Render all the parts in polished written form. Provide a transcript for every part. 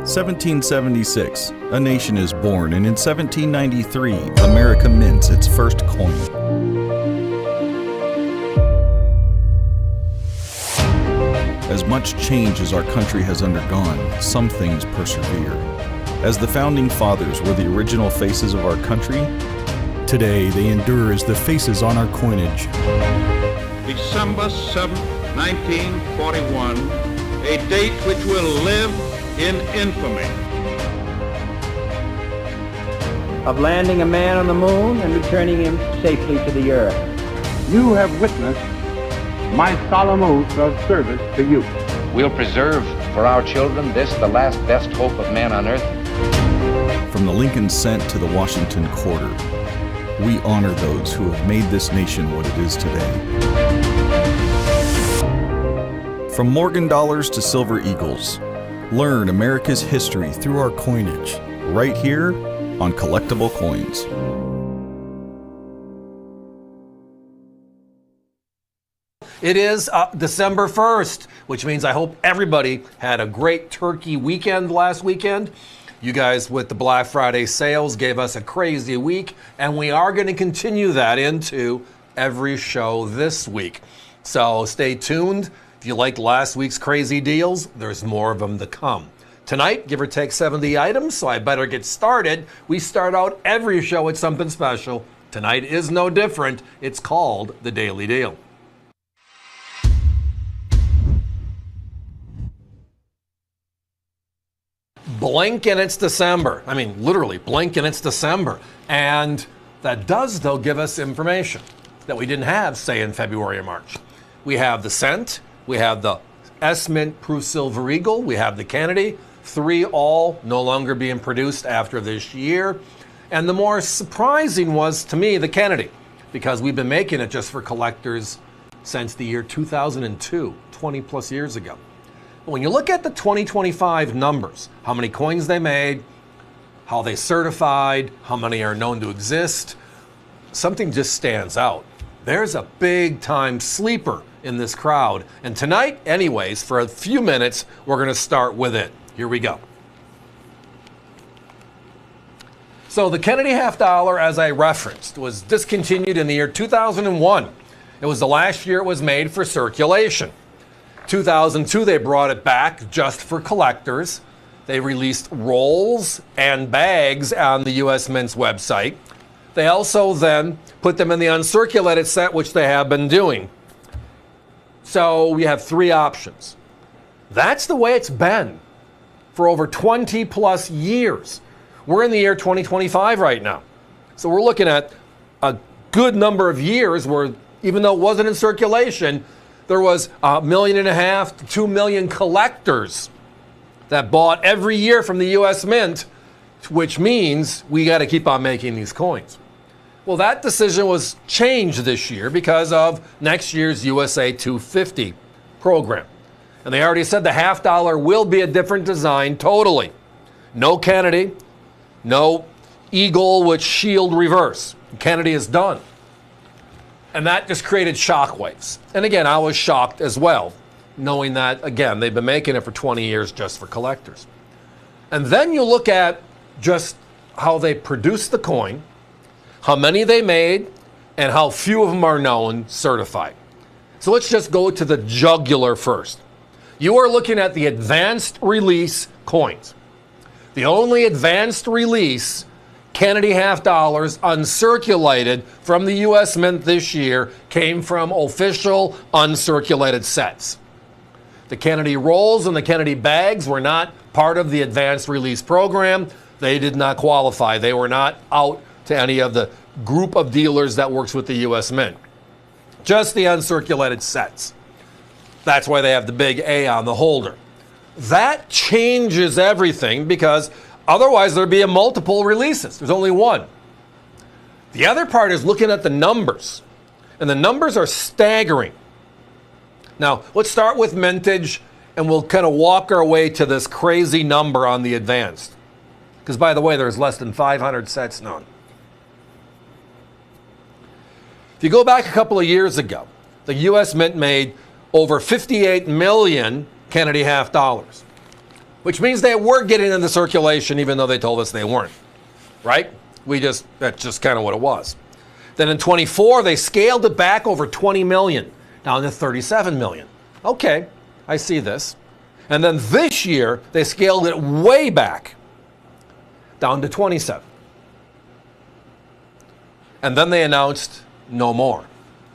1776, a nation is born, and in 1793, America mints its first coin. As much change as our country has undergone, some things persevere. As the Founding Fathers were the original faces of our country, today they endure as the faces on our coinage. December 7, 1941, a date which will live in infamy. Of landing a man on the moon and returning him safely to the earth. You have witnessed my solemn oath of service to you. We'll preserve for our children this, the last best hope of man on earth. From the Lincoln Cent to the Washington Quarter, we honor those who have made this nation what it is today. From Morgan dollars to silver eagles, learn America's history through our coinage, right here on Collectible Coins. It is December 1st, which means I hope everybody had a great turkey weekend last weekend. You guys with the Black Friday sales gave us a crazy week, and we are going to continue that into every show this week. So stay tuned. If you liked last week's crazy deals, there's more of them to come. Tonight, give or take 70 items, so I better get started. We start out every show with something special. Tonight is no different. It's called The Daily Deal. Blink and it's December. I mean, literally, blink and it's December. And that does, though, give us information that we didn't have, say, in February or March. We have the Cent, we have the S-Mint Proof Silver Eagle, we have the Kennedy, 3 all no longer being produced after this year. And the more surprising was, to me, the Kennedy, because we've been making it just for collectors since the year 2002, 20 plus years ago. When you look at the 2025 numbers, how many coins they made, how they certified, how many are known to exist, something just stands out. There's a big time sleeper in this crowd. And tonight, anyways, for a few minutes, we're going to start with it. Here we go. So the Kennedy half dollar, as I referenced, was discontinued in the year 2001. It was the last year it was made for circulation. 2002, they brought it back just for collectors. They released rolls and bags on the U.S. Mint's website. They also then put them in the uncirculated set, which they have been doing. So we have 3 options. That's the way it's been for over 20 plus years. We're in the year 2025 right now. So we're looking at a good number of years where, even though it wasn't in circulation, there was 1.5 million to 2 million collectors that bought every year from the U.S. Mint, which means we got to keep on making these coins. Well, that decision was changed this year because of next year's USA 250 program. And they already said the half dollar will be a different design totally. No Kennedy, no Eagle with shield reverse. Kennedy is done. And that just created shockwaves. And again, I was shocked as well, knowing that, again, they've been making it for 20 years just for collectors. And then you look at just how they produced the coin, how many they made, and how few of them are known certified. So let's just go to the jugular first. You are looking at the advanced release coins. The only advanced release Kennedy half dollars uncirculated from the U.S. Mint this year came from official uncirculated sets. The Kennedy rolls and the Kennedy bags were not part of the advanced release program. They did not qualify. They were not out to any of the group of dealers that works with the U.S. Mint. Just the uncirculated sets. That's why they have the big A on the holder. That changes everything because otherwise there'd be a multiple releases. There's only one. The other part is looking at the numbers. And the numbers are staggering. Now, let's start with mintage and we'll kind of walk our way to this crazy number on the advanced. Because by the way, there's less than 500 sets known. If you go back a couple of years ago, the U.S. Mint made over 58 million Kennedy half dollars. which means they were getting into circulation even though they told us they weren't, right? That's just kind of what it was. Then in 24, they scaled it back over 20 million, down to 37 million. Okay, I see this. And then this year, they scaled it way back, down to 27. And then they announced no more.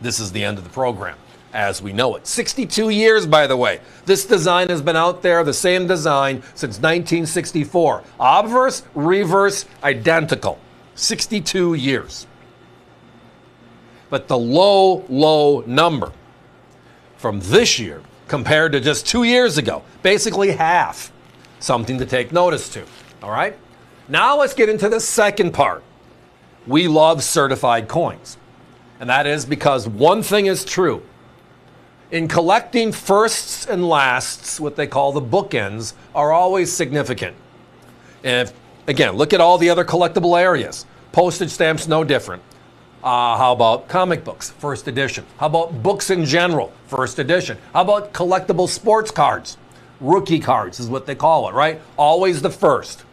This is the end of the program as we know it. 62 years, by the way. This design has been out there, the same design, since 1964. Obverse, reverse, identical. 62 years. But the low number from this year compared to just 2 years ago, basically half. Something to take notice to, all right? Now let's get into the second part. We love certified coins. And that is because one thing is true. In collecting, firsts and lasts, what they call the bookends, are always significant. And again, look at all the other collectible areas. Postage stamps, no different. How about comic books, first edition? How about books in general, first edition? How about collectible sports cards? Rookie cards is what they call it, right? Always the first.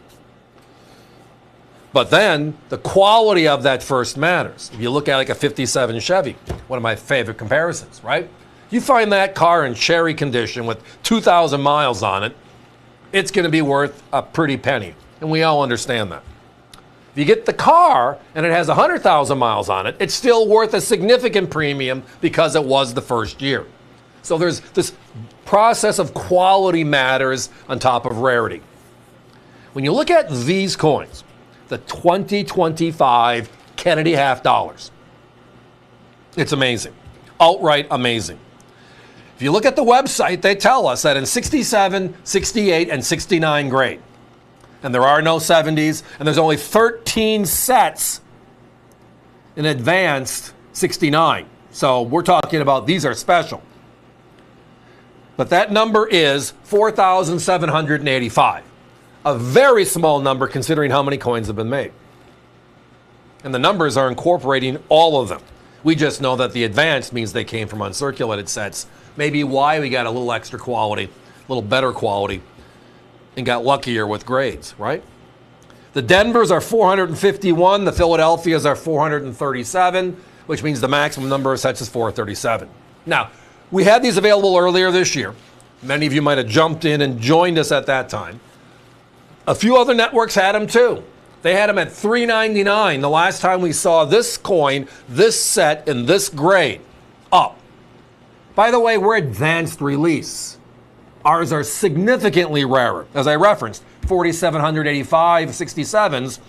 But then the quality of that first matters. If you look at like a 57 Chevy, one of my favorite comparisons, right? You find that car in cherry condition with 2,000 miles on it, it's going to be worth a pretty penny. And we all understand that. If you get the car and it has 100,000 miles on it, it's still worth a significant premium because it was the first year. So there's this process of quality matters on top of rarity. When you look at these coins, the 2025 Kennedy half dollars, it's amazing. Outright amazing. If you look at the website, they tell us that in 67, 68, and 69 grade, and there are no 70s, and there's only 13 sets in advanced 69. So we're talking about these are special. But that number is 4,785. A very small number considering how many coins have been made. And the numbers are incorporating all of them. We just know that the advanced means they came from uncirculated sets. Maybe why we got a little extra quality, a little better quality, and got luckier with grades, right? The Denvers are 451, the Philadelphias are 437, which means the maximum number of sets is 437. Now, we had these available earlier this year. Many of you might have jumped in and joined us at that time. A few other networks had them too. They had them at $3.99 the last time we saw this coin, this set, in this grade up. By the way, we're advanced release. Ours are significantly rarer. As I referenced, 4,785 67s,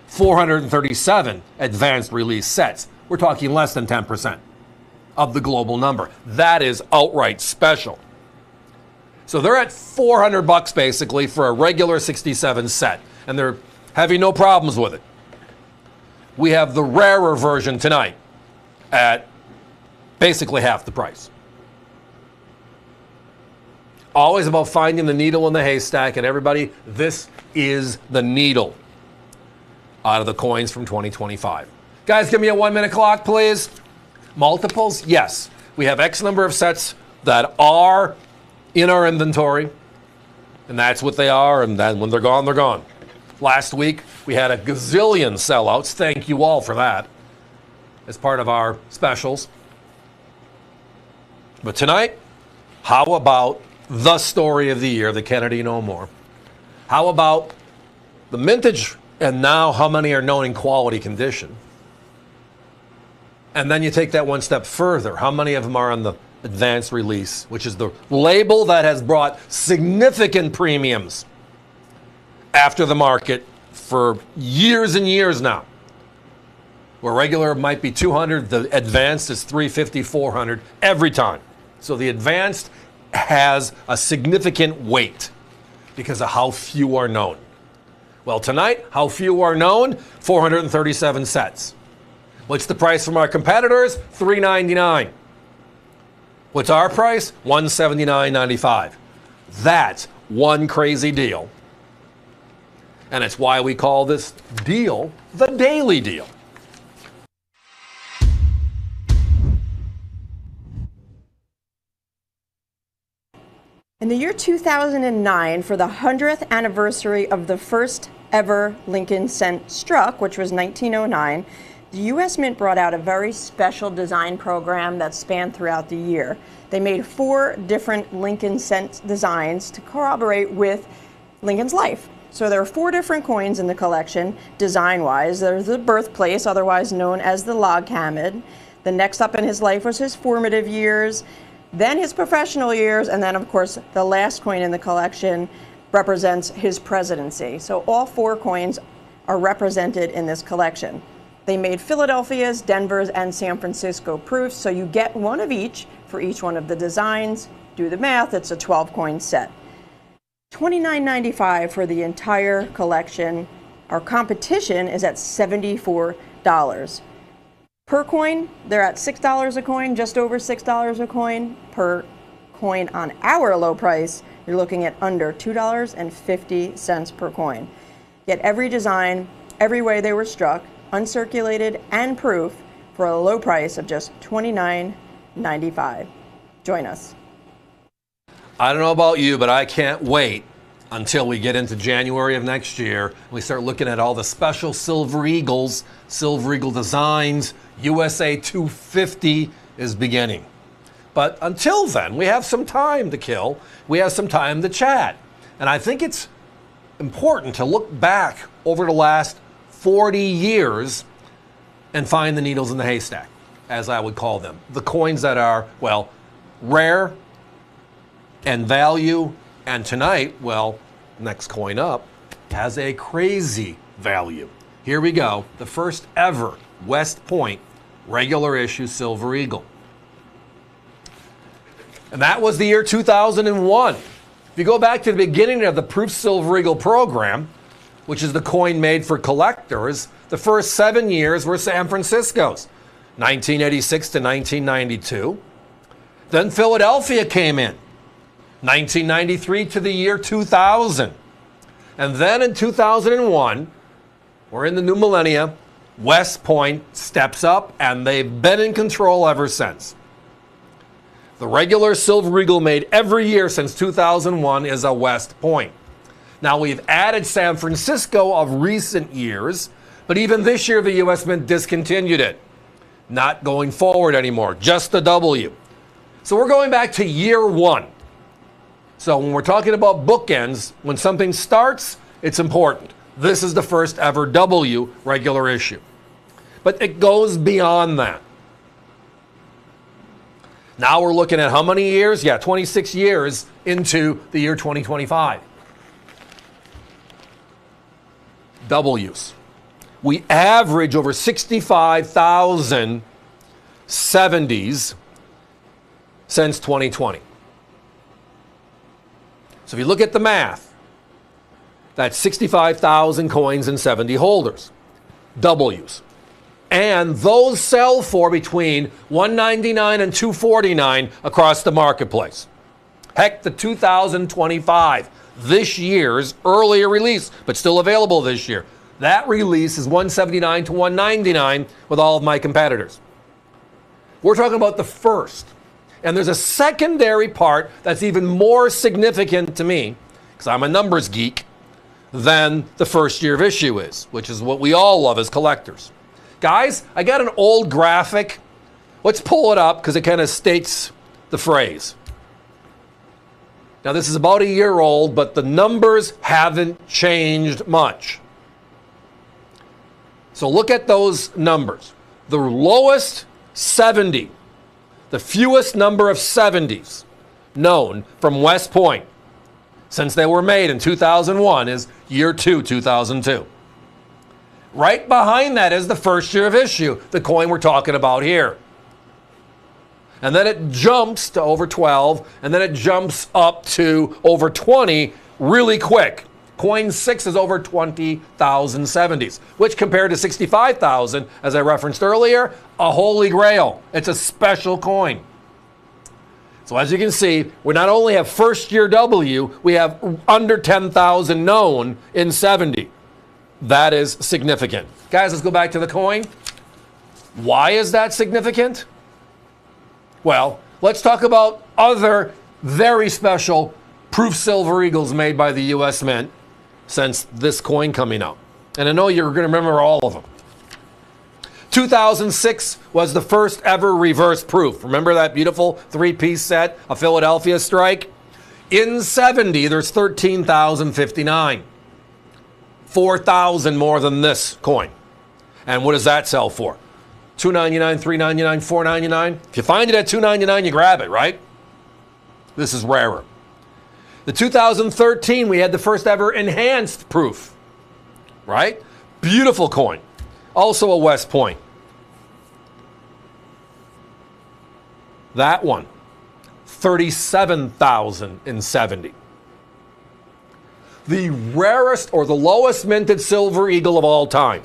437 advanced release sets. We're talking less than 10% of the global number. That is outright special. So they're at $400 basically for a regular 67 set, and they're having no problems with it. We have the rarer version tonight at basically half the price. Always about finding the needle in the haystack, and everybody, this is the needle out of the coins from 2025. Guys, give me a 1 minute clock, please. Multiples? Yes. We have X number of sets that are in our inventory, and that's what they are, and then when they're gone, they're gone. Last week, we had a gazillion sellouts. Thank you all for that as part of our specials. But tonight, how about the story of the year, the Kennedy No More? How about the mintage, and now how many are known in quality condition? And then you take that one step further. How many of them are on the advanced release, which is the label that has brought significant premiums after the market for years and years now? Where regular might be 200, the advanced is 350, 400 every time. So the advanced has a significant weight because of how few are known. Well, tonight, how few are known? 437 sets. What's the price from our competitors? $3.99. What's our price? $179.95. That's one crazy deal. And it's why we call this deal the Daily Deal. In the year 2009, for the 100th anniversary of the first ever Lincoln cent struck, which was 1909, the U.S. Mint brought out a very special design program that spanned throughout the year. They made 4 different Lincoln cent designs to corroborate with Lincoln's life. So there are 4 different coins in the collection, design-wise. There's the birthplace, otherwise known as the log cabin. The next up in his life was his formative years, then his professional years, and then, of course, the last coin in the collection represents his presidency. So all 4 coins are represented in this collection. They made Philadelphia's, Denver's, and San Francisco proofs, so you get one of each for each one of the designs. Do the math, it's a 12-coin set. $29.95 for the entire collection. Our competition is at $74. Per coin, they're at $6 a coin, just over $6 a coin. Per coin on our low price, you're looking at under $2.50 per coin. Yet every design, every way they were struck, uncirculated and proof, for a low price of just $29.95. Join us. I don't know about you, but I can't wait until we get into January of next year. We start looking at all the special Silver Eagles, Silver Eagle designs. USA 250 is beginning. But until then, we have some time to kill. We have some time to chat. And I think it's important to look back over the last 40 years and find the needles in the haystack, as I would call them. The coins that are, well, rare and value, and tonight, well, next coin up, has a crazy value. Here we go, the first ever West Point regular issue Silver Eagle. And that was the year 2001. If you go back to the beginning of the Proof Silver Eagle program, which is the coin made for collectors, the first 7 years were San Francisco's, 1986 to 1992. Then Philadelphia came in, 1993 to the year 2000. And then in 2001, we're in the new millennia, West Point steps up, and they've been in control ever since. The regular Silver Eagle made every year since 2001 is a West Point. Now, we've added San Francisco of recent years, but even this year the U.S. Mint discontinued it. Not going forward anymore, just the W. So we're going back to year 1. So when we're talking about bookends, when something starts, it's important. This is the first ever W regular issue. But it goes beyond that. Now we're looking at how many years? Yeah, 26 years into the year 2025. W's. We average over 65,000 70s since 2020. So if you look at the math, that's 65,000 coins and 70 holders, W's. And those sell for between $199 and $249 across the marketplace. Heck, the 2025, this year's earlier release, but still available this year. That release is $179 to $199 with all of my competitors. We're talking about the first. And there's a secondary part that's even more significant to me, because I'm a numbers geek, than the first year of issue is, which is what we all love as collectors. Guys, I got an old graphic. Let's pull it up because it kind of states the phrase. Now, this is about a year old, but the numbers haven't changed much. So look at those numbers. The lowest 70, the fewest number of 70s known from West Point since they were made in 2001 is year 2, 2002. Right behind that is the first year of issue, the coin we're talking about here. And then it jumps to over 12, and then it jumps up to over 20 really quick. Coin 6 is over 20,000 70s, which compared to 65,000, as I referenced earlier, a holy grail. It's a special coin. So as you can see, we not only have first year W, we have under 10,000 known in 70. That is significant. Guys, let's go back to the coin. Why is that significant? Well, let's talk about other very special proof silver eagles made by the U.S. Mint since this coin coming out. And I know you're going to remember all of them. 2006 was the first ever reverse proof. Remember that beautiful three-piece set, a Philadelphia strike? In 70, there's 13,059. 4,000 more than this coin. And what does that sell for? $2.99, $3.99, $4.99. If you find it at $2.99, you grab it, right? This is rarer. The 2013, we had the first ever enhanced proof, right? Beautiful coin. Also a West Point. That one, 37,070. The rarest or the lowest minted silver eagle of all time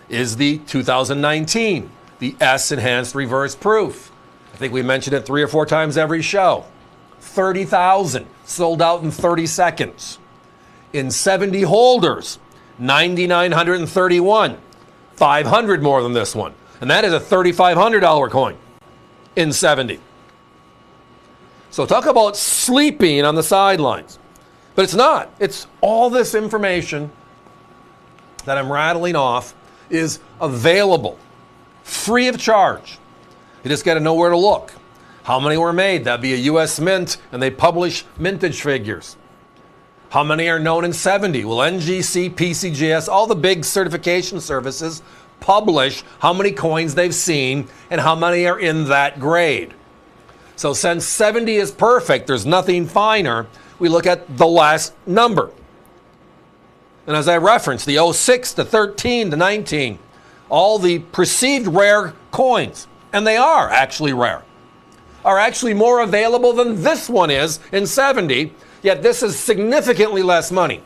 is the 2019, the S enhanced reverse proof. I think we mentioned it 3 or 4 times every show. 30,000, sold out in 30 seconds. In 70 holders, 9,931, 500 more than this one. And that is a $3,500 coin in 70. So talk about sleeping on the sidelines. But it's not. It's all this information that I'm rattling off is available, free of charge. You just got to know where to look. How many were made? That'd be a U.S. Mint, and they publish mintage figures. How many are known in 70? Well, NGC, PCGS, all the big certification services publish how many coins they've seen and how many are in that grade. So since 70 is perfect, there's nothing finer, we look at the last number. And as I referenced, the 06, the 13, the 19, all the perceived rare coins, and they are actually rare, are actually more available than this one is in 70, yet this is significantly less money.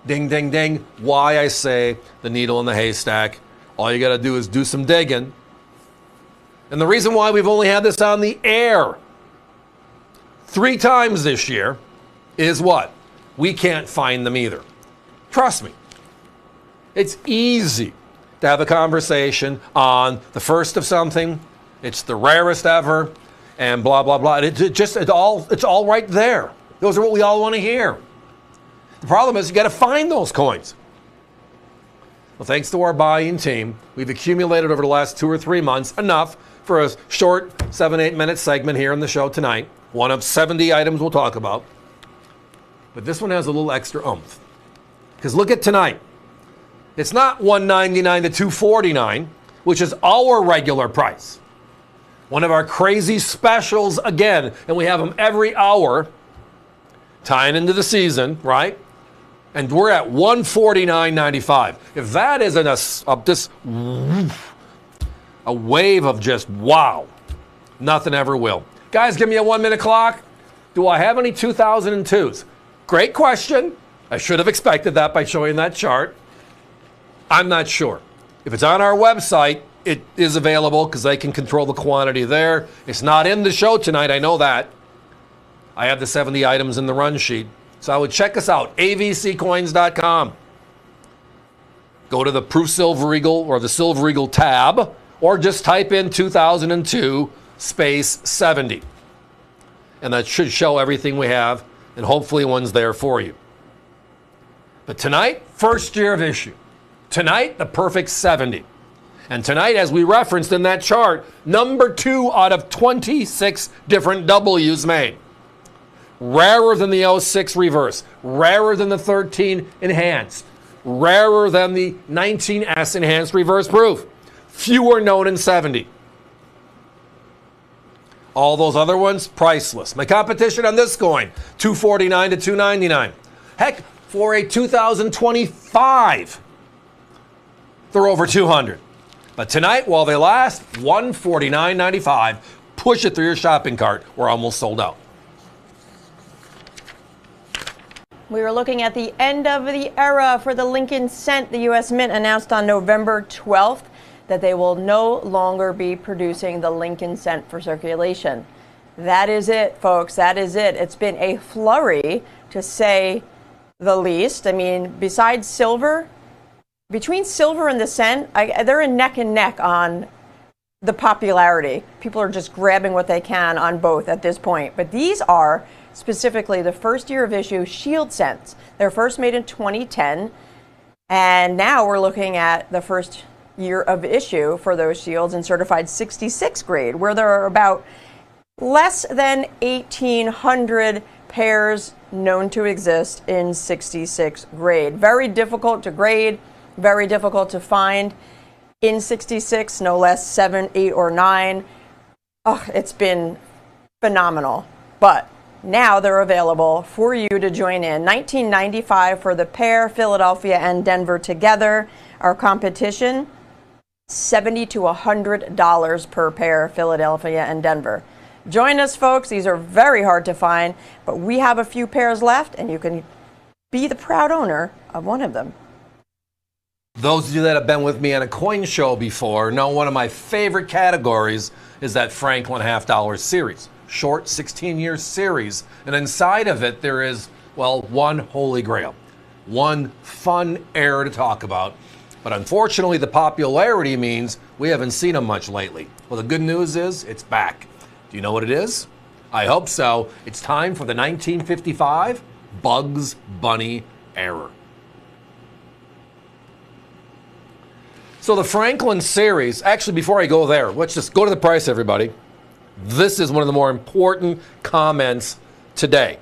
Ding, ding, ding. Why I say the needle in the haystack. All you got to do is do some digging. And the reason why we've only had this on the air 3 times this year is what? We can't find them either. Trust me. It's easy to have a conversation on the first of something. It's the rarest ever, and blah, blah, blah. It's all right there. Those are what we all want to hear. The problem is you got to find those coins. Well, thanks to our buying team, we've accumulated over the last 2 or 3 months enough for a short 7-8 minute segment here on the show tonight. One of 70 items we'll talk about. But this one has a little extra oomph. Because look at tonight. It's not $199 to $249, which is our regular price. One of our crazy specials again, and we have them every hour, tying into the season, right? And we're at $149.95. If that isn't a wave of just wow, nothing ever will. Guys, give me a 1-minute clock. Do I have any 2002s? Great question. I should have expected that by showing that chart. I'm not sure. If it's on our website, it is available because they can control the quantity there. It's not in the show tonight, I know that. I have the 70 items in the run sheet. So I would check us out, avccoins.com. Go to the Proof Silver Eagle or the Silver Eagle tab, or just type in 2002 space 70. And that should show everything we have, and hopefully one's there for you. But tonight, first year of issue. Tonight, the perfect 70. And tonight, as we referenced in that chart, number 2 out of 26 different W's made. Rarer than the 06 reverse, rarer than the 13 enhanced, rarer than the 19S enhanced reverse proof. Fewer known in 70. All those other ones, priceless. My competition on this coin, $249 to $299. Heck, for a 2025, they're over $200. But tonight, while they last, $149.95. Push it through your shopping cart. We're almost sold out. We were looking at the end of the era for the Lincoln Cent. The U.S. Mint announced on November 12th that they will no longer be producing the Lincoln Cent for circulation. That is it, folks. That is it. It's been a flurry, to say the least. I mean, besides silver, between silver and the cent, they're neck and neck on the popularity. People are just grabbing what they can on both at this point. But these are specifically the first year of issue Shield cents. They're first made in 2010, and now we're looking at the first year of issue for those shields in certified 66 grade, where there are about less than 1,800 pairs known to exist in 66 grade. Very difficult to grade, very difficult to find in 66, no less 7, 8, or 9. Oh, it's been phenomenal. But now they're available for you to join in. $19.95 for the pair, Philadelphia and Denver together. Our competition, $70 to $100 per pair, Philadelphia and Denver. Join us, folks. These are very hard to find, but we have a few pairs left, and you can be the proud owner of one of them. Those of you that have been with me on a coin show before know one of my favorite categories is that Franklin half dollar series. Short 16-year series. And inside of it, there is, well, one holy grail. One fun era to talk about. But unfortunately, the popularity means we haven't seen them much lately. Well, the good news is it's back. Do you know what it is? I hope so. It's time for the 1955 Bugs Bunny era. So the Franklin series, actually before I go there, let's just go to the price, everybody. This is one of the more important comments today.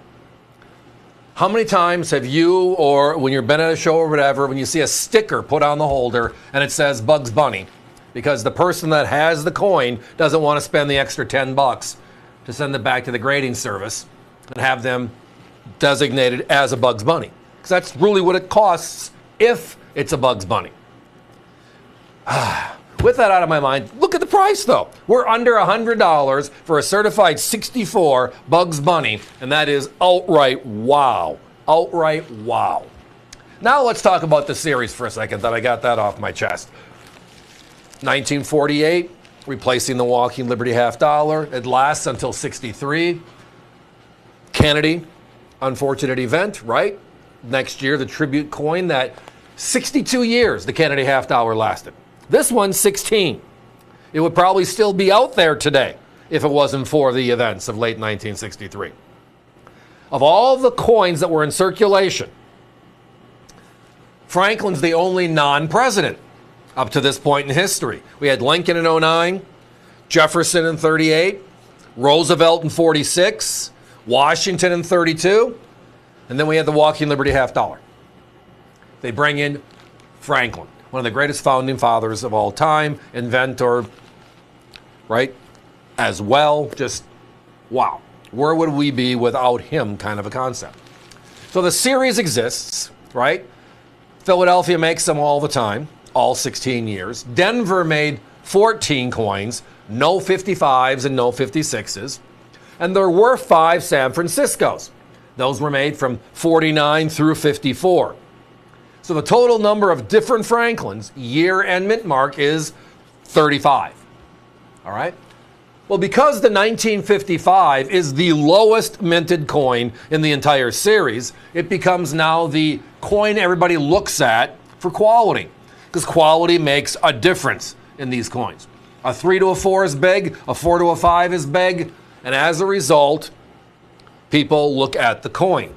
How many times have you, or when you've been at a show or whatever, when you see a sticker put on the holder and it says Bugs Bunny, because the person that has the coin doesn't want to spend the extra $10 to send it back to the grading service and have them designated as a Bugs Bunny. Because that's really what it costs if it's a Bugs Bunny. With that out of my mind, look at the price though. We're under $100 for a certified 64 Bugs Bunny, and that is outright wow. Outright wow. Now let's talk about the series for a second, that I got that off my chest. 1948, replacing the Walking Liberty half dollar. It lasts until 63. Kennedy, unfortunate event, right? Next year, the tribute coin, that 62 years the Kennedy half dollar lasted. This one's 16. It would probably still be out there today if it wasn't for the events of late 1963. Of all the coins that were in circulation, Franklin's the only non-president up to this point in history. We had Lincoln in 09, Jefferson in 38, Roosevelt in 46, Washington in 32, and then we had the Walking Liberty half dollar. They bring in Franklin, one of the greatest founding fathers of all time, inventor, right? As well, just wow. Where would we be without him kind of a concept? So the series exists, right? Philadelphia makes them all the time, all 16 years. Denver made 14 coins, no 55s and no 56s. And there were 5 San Franciscos. Those were made from 49 through 54. So the total number of different Franklins, year and mint mark, is 35. All right? Well, because the 1955 is the lowest minted coin in the entire series, it becomes now the coin everybody looks at for quality, because quality makes a difference in these coins. A 3 to a 4 is big, a 4 to a 5 is big, and as a result, people look at the coin.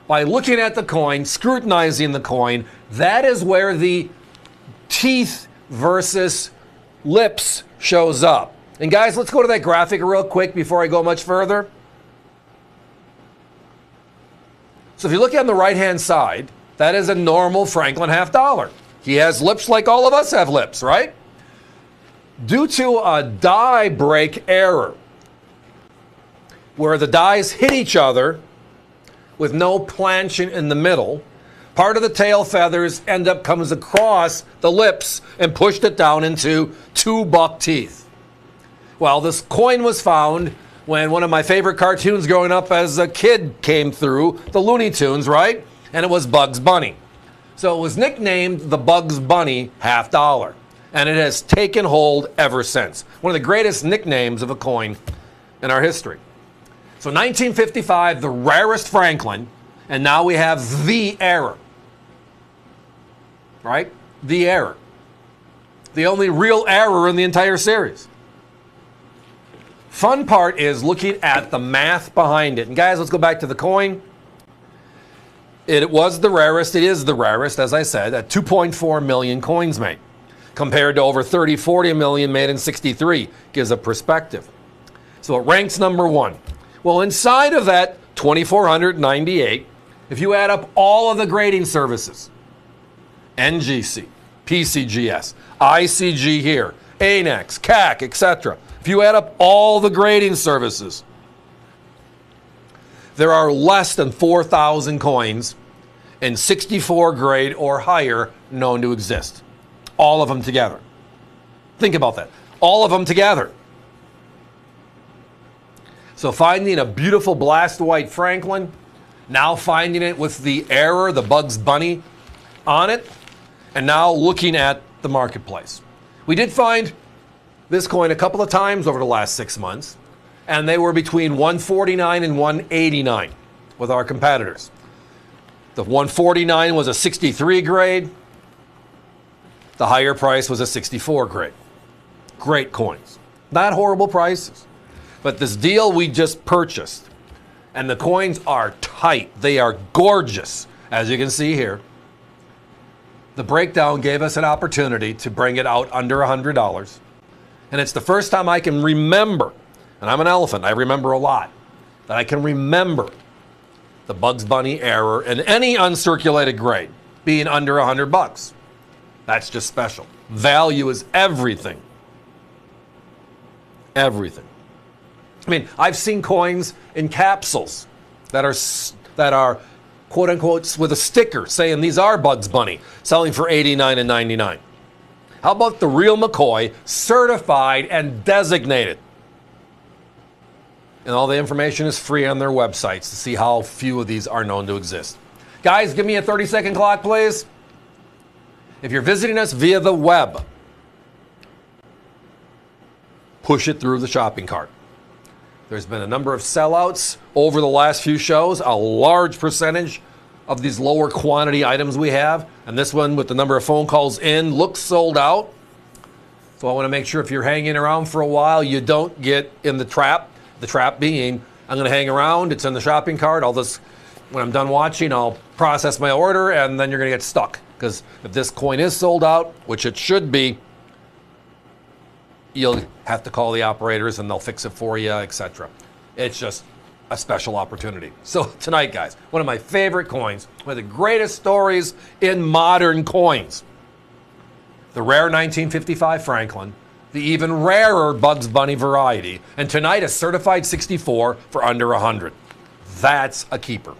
By looking at the coin, scrutinizing the coin, that is where the teeth versus lips shows up. And guys, let's go to that graphic real quick before I go much further. So if you look on the right-hand side, that is a normal Franklin half dollar. He has lips like all of us have lips, right? Due to a die break error, where the dies hit each other with no planching in the middle, part of the tail feathers comes across the lips and pushed it down into 2 buck teeth. Well, this coin was found when one of my favorite cartoons growing up as a kid came through, the Looney Tunes, right? And it was Bugs Bunny. So it was nicknamed the Bugs Bunny half dollar. And it has taken hold ever since. One of the greatest nicknames of a coin in our history. So 1955, the rarest Franklin, and now we have the error. Right? The error. The only real error in the entire series. Fun part is looking at the math behind it. And guys, let's go back to the coin. It was the rarest. It is the rarest, as I said, at 2.4 million coins made, compared to over 30, 40 million made in 63. Gives a perspective. So it ranks number 1. Well, inside of that 2,498, if you add up all of the grading services, NGC, PCGS, ICG here, ANAX, CAC, etc. If you add up all the grading services, there are less than 4,000 coins in 64 grade or higher known to exist. All of them together. Think about that. All of them together. So finding a beautiful blast white Franklin, now finding it with the error, the Bugs Bunny on it, and now looking at the marketplace. We did find this coin a couple of times over the last 6 months, and they were between 149 and 189 with our competitors. The 149 was a 63 grade. The higher price was a 64 grade. Great coins. Not horrible prices. But this deal we just purchased, and the coins are tight. They are gorgeous, as you can see here. The breakdown gave us an opportunity to bring it out under $100. And it's the first time I can remember, and I'm an elephant, I remember a lot, that I can remember the Bugs Bunny error in any uncirculated grade being under $100. That's just special. Value is everything. Everything. I mean, I've seen coins in capsules that are quote unquote with a sticker saying these are Bugs Bunny, selling for $89 and $99. How about the real McCoy, certified and designated? And all the information is free on their websites to see how few of these are known to exist. Guys, give me a 30-second clock, please. If you're visiting us via the web, push it through the shopping cart. There's been a number of sellouts over the last few shows, a large percentage of these lower quantity items we have, and this one with the number of phone calls in looks sold out. So I want to make sure if you're hanging around for a while, you don't get in the trap. The trap being, I'm going to hang around, it's in the shopping cart, when I'm done watching, I'll process my order, and then you're going to get stuck. Because if this coin is sold out, which it should be, you'll have to call the operators and they'll fix it for you, etc. It's just a special opportunity. So tonight, guys, one of my favorite coins, one of the greatest stories in modern coins. The rare 1955 Franklin, the even rarer Bugs Bunny variety, and tonight a certified 64 for under 100. That's a keeper.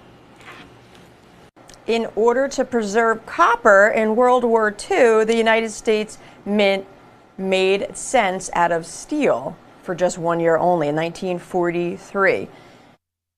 In order to preserve copper in World War II, the United States Mint made cents out of steel for just 1 year only, in 1943.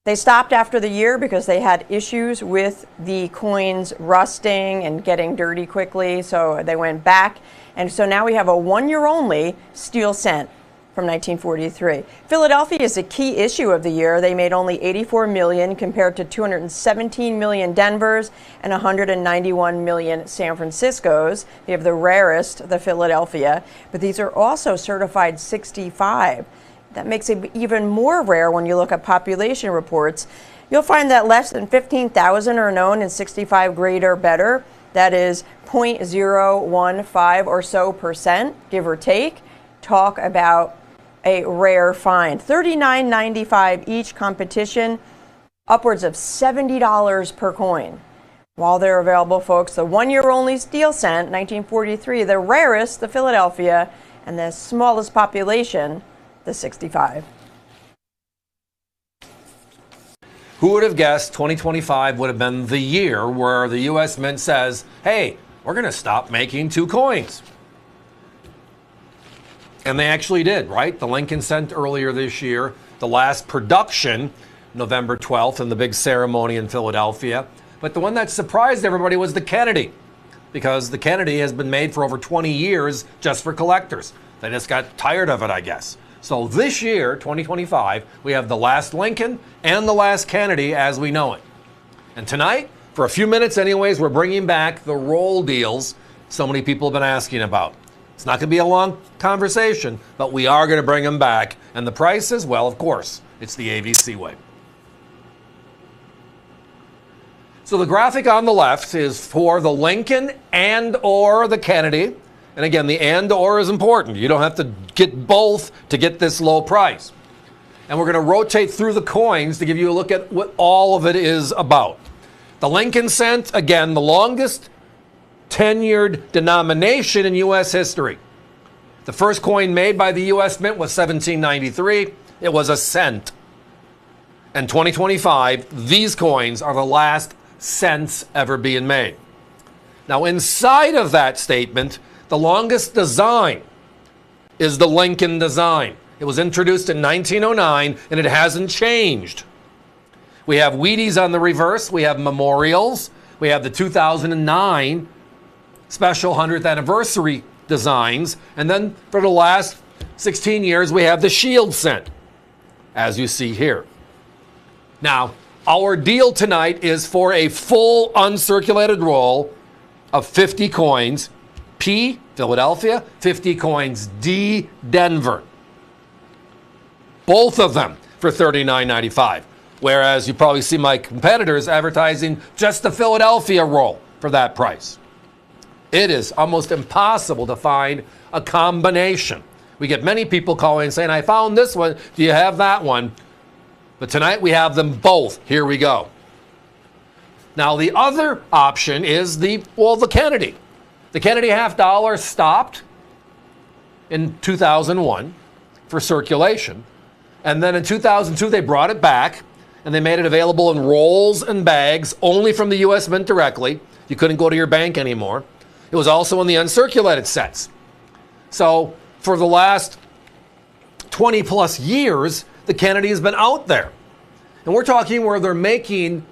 They stopped after the year because they had issues with the coins rusting and getting dirty quickly, so they went back. And so now we have a 1 year only steel cent from 1943. Philadelphia is a key issue of the year. They made only 84 million compared to 217 million Denver's and 191 million San Francisco's. They have the rarest, the Philadelphia, but these are also certified 65. That makes it even more rare when you look at population reports. You'll find that less than 15,000 are known in 65 grade or better. That is 0.015 or so percent, give or take. Talk about a rare find. $39.95 each, competition, upwards of $70 per coin. While they're available, folks, the 1 year only steel cent, 1943, the rarest, the Philadelphia, and the smallest population, the 65. Who would have guessed 2025 would have been the year where the U.S. Mint says, hey, we're going to stop making two coins? And they actually did, right? The Lincoln cent earlier this year, the last production, November 12th, in the big ceremony in Philadelphia. But the one that surprised everybody was the Kennedy, because the Kennedy has been made for over 20 years just for collectors. They just got tired of it, I guess. So this year, 2025, we have the last Lincoln and the last Kennedy as we know it. And tonight, for a few minutes anyways, we're bringing back the roll deals so many people have been asking about. It's not going to be a long conversation, but we are going to bring them back. And the prices, well, of course, it's the AVC way. So the graphic on the left is for the Lincoln and or the Kennedy. And again, the and or is important. You don't have to get both to get this low price. And we're going to rotate through the coins to give you a look at what all of it is about. The Lincoln cent, again, the longest tenured denomination in U.S. history. The first coin made by the U.S. Mint was 1793. It was a cent. And 2025, these coins are the last cents ever being made. Now, inside of that statement, the longest design is the Lincoln design. It was introduced in 1909, and it hasn't changed. We have Wheaties on the reverse. We have memorials. We have the 2009 special 100th anniversary designs. And then for the last 16 years, we have the Shield cent, as you see here. Now, our deal tonight is for a full uncirculated roll of 50 coins. P, Philadelphia, 50 coins D, Denver. Both of them for $39.95. Whereas you probably see my competitors advertising just the Philadelphia roll for that price. It is almost impossible to find a combination. We get many people calling and saying, I found this one. Do you have that one? But tonight we have them both. Here we go. Now the other option is the Kennedy. The Kennedy $50 stopped in 2001 for circulation. And then in 2002 they brought it back and they made it available in rolls and bags only from the U.S. Mint directly. You couldn't go to your bank anymore. It was also in the uncirculated sets. So for the last 20 plus years, the Kennedy has been out there. And we're talking where they're making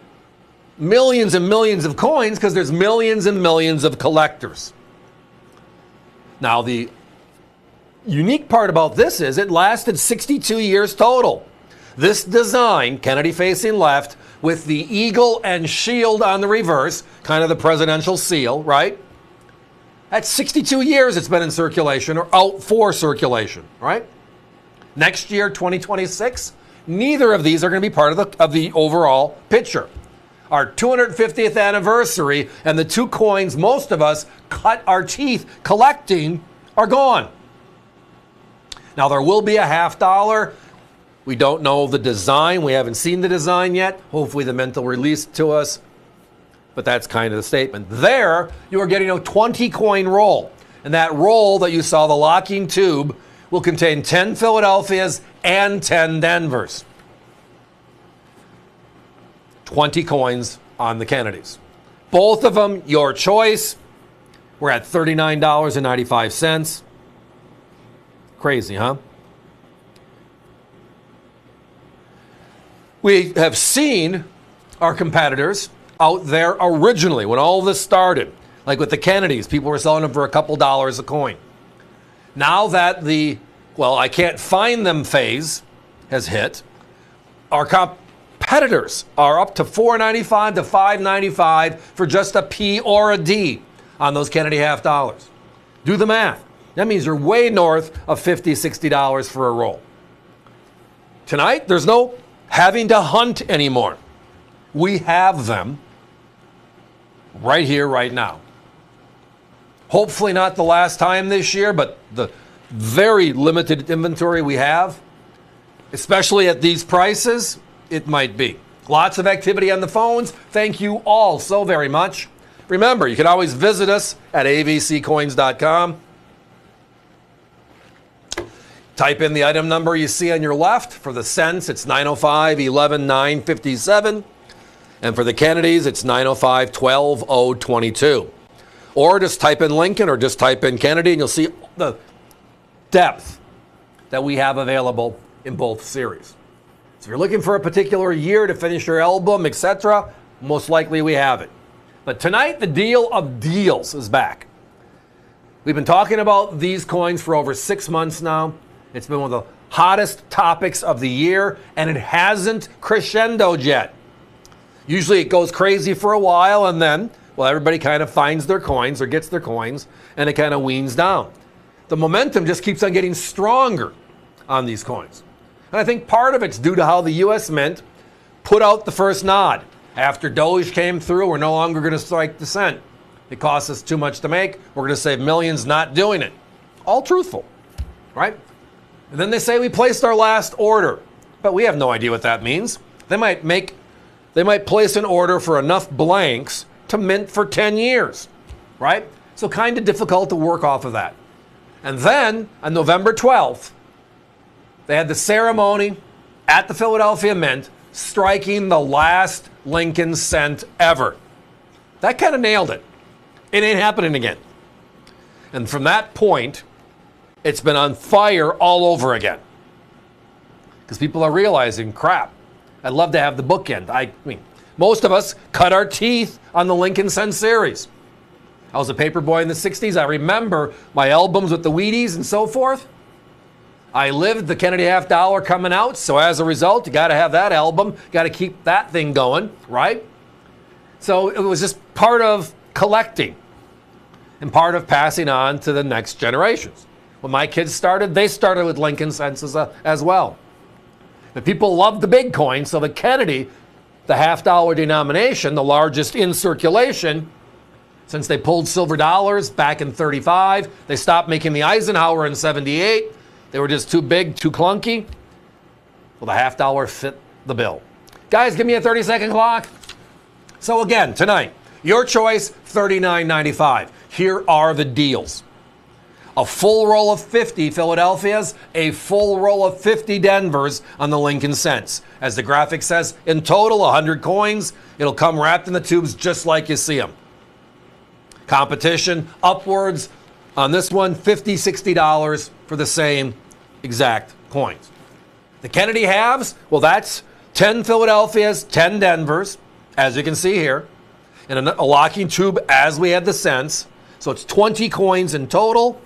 millions and millions of coins because there's millions and millions of collectors. Now, the unique part about this is it lasted 62 years total. This design, Kennedy facing left, with the eagle and shield on the reverse, kind of the presidential seal, right? That's 62 years it's been in circulation or out for circulation, right? Next year, 2026, neither of these are going to be part of the overall picture. Our 250th anniversary and the two coins most of us cut our teeth collecting are gone. Now, there will be a $50. We don't know the design. We haven't seen the design yet. Hopefully the Mint will release it to us. But that's kind of the statement. There, you are getting a 20 coin roll. And that roll that you saw, the locking tube, will contain 10 Philadelphias and 10 Denvers. 20 coins on the Kennedys. Both of them, your choice. We're at $39.95. Crazy, huh? We have seen our competitors out there originally when all this started. Like with the Kennedys, people were selling them for a couple dollars a coin. Now that the, I can't find them phase has hit, our competitors are up to $4.95 to $5.95 for just a P or a D on those Kennedy $50. Do the math. That means you're way north of $50, $60 for a roll. Tonight, there's no having to hunt anymore. We have them right here, right now. Hopefully not the last time this year, but the very limited inventory we have, especially at these prices, it might be. Lots of activity on the phones. Thank you all so very much. Remember, you can always visit us at avccoins.com. Type in the item number you see on your left. For the cents, it's 905-11-957. And for the Kennedys, it's 905-12-022. Or just type in Lincoln or just type in Kennedy, and you'll see the depth that we have available in both series. So if you're looking for a particular year to finish your album, etc., most likely we have it. But tonight, the deal of deals is back. We've been talking about these coins for over 6 months now. It's been one of the hottest topics of the year, and it hasn't crescendoed yet. Usually it goes crazy for a while, and then, everybody kind of finds their coins or gets their coins, and it kind of weans down. the momentum just keeps on getting stronger on these coins. And I think part of it's due to how the U.S. Mint put out the first nod. After Doge came through, we're no longer going to strike the cent. It costs us too much to make. We're going to save millions not doing it. All truthful, right? And then they say we placed our last order, but we have no idea what that means. They might place an order for enough blanks to mint for 10 years, right? So kind of difficult to work off of that. And then on November 12th, they had the ceremony at the Philadelphia Mint striking the last Lincoln cent ever. That kind of nailed it. It ain't happening again. And from that point, it's been on fire all over again. Because people are realizing, crap, I'd love to have the bookend. I mean, most of us cut our teeth on the Lincoln cent series. I was a paper boy in the 60s. I remember my albums with the Wheaties and so forth. I lived the Kennedy half dollar coming out, so as a result, you got to have that album, got to keep that thing going, right? So it was just part of collecting and part of passing on to the next generations. When my kids started, they started with Lincoln cents as well. But people loved the big coin, so the Kennedy, the half dollar denomination, the largest in circulation, since they pulled silver dollars back in 35, they stopped making the Eisenhower in 78. They were just too big, too clunky. Well, the half dollar fit the bill. Guys, give me a 30-second clock. So again, tonight, your choice, $39.95. Here are the deals. A full roll of 50 Philadelphias, a full roll of 50 Denvers on the Lincoln cents. As the graphic says, in total, 100 coins. It'll come wrapped in the tubes just like you see them. Competition upwards on this one, $50, $60 for the same exact coins. The Kennedy halves, well, that's 10 Philadelphias, 10 Denvers, as you can see here, in a locking tube as we had the cents. So it's 20 coins in total.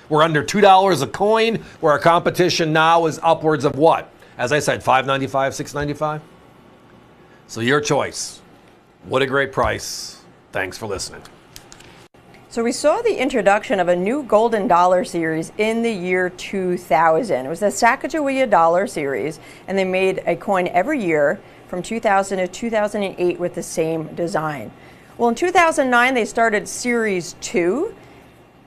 We're under $2 a coin, where our competition now is upwards of what? As I said, $5.95, $6.95. So your choice. What a great price. Thanks for listening. So we saw the introduction of a new golden dollar series in the year 2000. It was the Sacagawea dollar series, and they made a coin every year from 2000 to 2008 with the same design. Well, in 2009, they started Series 2,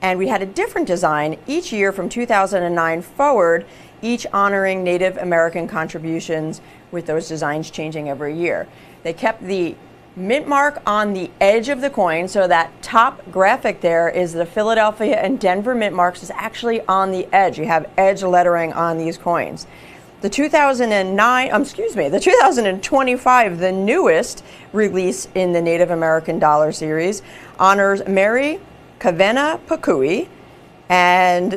and we had a different design each year from 2009 forward, each honoring Native American contributions, with those designs changing every year. They kept the mint mark on the edge of the coin, so that top graphic there is the Philadelphia and Denver mint marks is actually on the edge. You have edge lettering on these coins. The 2025, the newest release in the Native American dollar series, honors Mary Kavena Pakui, and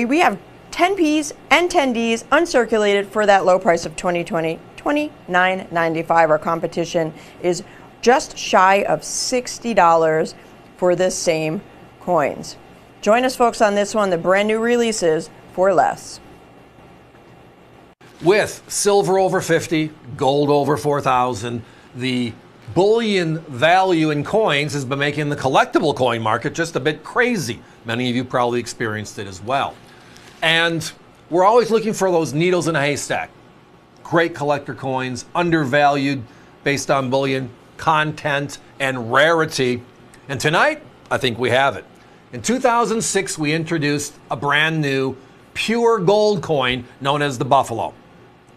we have 10 Ps and 10 Ds uncirculated for that low price of $29.95. Our competition is just shy of $60 for the same coins. Join us, folks, on this one, the brand new releases for less. With silver over 50, gold over 4,000, the bullion value in coins has been making the collectible coin market just a bit crazy. Many of you probably experienced it as well. And we're always looking for those needles in a haystack. Great collector coins, undervalued based on bullion content and rarity. And tonight, I think we have it. In 2006, we introduced a brand new pure gold coin known as the Buffalo.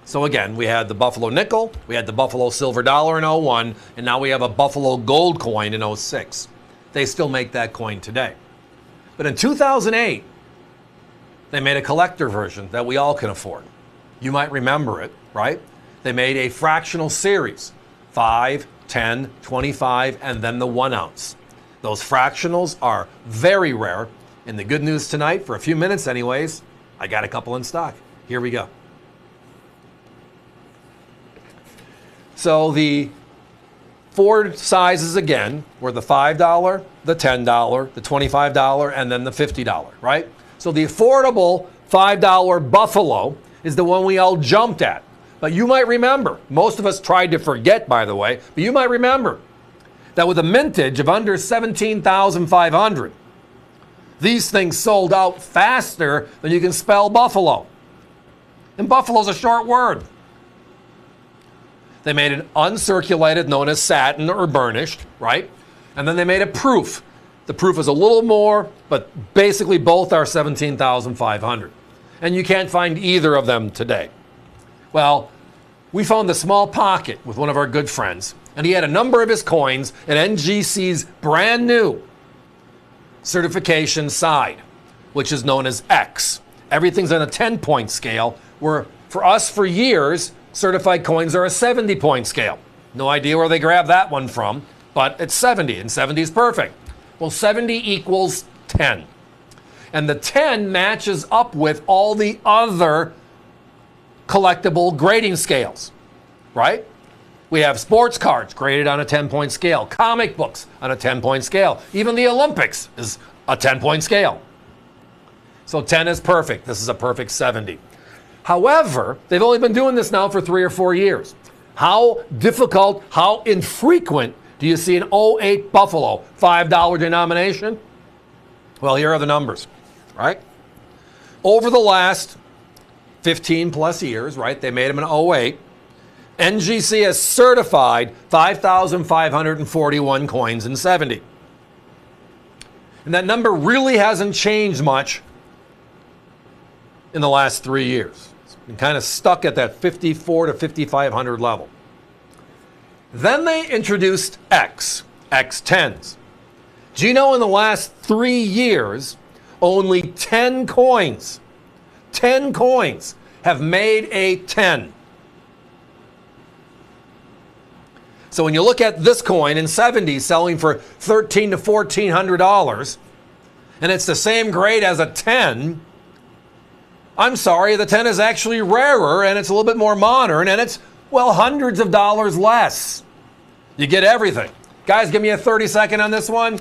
So again, we had the Buffalo nickel, we had the Buffalo silver dollar in 01, and now we have a Buffalo gold coin in 06. They still make that coin today. But in 2008, they made a collector version that we all can afford. You might remember it, right? They made a fractional series, 5, 10, 25, and then the 1 ounce. Those fractionals are very rare. And the good news tonight, for a few minutes anyways, I got a couple in stock. Here we go. So the 4 sizes again were the $5, the $10, the $25, and then the $50, right? So the affordable $5 Buffalo is the one we all jumped at. But you might remember, most of us tried to forget, by the way, but you might remember that with a mintage of under 17,500, These things sold out faster than you can spell buffalo. And buffalo's a short word. They made an uncirculated, known as satin or burnished, right? And then they made a proof. The proof is a little more, but basically both are $17,500. And you can't find either of them today. Well, we found a small pocket with one of our good friends, and he had a number of his coins at NGC's brand new certification side, which is known as X. Everything's on a 10-point scale, where for us for years, certified coins are a 70-point scale. No idea where they grabbed that one from, but it's 70, and 70 is perfect. Well, 70 equals 10. And the 10 matches up with all the other collectible grading scales, right? We have sports cards graded on a 10-point scale, comic books on a 10-point scale. Even the Olympics is a 10-point scale. So 10 is perfect. This is a perfect 70. However, they've only been doing this now for 3 or 4 years. How difficult, how infrequent do you see an 08 Buffalo $5 denomination? Well, here are the numbers, right? Over the last 15 plus years, right, they made them in 08, NGC has certified 5,541 coins in 70. And that number really hasn't changed much in the last 3 years. It's been kind of stuck at that 54 to 5,500 level. Then they introduced X10s. Do you know in the last 3 years, only 10 coins have made a 10? So when you look at this coin in 70 selling for $1,300 to $1,400, and it's the same grade as a 10, I'm sorry, the 10 is actually rarer and it's a little bit more modern and it's, well, hundreds of dollars less. You get everything. Guys, give me a 30-second on this one.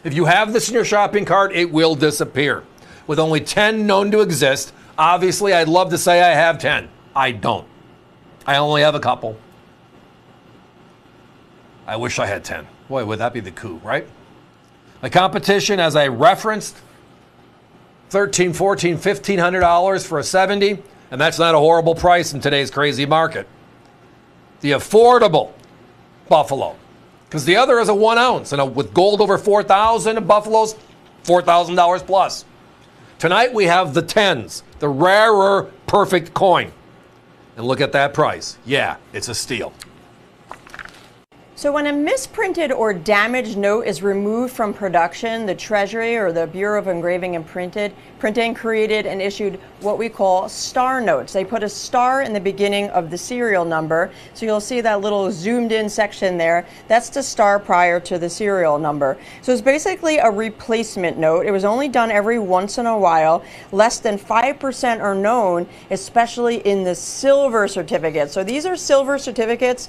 If you have this in your shopping cart, it will disappear. With only 10 known to exist, obviously I'd love to say I have 10. I don't. I only have a couple. I wish I had 10. Boy, would that be the coup, right? The competition, as I referenced, $1,300, $1,400, $1,500 for a 70, and that's not a horrible price in today's crazy market. The affordable Buffalo, because the other is a 1 ounce, and with gold over 4,000, Buffalo's $4,000 plus. Tonight we have the 10s, the rarer perfect coin. And look at that price. Yeah, it's a steal. So when a misprinted or damaged note is removed from production, the Treasury or the Bureau of Engraving and Printing created and issued what we call star notes. They put a star in the beginning of the serial number. So you'll see that little zoomed in section there. That's the star prior to the serial number. So it's basically a replacement note. It was only done every once in a while. Less than 5% are known, especially in the silver certificates. So these are silver certificates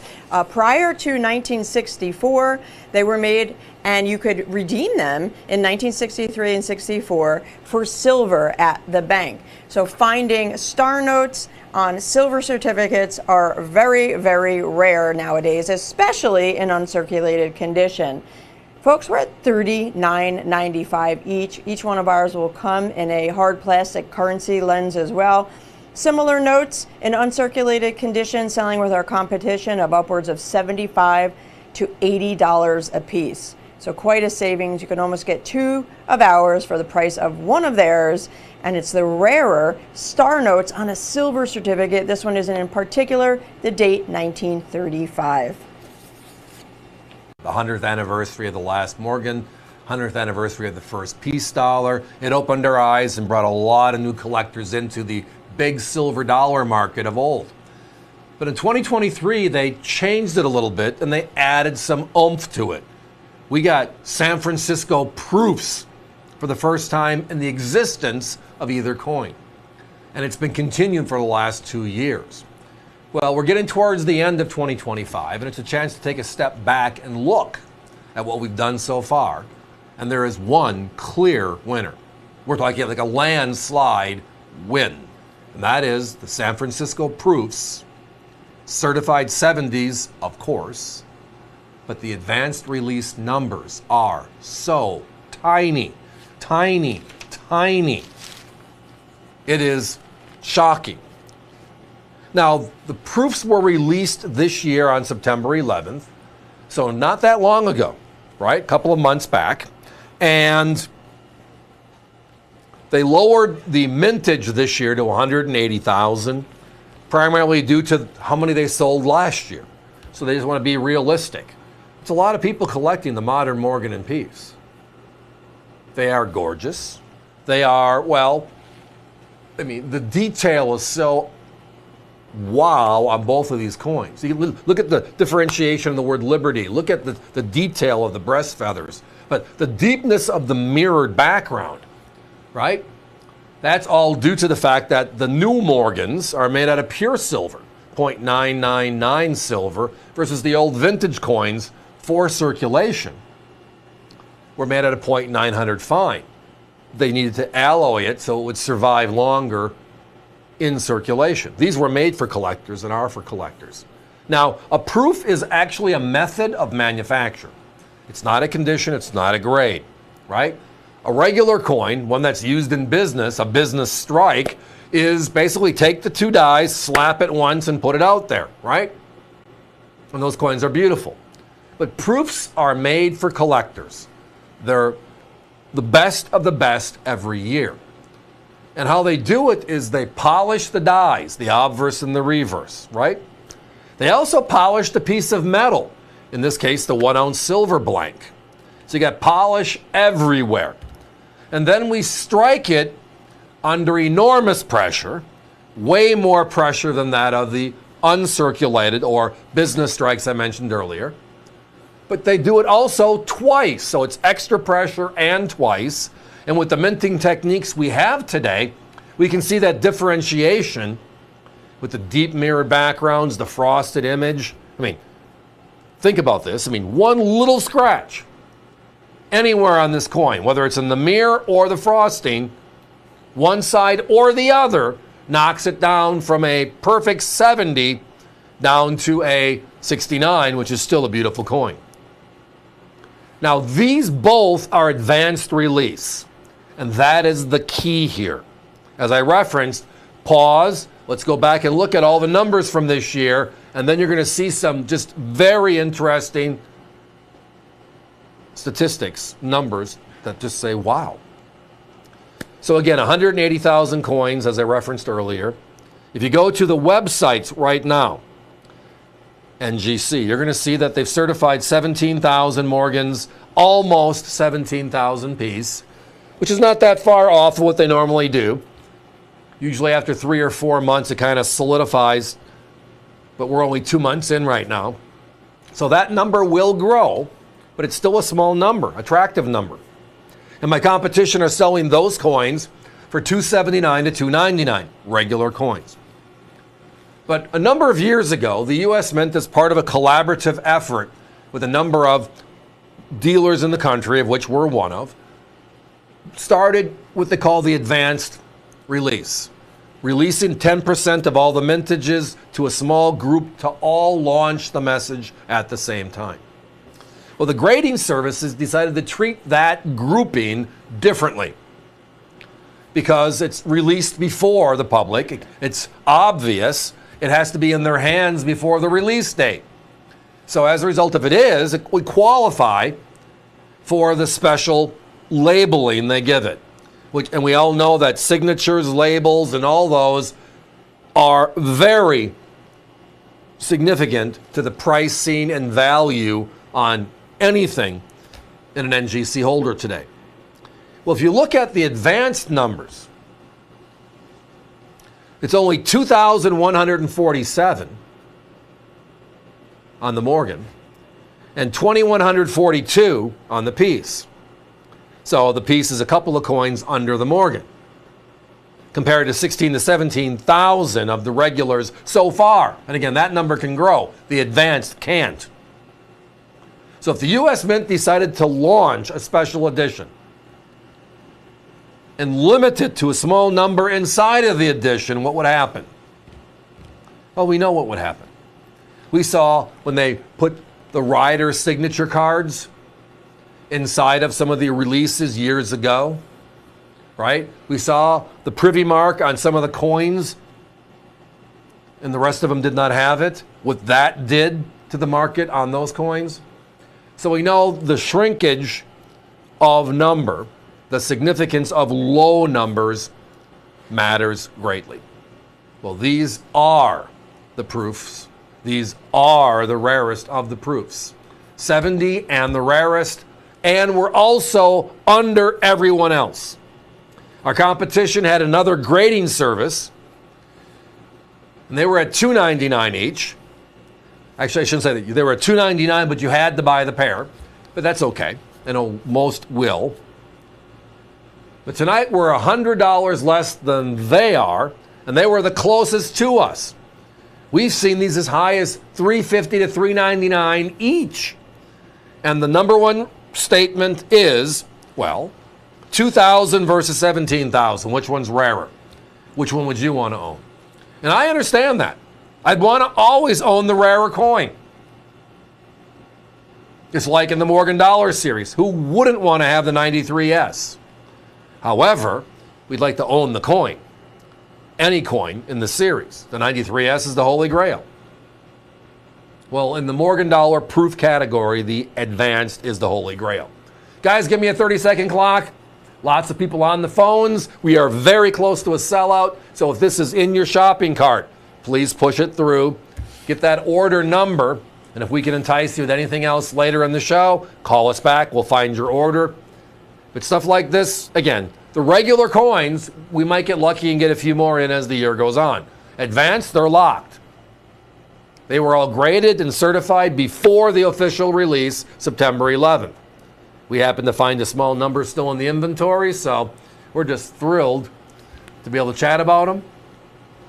prior to 1964. They were made, and you could redeem them in 1963 and 64 for silver at the bank. So finding star notes on silver certificates are very, very rare nowadays, especially in uncirculated condition. Folks, we're at $39.95 each. Each one of ours will come in a hard plastic currency lens as well. Similar notes in uncirculated condition selling with our competition of upwards of $75 to $80 a piece. So quite a savings. You can almost get 2 of ours for the price of 1 of theirs, and it's the rarer star notes on a silver certificate. This one is in particular the date 1935. The 100th anniversary of the last Morgan, 100th anniversary of the first peace dollar. It opened our eyes and brought a lot of new collectors into the big silver dollar market of old. But in 2023, they changed it a little bit and they added some oomph to it. We got San Francisco proofs for the first time in the existence of either coin. And it's been continued for the last 2 years. Well, we're getting towards the end of 2025, and it's a chance to take a step back and look at what we've done so far. And there is one clear winner. We're talking like a landslide win. And that is the San Francisco proofs, certified 70s, of course, but the advanced release numbers are so tiny. tiny, tiny. It is shocking. Now, the proofs were released this year on September 11th, so not that long ago, right? A couple of months back. And they lowered the mintage this year to 180,000, primarily due to how many they sold last year. So they just want to be realistic. It's a lot of people collecting the modern Morgan and Peace. They are gorgeous. They are, well, I mean, the detail is so wow on both of these coins. You look at the differentiation of the word liberty. Look at the detail of the breast feathers. But the deepness of the mirrored background, right? That's all due to the fact that the new Morgans are made out of pure silver, 0.999 silver, versus the old vintage coins for circulation were made out of 0.900 fine. They needed to alloy it so it would survive longer in circulation. These were made for collectors and are for collectors. Now, a proof is actually a method of manufacture. It's not a condition, it's not a grade, right? A regular coin, one that's used in business, a business strike, is basically take the two dies, slap it once, and put it out there, right? And those coins are beautiful. But proofs are made for collectors. They're the best of the best every year. And how they do it is they polish the dies, the obverse and the reverse, right? They also polish the piece of metal, in this case, the 1 ounce silver blank. So you got polish everywhere. And then we strike it under enormous pressure, way more pressure than that of the uncirculated or business strikes I mentioned earlier. But they do it also twice, so it's extra pressure and twice. And with the minting techniques we have today, we can see that differentiation with the deep mirror backgrounds, the frosted image. I mean, think about this. I mean, one little scratch anywhere on this coin, whether it's in the mirror or the frosting, one side or the other, knocks it down from a perfect 70 down to a 69, which is still a beautiful coin. Now, these both are advanced release, and that is the key here. As I referenced, pause, let's go back and look at all the numbers from this year, and then you're going to see some just very interesting statistics, numbers that just say, wow. So again, 180,000 coins, as I referenced earlier. If you go to the websites right now, NGC, you're going to see that they've certified 17,000 Morgans, almost 17,000 piece, which is not that far off of what they normally do. Usually after 3 or 4 months, it kind of solidifies, but we're only 2 months in right now. So that number will grow, but it's still a small number, attractive number. And my competition are selling those coins for $279 to $299, regular coins. But a number of years ago, the U.S. Mint, as part of a collaborative effort with a number of dealers in the country, of which we're one of, started what they call the advanced release, releasing 10% of all the mintages to a small group to all launch the message at the same time. Well, the grading services decided to treat that grouping differently because it's released before the public. It's obvious. It has to be in their hands before the release date. So as a result of it would qualify for the special labeling they give it. And we all know that signatures, labels, and all those are very significant to the pricing and value on anything in an NGC holder today. Well, if you look at the advanced numbers, it's only 2,147 on the Morgan and 2,142 on the piece. So the piece is a couple of coins under the Morgan, compared to 16,000 to 17,000 of the regulars so far. And again, that number can grow. The advanced can't. So if the U.S. Mint decided to launch a special edition and limit it to a small number inside of the edition, what would happen? Well, we know what would happen. We saw when they put the rider signature cards inside of some of the releases years ago. right? We saw the privy mark on some of the coins, and the rest of them did not have it. What that did to the market on those coins. So we know the shrinkage of number, the significance of low numbers matters greatly. Well, these are the proofs. These are the rarest of the proofs. 70 and the rarest, and we're also under everyone else. Our competition had another grading service, and they were at $2.99 each. Actually, I shouldn't say that. They were at $2.99, but you had to buy the pair. But that's okay. I know most will. But tonight we're $100 less than they are, and they were the closest to us. We've seen these as high as $3.50 to $3.99 each. And the number one statement is, well, 2,000 versus 17,000. Which one's rarer? Which one would you want to own? And I understand that. I'd want to always own the rarer coin. It's like in the Morgan Dollar series. Who wouldn't want to have the 93S? However, we'd like to own the coin. Any coin in the series. The 93S is the Holy Grail. Well, in the Morgan Dollar proof category, the Advanced is the Holy Grail. Guys, give me a 30-second clock. Lots of people on the phones. We are very close to a sellout. So if this is in your shopping cart, please push it through. Get that order number. And if we can entice you with anything else later in the show, call us back. We'll find your order. But stuff like this, again, the regular coins, we might get lucky and get a few more in as the year goes on. Advanced, they're locked. They were all graded and certified before the official release, September 11th. We happen to find a small number still in the inventory, so we're just thrilled to be able to chat about them.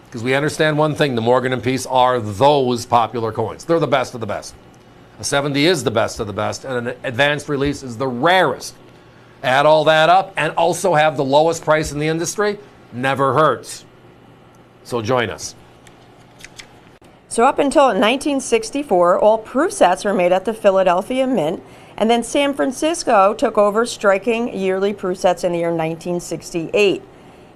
Because we understand one thing, the Morgan & Peace are those popular coins. They're the best of the best. A 70 is the best of the best, and an advanced release is the rarest. Add all that up and also have the lowest price in the industry, never hurts. So join us. So up until 1964, all proof sets were made at the Philadelphia Mint, and then San Francisco took over striking yearly proof sets in the year 1968.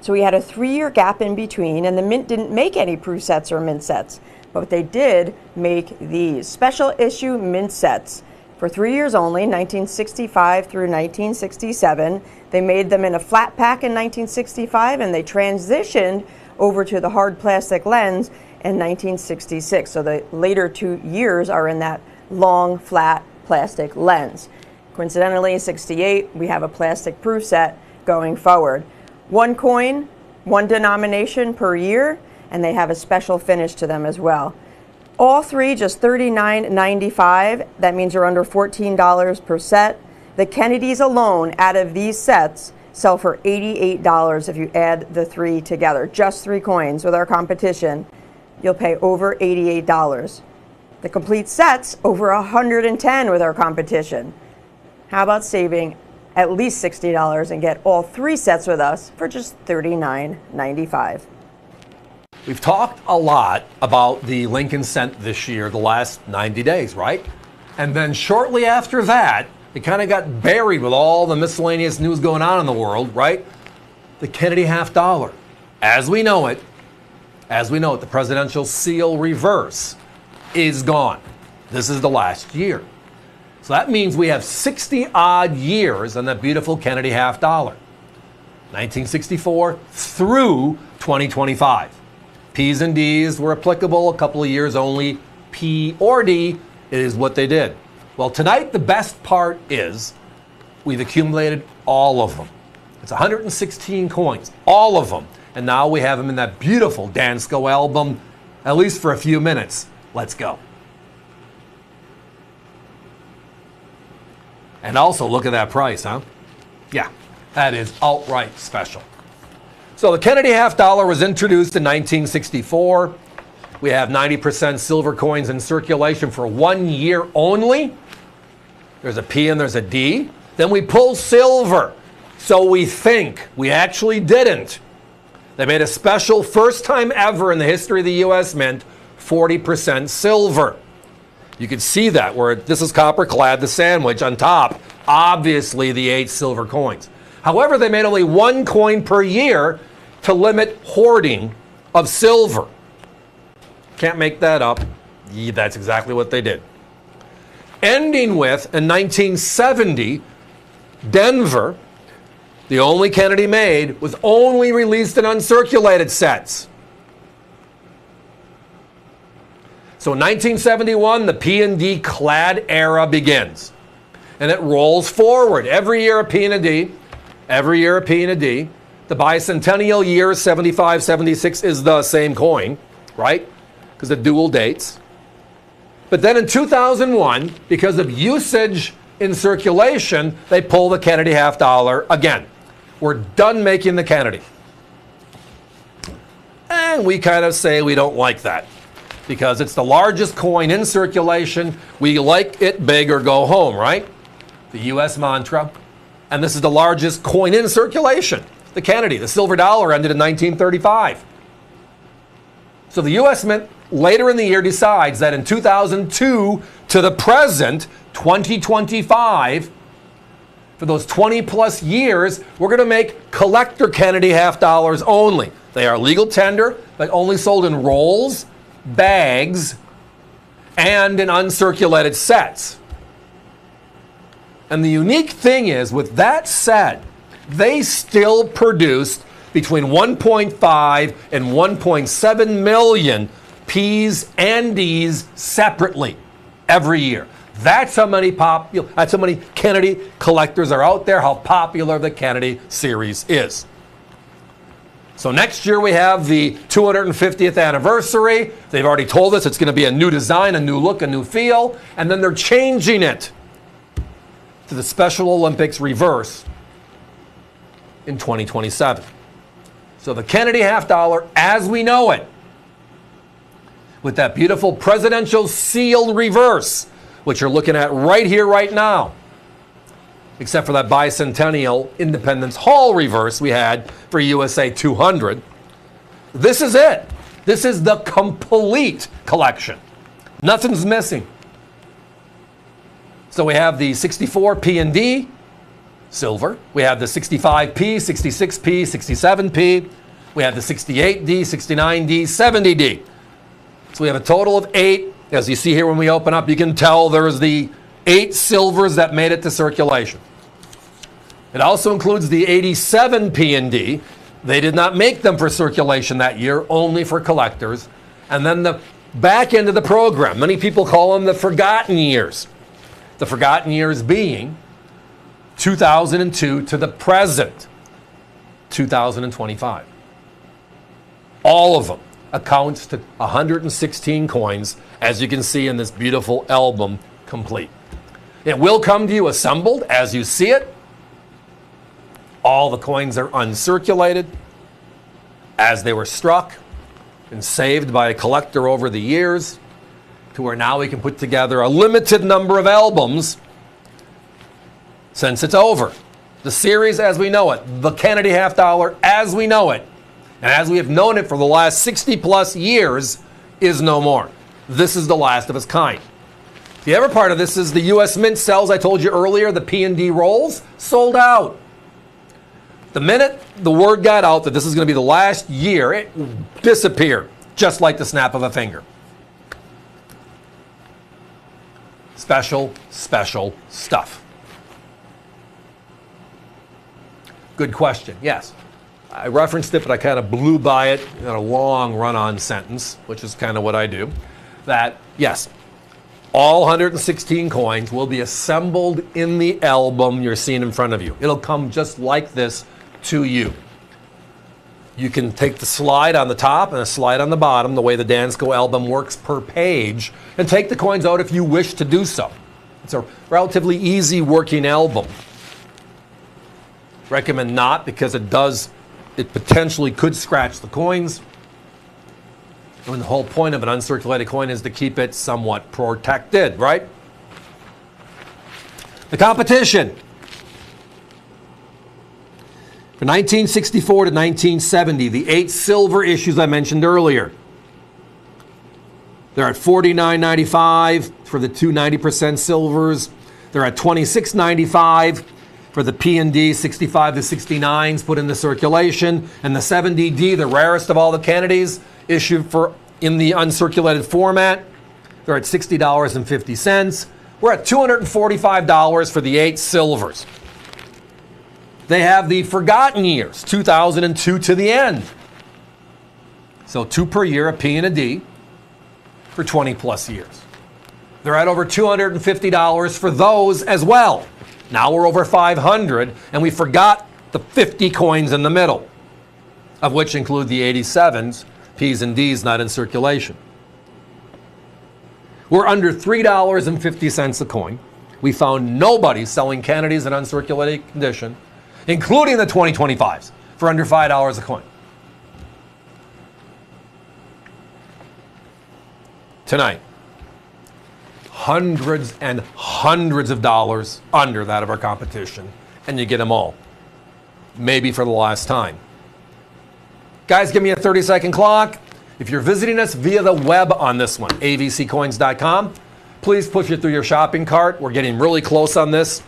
So we had a 3-year gap in between, and the Mint didn't make any proof sets or mint sets, but they did make these special issue mint sets. For 3 years only, 1965 through 1967. They made them in a flat pack in 1965, and they transitioned over to the hard plastic lens in 1966. So the later 2 years are in that long, flat plastic lens. Coincidentally, in 68, we have a plastic proof set going forward. One coin, one denomination per year, and they have a special finish to them as well. All three just $39.95. That means you're under $14 per set. The Kennedys alone, out of these sets, sell for $88 if you add the three together. Just 3 coins. With our competition, you'll pay over $88. The complete sets, over $110 with our competition. How about saving at least $60 and get all 3 sets with us for just $39.95? We've talked a lot about the Lincoln Cent this year, the last 90 days, right? And then shortly after that, it kind of got buried with all the miscellaneous news going on in the world, right? The Kennedy half dollar. As we know it, the presidential seal reverse is gone. This is the last year. So that means we have 60 odd years on that beautiful Kennedy half dollar. 1964 through 2025. P's and D's were applicable, a couple of years only. P or D is what they did. Well, tonight the best part is we've accumulated all of them. It's 116 coins, all of them. And now we have them in that beautiful Dansko album, at least for a few minutes. Let's go. And also look at that price, huh? Yeah, that is outright special. So the Kennedy half dollar was introduced in 1964. We have 90% silver coins in circulation for 1 year only. There's a P and there's a D. Then we pull silver. So we think. We actually didn't. They made a special, first time ever in the history of the U.S. Mint, 40% silver. You can see that where this is copper clad, the sandwich on top. Obviously the 8 silver coins. However, they made only 1 coin per year to limit hoarding of silver. Can't make that up. Yeah, that's exactly what they did. Ending with, in 1970, Denver, the only Kennedy made, was only released in uncirculated sets. So in 1971, the P&D clad era begins. And it rolls forward. Every year a P&D, every year a P&D. The bicentennial year, 75, 76, is the same coin, right? Because of dual dates. But then in 2001, because of usage in circulation, they pull the Kennedy half dollar again. We're done making the Kennedy. And we kind of say we don't like that because it's the largest coin in circulation. We like it big or go home, right? The U.S. mantra. And this is the largest coin in circulation, the Kennedy. The silver dollar ended in 1935. So the U.S. Mint later in the year decides that in 2002 to the present, 2025, for those 20 plus years, we're going to make collector Kennedy half dollars only. They are legal tender, but only sold in rolls, bags, and in uncirculated sets. And the unique thing is, with that said, they still produced between 1.5 and 1.7 million P's and D's separately every year. That's how many Kennedy collectors are out there, how popular the Kennedy series is. So next year we have the 250th anniversary. They've already told us it's going to be a new design, a new look, a new feel, and then they're changing it to the Special Olympics reverse in 2027. So the Kennedy half dollar as we know it, with that beautiful presidential sealed reverse, which you're looking at right here, right now, except for that bicentennial Independence Hall reverse we had for USA 200. This is it. This is the complete collection. Nothing's missing. So we have the 64 P&D silver. We have the 65P, 66P, 67P. We have the 68D, 69D, 70D. So we have a total of 8. As you see here when we open up, you can tell there's the 8 silvers that made it to circulation. It also includes the 87 P&D. They did not make them for circulation that year, only for collectors. And then the back end of the program, many people call them the forgotten years. The forgotten years being 2002 to the present, 2025. All of them accounts to 116 coins, as you can see in this beautiful album complete. It will come to you assembled as you see it. All the coins are uncirculated as they were struck and saved by a collector over the years, to where now we can put together a limited number of albums since it's over. The series as we know it, the Kennedy half dollar as we know it, and as we have known it for the last 60 plus years, is no more. This is the last of its kind. The other part of this is the U.S. Mint sells, I told you earlier, the P&D rolls, sold out. The minute the word got out that this is going to be the last year, it disappeared, just like the snap of a finger. Special, special stuff. Good question. Yes. I referenced it, but I kind of blew by it in a long run-on sentence, which is kind of what I do. That, yes, all 116 coins will be assembled in the album you're seeing in front of you. It'll come just like this to you. You can take the slide on the top and a slide on the bottom, the way the Dansko album works per page, and take the coins out if you wish to do so. It's a relatively easy working album. Recommend not, because it potentially could scratch the coins. And the whole point of an uncirculated coin is to keep it somewhat protected, right? The competition. From 1964 to 1970, the 8 silver issues I mentioned earlier. They're at $49.95 for the two 90% silvers. They're at $26.95. for the P and D 65 to 69s put into circulation, and the 70D, the rarest of all the Kennedys, issued for in the uncirculated format. They're at $60.50. We're at $245 for the 8 silvers. They have the forgotten years, 2002 to the end. So 2 per year, a P and a D, for 20 plus years. They're at over $250 for those as well. Now we're over $500, and we forgot the 50 coins in the middle, of which include the 87s, Ps and Ds not in circulation. We're under $3.50 a coin. We found nobody selling Kennedys in uncirculated condition, including the 2025s, for under $5 a coin. Tonight, hundreds and hundreds of dollars under that of our competition, and you get them all. Maybe for the last time. Guys, give me a 30-second clock. If you're visiting us via the web on this one, avccoins.com, please push it through your shopping cart. We're getting really close on this.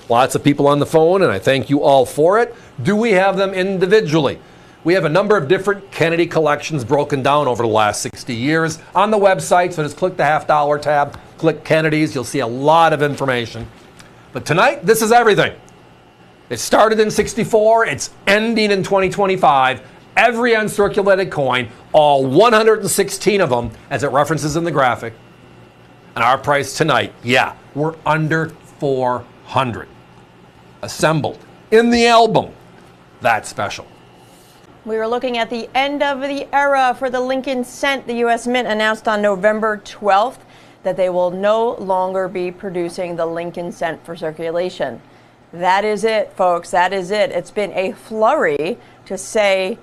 Lots of people on the phone, and I thank you all for it. Do we have them individually? We have a number of different Kennedy collections broken down over the last 60 years on the website, so just click the $half tab, click Kennedys, you'll see a lot of information. But tonight, this is everything. It started in 64, it's ending in 2025. Every uncirculated coin, all 116 of them, as it references in the graphic. And our price tonight, yeah, we're under $400. Assembled in the album. That's special. We were looking at the end of the era for the Lincoln cent. The U.S. Mint announced on November 12th that they will no longer be producing the Lincoln cent for circulation. That is it, folks. That is it. It's been a flurry, to say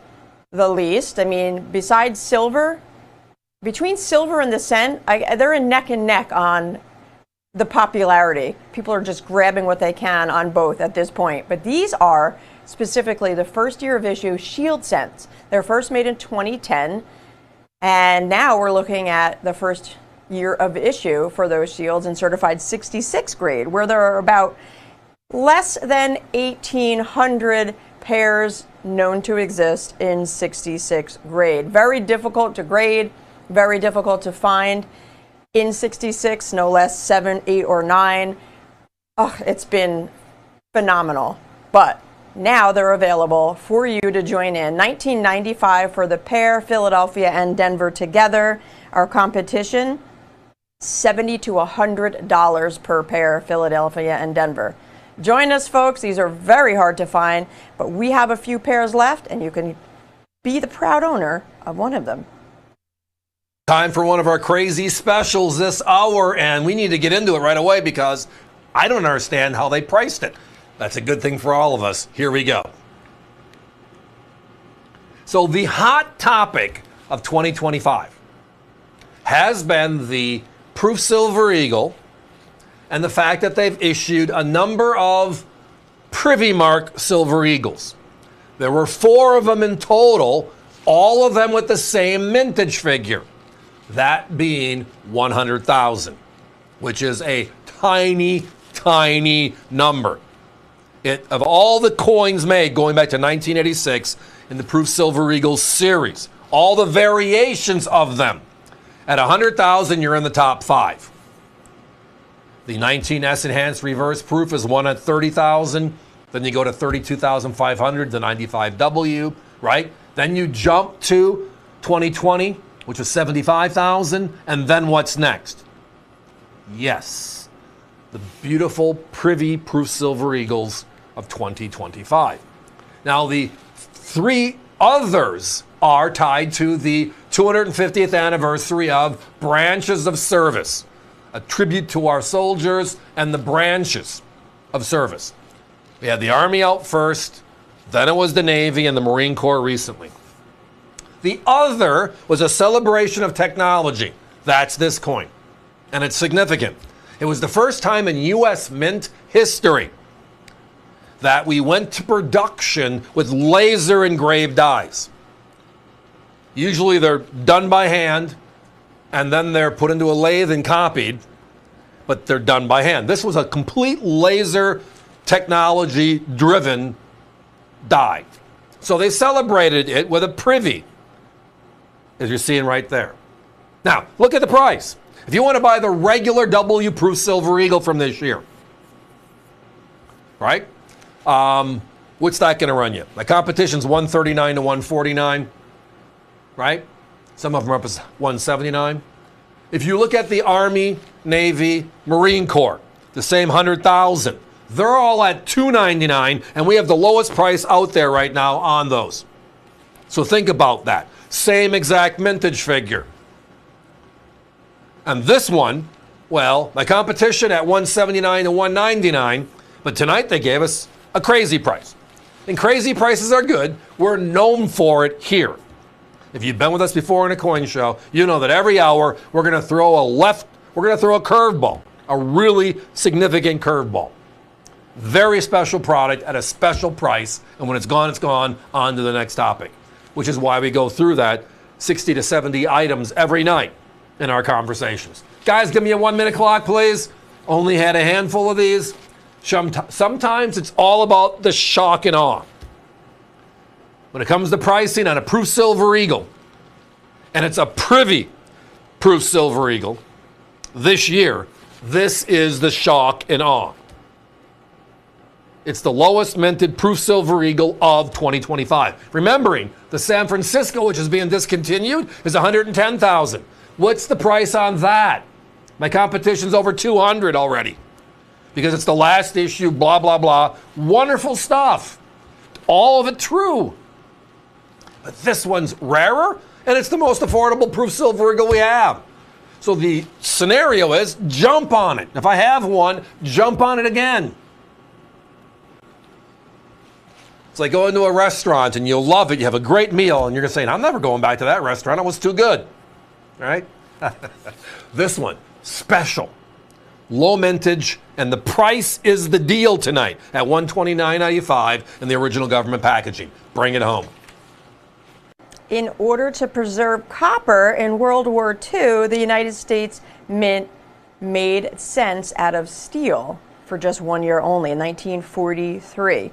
the least. I mean, besides silver, between silver and the cent, they're in neck and neck on the popularity. People are just grabbing what they can on both at this point. But these are specifically the first year of issue shield cents. They're first made in 2010, and now we're looking at the first year of issue for those shields in certified 66 grade, where there are about less than 1,800 pairs known to exist in 66 grade. Very difficult to grade, very difficult to find in 66, no less 7, 8, or 9. Oh, it's been phenomenal. But now they're available for you to join in. $19.95 for the pair, Philadelphia and Denver together. Our competition, $70 to $100 per pair, Philadelphia and Denver. Join us, folks. These are very hard to find, but we have a few pairs left, and you can be the proud owner of one of them. Time for one of our crazy specials this hour, and we need to get into it right away because I don't understand how they priced it. That's a good thing for all of us. Here we go. So the hot topic of 2025 has been the Proof Silver Eagle and the fact that they've issued a number of Privy Mark Silver Eagles. There were 4 of them in total, all of them with the same mintage figure, that being 100,000, which is a tiny, tiny number. Of all the coins made going back to 1986 in the Proof Silver Eagles series, all the variations of them, at 100,000, you're in the top 5. The 19S Enhanced Reverse Proof is one at 30,000. Then you go to 32,500, the 95W, right? Then you jump to 2020, which was 75,000. And then what's next? Yes, the beautiful Privy Proof Silver Eagles of 2025. Now, the 3 others are tied to the 250th anniversary of Branches of Service, a tribute to our soldiers and the branches of service. We had the Army out first, then it was the Navy and the Marine Corps recently. The other was a celebration of technology. That's this coin, and it's significant. It was the first time in U.S. Mint history that we went to production with laser engraved dies. Usually they're done by hand, and then they're put into a lathe and copied, but they're done by hand. This was a complete laser technology-driven die. So they celebrated it with a privy, as you're seeing right there. Now, look at the price. If you want to buy the regular W-proof Silver Eagle from this year, right? What's that going to run you? The competition's $139 to $149, right? Some of them are up as $179. If you look at the Army, Navy, Marine Corps, the same 100,000. They're all at $299, and we have the lowest price out there right now on those. So think about that. Same exact mintage figure. And this one, well, my competition at $179 to $199, but tonight they gave us a crazy price. And crazy prices are good. We're known for it here. If you've been with us before in a coin show, you know that every hour we're going to throw a curveball, a really significant curveball. Very special product at a special price, and when it's gone, on to the next topic, which is why we go through that 60 to 70 items every night in our conversations. Guys, give me a 1-minute clock, please. Only had a handful of these. Sometimes it's all about the shock and awe. When it comes to pricing on a proof Silver Eagle, and it's a privy proof Silver Eagle, this year, this is the shock and awe. It's the lowest minted proof Silver Eagle of 2025. Remembering, the San Francisco, which is being discontinued, is $110,000. What's the price on that? My competition's over $200 already. Because it's the last issue, blah, blah, blah. Wonderful stuff. All of it true. But this one's rarer, and it's the most affordable proof Silver Eagle we have. So the scenario is, jump on it. If I have one, jump on it again. It's like going to a restaurant, and you'll love it. You have a great meal, and you're going to say, I'm never going back to that restaurant. It was too good. All right? This one, special. Low mintage, and the price is the deal tonight at $129.95 in the original government packaging. Bring it home. In order to preserve copper in World War II, the United States Mint made cents out of steel for just 1 year only, in 1943.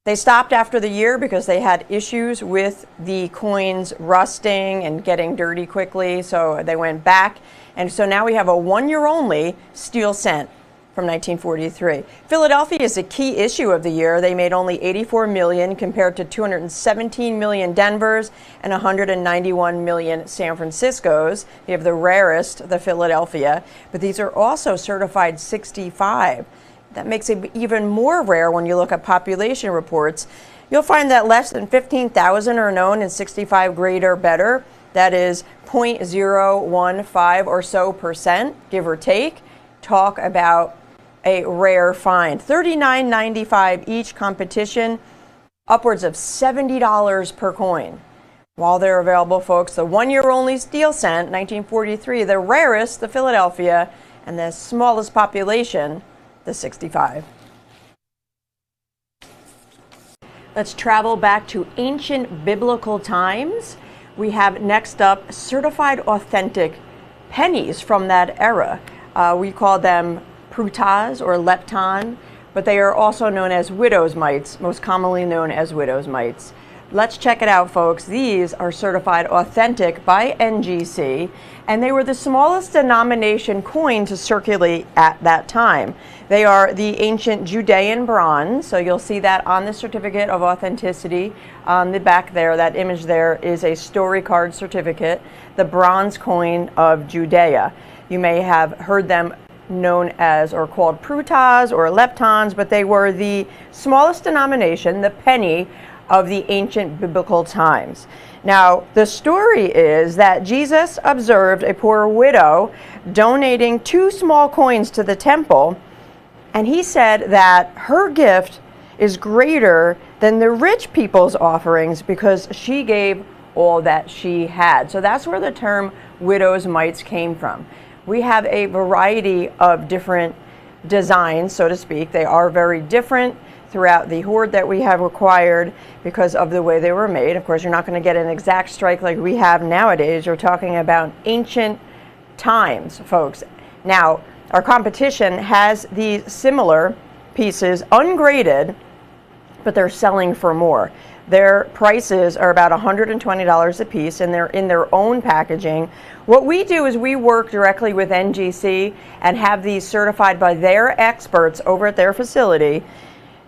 They stopped after the year because they had issues with the coins rusting and getting dirty quickly, so they went back. And so now we have a 1 year only steel cent from 1943. Philadelphia is a key issue of the year. They made only 84 million compared to 217 million Denver's and 191 million San Francisco's. You have the rarest, the Philadelphia, but these are also certified 65. That makes it even more rare when you look at population reports. You'll find that less than 15,000 are known in 65 grade or better. That is 0.015 or so percent, give or take. Talk about a rare find. $39.95 each competition, upwards of $70 per coin. While they're available, folks, the 1 year only steel cent, 1943, the rarest, the Philadelphia, and the smallest population, the 65. Let's travel back to ancient biblical times. We have next up certified authentic pennies from that era. We call them prutas or lepton, but they are also known as widow's mites, most commonly known as widow's mites. Let's check it out, folks. These are certified authentic by NGC, and they were the smallest denomination coin to circulate at that time. They are the ancient Judean bronze, so you'll see that on the certificate of authenticity on the back there. That image there is a story card certificate, the bronze coin of Judea. You may have heard them known as or called prutas or leptons, but they were the smallest denomination, the penny, of the ancient biblical times. Now, the story is that Jesus observed a poor widow donating 2 small coins to the temple, and he said that her gift is greater than the rich people's offerings because she gave all that she had. So that's where the term widow's mites came from. We have a variety of different designs, so to speak. They are very different throughout the hoard that we have acquired because of the way they were made. Of course, you're not going to get an exact strike like we have nowadays. You're talking about ancient times, folks. Now, our competition has these similar pieces, ungraded, but they're selling for more. Their prices are about $120 a piece, and they're in their own packaging. What we do is we work directly with NGC and have these certified by their experts over at their facility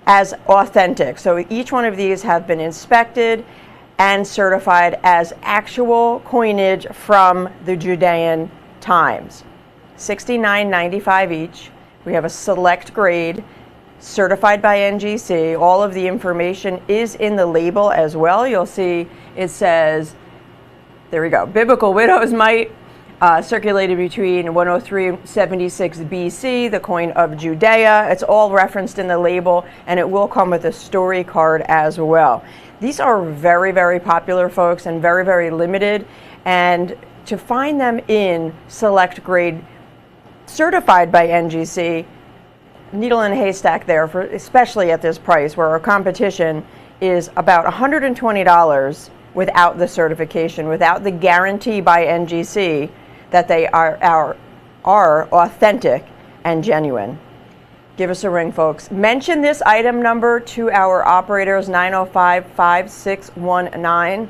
as authentic. So each one of these have been inspected and certified as actual coinage from the Judean times. $69.95 each. We have a select grade, certified by NGC. All of the information is in the label as well. You'll see it says, there we go, Biblical Widow's Mite, circulated between 103 and 76 BC, the coin of Judea. It's all referenced in the label, and it will come with a story card as well. These are very, very popular, folks, and very, very limited. And to find them in select grade, certified by NGC, needle in a haystack there, for especially at this price, where our competition is about $120 without the certification, without the guarantee by NGC that they are authentic and genuine. Give us a ring, folks. Mention this item number to our operators, 905-5619.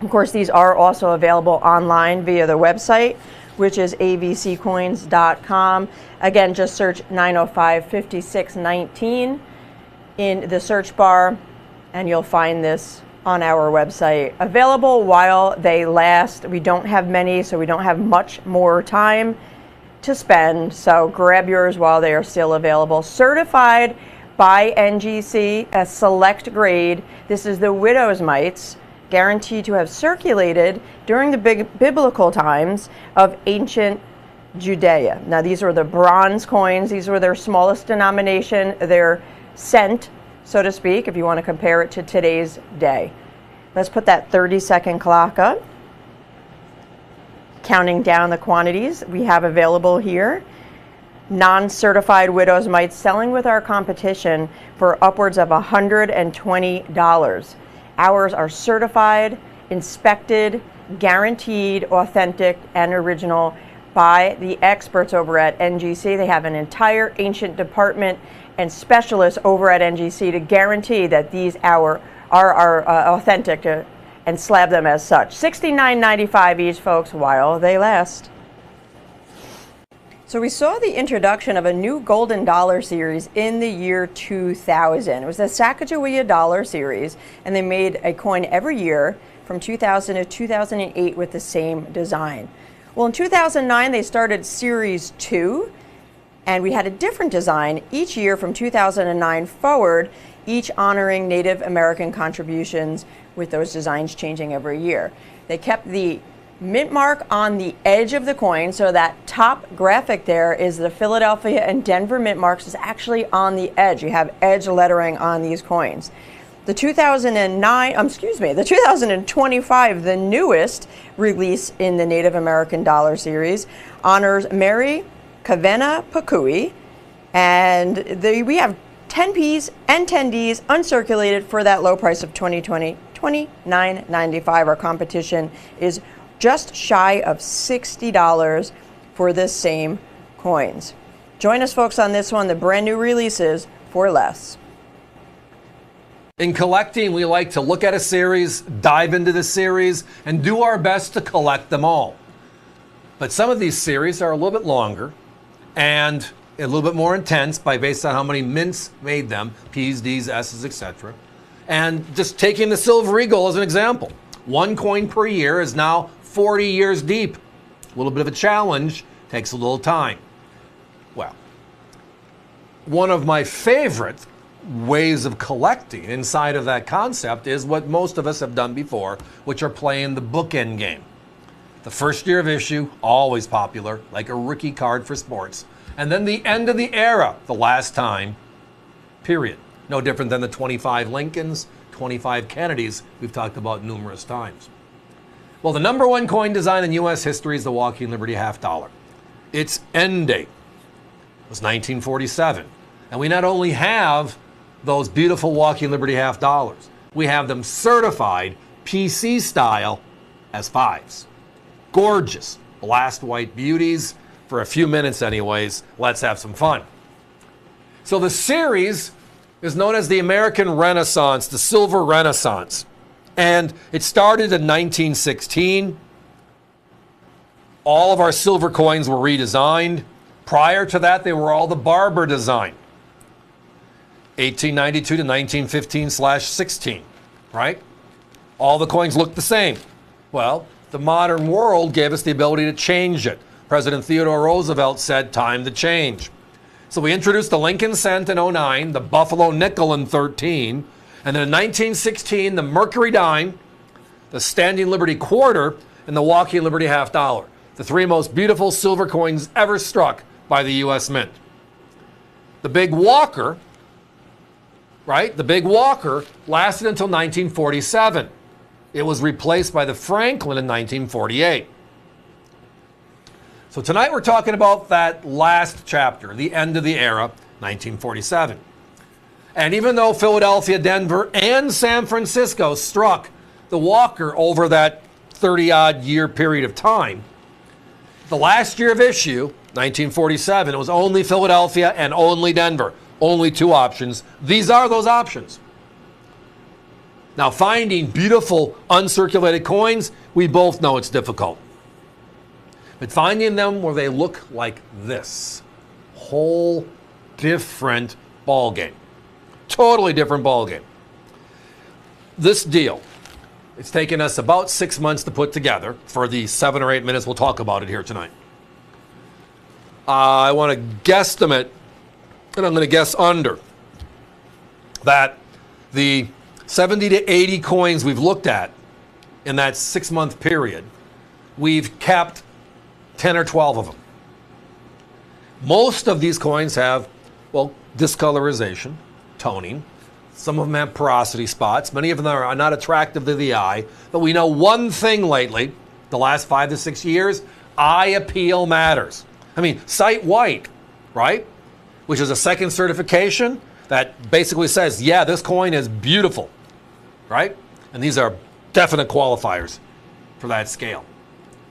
Of course, these are also available online via the website, which is avccoins.com. Again, just search 905-5619 in the search bar, and you'll find this on our website. Available while they last. We don't have many, so we don't have much more time to spend, so grab yours while they are still available. Certified by NGC, a select grade. This is the Widow's Mites, guaranteed to have circulated during the biblical times of ancient Judea. Now, these are the bronze coins. These were their smallest denomination, their cent, so to speak, if you want to compare it to today's day. Let's put that 30-second clock up, counting down the quantities we have available here. Non-certified Widow's Mites selling with our competition for upwards of $120. Ours are certified, inspected, guaranteed, authentic, and original by the experts over at NGC. They have an entire ancient department and specialists over at NGC to guarantee that these are authentic and slab them as such. $69.95 each, folks, while they last. So we saw the introduction of a new golden dollar series in the year 2000. It was the Sacagawea dollar series, and they made a coin every year from 2000 to 2008 with the same design. Well, in 2009, they started Series 2, and we had a different design each year from 2009 forward, each honoring Native American contributions, with those designs changing every year. They kept the mint mark on the edge of the coin, so that top graphic there is the Philadelphia and Denver mint marks is actually on the edge. You have edge lettering on these coins. The 2025, the newest release in the Native American dollar series, honors Mary Kavena Pakui, and we have 10 Ps and 10 Ds uncirculated for that low price of $29.95. Our competition is just shy of $60 for this same coins. Join us, folks, on this one, the brand new releases for less. In collecting, we like to look at a series, dive into the series, and do our best to collect them all. But some of these series are a little bit longer and a little bit more intense based on how many mints made them, P's, D's, S's, etc. And just taking the Silver Eagle as an example, one coin per year is now 40 years deep. A little bit of a challenge, takes a little time. Well, one of my favorite ways of collecting inside of that concept is what most of us have done before, which are playing the bookend game. The first year of issue, always popular, like a rookie card for sports. And then the end of the era, the last time, period. No different than the 25 Lincolns, 25 Kennedys we've talked about numerous times. Well, the number one coin design in U.S. history is the Walking Liberty half dollar. Its end date was 1947. And we not only have those beautiful Walking Liberty half dollars, we have them certified PC style as fives. Gorgeous, blast white beauties. For a few minutes anyways, let's have some fun. So the series is known as the American Renaissance, the Silver Renaissance. And it started in 1916. All of our silver coins were redesigned. Prior to that, they were all the Barber design. 1892 to 1915/16, right? All the coins looked the same. Well, the modern world gave us the ability to change it. President Theodore Roosevelt said, time to change. So we introduced the Lincoln cent in 09, the Buffalo nickel in 13, and then in 1916, the Mercury dime, the Standing Liberty quarter, and the Walking Liberty half dollar. The three most beautiful silver coins ever struck by the U.S. Mint. The Big Walker, right? The Big Walker lasted until 1947. It was replaced by the Franklin in 1948. So tonight we're talking about that last chapter, the end of the era, 1947. And even though Philadelphia, Denver, and San Francisco struck the Walker over that 30-odd year period of time, the last year of issue, 1947, it was only Philadelphia and only Denver. Only two options. These are those options. Now, finding beautiful uncirculated coins, we both know it's difficult. But finding them where they look like this, whole different ballgame. Totally different ballgame. This deal, it's taken us about 6 months to put together. For the 7 or 8 minutes we'll talk about it here tonight. I want to guesstimate, and I'm going to guess under, that the 70 to 80 coins we've looked at in that 6-month period, we've kept 10 or 12 of them. Most of these coins have, well, discolorization, toning. Some of them have porosity spots. Many of them are not attractive to the eye. But we know one thing lately, the last 5 to 6 years, eye appeal matters. I mean, sight white, right? Which is a second certification that basically says, yeah, this coin is beautiful, right? And these are definite qualifiers for that scale.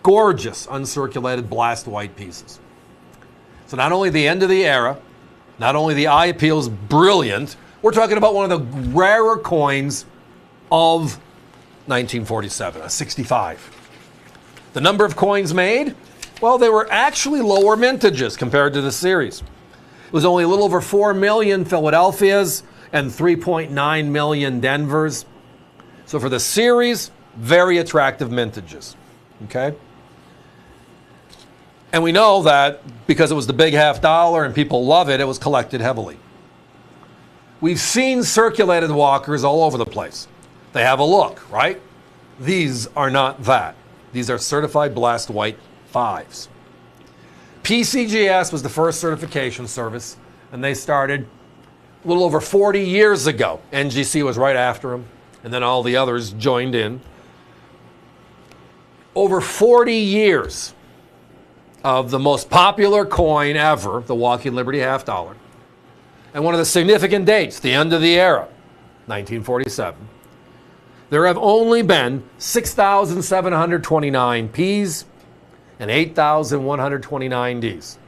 Gorgeous uncirculated blast white pieces. So not only the end of the era, not only the eye appeal is brilliant, we're talking about one of the rarer coins of 1947, a 65. The number of coins made, well, they were actually lower mintages compared to the series. It was only a little over 4 million Philadelphias and 3.9 million Denvers. So for the series, very attractive mintages, okay? And we know that because it was the big half dollar and people love it, it was collected heavily. We've seen circulated walkers all over the place. They have a look, right? These are not that. These are certified blast white 5s. PCGS was the first certification service, and they started a little over 40 years ago. NGC was right after them, and then all the others joined in. Over 40 years of the most popular coin ever, the Walking Liberty half dollar. And one of the significant dates, the end of the era, 1947. There have only been 6,729 Ps and 8,129 Ds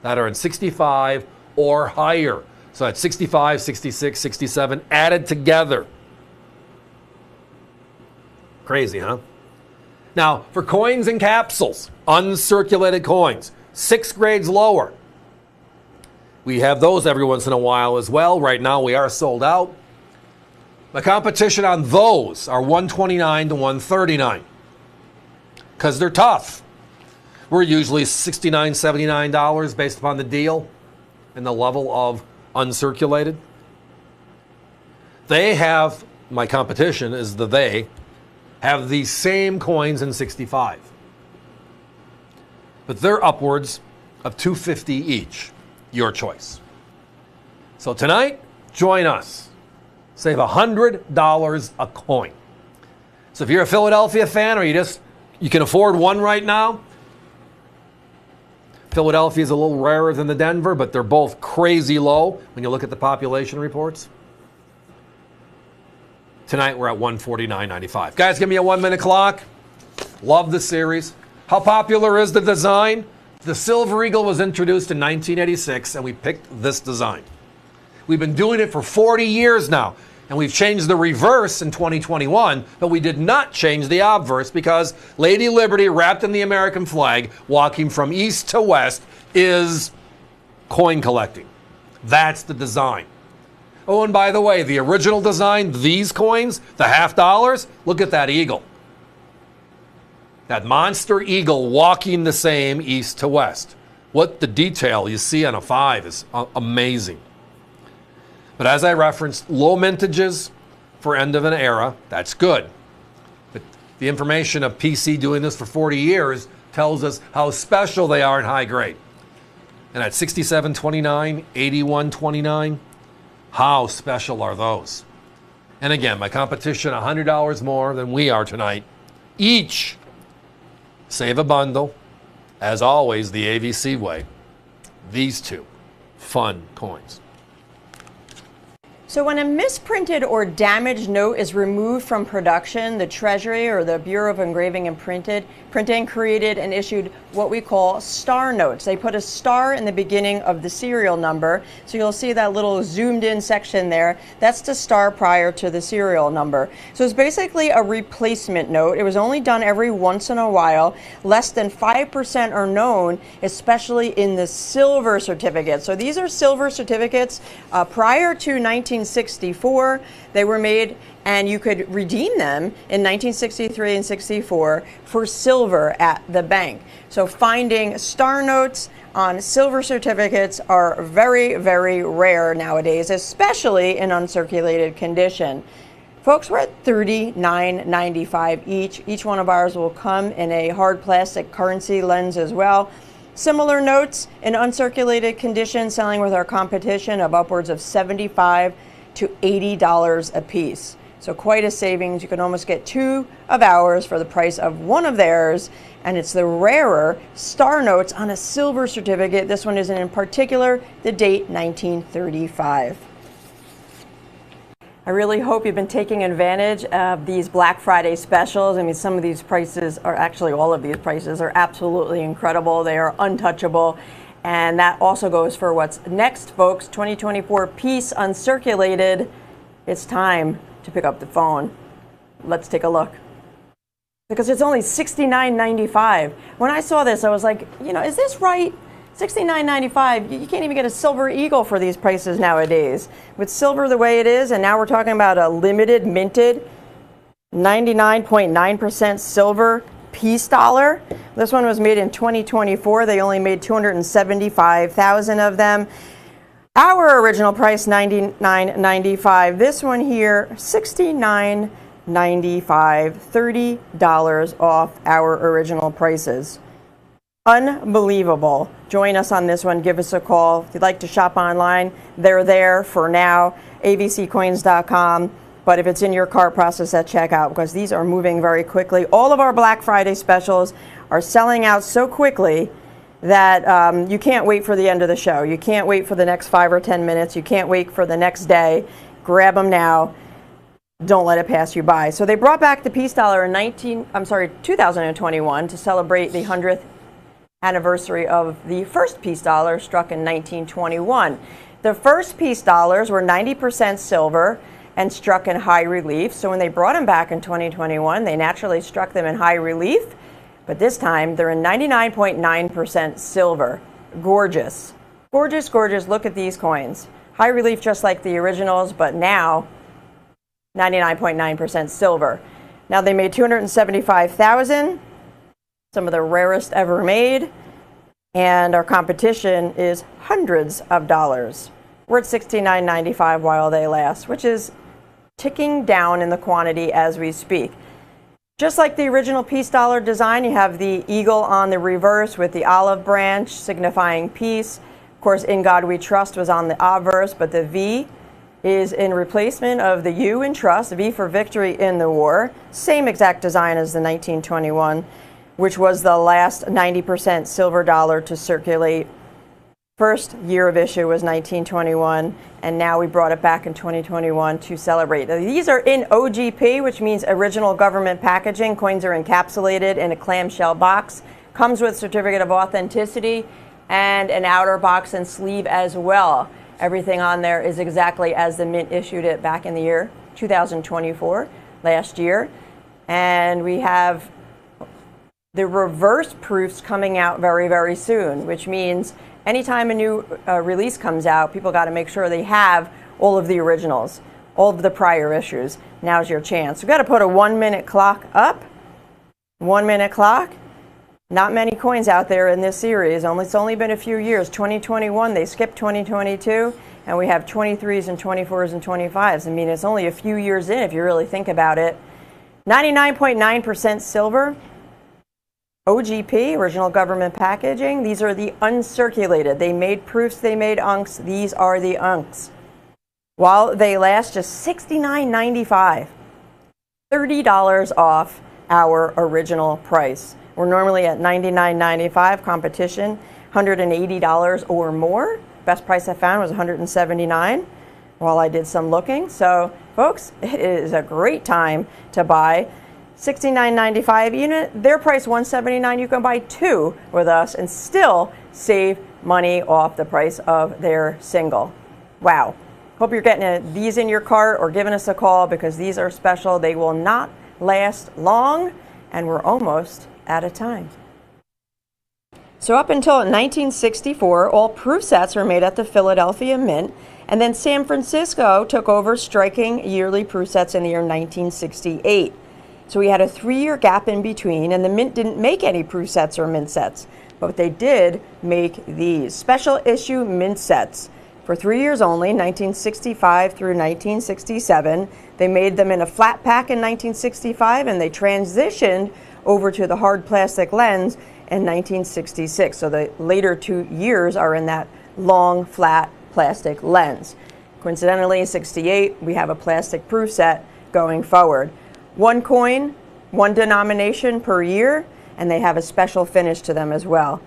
that are in 65 or higher. So that's 65, 66, 67 added together. Crazy, huh? Now, for coins and capsules, uncirculated coins, 6 grades lower. We have those every once in a while as well. Right now we are sold out. The competition on those are $129 to $139 because they're tough. We're usually $69, $79 based upon the deal and the level of uncirculated. They have, my competition is they have the same coins in 65. But they're upwards of $250 each. Your choice. So tonight, join us. Save $100 a coin. So if you're a Philadelphia fan or you can afford one right now, Philadelphia is a little rarer than the Denver, but they're both crazy low when you look at the population reports. Tonight we're at $149.95. Guys, give me a 1-minute clock. Love the series. How popular is the design? The Silver Eagle was introduced in 1986, and we picked this design. We've been doing it for 40 years now, and we've changed the reverse in 2021, but we did not change the obverse because Lady Liberty, wrapped in the American flag, walking from east to west, is coin collecting. That's the design. Oh, and by the way, the original design, these coins, the $50, look at that eagle. That monster eagle walking the same east to west. What the detail you see on a 5 is amazing. But as I referenced, low mintages for end of an era, that's good. But the information of PC doing this for 40 years tells us how special they are in high grade. And at 67.29, 81.29, how special are those? And again, my competition, $100 more than we are tonight. Each. Save a bundle. As always, the AVC way. These two fun coins. So when a misprinted or damaged note is removed from production, the Treasury or the Bureau of Engraving and Printing created and issued what we call star notes. They put a star in the beginning of the serial number. So you'll see that little zoomed in section there. That's the star prior to the serial number. So it's basically a replacement note. It was only done every once in a while. Less than 5% are known, especially in the silver certificates. So these are silver certificates prior to 1964. They were made, and you could redeem them in 1963 and 64 for silver at the bank. So finding star notes on silver certificates are very, very rare nowadays, especially in uncirculated condition. Folks, we're at $39.95 each. Each one of ours will come in a hard plastic currency lens as well. Similar notes in uncirculated condition, selling with our competition of upwards of $75 to $80 a piece. So quite a savings. You can almost get 2 of ours for the price of 1 of theirs, and it's the rarer star notes on a silver certificate. This one is in particular the date 1935. I really hope you've been taking advantage of these Black Friday specials. I mean, some of these prices are actually, all of these prices are absolutely incredible. They are untouchable. And that also goes for what's next, folks. 2024 piece uncirculated. It's time to pick up the phone. Let's take a look. Because it's only $69.95. When I saw this, I was like, you know, is this right? $69.95. You can't even get a Silver Eagle for these prices nowadays. With silver the way it is, and now we're talking about a limited, minted, 99.9% silver peace dollar. This one was made in 2024. They only made 275,000 of them. Our original price, $99.95. This one here, $69.95. $30 off our original prices. Unbelievable. Join us on this one. Give us a call. If you'd like to shop online, they're there for now, avccoins.com. But if it's in your cart, process at checkout, because these are moving very quickly. All of our Black Friday specials are selling out so quickly that you can't wait for the end of the show. You can't wait for the next 5 or 10 minutes. You can't wait for the next day. Grab them now. Don't let it pass you by. So they brought back the peace dollar in 2021 to celebrate the 100th anniversary of the first peace dollar struck in 1921. The first peace dollars were 90% silver and struck in high relief. So when they brought them back in 2021, they naturally struck them in high relief. But this time, they're in 99.9% silver. Gorgeous. Gorgeous, gorgeous. Look at these coins. High relief just like the originals, but now 99.9% silver. Now they made 275,000, some of the rarest ever made, and our competition is hundreds of dollars. We're at $69.95 while they last, which is ticking down in the quantity as we speak. Just like the original peace dollar design, you have the eagle on the reverse with the olive branch signifying peace. Of course, In God We Trust was on the obverse, but the V is in replacement of the U in trust, V for victory in the war. Same exact design as the 1921, which was the last 90% silver dollar to circulate. First year of issue was 1921, and now we brought it back in 2021 to celebrate. These are in OGP, which means original government packaging. Coins are encapsulated in a clamshell box Comes with certificate of authenticity and an outer box and sleeve as well. Everything on there is exactly as the mint issued it back in the year 2024, last year. And we have the reverse proofs coming out very, very soon, which means anytime a new release comes out, people got to make sure they have all of the originals, all of the prior issues. Now's your chance. We've got to put a 1 minute clock up. 1 minute clock. Not many coins out there in this series. It's only been a few years. 2021, they skipped 2022, and we have 23s and 24s and 25s. I mean, it's only a few years in if you really think about it. 99.9% silver. OGP, original government packaging. These are the uncirculated. They made proofs, they made unks. These are the unks. While they last, just $69.95. $30 off our original price. We're normally at $99.95, competition $180 or more. Best price I found was $179 while I did some looking. So folks, it is a great time to buy. $69.95 unit, their price $179. You can buy two with us and still save money off the price of their single. Wow. Hope you're getting these in your cart or giving us a call, because these are special. They will not last long, and we're almost out of time. So up until 1964, all proof sets were made at the Philadelphia Mint, and then San Francisco took over striking yearly proof sets in the year 1968. So we had a 3-year gap in between, and the Mint didn't make any proof sets or mint sets, but they did make these special issue mint sets for 3 years only, 1965 through 1967. They made them in a flat pack in 1965, and they transitioned over to the hard plastic lens in 1966. So the later 2 years are in that long, flat plastic lens. Coincidentally, in 68, we have a plastic proof set going forward. One coin, one denomination per year, and they have a special finish to them as well.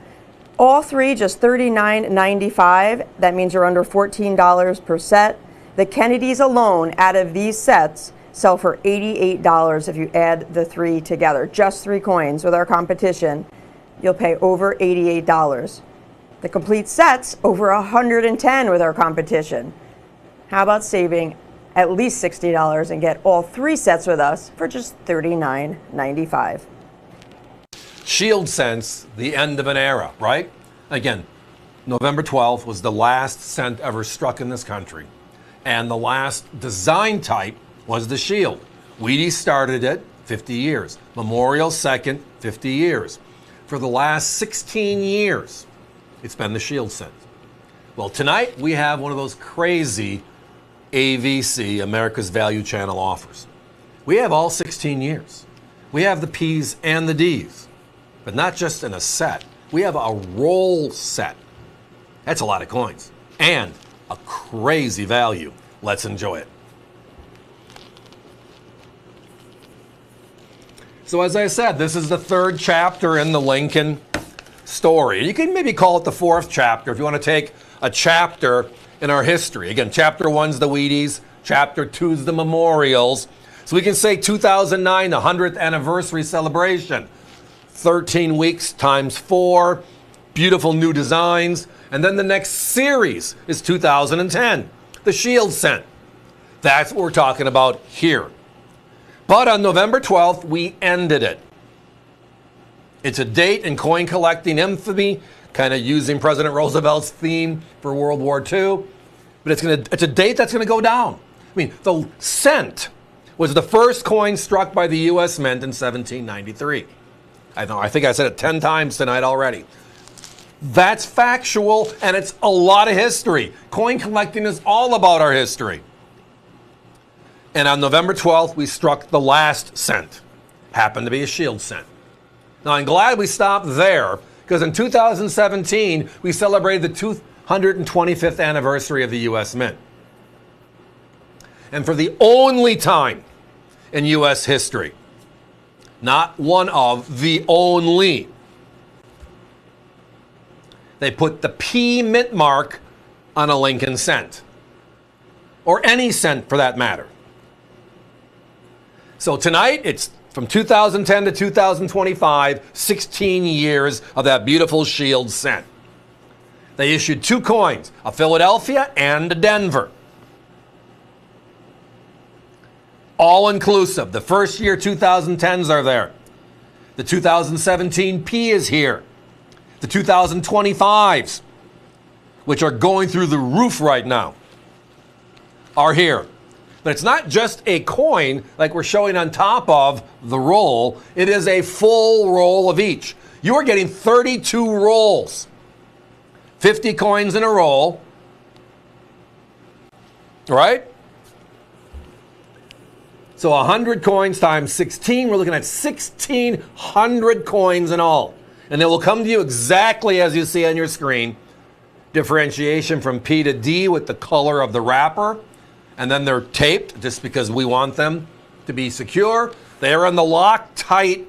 All three just $39.95. That means you're under $14 per set. The Kennedys alone, out of these sets, sell for $88 if you add the three together. Just 3 coins. With our competition, you'll pay over $88. The complete sets, over $110 with our competition. How about saving at least $60 and get all 3 sets with us for just $39.95? Shield cents, the end of an era, right? Again, November 12th was the last cent ever struck in this country. And the last design type was the shield. Wheaties started it, 50 years. Memorial second, 50 years. For the last 16 years, it's been the shield cent. Well, tonight we have one of those crazy AVC, America's Value Channel offers. We have all 16 years. We have the P's and the D's, but not just in a set. We have a roll set. That's a lot of coins and a crazy value. Let's enjoy it. So as I said, this is the 3rd chapter in the Lincoln story. You can maybe call it the 4th chapter if you want to take a chapter in our history. Again, chapter 1's the Wheaties, chapter 2's the memorials. So we can say 2009, the 100th anniversary celebration. 13 weeks times 4, beautiful new designs. And then the next series is 2010, the shield cent. That's what we're talking about here. But on November 12th, we ended it. It's a date in coin collecting infamy, kind of using President Roosevelt's theme for World War II. But it's a date that's going to go down. I mean, the cent was the first coin struck by the U.S. Mint in 1793. I think I said it 10 times tonight already. That's factual, and it's a lot of history. Coin collecting is all about our history. And on November 12th, we struck the last cent. Happened to be a shield cent. Now, I'm glad we stopped there, because in 2017, we celebrated the 225th anniversary of the U.S. Mint. And for the only time in U.S. history, not one of, the only, they put the P mint mark on a Lincoln cent, or any cent for that matter. So tonight, it's From 2010 to 2025, 16 years of that beautiful Shield cent. They issued 2 coins, a Philadelphia and a Denver. All inclusive. The first year 2010s are there. The 2017 P is here. The 2025s, which are going through the roof right now, are here. But it's not just a coin like we're showing on top of the roll. It is a full roll of each. You are getting 32 rolls. 50 coins in a roll. Right? So 100 coins times 16, we're looking at 1,600 coins in all. And they will come to you exactly as you see on your screen. Differentiation from P to D with the color of the wrapper. And then they're taped just because we want them to be secure. They are in the Loctite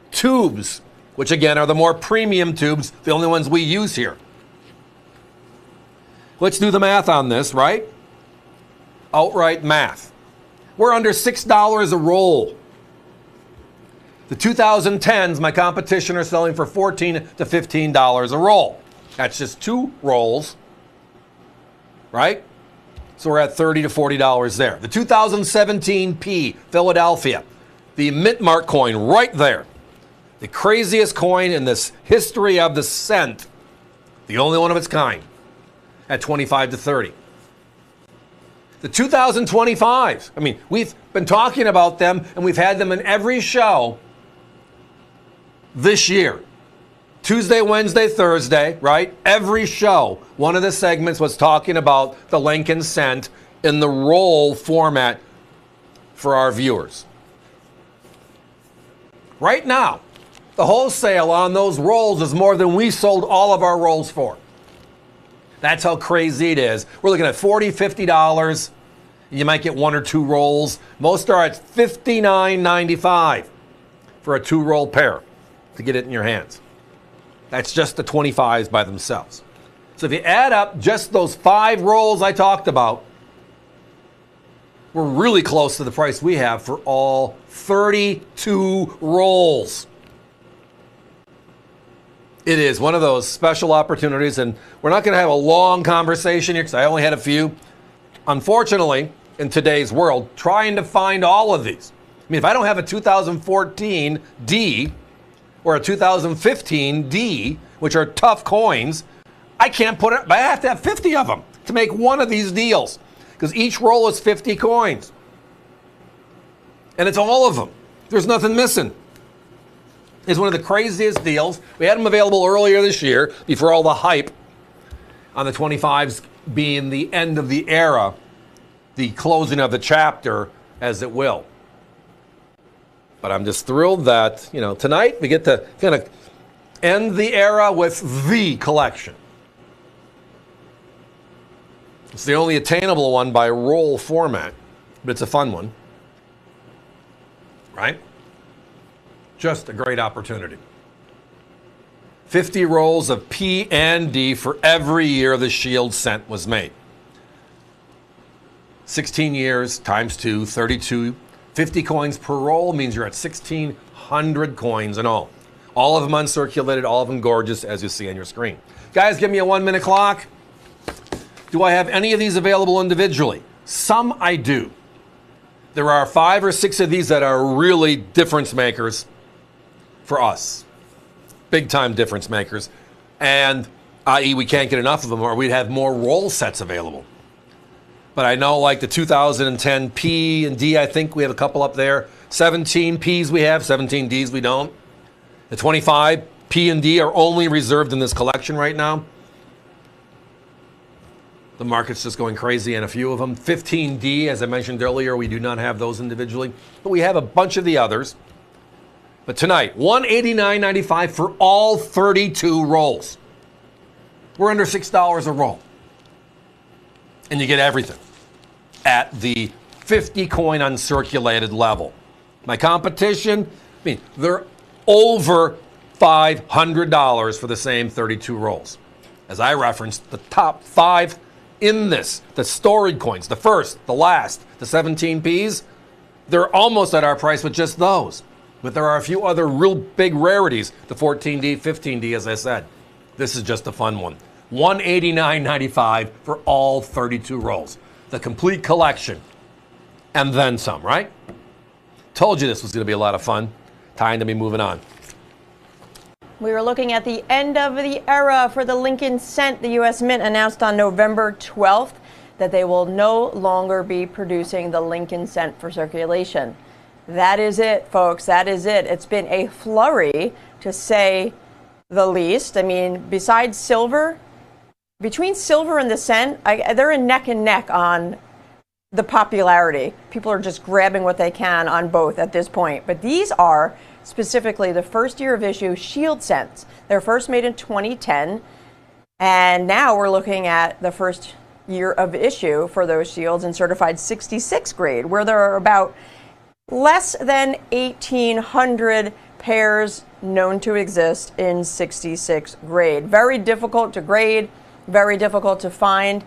tubes, which again are the more premium tubes, the only ones we use here. Let's do the math on this, right? Outright math. We're under $6 a roll. The 2010s, my competition, are selling for $14 to $15 a roll. That's just 2 rolls, right? So we're at $30 to $40 there. The 2017 P, Philadelphia, the mint mark coin right there. The craziest coin in this history of the cent. The only one of its kind at $25 to $30. The 2025s, I mean, we've been talking about them and we've had them in every show this year. Tuesday, Wednesday, Thursday, right? Every show, one of the segments was talking about the Lincoln cent in the roll format for our viewers. Right now, the wholesale on those rolls is more than we sold all of our rolls for. That's how crazy it is. We're looking at $40, $50. You might get 1 or 2 rolls. Most are at $59.95 for a 2-roll pair to get it in your hands. That's just the 25s by themselves. So if you add up just those 5 rolls I talked about, we're really close to the price we have for all 32 rolls. It is one of those special opportunities, and we're not going to have a long conversation here because I only had a few. Unfortunately, in today's world, trying to find all of these. I mean, if I don't have a 2014 D or a 2015 D, which are tough coins, I can't put it, I have to have 50 of them to make one of these deals because each roll is 50 coins. And it's all of them. There's nothing missing. It's one of the craziest deals. We had them available earlier this year before all the hype on the 25s being the end of the era, the closing of the chapter, as it will. But I'm just thrilled that, tonight we get to kind of end the era with the collection. It's the only attainable one by roll format, but it's a fun one, right? Just a great opportunity. 50 rolls of P and D for every year the Shield cent was made. 16 years times 2, 32. 50 coins per roll means you're at 1,600 coins in all. All of them uncirculated, all of them gorgeous, as you see on your screen. Guys, give me a 1-minute clock. Do I have any of these available individually? Some I do. There are 5 or 6 of these that are really difference makers for us. Big time difference makers. And i.e. we can't get enough of them or we'd have more roll sets available. But I know like the 2010 P and D, I think we have a couple up there. 17 Ps we have, 17 Ds we don't. The 25 P and D are only reserved in this collection right now. The market's just going crazy in a few of them. 15D, as I mentioned earlier, we do not have those individually. But we have a bunch of the others. But tonight, $189.95 for all 32 rolls. We're under $6 a roll. And you get everything at the 50 coin uncirculated level. My competition, they're over $500 for the same 32 rolls. As I referenced, the top 5 in this, the storied coins, the first, the last, the 17 Ps, they're almost at our price with just those. But there are a few other real big rarities. The 14D, 15D, as I said. This is just a fun one. $189.95 for all 32 rolls. The complete collection. And then some, right? Told you this was going to be a lot of fun. Time to be moving on. We were looking at the end of the era for the Lincoln Cent. The U.S. Mint announced on November 12th that they will no longer be producing the Lincoln Cent for circulation. That is it, folks. That is it. It's been a flurry, to say the least. I mean, besides silver, between silver and the cent, they're neck and neck on the popularity. People are just grabbing what they can on both at this point. But these are specifically the first year of issue shield cents. They're first made in 2010. And now we're looking at the first year of issue for those shields in certified 66 grade, where there are about less than 1,800 pairs known to exist in 66 grade. Very difficult to grade, very difficult to find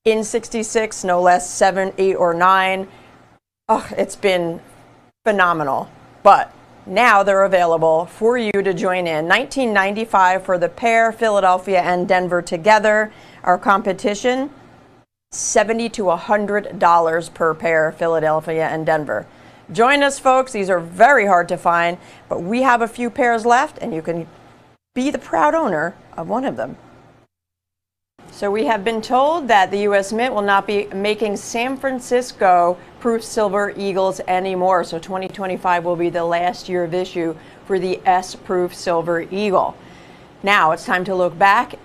in 66, no less 7, 8, or 9. Oh, it's been phenomenal. But now they're available for you to join in. $19.95 for the pair, Philadelphia and Denver together. Our competition, $70 to $100 per pair, Philadelphia and Denver. Join us, folks. These are very hard to find, but we have a few pairs left, and you can be the proud owner of one of them. So we have been told that the U.S. Mint will not be making San Francisco proof silver eagles anymore. So 2025 will be the last year of issue for the S proof silver eagle. Now it's time to look back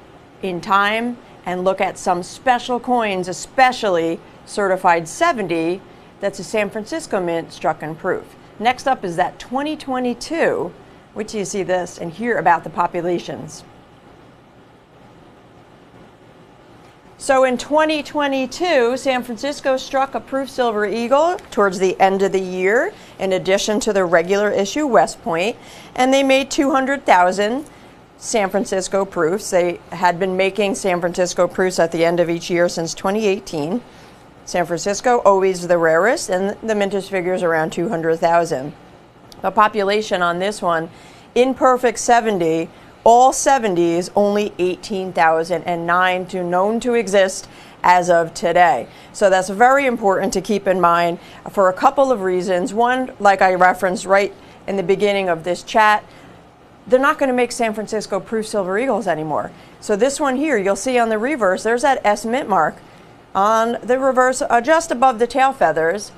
in time and look at some special coins, especially certified 70, that's a San Francisco Mint struck and proof. Next up is that 2022, which you see this and hear about the populations. So in 2022, San Francisco struck a proof silver eagle towards the end of the year, in addition to the regular issue West Point, and they made 200,000 San Francisco proofs. They had been making San Francisco proofs at the end of each year since 2018. San Francisco, always the rarest, and the mintage figure is around 200,000. The population on this one, in perfect 70, all 70s, only 18,009 known to exist as of today. So that's very important to keep in mind for a couple of reasons. One, like I referenced right in the beginning of this chat, they're not going to make San Francisco proof silver eagles anymore. So this one here, you'll see on the reverse, there's that S Mint mark. On the reverse, just above the tail feathers,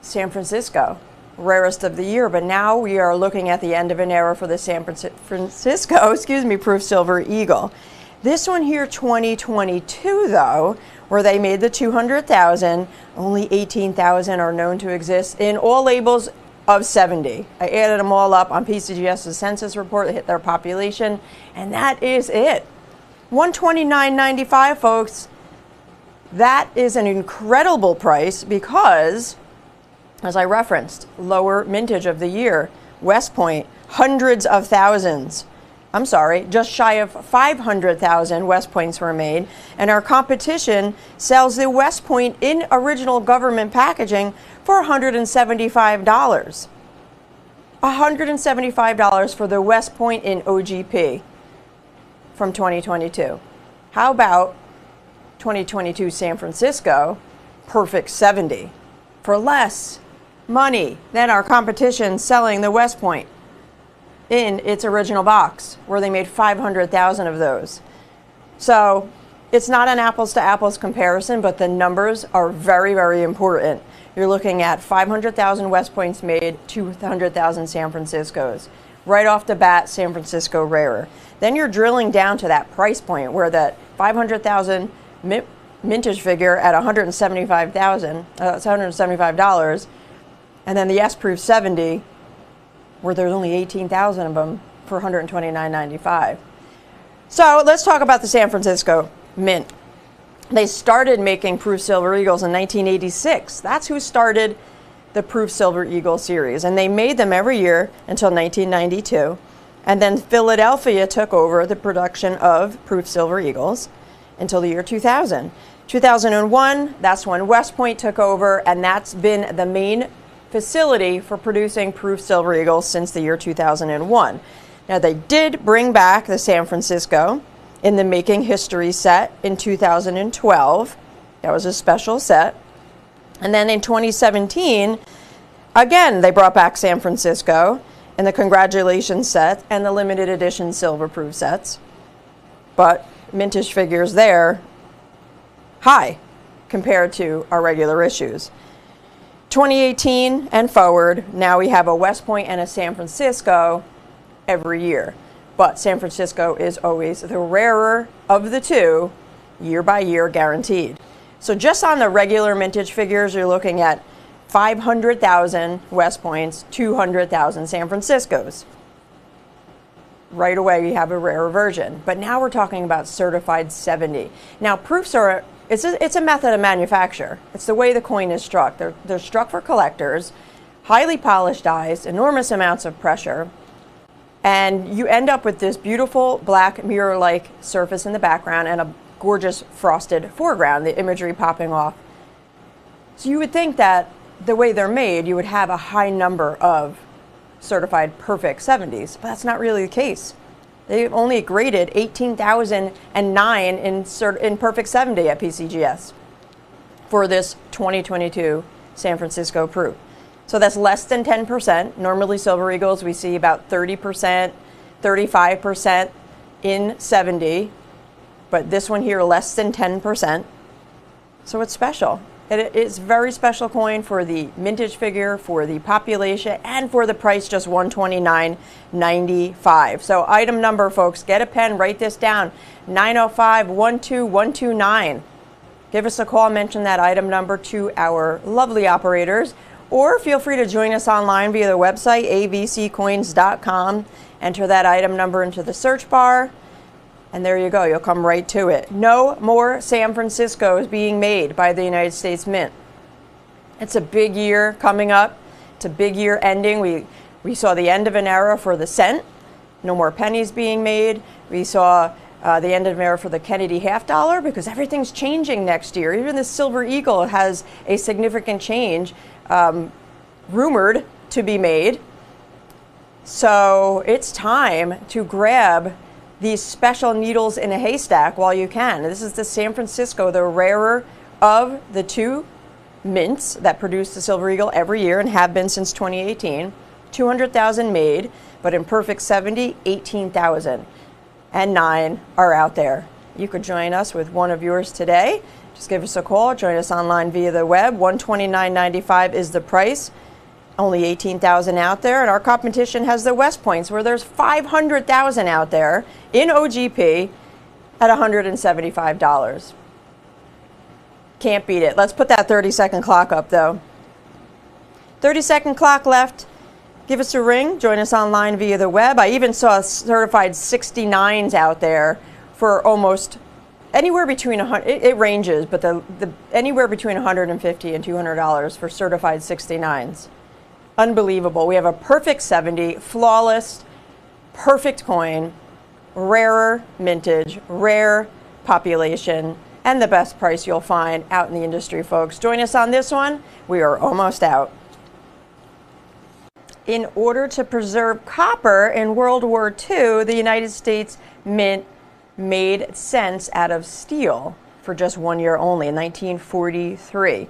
San Francisco, rarest of the year. But now we are looking at the end of an era for the San Francisco, proof silver eagle. This one here, 2022, though, where they made the 200,000, only 18,000 are known to exist in all labels of 70. I added them all up on PCGS's census report. They hit their population, and that is it. $129.95, folks. That is an incredible price because, as I referenced, lower mintage of the year. West Point, hundreds of thousands. I'm sorry, just shy of 500,000 West Points were made. And our competition sells the West Point in original government packaging for $175. $175 for the West Point in OGP from 2022. How about 2022 San Francisco, perfect 70, for less money than our competition selling the West Point in its original box, where they made 500,000 of those. So it's not an apples to apples comparison, but the numbers are very, very important. You're looking at 500,000 West Points made, 200,000 San Franciscos. Right off the bat, San Francisco rarer. Then you're drilling down to that price point where that 500,000 mintage figure at $175, and then the S-Proof 70, where there's only 18,000 of them for $129.95. So let's talk about the San Francisco Mint. They started making proof silver eagles in 1986. That's who started the proof silver eagle series, and they made them every year until 1992. And then Philadelphia took over the production of proof silver eagles until the year 2000. 2001, that's when West Point took over, and that's been the main facility for producing proof silver eagles since the year 2001. Now, they did bring back the San Francisco in the Making History set in 2012. That was a special set. And then in 2017, again, they brought back San Francisco in the Congratulations set and the limited edition silver proof sets. But mintage figures there, high compared to our regular issues. 2018 and forward, now we have a West Point and a San Francisco every year. But San Francisco is always the rarer of the two, year by year guaranteed. So just on the regular mintage figures, you're looking at 500,000 West Points, 200,000 San Franciscos. Right away, you have a rarer version. But now we're talking about certified 70. Now, proofs are, it's a method of manufacture. It's the way the coin is struck. They're struck for collectors, highly polished dies, enormous amounts of pressure, and you end up with this beautiful black mirror-like surface in the background and a gorgeous frosted foreground, the imagery popping off. So you would think that the way they're made, you would have a high number of certified perfect 70s, but that's not really the case. They've only graded 18,009 in perfect 70 at PCGS for this 2022 San Francisco proof. So that's less than 10%. Normally silver eagles, we see about 30%, 35% in 70, but this one here less than 10%. So it's special. It's a very special coin for the mintage figure, for the population, and for the price, just $129.95. So item number, folks, get a pen, write this down, 905-12129. Give us a call, mention that item number to our lovely operators, or feel free to join us online via the website, avccoins.com. Enter that item number into the search bar, and there you go. You'll come right to it. No more San Franciscos being made by the United States Mint. It's a big year coming up. It's a big year ending. We saw the end of an era for the cent. No more pennies being made. We saw the end of an era for the Kennedy half dollar, because everything's changing next year. Even the silver eagle has a significant change rumored to be made. So it's time to grab these special needles in a haystack while you can. This is the San Francisco, the rarer of the two mints that produce the silver eagle every year and have been since 2018. 200,000 made, but in perfect 70, 18,000. And 9 are out there. You could join us with one of yours today. Just give us a call, join us online via the web. $129.95 is the price. Only 18,000 out there, and our competition has the West Points, where there's 500,000 out there in OGP at $175. Can't beat it. Let's put that 30-second clock up, though. 30-second clock left. Give us a ring. Join us online via the web. I even saw certified 69s out there for almost anywhere between it ranges, but anywhere between $150 and $200 for certified 69s. Unbelievable. We have a perfect 70, flawless, perfect coin, rarer mintage, rare population, and the best price you'll find out in the industry, folks. Join us on this one. We are almost out. In order to preserve copper in World War II, the United States Mint made cents out of steel for just 1 year only, in 1943.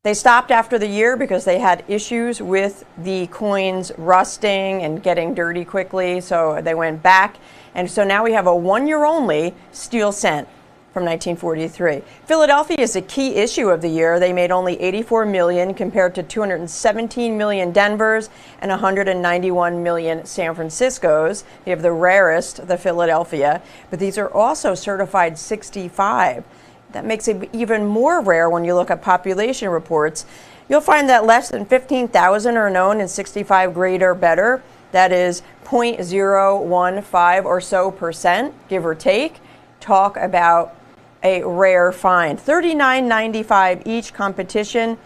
They stopped after the year because they had issues with the coins rusting and getting dirty quickly, so they went back. And so now we have a 1 year only steel cent from 1943. Philadelphia is a key issue of the year. They made only 84 million compared to 217 million Denvers and 191 million San Franciscos. You have the rarest, the Philadelphia, but these are also certified 65. That makes it even more rare when you look at population reports. You'll find that less than 15,000 are known in 65 grade or better. That is 0.015 or so percent, give or take. Talk about a rare find. $39.95 each competition,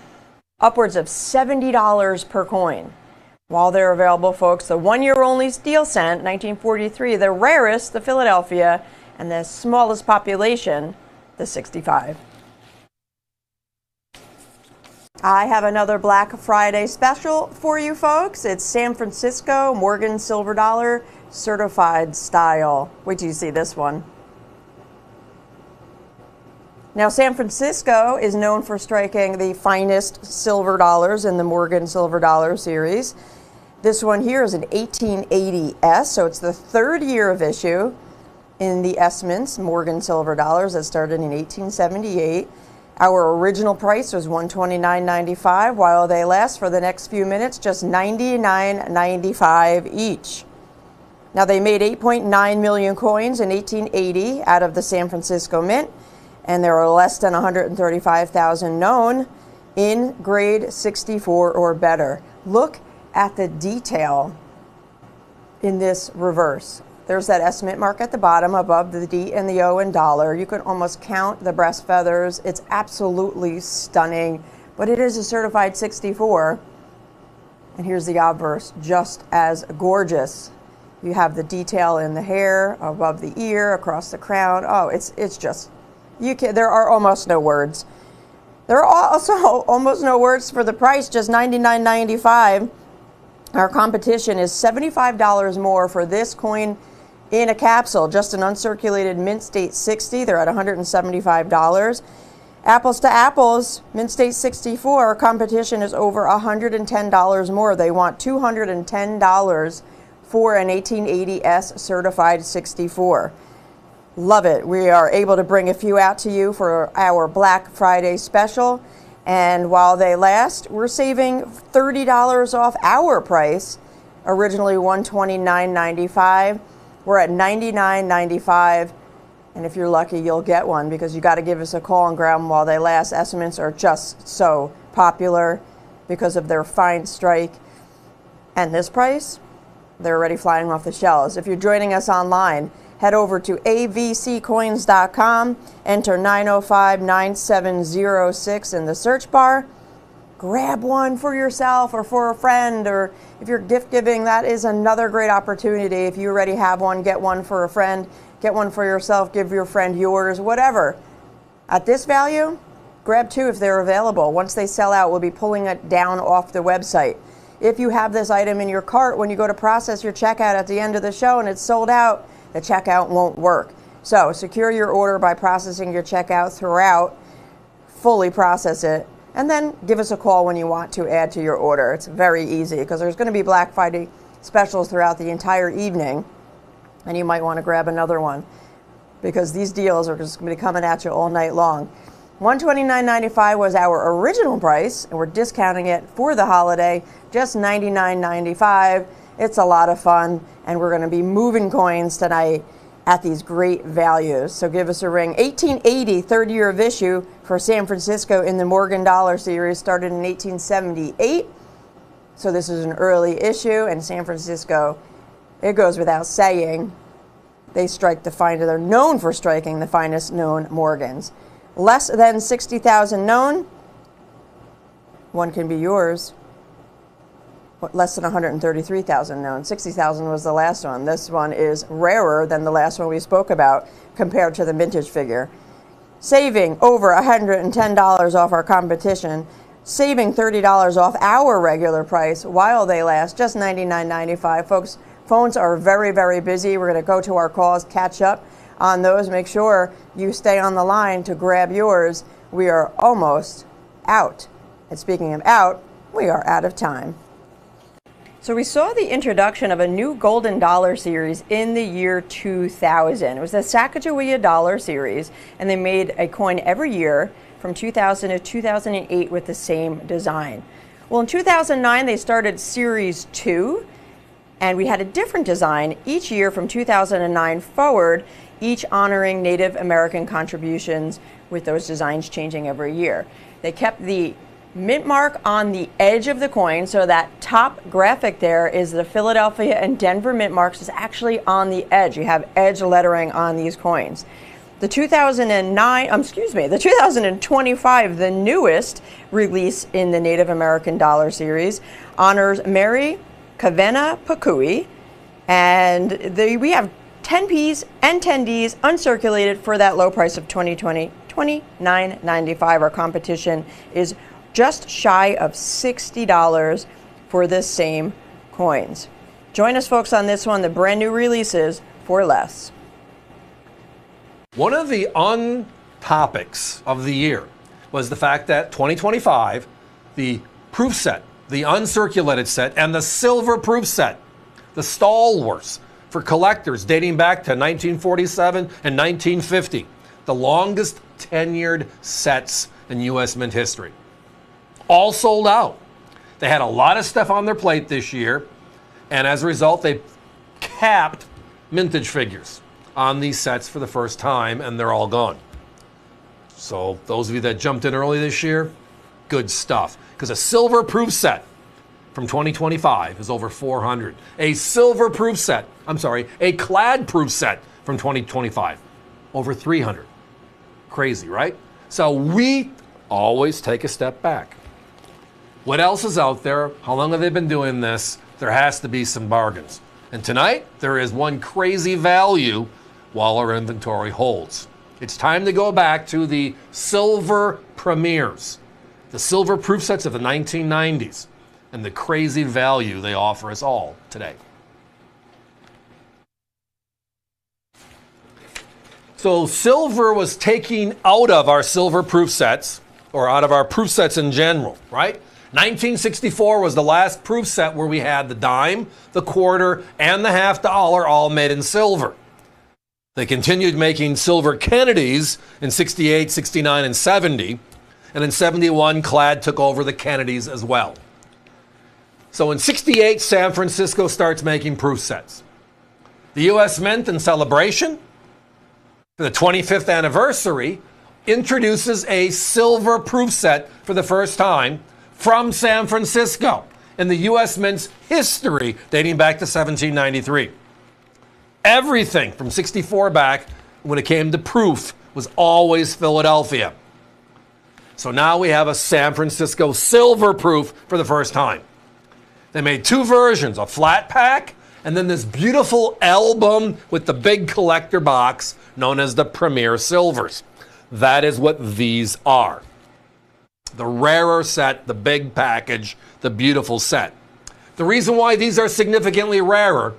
upwards of $70 per coin. While they're available, folks, the 1 year only steel cent, 1943, the rarest, the Philadelphia, and the smallest population, the 65. I have another Black Friday special for you folks. It's San Francisco Morgan Silver Dollar certified style. Wait till you see this one. Now, San Francisco is known for striking the finest silver dollars in the Morgan Silver Dollar series. This one here is an 1880S, so it's the third year of issue in the S Mints Morgan Silver Dollars that started in 1878. Our original price was $129.95. While they last for the next few minutes, just $99.95 each. Now, they made 8.9 million coins in 1880 out of the San Francisco Mint, and there are less than 135,000 known in grade 64 or better. Look at the detail in this reverse. There's that S Mint mark at the bottom above the D and the O in dollar. You can almost count the breast feathers. It's absolutely stunning, but it is a certified 64. And here's the obverse, just as gorgeous. You have the detail in the hair, above the ear, across the crown. Oh, it's just, there are almost no words. There are also almost no words for the price, just $99.95. Our competition is $75 more for this coin in a capsule, just an uncirculated Mint State 60. They're at $175. Apples to apples, Mint State 64, our competition is over $110 more. They want $210 for an 1880S certified 64. Love it. We are able to bring a few out to you for our Black Friday special. And while they last, we're saving $30 off our price, originally $129.95. We're at $99.95, and if you're lucky, you'll get one because you got to give us a call and grab them while they last. S Mints are just so popular because of their fine strike. And this price, they're already flying off the shelves. If you're joining us online, head over to avccoins.com, enter 905-9706 in the search bar. Grab one for yourself or for a friend, or if you're gift giving, that is another great opportunity. If you already have one, get one for a friend, get one for yourself, give your friend yours, whatever. At this value, grab two if they're available. Once they sell out, we'll be pulling it down off the website. If you have this item in your cart, when you go to process your checkout at the end of the show and it's sold out, the checkout won't work. So secure your order by processing your checkout throughout, fully process it, and then give us a call when you want to add to your order. It's very easy because there's going to be Black Friday specials throughout the entire evening, and you might want to grab another one because these deals are just going to be coming at you all night long. $129.95 was our original price, and we're discounting it for the holiday, just $99.95. It's a lot of fun, and we're going to be moving coins tonight at these great values. So give us a ring. 1880, third year of issue for San Francisco in the Morgan Dollar series, started in 1878. So this is an early issue, and San Francisco, it goes without saying, they strike the finest. They're known for striking the finest known Morgans. Less than 60,000 known. One can be yours. Less than 133,000 known. 60,000 was the last one. This one is rarer than the last one we spoke about compared to the vintage figure. Saving over $110 off our competition. Saving $30 off our regular price while they last, just $99.95. Folks, phones are very, very busy. We're going to go to our calls, catch up on those. Make sure you stay on the line to grab yours. We are almost out. And speaking of out, we are out of time. So we saw the introduction of a new golden dollar series in the year 2000. It was the Sacagawea dollar series, and they made a coin every year from 2000 to 2008 with the same design. Well, in 2009, they started Series 2, and we had a different design each year from 2009 forward, each honoring Native American contributions with those designs changing every year. They kept the mint mark on the edge of the coin, so that top graphic there is the Philadelphia and Denver mint marks is actually on the edge. You have edge lettering on these coins. The 2025, the newest release in the Native American dollar series, honors Mary Kavena Pakui, and we have 10 Ps and 10 Ds uncirculated for that low price of $29.95. Our competition is just shy of $60 for this same coins. Join us, folks, on this one, the brand new releases for less. One of the topics of the year was the fact that 2025, the proof set, the uncirculated set, and the silver proof set, the stalwarts for collectors dating back to 1947 and 1950, the longest tenured sets in U.S. Mint history, all sold out. They had a lot of stuff on their plate this year, and as a result, they capped mintage figures on these sets for the first time, and they're all gone. So those of you that jumped in early this year, good stuff. Because a silver proof set from 2025 is over 400. A clad proof set from 2025, over 300. Crazy, right? So we always take a step back. What else is out there? How long have they been doing this? There has to be some bargains. And tonight, there is one crazy value while our inventory holds. It's time to go back to the silver premieres, the silver proof sets of the 1990s, and the crazy value they offer us all today. So silver was taken out of our silver proof sets, or out of our proof sets in general, right? 1964 was the last proof set where we had the dime, the quarter, and the half dollar all made in silver. They continued making silver Kennedys in 68, 69, and 70. And in 71, Clad took over the Kennedys as well. So in 68, San Francisco starts making proof sets. The U.S. Mint, in celebration for the 25th anniversary, introduces a silver proof set for the first time from San Francisco in the U.S. Mint's history dating back to 1793. Everything from 64 back, when it came to proof, was always Philadelphia. So now we have a San Francisco silver proof for the first time. They made two versions, a flat pack and then this beautiful album with the big collector box known as the Premier Silvers. That is what these are. The rarer set, the big package, the beautiful set. The reason why these are significantly rarer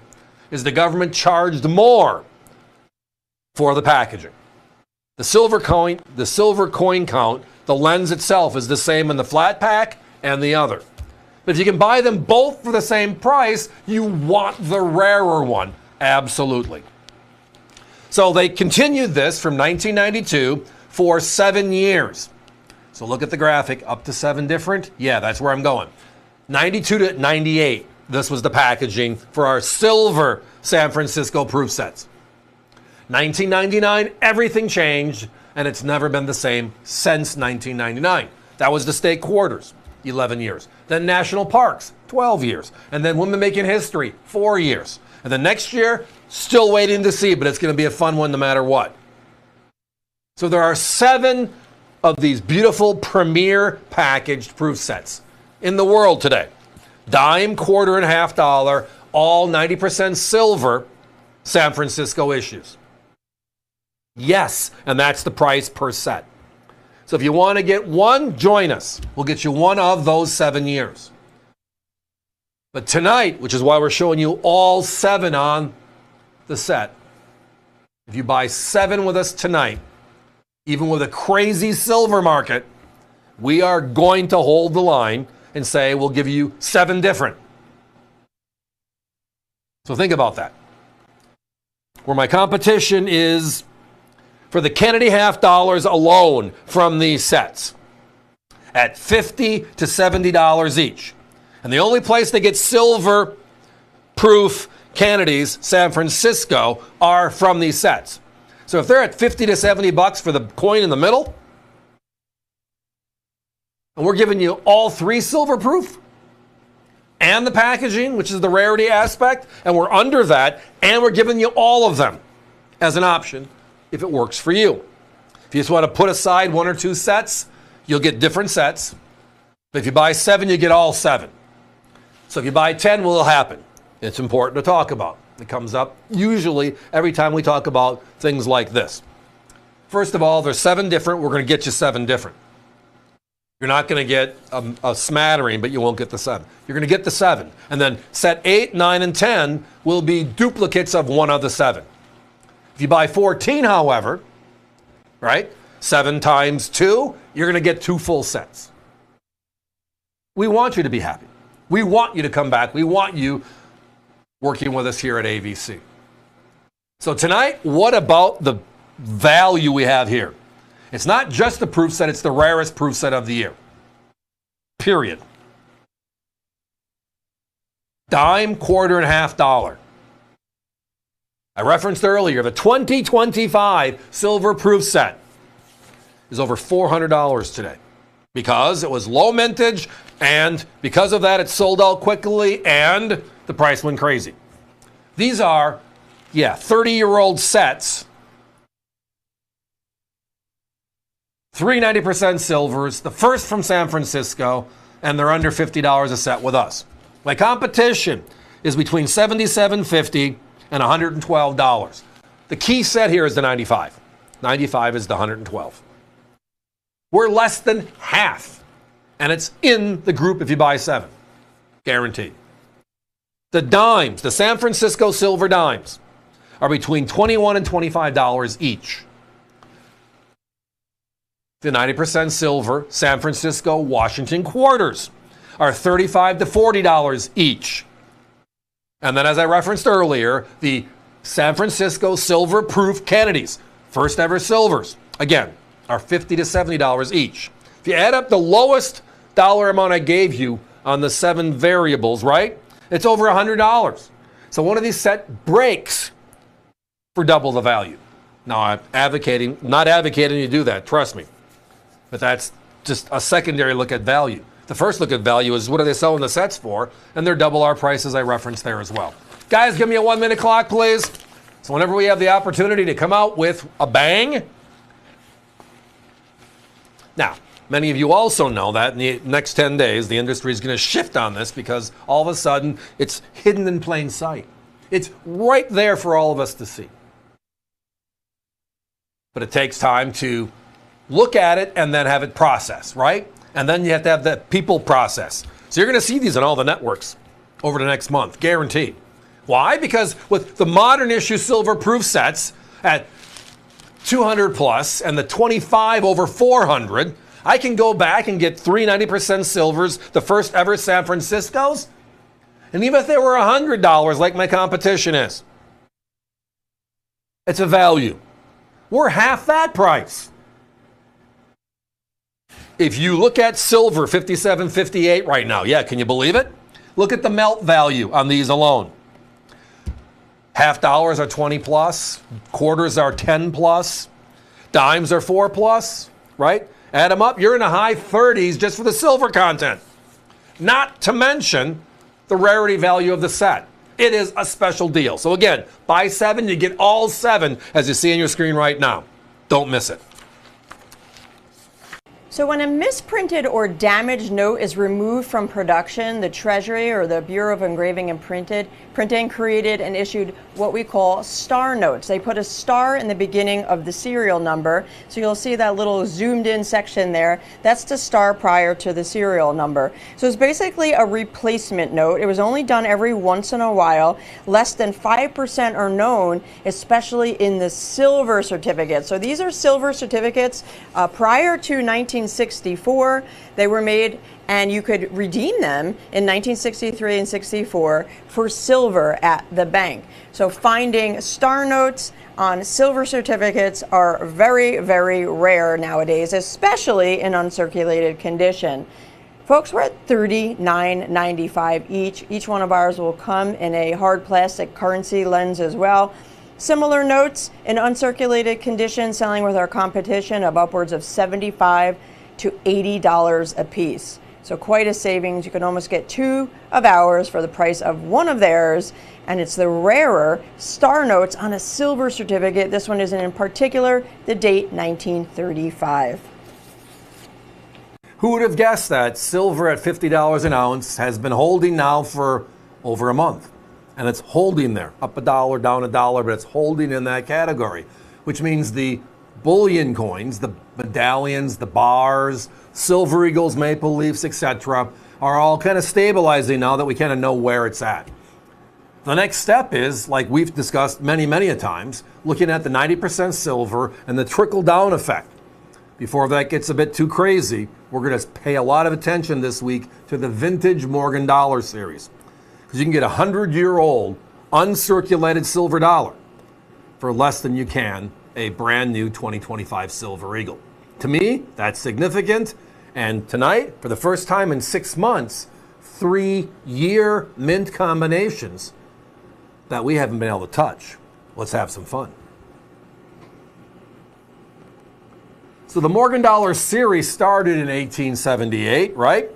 is the government charged more for the packaging. The silver coin count, the lens itself is the same in the flat pack and the other. But if you can buy them both for the same price, you want the rarer one, absolutely. So they continued this from 1992 for 7 years. So look at the graphic, up to 7 different. Yeah, that's where I'm going. 92 to 98, this was the packaging for our silver San Francisco proof sets. 1999, everything changed, and it's never been the same since 1999. That was the state quarters, 11 years. Then national parks, 12 years. And then women making history, 4 years. And then next year, still waiting to see, but it's going to be a fun one no matter what. So there are 7 of these beautiful premier packaged proof sets in the world today. Dime, quarter, and half dollar, all 90% silver San Francisco issues. Yes, and that's the price per set. So if you want to get one, join us. We'll get you one of those 7 years. But tonight, which is why we're showing you all 7 on the set, if you buy 7 with us tonight, even with a crazy silver market, we are going to hold the line and say we'll give you 7 different. So think about that. Where my competition is for the Kennedy half dollars alone from these sets at $50 to $70 each. And the only place they get silver proof Kennedys, San Francisco, are from these sets. So if they're at 50 to 70 bucks for the coin in the middle, and we're giving you all 3 silver proof and the packaging, which is the rarity aspect, and we're under that, and we're giving you all of them as an option if it works for you. If you just want to put aside 1 or 2 sets, you'll get different sets. But if you buy 7, you get all 7. So if you buy 10, what will happen? It's important to talk about. It comes up usually every time we talk about things like this. First of all, there's 7 different. We're going to get you 7 different. You're not going to get a smattering, but you won't get the 7. You're going to get the 7. And then set 8, 9, and 10 will be duplicates of one of the 7. If you buy 14, however, right, 7 times 2, you're going to get 2 full sets. We want you to be happy. We want you to come back. We want you working with us here at AVC. So tonight, what about the value we have here? It's not just the proof set, it's the rarest proof set of the year. Period. Dime, quarter, and half dollar. I referenced earlier, the 2025 silver proof set is over $400 today because it was low mintage, and because of that, it sold out quickly, and the price went crazy. These are, 30-year-old sets. 3 90% silvers, the first from San Francisco, and they're under $50 a set with us. My competition is between $77.50 and $112. The key set here is the 95. 95 is the 112. We're less than half, and it's in the group if you buy 7. Guaranteed. The dimes, the San Francisco silver dimes, are between $21 and $25 each. The 90% silver San Francisco Washington quarters are $35 to $40 each. And then, as I referenced earlier, the San Francisco silver proof Kennedys, first ever silvers, again, are $50 to $70 each. If you add up the lowest dollar amount I gave you on the 7 variables, right, it's over $100. So one of these set breaks for double the value. Now, I'm not advocating you do that, trust me. But that's just a secondary look at value. The first look at value is what are they selling the sets for, and they're double our prices I referenced there as well. Guys, give me a 1-minute clock, please. So whenever we have the opportunity to come out with a bang. Now, many of you also know that in the next 10 days, the industry is going to shift on this because all of a sudden it's hidden in plain sight. It's right there for all of us to see. But it takes time to look at it and then have it processed, right? And then you have to have the people process. So you're going to see these on all the networks over the next month, guaranteed. Why? Because with the modern issue silver proof sets at 200 plus and the 25 over 400, I can go back and get 3 90% silvers, the first ever San Franciscos, and even if they were $100 like my competition is, it's a value. We're half that price. If you look at silver, 57.58 right now, can you believe it? Look at the melt value on these alone. Half dollars are 20 plus, quarters are 10 plus, dimes are 4 plus, right? Add them up, you're in the high 30s just for the silver content. Not to mention the rarity value of the set. It is a special deal. So again, buy 7, you get all 7 as you see on your screen right now. Don't miss it. So when a misprinted or damaged note is removed from production, the Treasury or the Bureau of Engraving and Printing created and issued what we call star notes. They put a star in the beginning of the serial number. So you'll see that little zoomed in section there. That's the star prior to the serial number. So it's basically a replacement note. It was only done every once in a while. Less than 5% are known, especially in the silver certificates. So these are silver certificates prior to 1964. They were made and you could redeem them in 1963 and 64 for silver at the bank. So finding star notes on silver certificates are very, very rare nowadays, especially in uncirculated condition. Folks, we're at $39.95 each. Each one of ours will come in a hard plastic currency lens as well. Similar notes in uncirculated condition selling with our competition of upwards of $75 to $80 a piece. So quite a savings. You can almost get 2 of ours for the price of 1 of theirs. And it's the rarer star notes on a silver certificate. This one is in particular the date 1935. Who would have guessed that silver at $50 an ounce has been holding now for over a month? And it's holding there, up $1, down $1, but it's holding in that category, which means the bullion coins, the medallions, the bars, silver eagles, maple leafs, etc., are all kind of stabilizing now that we kind of know where it's at. The next step is, like we've discussed many, many a times, looking at the 90% silver and the trickle-down effect. Before that gets a bit too crazy, we're going to pay a lot of attention this week to the vintage Morgan dollar series. Because you can get a 100-year-old uncirculated silver dollar for less than you can a brand new 2025 Silver Eagle. To me, that's significant. And tonight, for the first time in 6 months, 3-year mint combinations that we haven't been able to touch. Let's have some fun. So the Morgan dollar series started in 1878, right?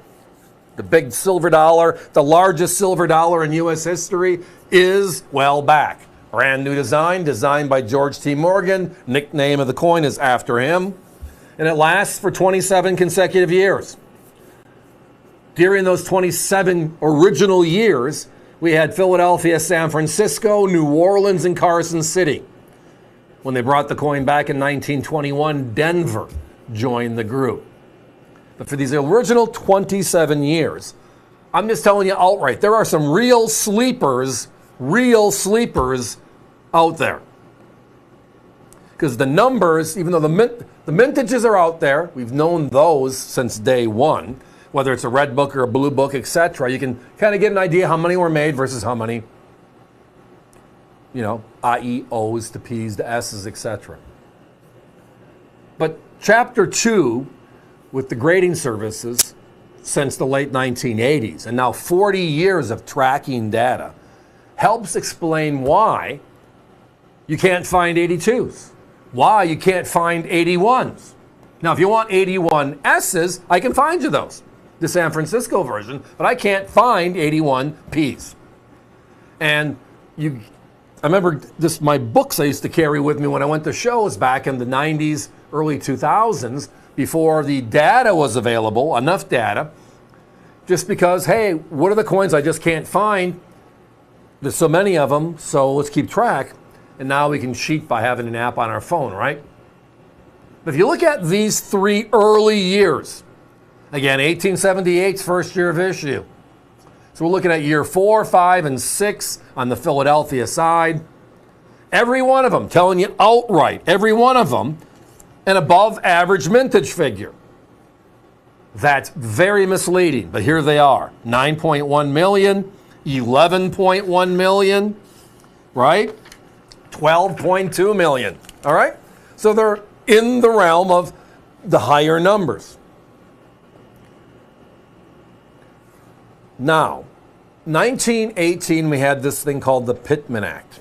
The big silver dollar, the largest silver dollar in U.S. history, is well back. Brand new design, designed by George T. Morgan. Nickname of the coin is after him. And it lasts for 27 consecutive years. During those 27 original years, we had Philadelphia, San Francisco, New Orleans, and Carson City. When they brought the coin back in 1921, Denver joined the group. But for these original 27 years, I'm just telling you outright, there are some real sleepers out there. Because the numbers, even though the mintages are out there, we've known those since day one, whether it's a red book or a blue book, etc., you can kind of get an idea how many were made versus how many, i.e. O's to P's to S's, etc. But Chapter 2, with the grading services since the late 1980s, and now 40 years of tracking data, helps explain why you can't find 82s, why you can't find 81s. Now, if you want 81 S's, I can find you those, the San Francisco version, but I can't find 81 P's. And I remember my books I used to carry with me when I went to shows back in the 90s, early 2000s, before the data was available, enough data, just because, hey, what are the coins I just can't find? There's so many of them, so let's keep track. And now we can cheat by having an app on our phone, right? But if you look at these 3 early years, again, 1878's first year of issue. So we're looking at year 4, 5, and 6 on the Philadelphia side. Every one of them, telling you outright, every one of them, an above average mintage figure. That's very misleading, but here they are. 9.1 million, 11.1 million, right? 12.2 million, all right? So they're in the realm of the higher numbers. Now, 1918, we had this thing called the Pittman Act.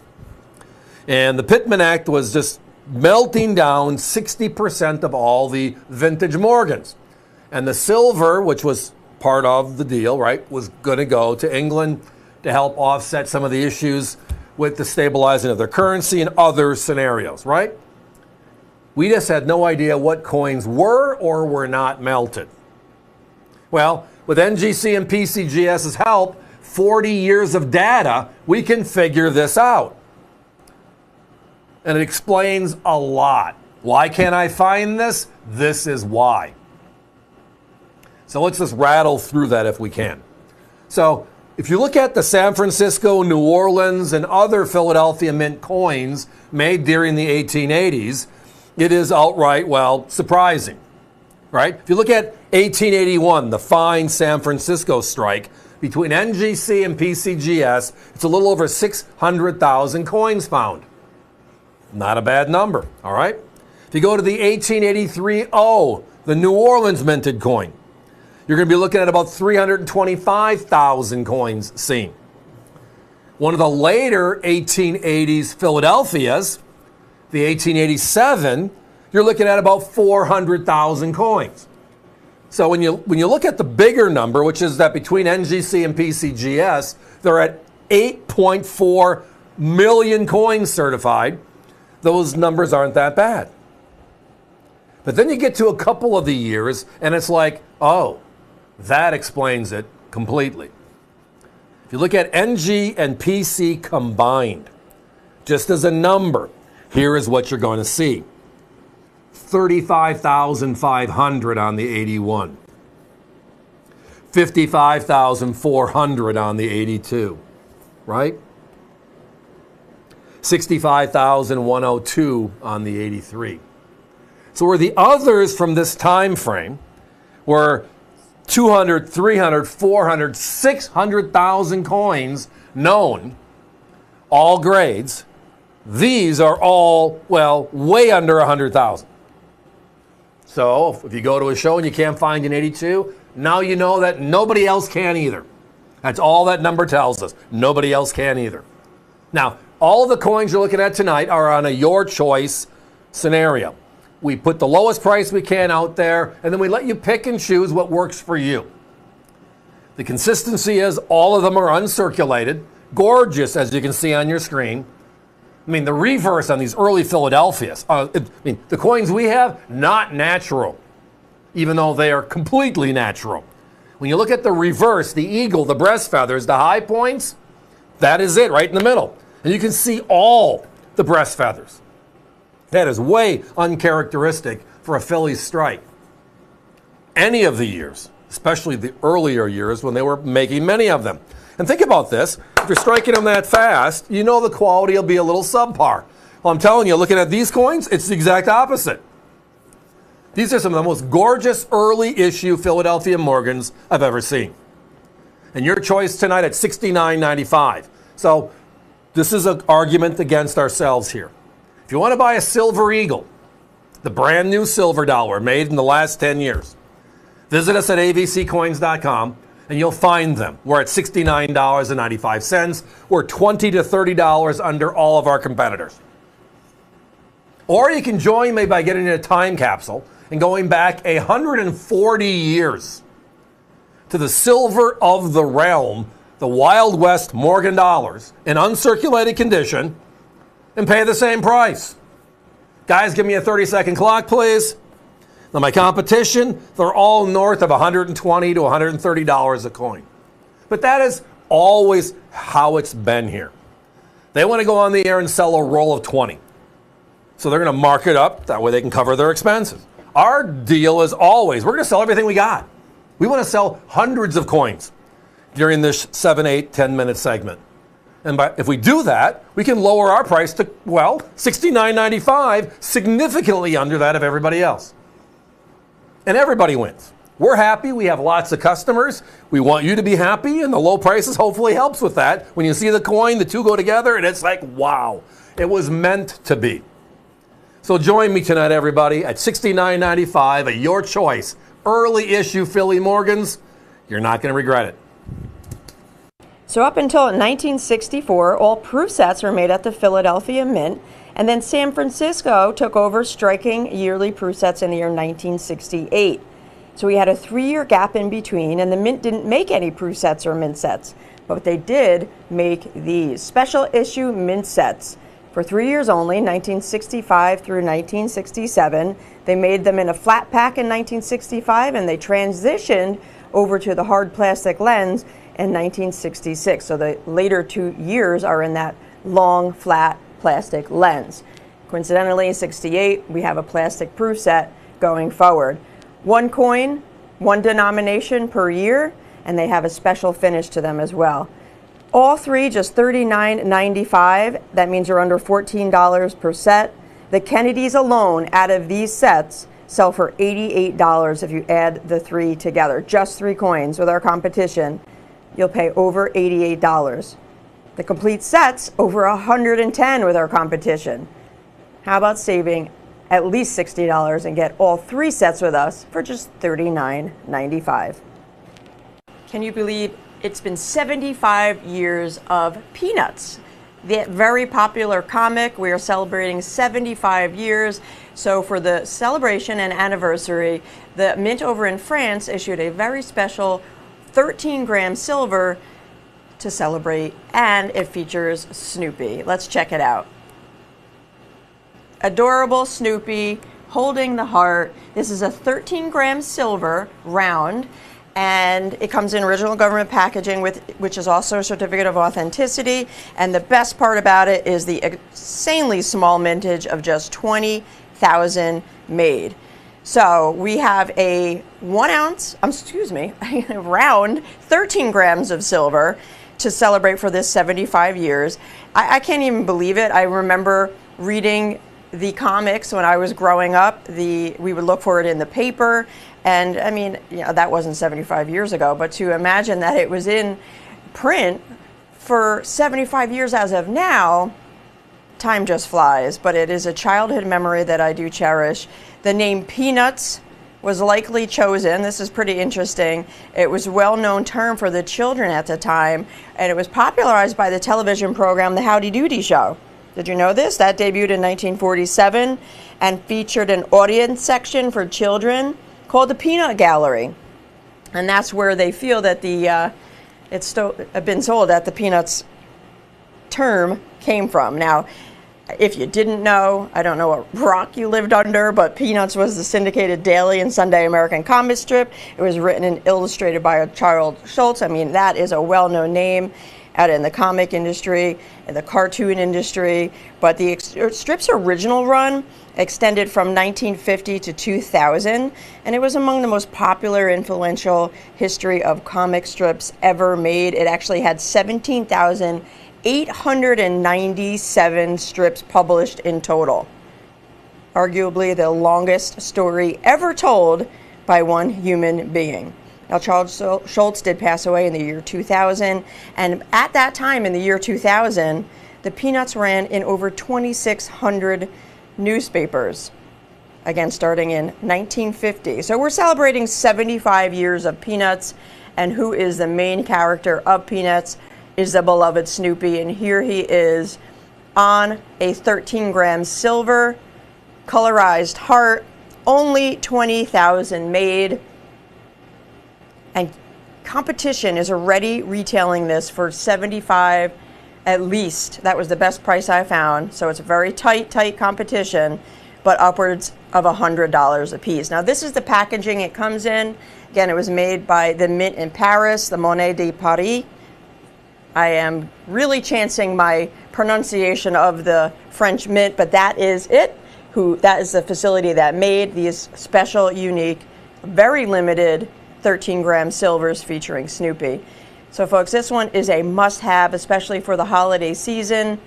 And the Pittman Act was just melting down 60% of all the vintage Morgans. And the silver, which was part of the deal, right, was going to go to England to help offset some of the issues with the stabilizing of their currency and other scenarios, right? We just had no idea what coins were or were not melted. Well, with NGC and PCGS's help, 40 years of data, we can figure this out. And it explains a lot. Why can't I find this? This is why. So let's just rattle through that if we can. So if you look at the San Francisco, New Orleans, and other Philadelphia mint coins made during the 1880s, it is outright, well, surprising, right? If you look at 1881, the fine San Francisco strike, between NGC and PCGS, it's a little over 600,000 coins found. Not a bad number, all right? If you go to the 1883 O, the New Orleans minted coin, you're going to be looking at about 325,000 coins seen. One of the later 1880s Philadelphias, the 1887, you're looking at about 400,000 coins. So when you look at the bigger number, which is that between NGC and PCGS, they're at 8.4 million coins certified. Those numbers aren't that bad. But then you get to a couple of the years, and it's like, oh, that explains it completely. If you look at NG and PC combined, just as a number, here is what you're going to see. $35,500 on the 81. $55,400 on the 82, right? $65,102 on the 83. So where the others from this time frame were 200, 300, 400, 600,000 coins known, all grades, these are all, well, way under 100,000. So if you go to a show and you can't find an 82, now you know that nobody else can either. That's all that number tells us. Nobody else can either. Now, all the coins you're looking at tonight are on a your choice scenario. We put the lowest price we can out there, and then we let you pick and choose what works for you. The consistency is all of them are uncirculated, gorgeous as you can see on your screen. I mean, the reverse on these early Philadelphias, the coins we have, not natural, even though they are completely natural. When you look at the reverse, the eagle, the breast feathers, the high points, that is it right in the middle. And you can see all the breast feathers. That is way uncharacteristic for a Philly strike. Any of the years, especially the earlier years when they were making many of them. And think about this, if you're striking them that fast, you know the quality will be a little subpar. Well, I'm telling you, looking at these coins, it's the exact opposite. These are some of the most gorgeous early issue Philadelphia Morgans I've ever seen. And your choice tonight at $69.95. So this is an argument against ourselves here. If you want to buy a silver eagle, the brand new silver dollar made in the last 10 years, visit us at avccoins.com and you'll find them. We're at $69.95. We're $20 to $30 under all of our competitors. Or you can join me by getting in a time capsule and going back 140 years to the silver of the realm, the Wild West Morgan dollars, in uncirculated condition, and pay the same price. Guys, give me a 30-second clock, please. Now, my competition, they're all north of $120 to $130 a coin. But that is always how it's been here. They want to go on the air and sell a roll of 20. So they're going to mark it up. That way they can cover their expenses. Our deal is always, we're going to sell everything we got. We want to sell hundreds of coins during this 7, 8, 10-minute segment. And if we do that, we can lower our price to, well, $69.95, significantly under that of everybody else. And everybody wins. We're happy. We have lots of customers. We want you to be happy, and the low prices hopefully helps with that. When you see the coin, the two go together, and it's like, wow, it was meant to be. So join me tonight, everybody, at $69.95, at your choice. Early issue Philly Morgans. You're not going to regret it. So up until 1964, all proof sets were made at the Philadelphia Mint, and then San Francisco took over striking yearly proof sets in the year 1968. So we had a 3-year gap in between, and the Mint didn't make any proof sets or mint sets, but they did make these special issue mint sets. For 3 years only, 1965 through 1967. They made them in a flat pack in 1965, and they transitioned over to the hard plastic lens in 1966. So the later 2 years are in that long, flat plastic lens. Coincidentally, in 68, we have a plastic proof set going forward. One coin, one denomination per year, and they have a special finish to them as well. All three just $39.95. That means you're under $14 per set. The Kennedys alone, out of these sets, sell for $88 if you add the three together. Just 3 coins with our competition, you'll pay over $88. The complete sets, over $110 with our competition. How about saving at least $60 and get all 3 sets with us for just $39.95? Can you believe it's been 75 years of Peanuts? The very popular comic, we are celebrating 75 years. So for the celebration and anniversary, the Mint over in France issued a very special 13-gram silver to celebrate, and it features Snoopy. Let's check it out. Adorable Snoopy holding the heart. This is a 13-gram silver round, and it comes in original government packaging, which is also a certificate of authenticity. And the best part about it is the insanely small mintage of just 20 20,000 made. So we have a round 13 grams of silver to celebrate for this 75 years. I can't even believe it. I remember reading the comics when I was growing up. We would look for it in the paper. And I mean, that wasn't 75 years ago, but to imagine that it was in print for 75 years as of now, time just flies. But it is a childhood memory that I do cherish. The name Peanuts was likely chosen. This is pretty interesting. It was a well-known term for the children at the time, and it was popularized by the television program The Howdy Doody Show. Did you know this? That debuted in 1947 and featured an audience section for children called the Peanut Gallery. And that's where they feel that it's been sold, that the Peanuts term came from. Now, if you didn't know, I don't know what rock you lived under, but Peanuts was the syndicated daily and Sunday American comic strip. It was written and illustrated by Charles Schulz. I mean, that is a well-known name out in the comic industry, in the cartoon industry. But the strip's original run extended from 1950 to 2000, and it was among the most popular, influential history of comic strips ever made. It actually had 17,897 strips published in total. Arguably the longest story ever told by one human being. Now, Charles Schulz did pass away in the year 2000, and at that time in the year 2000, the Peanuts ran in over 2,600 newspapers, again starting in 1950. So we're celebrating 75 years of Peanuts, and who is the main character of Peanuts is the beloved Snoopy, and here he is on a 13-gram silver colorized heart, only 20,000 made, and competition is already retailing this for 75 at least. That was the best price I found, so it's a very tight competition, but upwards of $100 a piece. Now, this is the packaging it comes in. Again, it was made by the Mint in Paris, the Monnaie de Paris. I am really chancing my pronunciation of the French Mint, but that is it. That is the facility that made these special, unique, very limited 13-gram silvers featuring Snoopy. So folks, this one is a must-have, especially for the holiday season.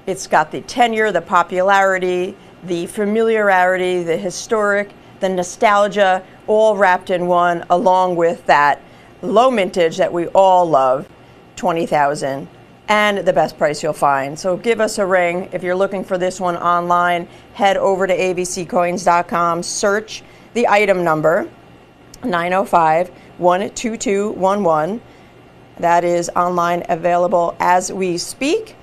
It's got the tenure, the popularity, the familiarity, the historic, the nostalgia, all wrapped in one, along with that low mintage that we all love, 20,000, and the best price you'll find. So give us a ring. If you're looking for this one online, head over to avccoins.com, search the item number, 905-12211. That is online, available as we speak.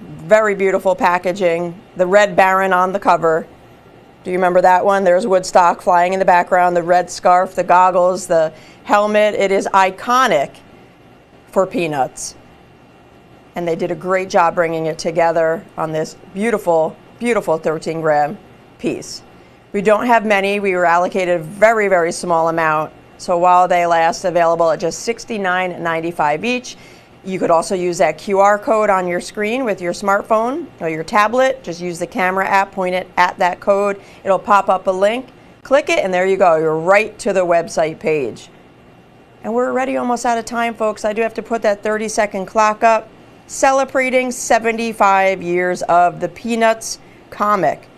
Very beautiful packaging. The Red Baron on the cover. Do you remember that one? There's Woodstock flying in the background, the red scarf, the goggles, the helmet. It is iconic for Peanuts. And they did a great job bringing it together on this beautiful, beautiful 13-gram piece. We don't have many. We were allocated a very, very small amount. So while they last, available at just $69.95 each. You could also use that QR code on your screen with your smartphone or your tablet. Just use the camera app, point it at that code. It'll pop up a link. Click it, and there you go. You're right to the website page. And we're already almost out of time, folks. I do have to put that 30-second clock up. Celebrating 75 years of the Peanuts comic.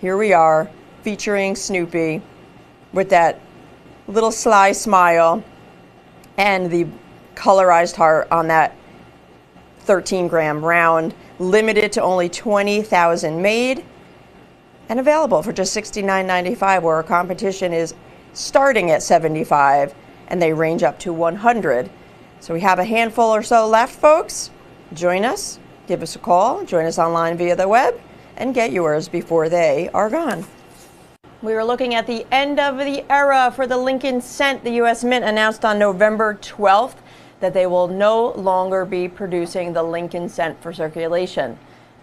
Here we are, featuring Snoopy with that little sly smile and the colorized heart on that 13-gram round, limited to only 20,000 made and available for just $69.95, where our competition is starting at 75 and they range up to 100. So we have a handful or so left, folks. Join us, give us a call, join us online via the web, and get yours before they are gone. We were looking at the end of the era for the Lincoln Cent. The U.S. Mint announced on November 12th that they will no longer be producing the Lincoln Cent for circulation.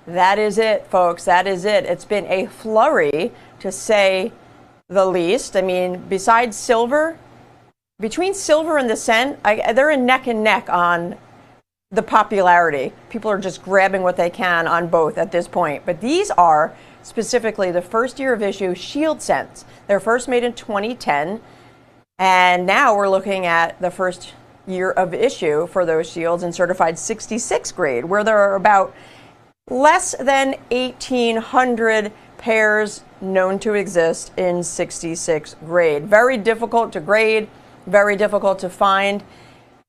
That is it, folks. That is it. It's been a flurry, to say the least. I mean, besides silver, between silver and the cent, they're in neck and neck on the popularity. People are just grabbing what they can on both at this point. But these are specifically the first year of issue Shield cents. They're first made in 2010. And now we're looking at the first year of issue for those shields in certified 66 grade, where there are about less than 1,800 pairs known to exist in 66 grade. Very difficult to grade, very difficult to find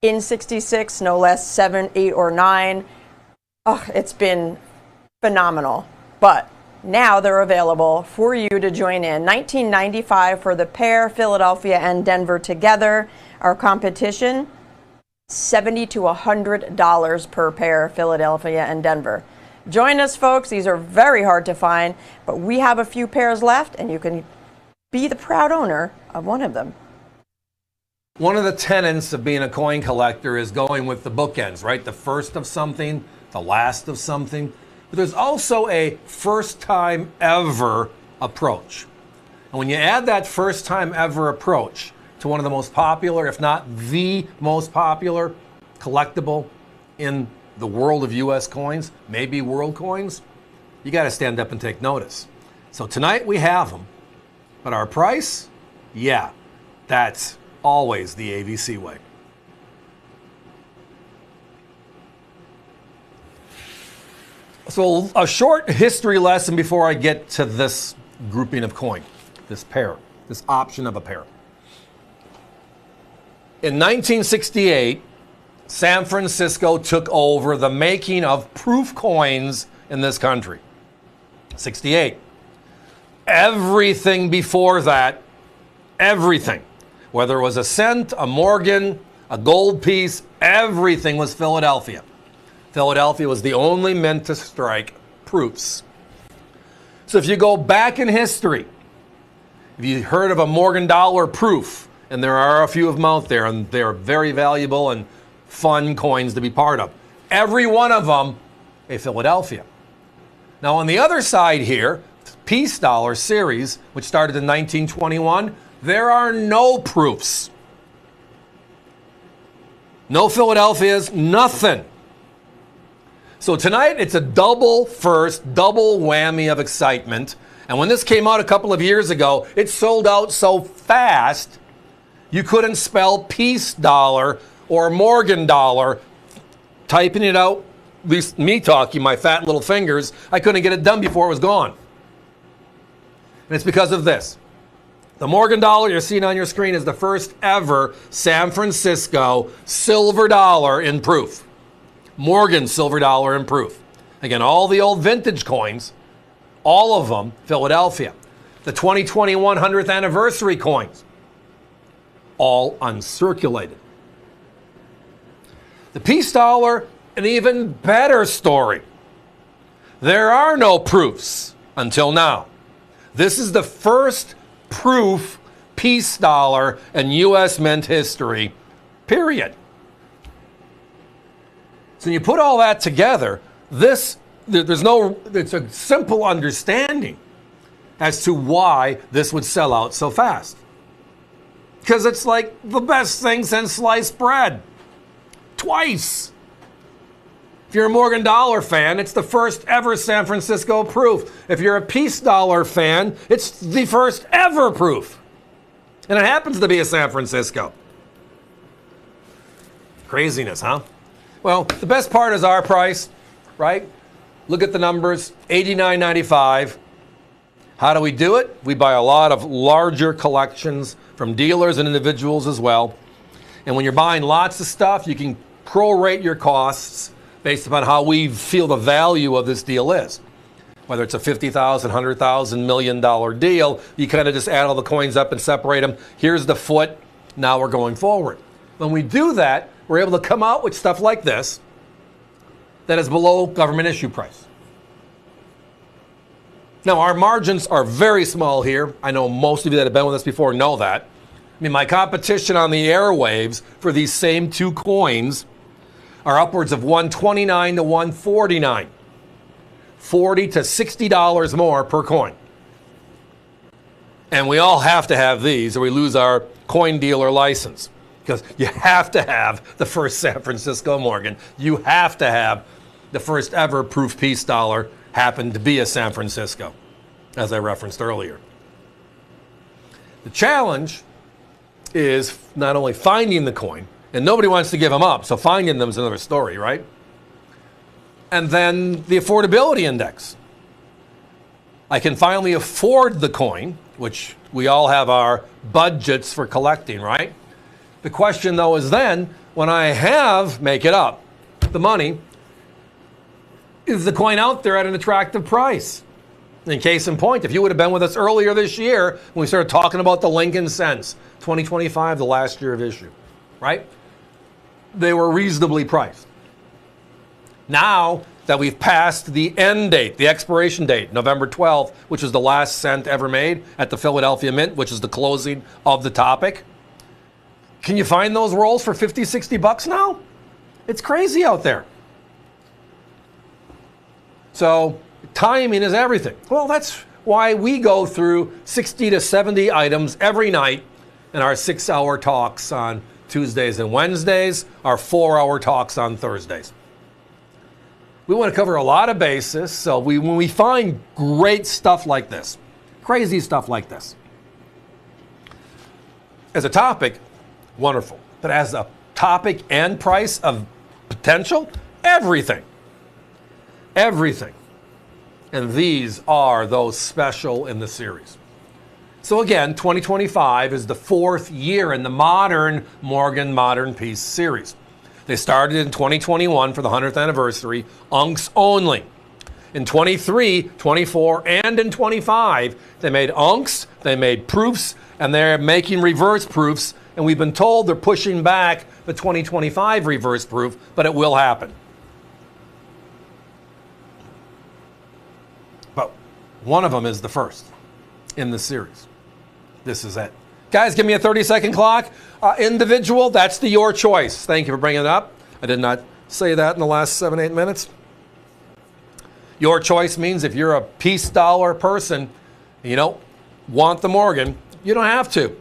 in 66, no less 7, 8, or 9. Oh, it's been phenomenal. But now they're available for you to join in. $19.95 for the pair, Philadelphia and Denver together. Our competition, $70 to $100 per pair, Philadelphia and Denver. Join us, folks. These are very hard to find, but we have a few pairs left, and you can be the proud owner of one of them. One of the tenets of being a coin collector is going with the bookends, right? The first of something, the last of something. But there's also a first time ever approach. And when you add that first time ever approach to one of the most popular, if not the most popular collectible in the world of U.S. coins, maybe world coins, you got to stand up and take notice. So tonight we have them, but our price, yeah, that's always the AVC way. So a short history lesson before I get to this grouping of coin, this pair, this option of a pair. In 1968, San Francisco took over the making of proof coins in this country. 68. Everything before that, everything, whether it was a cent, a Morgan, a gold piece, everything was Philadelphia. Philadelphia was the only mint to strike proofs. So if you go back in history, if you heard of a Morgan dollar proof, and there are a few of them out there, and they're very valuable and fun coins to be part of. Every one of them, a Philadelphia. Now on the other side here, Peace Dollar series, which started in 1921, there are no proofs. No Philadelphias, nothing. So tonight it's a double first, double whammy of excitement. And when this came out a couple of years ago, it sold out so fast you couldn't spell Peace Dollar or Morgan Dollar. Typing it out, at least me talking, my fat little fingers, I couldn't get it done before it was gone. And it's because of this. The Morgan dollar you're seeing on your screen is the first ever San Francisco silver dollar in proof. Morgan silver dollar in proof. Again, all the old vintage coins, all of them Philadelphia. The 2021 100th anniversary coins, all uncirculated. The Peace Dollar, an even better story. There are no proofs until now. This is the first proof Peace Dollar in U.S. mint history, period. So when you put all that together, it's a simple understanding as to why this would sell out so fast. Because it's like the best thing since sliced bread. Twice. If you're a Morgan Dollar fan, it's the first ever San Francisco proof. If you're a Peace Dollar fan, it's the first ever proof. And it happens to be a San Francisco. Craziness, huh? Well, the best part is our price, right? Look at the numbers, $89.95. How do we do it? We buy a lot of larger collections from dealers and individuals as well. And when you're buying lots of stuff, you can prorate your costs based upon how we feel the value of this deal is. Whether it's a $50,000, $100,000, $1 million deal, you kind of just add all the coins up and separate them. Here's the foot. Now we're going forward. When we do that, we're able to come out with stuff like this that is below government issue price. Now, our margins are very small here. I know most of you that have been with us before know that. I mean, my competition on the airwaves for these same two coins are upwards of $129 to $149. $40 to $60 more per coin. And we all have to have these or we lose our coin dealer license. because you have to have the first San Francisco Morgan. You have to have the first ever proof peace dollar happen to be a San Francisco, as I referenced earlier. The challenge is not only finding the coin, and nobody wants to give them up, so finding them is another story, right? And then the affordability index. I can finally afford the coin, which we all have our budgets for collecting, right? The question, though, is then, when I have, make it up, the money, is the coin out there at an attractive price? In case in point, if you would have been with us earlier this year when we started talking about the Lincoln cents, 2025, the last year of issue, right? They were reasonably priced. Now that we've passed the end date, the expiration date, November 12th, which is the last cent ever made at the Philadelphia Mint, which is the closing of the topic, can you find those rolls for 50, 60 bucks now? It's crazy out there. So timing is everything. Well, that's why we go through 60 to 70 items every night in our 6-hour talks on Tuesdays and Wednesdays, our 4-hour talks on Thursdays. We want to cover a lot of bases, so when we find great stuff like this, crazy stuff like this, as a topic, wonderful. But as a topic and price of potential, everything. Everything. And these are those special in the series. So again, 2025 is the 4th year in the modern Morgan Modern Peace series. They started in 2021 for the 100th anniversary, unks only. In 23, 24, and in 25, they made unks, they made proofs, and they're making reverse proofs. And we've been told they're pushing back the 2025 reverse proof, but it will happen. But one of them is the first in the series. This is it. Guys, give me a 30-second clock. Individual, that's your choice. Thank you for bringing it up. I did not say that in the last 7-8 minutes. Your choice means if you're a peace dollar person, you don't want the Morgan, you don't have to.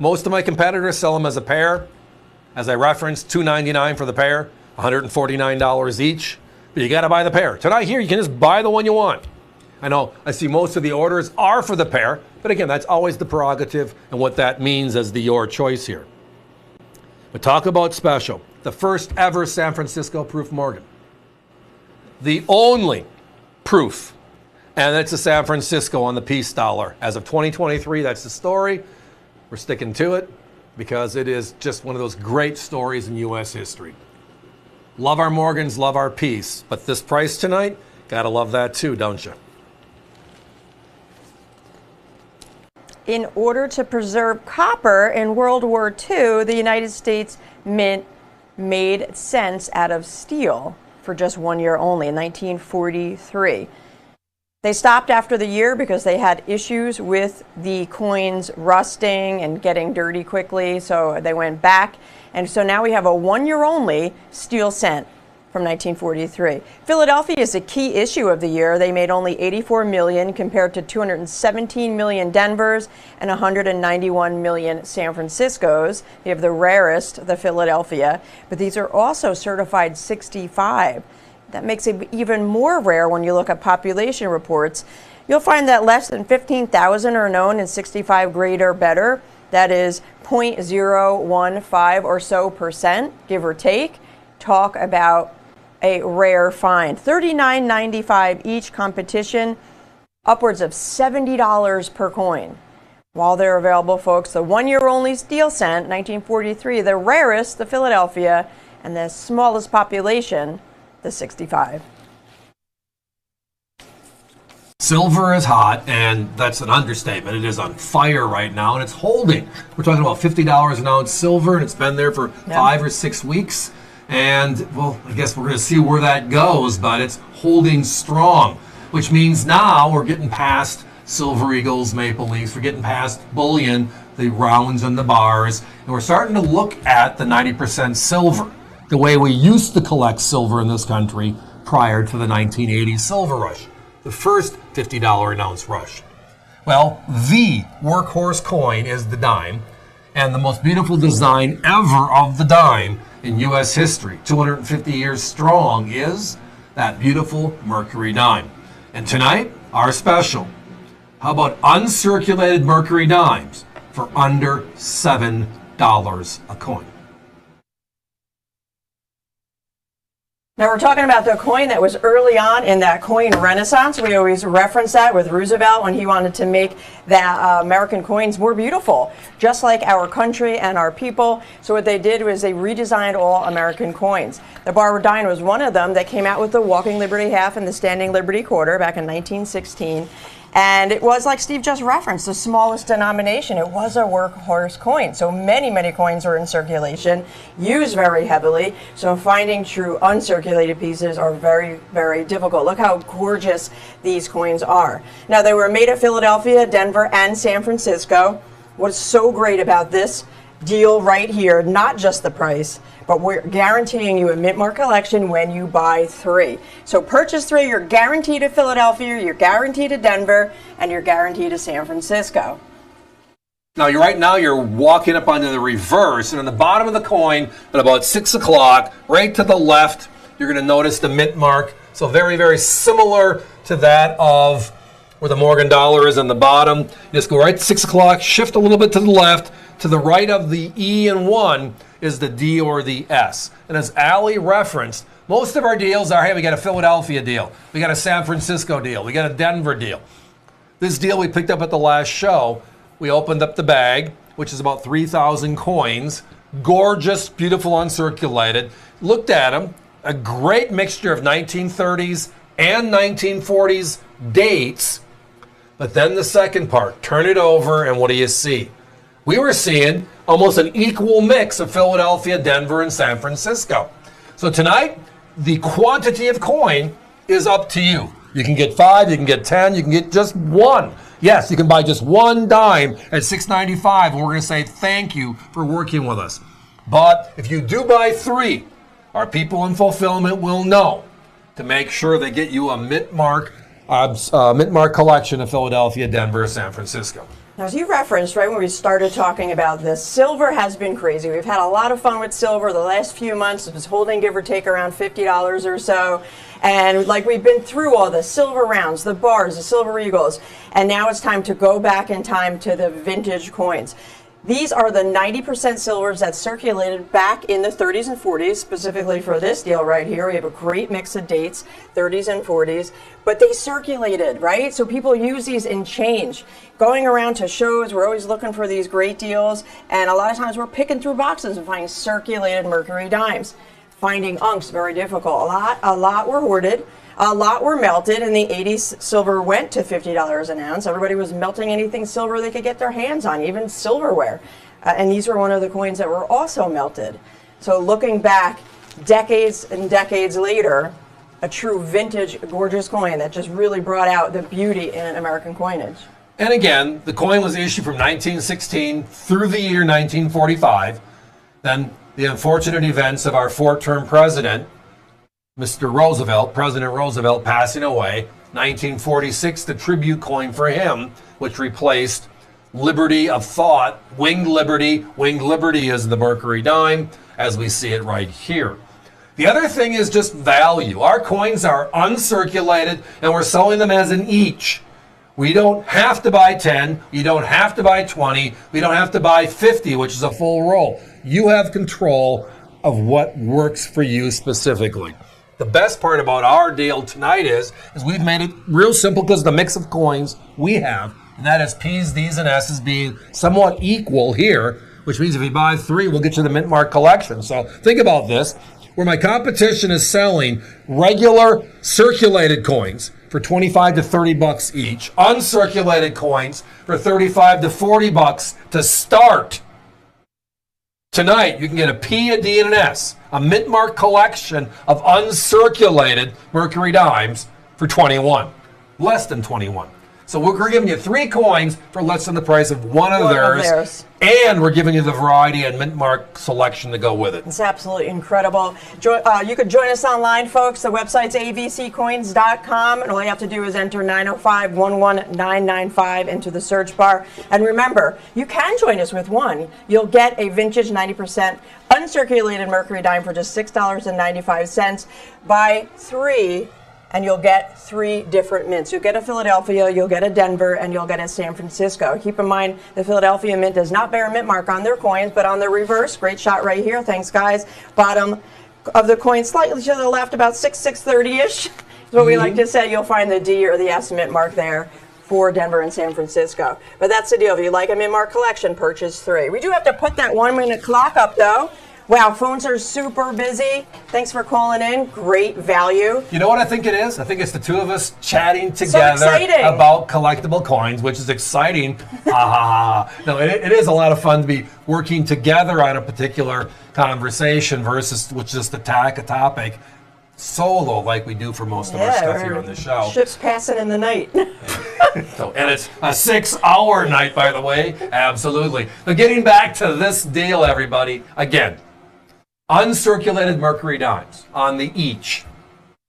Most of my competitors sell them as a pair. As I referenced, $2.99 for the pair, $149 each. But you got to buy the pair. Tonight here, you can just buy the one you want. I know I see most of the orders are for the pair, but again, that's always the prerogative and what that means as your choice here. But talk about special. The first ever San Francisco proof Morgan. The only proof, and it's a San Francisco on the peace dollar. As of 2023, that's the story. We're sticking to it because it is just one of those great stories in U.S. history. Love our Morgans, love our peace, but this price tonight, gotta love that too, don't you? In order to preserve copper in World War II, the United States Mint made cents out of steel for just 1 year only, in 1943. They stopped after the year because they had issues with the coins rusting and getting dirty quickly, so they went back. And so now we have a 1 year only steel cent from 1943. Philadelphia is a key issue of the year. They made only 84 million compared to 217 million Denvers and 191 million San Franciscos. You have the rarest, the Philadelphia, but these are also certified 65. That makes it even more rare when you look at population reports. You'll find that less than 15,000 are known in 65 grade or better. That is 0.015 or so percent, give or take. Talk about a rare find. $39.95 each, competition, upwards of $70 per coin. While they're available, folks, the 1 year only steel cent, 1943, the rarest, the Philadelphia, and the smallest population, the 65. Silver is hot, and that's an understatement. It is on fire right now, and it's holding. We're talking about $50 an ounce silver, and it's been there for 5 or 6 weeks. And, well, I guess we're going to see where that goes, but it's holding strong, which means now we're getting past Silver Eagles, Maple Leafs. We're getting past bullion, the rounds and the bars, and we're starting to look at the 90% silver, the way we used to collect silver in this country prior to the 1980s silver rush, the first $50 an ounce rush. Well, the workhorse coin is the dime. and the most beautiful design ever of the dime in U.S. history, 250 years strong, is that beautiful Mercury dime. And tonight, our special. How about uncirculated Mercury dimes for under $7 a coin? Now we're talking about the coin that was early on in that coin renaissance. We always reference that with Roosevelt when he wanted to make the American coins more beautiful, just like our country and our people. So what they did was they redesigned all American coins. The Barbara dime was one of them that came out with the Walking Liberty half and the Standing Liberty quarter back in 1916. And it was, like Steve just referenced, the smallest denomination. It was a workhorse coin. So many, many coins are in circulation, used very heavily. So finding true uncirculated pieces are very, very difficult. Look how gorgeous these coins are. Now, they were made at Philadelphia, Denver, and San Francisco. What's so great about this deal right here, not just the price, but we're guaranteeing you a Mint Mark collection when you buy 3. So purchase 3, you're guaranteed to Philadelphia, you're guaranteed to Denver, and you're guaranteed to San Francisco. Now, right now you're walking up onto the reverse, and on the bottom of the coin at about 6 o'clock, right to the left, you're going to notice the Mint Mark. So very, very similar to that of where the Morgan dollar is on the bottom. You just go right to 6 o'clock, shift a little bit to the left. To the right of the E and 1 is the D or the S. And as Ali referenced, most of our deals are, hey, we got a Philadelphia deal, we got a San Francisco deal, we got a Denver deal. This deal we picked up at the last show, we opened up the bag, which is about 3,000 coins, gorgeous, beautiful, uncirculated. Looked at them, a great mixture of 1930s and 1940s dates. But then the second part, turn it over, and what do you see? We were seeing almost an equal mix of Philadelphia, Denver, and San Francisco. So tonight, the quantity of coin is up to you. You can get 5, you can get 10, you can get just 1. Yes, you can buy just 1 dime at $6.95, and we're going to say thank you for working with us. But if you do buy 3, our people in fulfillment will know to make sure they get you a Mint Mark collection of Philadelphia, Denver, San Francisco. Now, as you referenced right when we started talking about this, silver has been crazy. We've had a lot of fun with silver the last few months. It was holding, give or take, around $50 or so. And like we've been through all the silver rounds, the bars, the silver eagles, and now it's time to go back in time to the vintage coins. These are the 90% silvers that circulated back in the 30s and 40s, specifically for this deal right here. We have a great mix of dates, 30s and 40s, but they circulated, right? So people use these in change. Going around to shows, we're always looking for these great deals, and a lot of times we're picking through boxes and finding circulated Mercury dimes. Finding unks, very difficult. A lot were hoarded. A lot were melted. In the 80s, silver went to $50 an ounce. Everybody was melting anything silver they could get their hands on, even silverware. And these were one of the coins that were also melted. So looking back, decades and decades later, a true vintage, gorgeous coin that just really brought out the beauty in American coinage. And again, the coin was issued from 1916 through the year 1945. Then the unfortunate events of our 4-term president, Mr. Roosevelt, President Roosevelt, passing away. 1946, the tribute coin for him, which replaced liberty of thought, winged liberty. Winged liberty is the Mercury dime, as we see it right here. The other thing is just value. Our coins are uncirculated, and we're selling them as an each. We don't have to buy 10. You don't have to buy 20. We don't have to buy 50, which is a full roll. You have control of what works for you specifically. The best part about our deal tonight is we've made it real simple because of the mix of coins we have, and that is P's, D's, and S's being somewhat equal here, which means if you buy 3, we'll get you the Mint Mark collection. So think about this, where my competition is selling regular circulated coins for 25 to 30 bucks each, uncirculated coins for 35 to 40 bucks to start. Tonight, you can get a P, a D, and an S, a Mint Mark collection of uncirculated Mercury dimes for 21, less than 21. So we're giving you 3 coins for less than the price of one of One of theirs. theirs. And we're giving you the variety and mint mark selection to go with it. It's absolutely incredible. You could join us online, folks. The website's avccoins.com, and all you have to do is enter 905-11995 into the search bar. And remember, you can join us with one. You'll get a vintage 90% uncirculated mercury dime for just $6.95. Buy 3, and you'll get 3 different mints. You'll get a Philadelphia, you'll get a Denver, and you'll get a San Francisco. Keep in mind, the Philadelphia Mint does not bear a mint mark on their coins, but on the reverse, great shot right here, thanks guys. Bottom of the coin, slightly to the left, about 630-ish, is what we like to say. You'll find the D or the S mint mark there for Denver and San Francisco. But that's the deal. If you like a mint mark collection, purchase 3. We do have to put that 1-minute clock up, though. Wow, phones are super busy. Thanks for calling in. Great value. You know what I think it is? I think it's the 2 of us chatting together about collectible coins, which is exciting. No, it is a lot of fun to be working together on a particular conversation versus just attack a topic solo like we do for most of our stuff here on the show. Ships passing in the night. And it's a 6-hour night, by the way. Absolutely. But getting back to this deal, everybody, again, uncirculated mercury dimes on the each.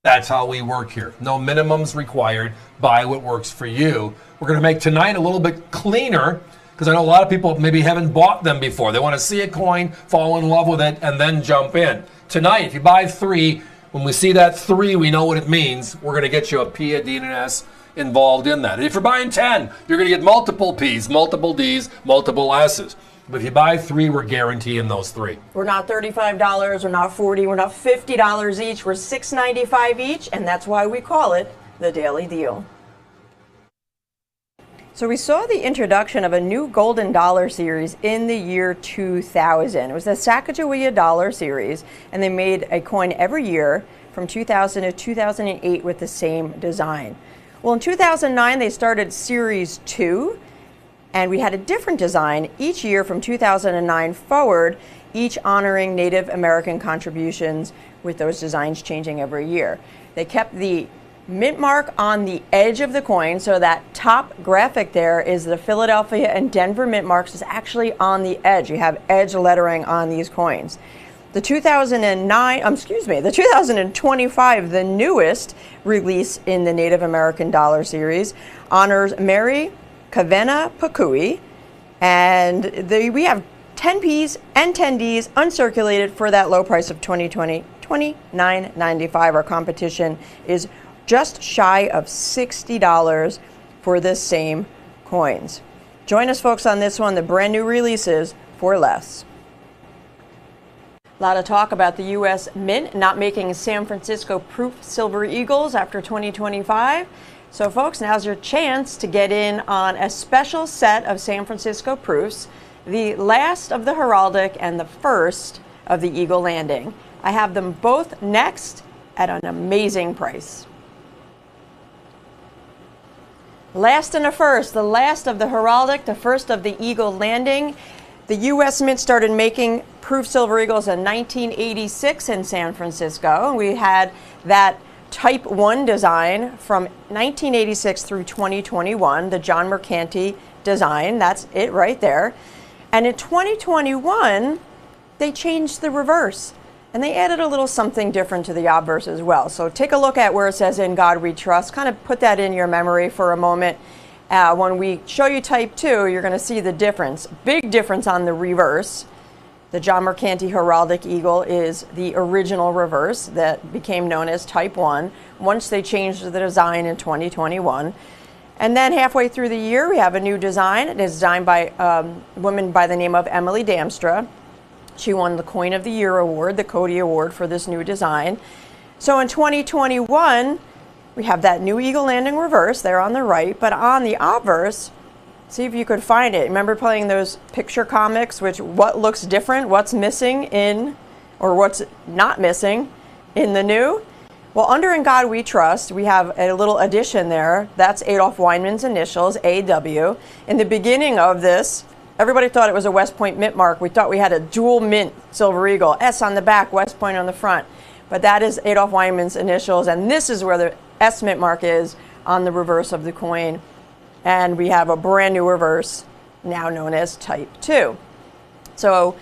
That's how we work here. No minimums required. Buy what works for you. We're going to make tonight a little bit cleaner because I know a lot of people maybe haven't bought them before. They want to see a coin, fall in love with it, and then jump in. Tonight, if you buy 3, when we see that 3, we know what it means. We're going to get you a P, a D, and an S involved in that. And if you're buying 10, you're going to get multiple P's, multiple D's, multiple S's. But if you buy 3, we're guaranteeing those 3. We're not $35, we're not $40, we're not $50 each, we're $6.95 each, and that's why we call it the Daily Deal. So we saw the introduction of a new golden dollar series in the year 2000. It was the Sacagawea dollar series, and they made a coin every year from 2000 to 2008 with the same design. Well, in 2009, they started Series 2, and we had a different design each year from 2009 forward, each honoring Native American contributions with those designs changing every year. They kept the mint mark on the edge of the coin, so that top graphic there is the Philadelphia and Denver mint marks is actually on the edge. You have edge lettering on these coins. The 2025, the newest release in the Native American dollar series, honors Mary Kavena Pakui, and we have 10 P's and 10 D's uncirculated for that low price of $29.95. Our competition is just shy of $60 for this same coins. Join us, folks, on this one, the brand new releases for less. A lot of talk about the U.S. Mint not making San Francisco proof silver eagles after 2025. So, folks, now's your chance to get in on a special set of San Francisco proofs, the last of the heraldic and the first of the eagle landing. I have them both next at an amazing price. Last and a first, the last of the heraldic, the first of the eagle landing. The U.S. Mint started making proof silver eagles in 1986 in San Francisco. We had that Type 1 design from 1986 through 2021, the John Mercanti design. That's it right there. And in 2021, they changed the reverse. And they added a little something different to the obverse as well. So take a look at where it says "In God We Trust." Kind of put that in your memory for a moment. When we show you Type 2, you're going to see the difference. Big difference on the reverse. The John Mercanti heraldic eagle is the original reverse that became known as Type 1 once they changed the design in 2021. And then halfway through the year, we have a new design. It is designed by a woman by the name of Emily Damstra. She won the Coin of the Year award, the Cody Award, for this new design. So in 2021, we have that new eagle landing reverse there on the right, but on the obverse, see if you could find it. Remember playing those picture comics, which what looks different, what's missing in, or what's not missing in the new? Well, under "In God We Trust," we have a little addition there. That's Adolph Weinman's initials, AW. In the beginning of this, everybody thought it was a West Point mint mark. We thought we had a dual mint silver eagle, S on the back, West Point on the front. But that is Adolph Weinman's initials, and this is where the S mint mark is on the reverse of the coin. And we have a brand new reverse, now known as Type 2. So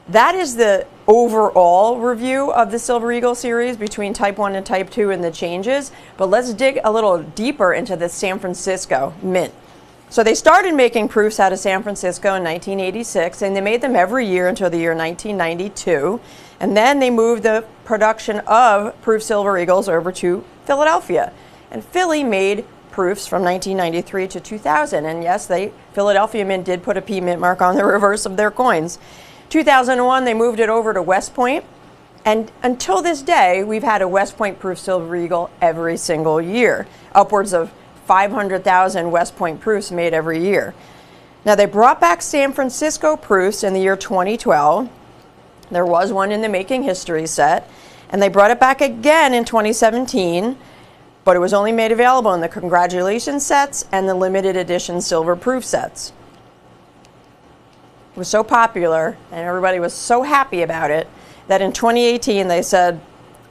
that is the overall review of the Silver Eagle series between Type 1 and Type 2 and the changes. But let's dig a little deeper into the San Francisco Mint. So they started making proofs out of San Francisco in 1986, and they made them every year until the year 1992. And then they moved the production of proof Silver Eagles over to Philadelphia. And Philly made proofs from 1993 to 2000. And yes, Philadelphia Mint did put a P mint mark on the reverse of their coins. 2001, they moved it over to West Point. And until this day, we've had a West Point proof Silver Eagle every single year. Upwards of 500,000 West Point proofs made every year. Now, they brought back San Francisco proofs in the year 2012. There was one in the Making History set. And they brought it back again in 2017. But it was only made available in the Congratulations sets and the limited edition silver proof sets. It was so popular and everybody was so happy about it that in 2018 they said,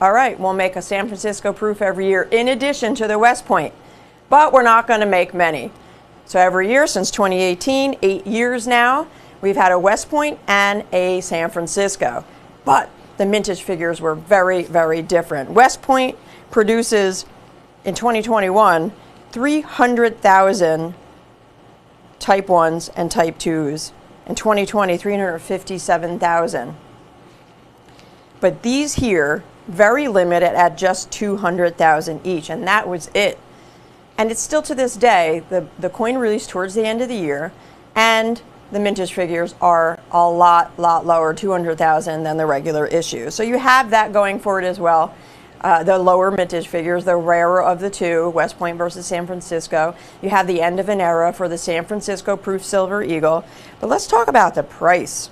all right, we'll make a San Francisco proof every year in addition to the West Point, but we're not going to make many. So every year since 2018, 8 years now, we've had a West Point and a San Francisco. But the mintage figures were very, very different. West Point produces in 2021, 300,000 Type 1s and Type 2s. In 2020, 357,000. But these here, very limited at just 200,000 each, and that was it. And it's still to this day, the coin released towards the end of the year, and the mintage figures are a lot lower, 200,000, than the regular issue. So you have that going for it as well. The lower mintage figures, the rarer of the two, West Point versus San Francisco. You have the end of an era for the San Francisco proof Silver Eagle. But let's talk about the price.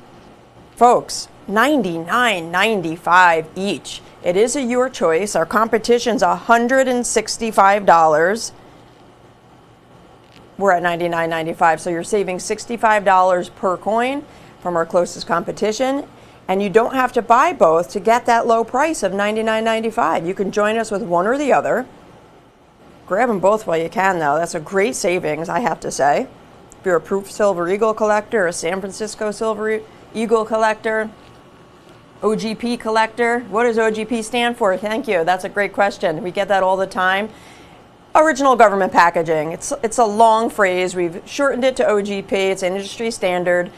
Folks, $99.95 each. It is a your choice. Our competition's $165. We're at $99.95, so you're saving $65 per coin from our closest competition. And you don't have to buy both to get that low price of $99.95. You can join us with one or the other. Grab them both while you can, though. That's a great savings, I have to say. If you're a proof Silver Eagle collector, a San Francisco Silver Eagle collector, OGP collector. What does OGP stand for? Thank you. That's a great question. We get that all the time. Original government packaging. It's a long phrase. We've shortened it to OGP. It's an industry standard.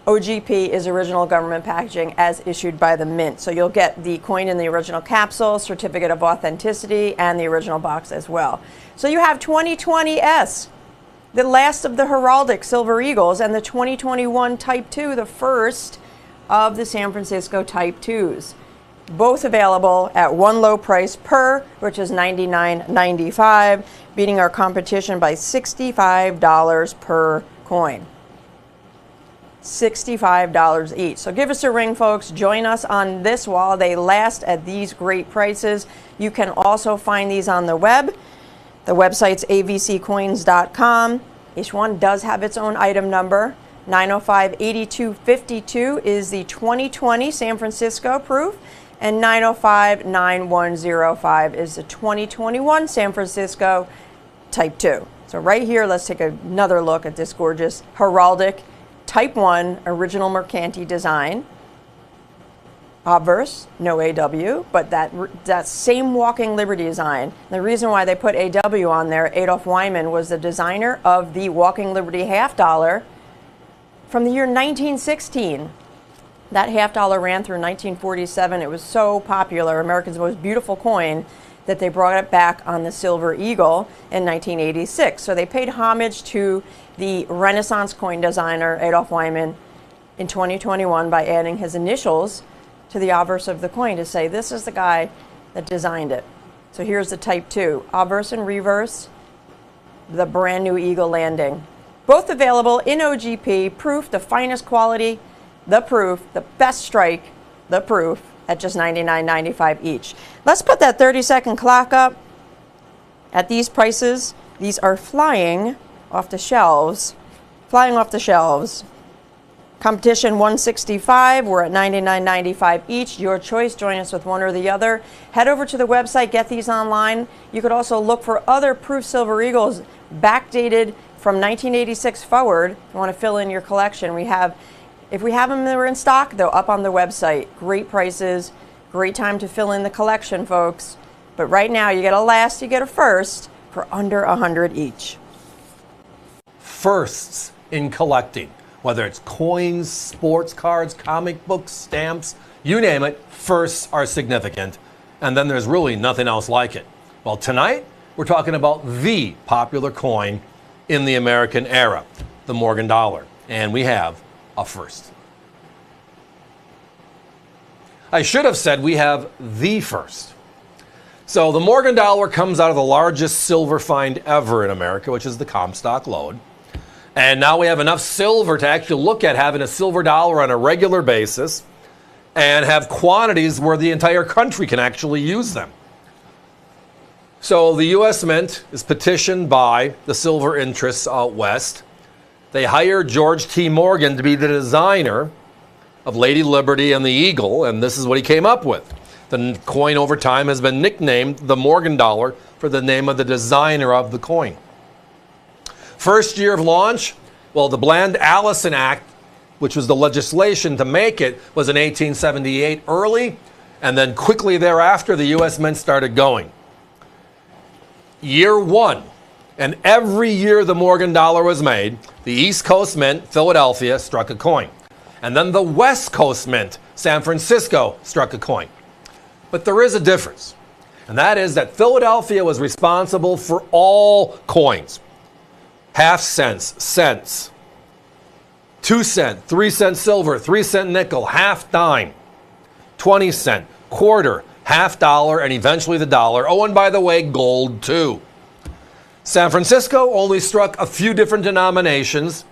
OGP is original government packaging as issued by the Mint. So you'll get the coin in the original capsule, certificate of authenticity, and the original box as well. So you have 2020S, the last of the heraldic Silver Eagles, and the 2021 Type 2, the first of the San Francisco Type 2s. Both available at one low price per, which is $99.95, beating our competition by $65 per coin. $65 each. So give us a ring, folks. Join us on this while they last at these great prices. You can also find these on the web. The website's avccoins.com. Each one does have its own item number. 905-8252 is the 2020 San Francisco proof, and 905-9105 is the 2021 San Francisco Type 2. So right here, let's take another look at this gorgeous heraldic Type 1 original Mercanti design. Obverse, no AW, but that same Walking Liberty design. The reason why they put AW on there, Adolf Wyman was the designer of the Walking Liberty half dollar from the year 1916. That half dollar ran through 1947. It was so popular, America's most beautiful coin, that they brought it back on the Silver Eagle in 1986. So they paid homage to the Renaissance coin designer Adolf Wyman in 2021 by adding his initials to the obverse of the coin to say this is the guy that designed it. So here's the Type 2, obverse and reverse, the brand new Eagle landing. Both available in OGP, proof, the finest quality, the proof, the best strike, the proof, at just $99.95 each. Let's put that 30-second clock up. At these prices, these are flying off the shelves. Flying off the shelves. Competition 165, we're at $99.95 each. Your choice, join us with one or the other. Head over to the website, get these online. You could also look for other proof Silver Eagles backdated from 1986 forward, if you want to fill in your collection, if we have them that are in stock, they're up on the website. Great prices, great time to fill in the collection, folks. But right now, you get a last, you get a first for under $100 each. Firsts in collecting, whether it's coins, sports cards, comic books, stamps, you name it, firsts are significant. And then there's really nothing else like it. Well, tonight, we're talking about the popular coin in the American era, the Morgan dollar. And we have a first. I should have said we have the first. So the Morgan dollar comes out of the largest silver find ever in America, which is the Comstock lode. And now we have enough silver to actually look at having a silver dollar on a regular basis and have quantities where the entire country can actually use them. So the U.S. Mint is petitioned by the silver interests out west. They hired George T. Morgan to be the designer of Lady Liberty and the Eagle, and this is what he came up with. The coin over time has been nicknamed the Morgan dollar for the name of the designer of the coin. First year of launch, well, the Bland-Allison Act, which was the legislation to make it, was in 1878 early, and then quickly thereafter, the U.S. Mint started going. Year one, and every year the Morgan dollar was made, the East Coast Mint, Philadelphia, struck a coin. And then the West Coast Mint, San Francisco, struck a coin. But there is a difference, and that is that Philadelphia was responsible for all coins. Half cents, cents, 2 cent, 3 cent silver, 3 cent nickel, half dime, 20 cent, quarter, half dollar, and eventually the dollar. Oh, and by the way, gold too. San Francisco only struck a few different denominations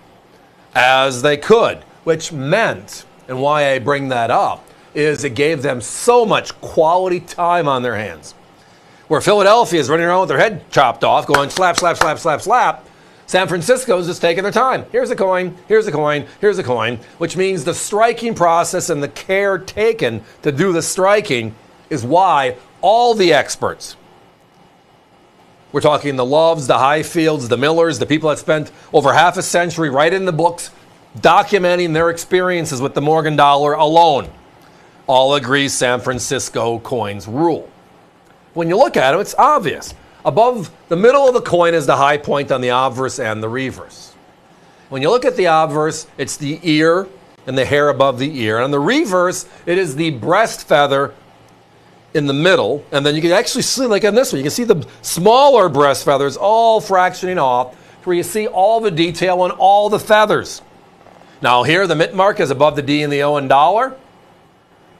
as they could, which meant, and why I bring that up, is it gave them so much quality time on their hands. Where Philadelphia is running around with their head chopped off, going slap, slap, slap, slap, slap, San Francisco is just taking their time. Here's a coin, here's a coin, here's a coin, which means the striking process and the care taken to do the striking is why all the experts, we're talking the Loves, the Highfields, the Millers, the people that spent over half a century writing the books, documenting their experiences with the Morgan dollar alone, all agree San Francisco coins rule. When you look at them, it's obvious. Above the middle of the coin is the high point on the obverse and the reverse. When you look at the obverse, it's the ear and the hair above the ear. And on the reverse, it is the breast feather in the middle. And then you can actually see, like on this one, you can see the smaller breast feathers all fractioning off, where you see all the detail on all the feathers. Now here, the mint mark is above the D and the O in dollar,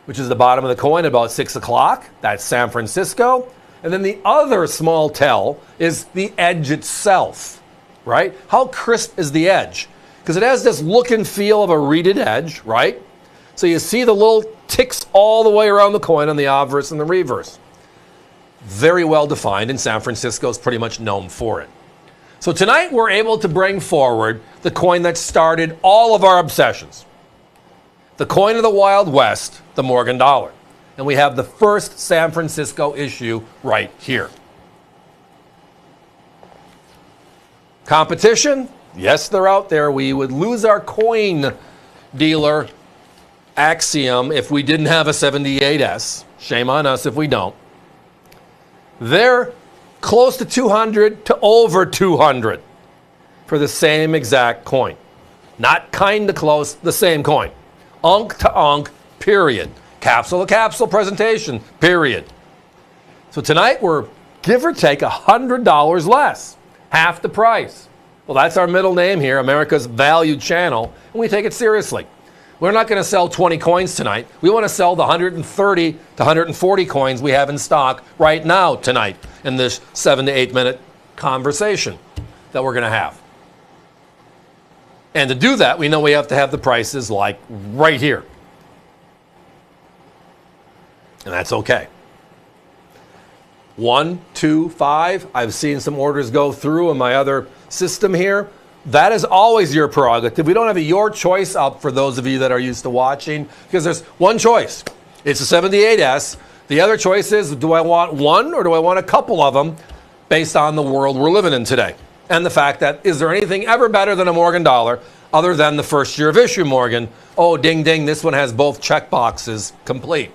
which is the bottom of the coin, about 6 o'clock. That's San Francisco. And then the other small tell is the edge itself, right? How crisp is the edge? Because it has this look and feel of a reeded edge, right? So you see the little ticks all the way around the coin on the obverse and the reverse. Very well defined, and San Francisco is pretty much known for it. So tonight we're able to bring forward the coin that started all of our obsessions. The coin of the Wild West, the Morgan dollar. And we have the first San Francisco issue right here. Competition? Yes, they're out there. We would lose our coin dealer axiom if we didn't have a 78S. Shame on us if we don't. They're close to 200 to over 200 for the same exact coin. Not kind of close, the same coin. Unk to unk, period. Capsule to capsule presentation, period. So tonight we're give or take $100 less, half the price. Well, that's our middle name here, America's Value Channel, and we take it seriously. We're not going to sell 20 coins tonight. We want to sell the 130 to 140 coins we have in stock right now tonight in this 7 to 8 minute conversation that we're going to have. And to do that, we know we have to have the prices like right here. And that's okay. 1, 2, 5. I've seen some orders go through in my other system here. That is always your prerogative. We don't have a your choice up for those of you that are used to watching, because there's one choice. It's a 78S. The other choice is, do I want one or do I want a couple of them based on the world we're living in today? and the fact that, is there anything ever better than a Morgan dollar other than the first year of issue Morgan? Oh, ding, ding, this one has both check boxes complete.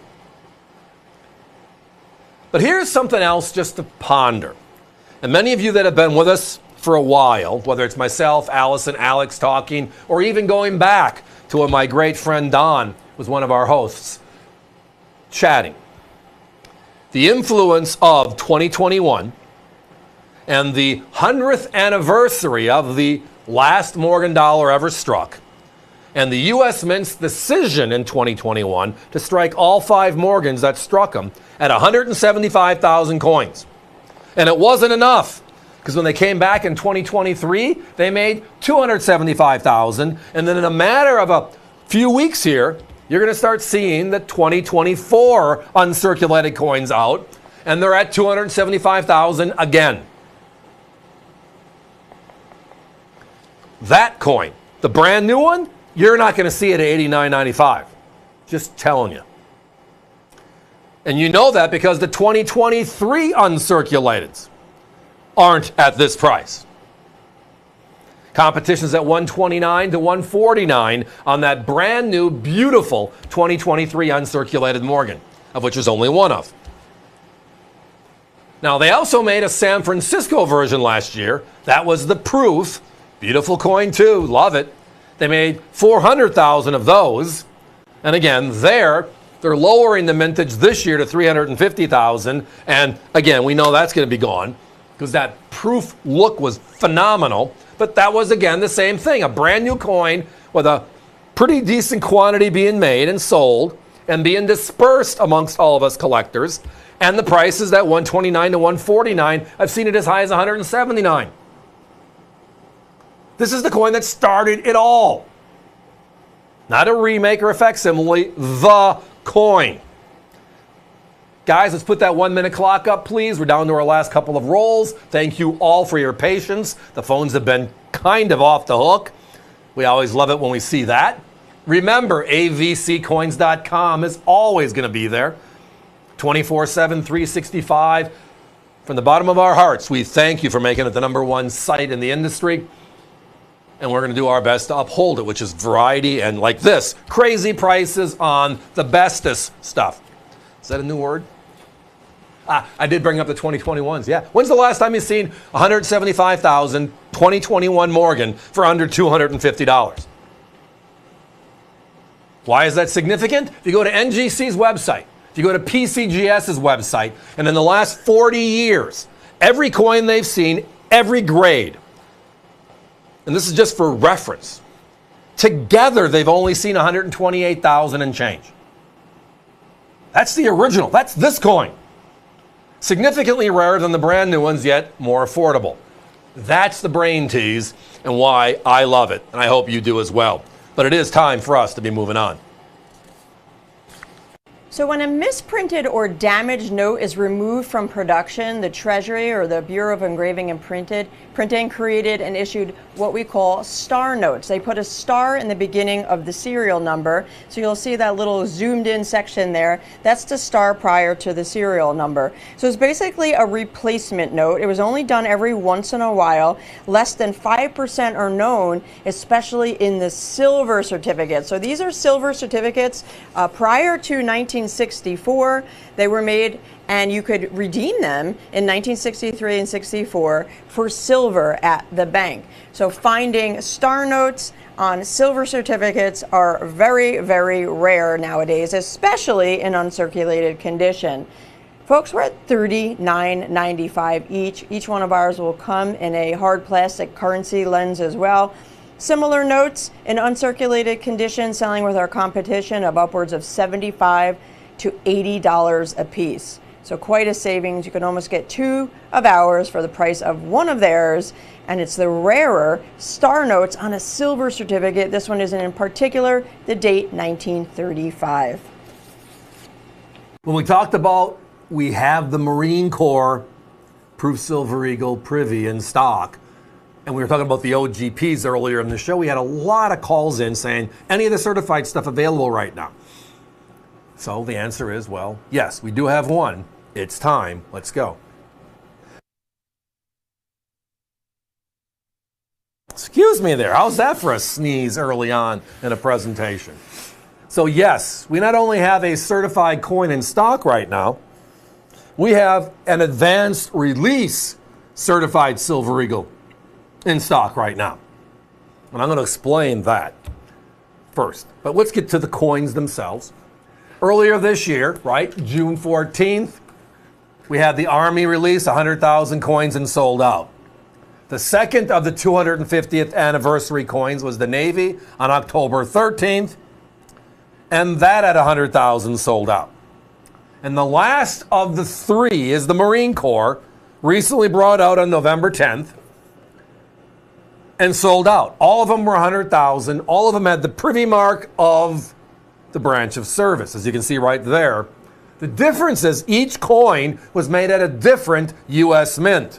But here's something else just to ponder. And many of you that have been with us for a while, whether it's myself, Allison, Alex talking, or even going back to when my great friend Don was one of our hosts, chatting. The influence of 2021 and the 100th anniversary of the last Morgan dollar ever struck, and the U.S. Mint's decision in 2021 to strike all 5 Morgans that struck them at 175,000 coins. And it wasn't enough, because when they came back in 2023, they made 275,000, and then in a matter of a few weeks here, you're going to start seeing the 2024 uncirculated coins out, and they're at 275,000 again. That coin, the brand new one, you're not going to see it at $89.95. Just telling you. And you know that because the 2023 uncirculateds aren't at this price. Competition's at $129 to $149 on that brand new, beautiful 2023 uncirculated Morgan, of which there's only one of. Now, they also made a San Francisco version last year. That was the proof. Beautiful coin too, love it. They made 400,000 of those. And again, they're lowering the mintage this year to 350,000. And again, we know that's going to be gone because that proof look was phenomenal. But that was, again, the same thing. A brand new coin with a pretty decent quantity being made and sold and being dispersed amongst all of us collectors. And the price is at $129 to $149. I've seen it as high as $179. This is the coin that started it all. Not a remake or a facsimile, the coin. Guys, let's put that 1 minute clock up, please. We're down to our last couple of rolls. Thank you all for your patience. The phones have been kind of off the hook. We always love it when we see that. Remember, avccoins.com is always going to be there. 24/7, 365. From the bottom of our hearts, we thank you for making it the #1 site in the industry. And we're going to do our best to uphold it, which is variety and, like this, crazy prices on the bestest stuff. Is that a new word? I did bring up the 2021s, yeah. When's the last time you've seen 175,000 2021 Morgan for under $250? Why is that significant? If you go to NGC's website, if you go to PCGS's website, and in the last 40 years, every coin they've seen, every grade, and this is just for reference, together they've only seen 128,000 and change. That's the original. That's this coin. Significantly rarer than the brand new ones, yet more affordable. That's the brain tease and why I love it, and I hope you do as well. But it is time for us to be moving on. So when a misprinted or damaged note is removed from production, the Treasury or the Bureau of Engraving and Printing created and issued what we call star notes. They put a star in the beginning of the serial number. So you'll see that little zoomed in section there. That's the star prior to the serial number. So it's basically a replacement note. It was only done every once in a while. Less than 5% are known, especially in the silver certificates. So these are silver certificates prior to 1964. They were made, and you could redeem them in 1963 and 64 for silver at the bank. So finding star notes on silver certificates are very, very rare nowadays, especially in uncirculated condition. Folks, we're at $39.95 each. Each one of ours will come in a hard plastic currency lens as well. Similar notes in uncirculated condition selling with our competition of upwards of $75 to $80 a piece. So quite a savings. You can almost get 2 of ours for the price of 1 of theirs, and it's the rarer star notes on a silver certificate. This one is in particular the date 1935. When we talked about we have the Marine Corps Proof Silver Eagle Privy in stock, and we were talking about the OGPs earlier in the show, we had a lot of calls in saying, any of the certified stuff available right now? So the answer is, well, yes, we do have one. It's time. Let's go. excuse me there. How's that for a sneeze early on in a presentation? So yes, we not only have a certified coin in stock right now, we have an advanced release certified Silver Eagle in stock right now. And I'm going to explain that first. But let's get to the coins themselves. Earlier this year, right, June 14th, we had the Army release 100,000 coins and sold out. The second of the 250th anniversary coins was the Navy on October 13th, and that at 100,000 sold out. And the last of the three is the Marine Corps, recently brought out on November 10th, and sold out. All of them were 100,000. All of them had the privy mark of the branch of service, as you can see right there. The difference is each coin was made at a different U.S. mint.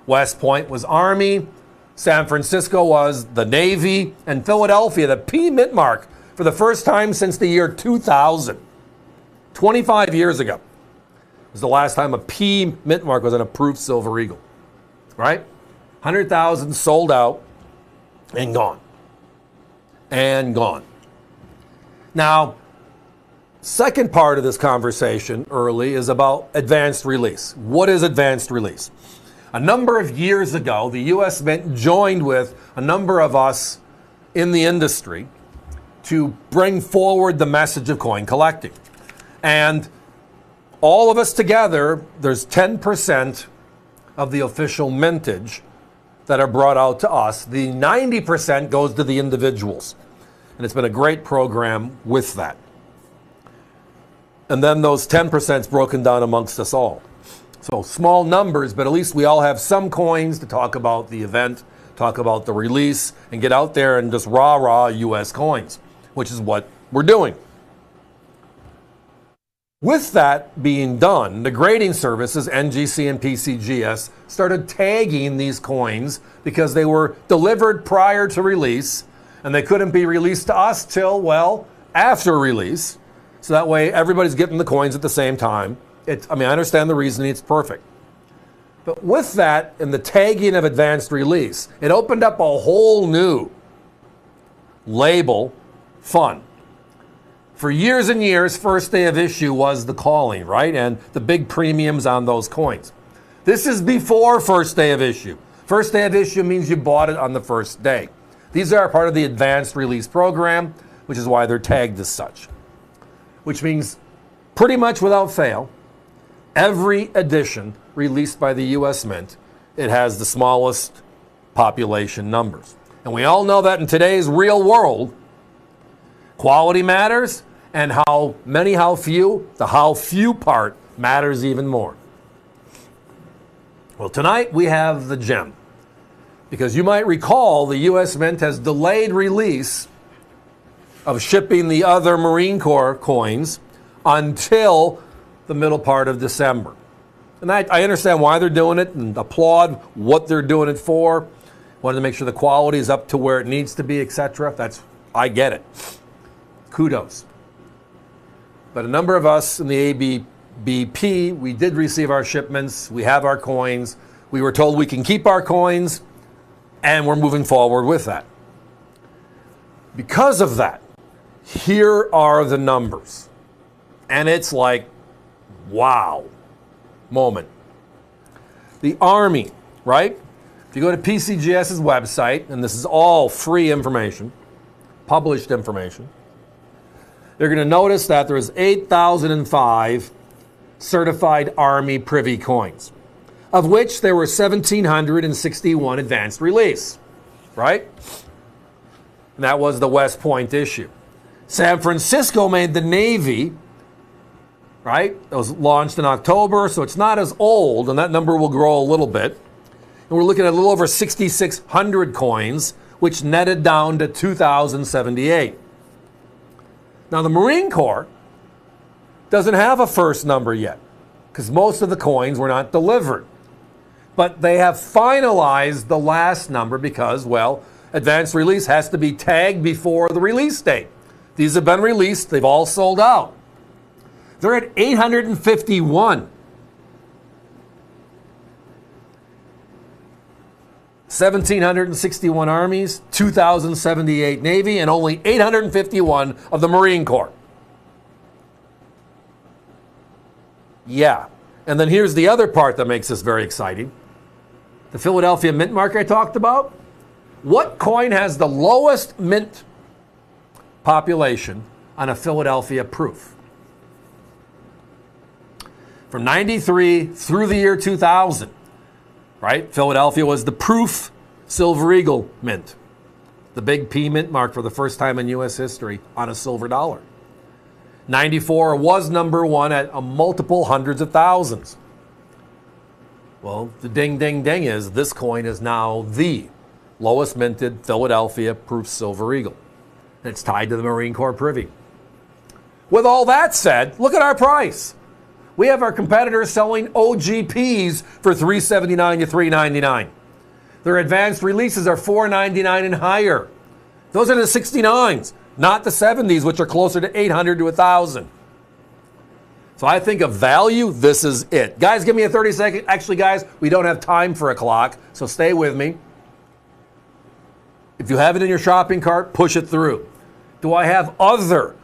West Point was Army, San Francisco was the Navy, and Philadelphia, the P mint mark, for the first time since the year 2000. 25 years ago was the last time a P mint mark was an approved Silver Eagle. Right? 100,000 sold out and gone. And gone. Now, second part of this conversation early is about advanced release. What is advanced release? A number of years ago, the U.S. Mint joined with a number of us in the industry to bring forward the message of coin collecting. And all of us together, there's 10% of the official mintage that are brought out to us. The 90% goes to the individuals. And it's been a great program with that. And then those 10% is broken down amongst us all. So small numbers, but at least we all have some coins to talk about the event, talk about the release, and get out there and just rah-rah U.S. coins, which is what we're doing. With that being done, the grading services, NGC and PCGS, started tagging these coins because they were delivered prior to release, and they couldn't be released to us till, well, after release. So that way everybody's getting the coins at the same time. I understand the reasoning, it's perfect. But with that and the tagging of advanced release, it opened up a whole new label, fun. For years and years, first day of issue was the calling, right? And the big premiums on those coins. This is before first day of issue. First day of issue means you bought it on the first day. These are part of the advanced release program, which is why they're tagged as such. Which means pretty much without fail, every edition released by the U.S. Mint, it has the smallest population numbers. And we all know that in today's real world, quality matters, and how many, how few, the how few part matters even more. Well, tonight we have the gem. Because you might recall the U.S. Mint has delayed release of shipping the other Marine Corps coins until the middle part of December. And I understand why they're doing it and applaud what they're doing it for. Wanted to make sure the quality is up to where it needs to be, etc. I get it. Kudos. But a number of us in the ABBP, we did receive our shipments. We have our coins. We were told we can keep our coins, and we're moving forward with that. Because of that, here are the numbers. And it's like, wow, moment. The Army, right? If you go to PCGS's website, and this is all free information, published information, you're going to notice that there's 8,005 certified Army privy coins, of which there were 1,761 advanced release, right? And that was the West Point issue. San Francisco made the Navy, right? It was launched in October, so it's not as old, and that number will grow a little bit. And we're looking at a little over 6,600 coins, which netted down to 2,078. Now, the Marine Corps doesn't have a first number yet, because most of the coins were not delivered. But they have finalized the last number because, well, advanced release has to be tagged before the release date. These have been released. They've all sold out. They're at 851. 1,761 Armies, 2,078 Navy, and only 851 of the Marine Corps. Yeah. And then here's the other part that makes this very exciting. The Philadelphia mint mark I talked about. What coin has the lowest mint population on a Philadelphia proof? From 93 through the year 2000, right? Philadelphia was the proof Silver Eagle mint. The big P mint mark for the first time in U.S. history on a silver dollar. 94 was number one at a multiple hundreds of thousands. Well, the ding, ding, ding is this coin is now the lowest minted Philadelphia proof Silver Eagle. And it's tied to the Marine Corps Privy. With all that said, look at our price. We have our competitors selling OGPs for $379 to $399. Their advanced releases are $499 and higher. Those are the 69s, not the 70s, which are closer to $800 to $1,000. So I think of value, this is it. Guys, give me a 30-second. Actually, guys, we don't have time for a clock, so stay with me. If you have it in your shopping cart, push it through. Do I have other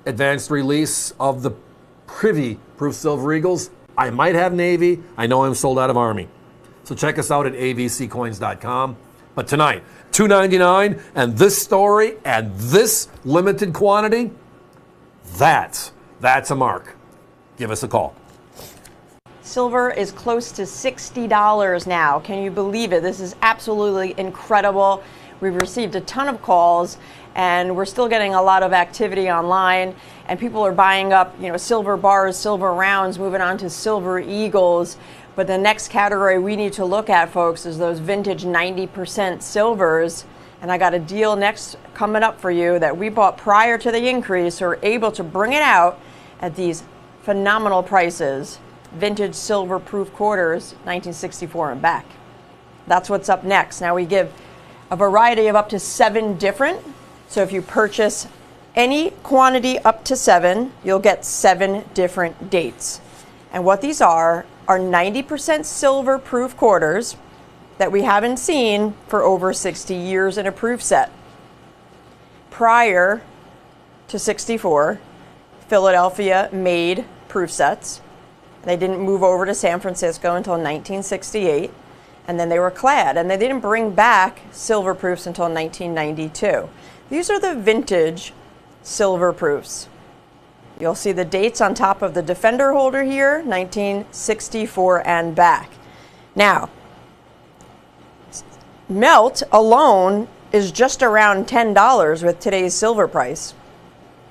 advanced release of the Privy Proof Silver Eagles? I might have Navy. I know I'm sold out of Army. So check us out at avccoins.com. But tonight, $2.99 and this story and this limited quantity, that's a mark. Give us a call. Silver is close to $60 now. Can you believe it? This is absolutely incredible. We've received a ton of calls, and we're still getting a lot of activity online, and people are buying up, silver bars, silver rounds, moving on to silver eagles. But the next category we need to look at, folks, is those vintage 90% silvers. And I got a deal next coming up for you that we bought prior to the increase. We're able to bring it out at these phenomenal prices. Vintage silver proof quarters, 1964 and back. That's what's up next. Now we give a variety of up to 7 different. So if you purchase any quantity up to 7, you'll get 7 different dates. And what these are 90% silver proof quarters that we haven't seen for over 60 years in a proof set. Prior to 64, Philadelphia made proof sets. They didn't move over to San Francisco until 1968, and then they were clad, and they didn't bring back silver proofs until 1992. These are the vintage silver proofs. You'll see the dates on top of the Defender holder here, 1964 and back. Now, melt alone is just around $10 with today's silver price.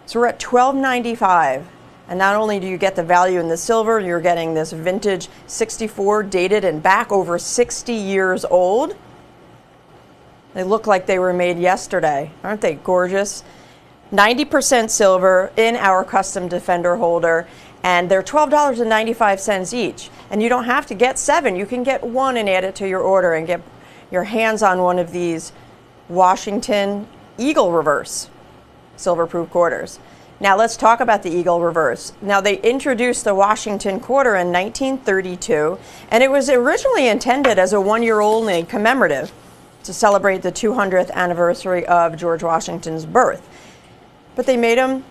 So we're at $12.95. And not only do you get the value in the silver, you're getting this vintage 64 dated and back over 60 years old. They look like they were made yesterday. Aren't they gorgeous? 90% silver in our custom Defender holder, and they're $12.95 each. And you don't have to get 7. You can get 1 and add it to your order and get your hands on one of these Washington Eagle Reverse silver proof quarters. Now let's talk about the Eagle Reverse. Now they introduced the Washington quarter in 1932, and it was originally intended as a 1-year-old and commemorative to celebrate the 200th anniversary of George Washington's birth. But they made them,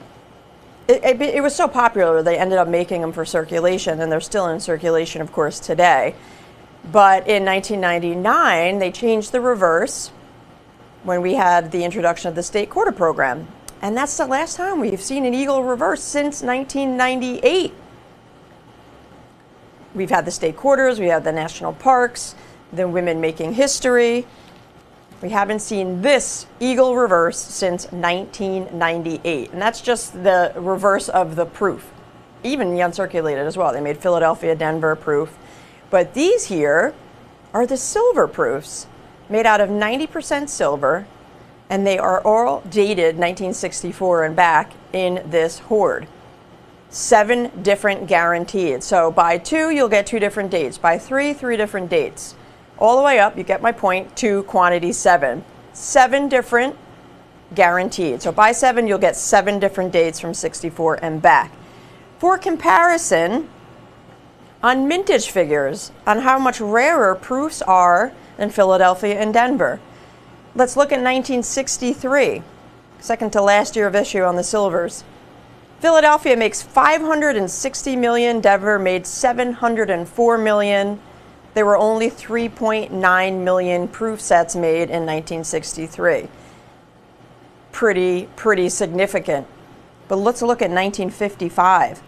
it was so popular they ended up making them for circulation, and they're still in circulation, of course, today. But in 1999, they changed the reverse when we had the introduction of the state quarter program. And that's the last time we've seen an Eagle Reverse since 1998. We've had the state quarters, we have the national parks, the women making history. We haven't seen this Eagle Reverse since 1998. And that's just the reverse of the proof. Even the uncirculated as well. They made Philadelphia, Denver proof. But these here are the silver proofs made out of 90% silver. And they are all dated 1964 and back in this hoard. 7 different guaranteed. So buy 2, you'll get 2 different dates. Buy 3, 3 different dates. All the way up, you get my point, to quantity 7. 7 different guaranteed. So buy 7, you'll get 7 different dates from 64 and back. For comparison, on mintage figures, on how much rarer proofs are than Philadelphia and Denver. Let's look at 1963, second to last year of issue on the silvers. Philadelphia makes 560 million, Denver made 704 million. There were only 3.9 million proof sets made in 1963. Pretty significant. But let's look at 1955.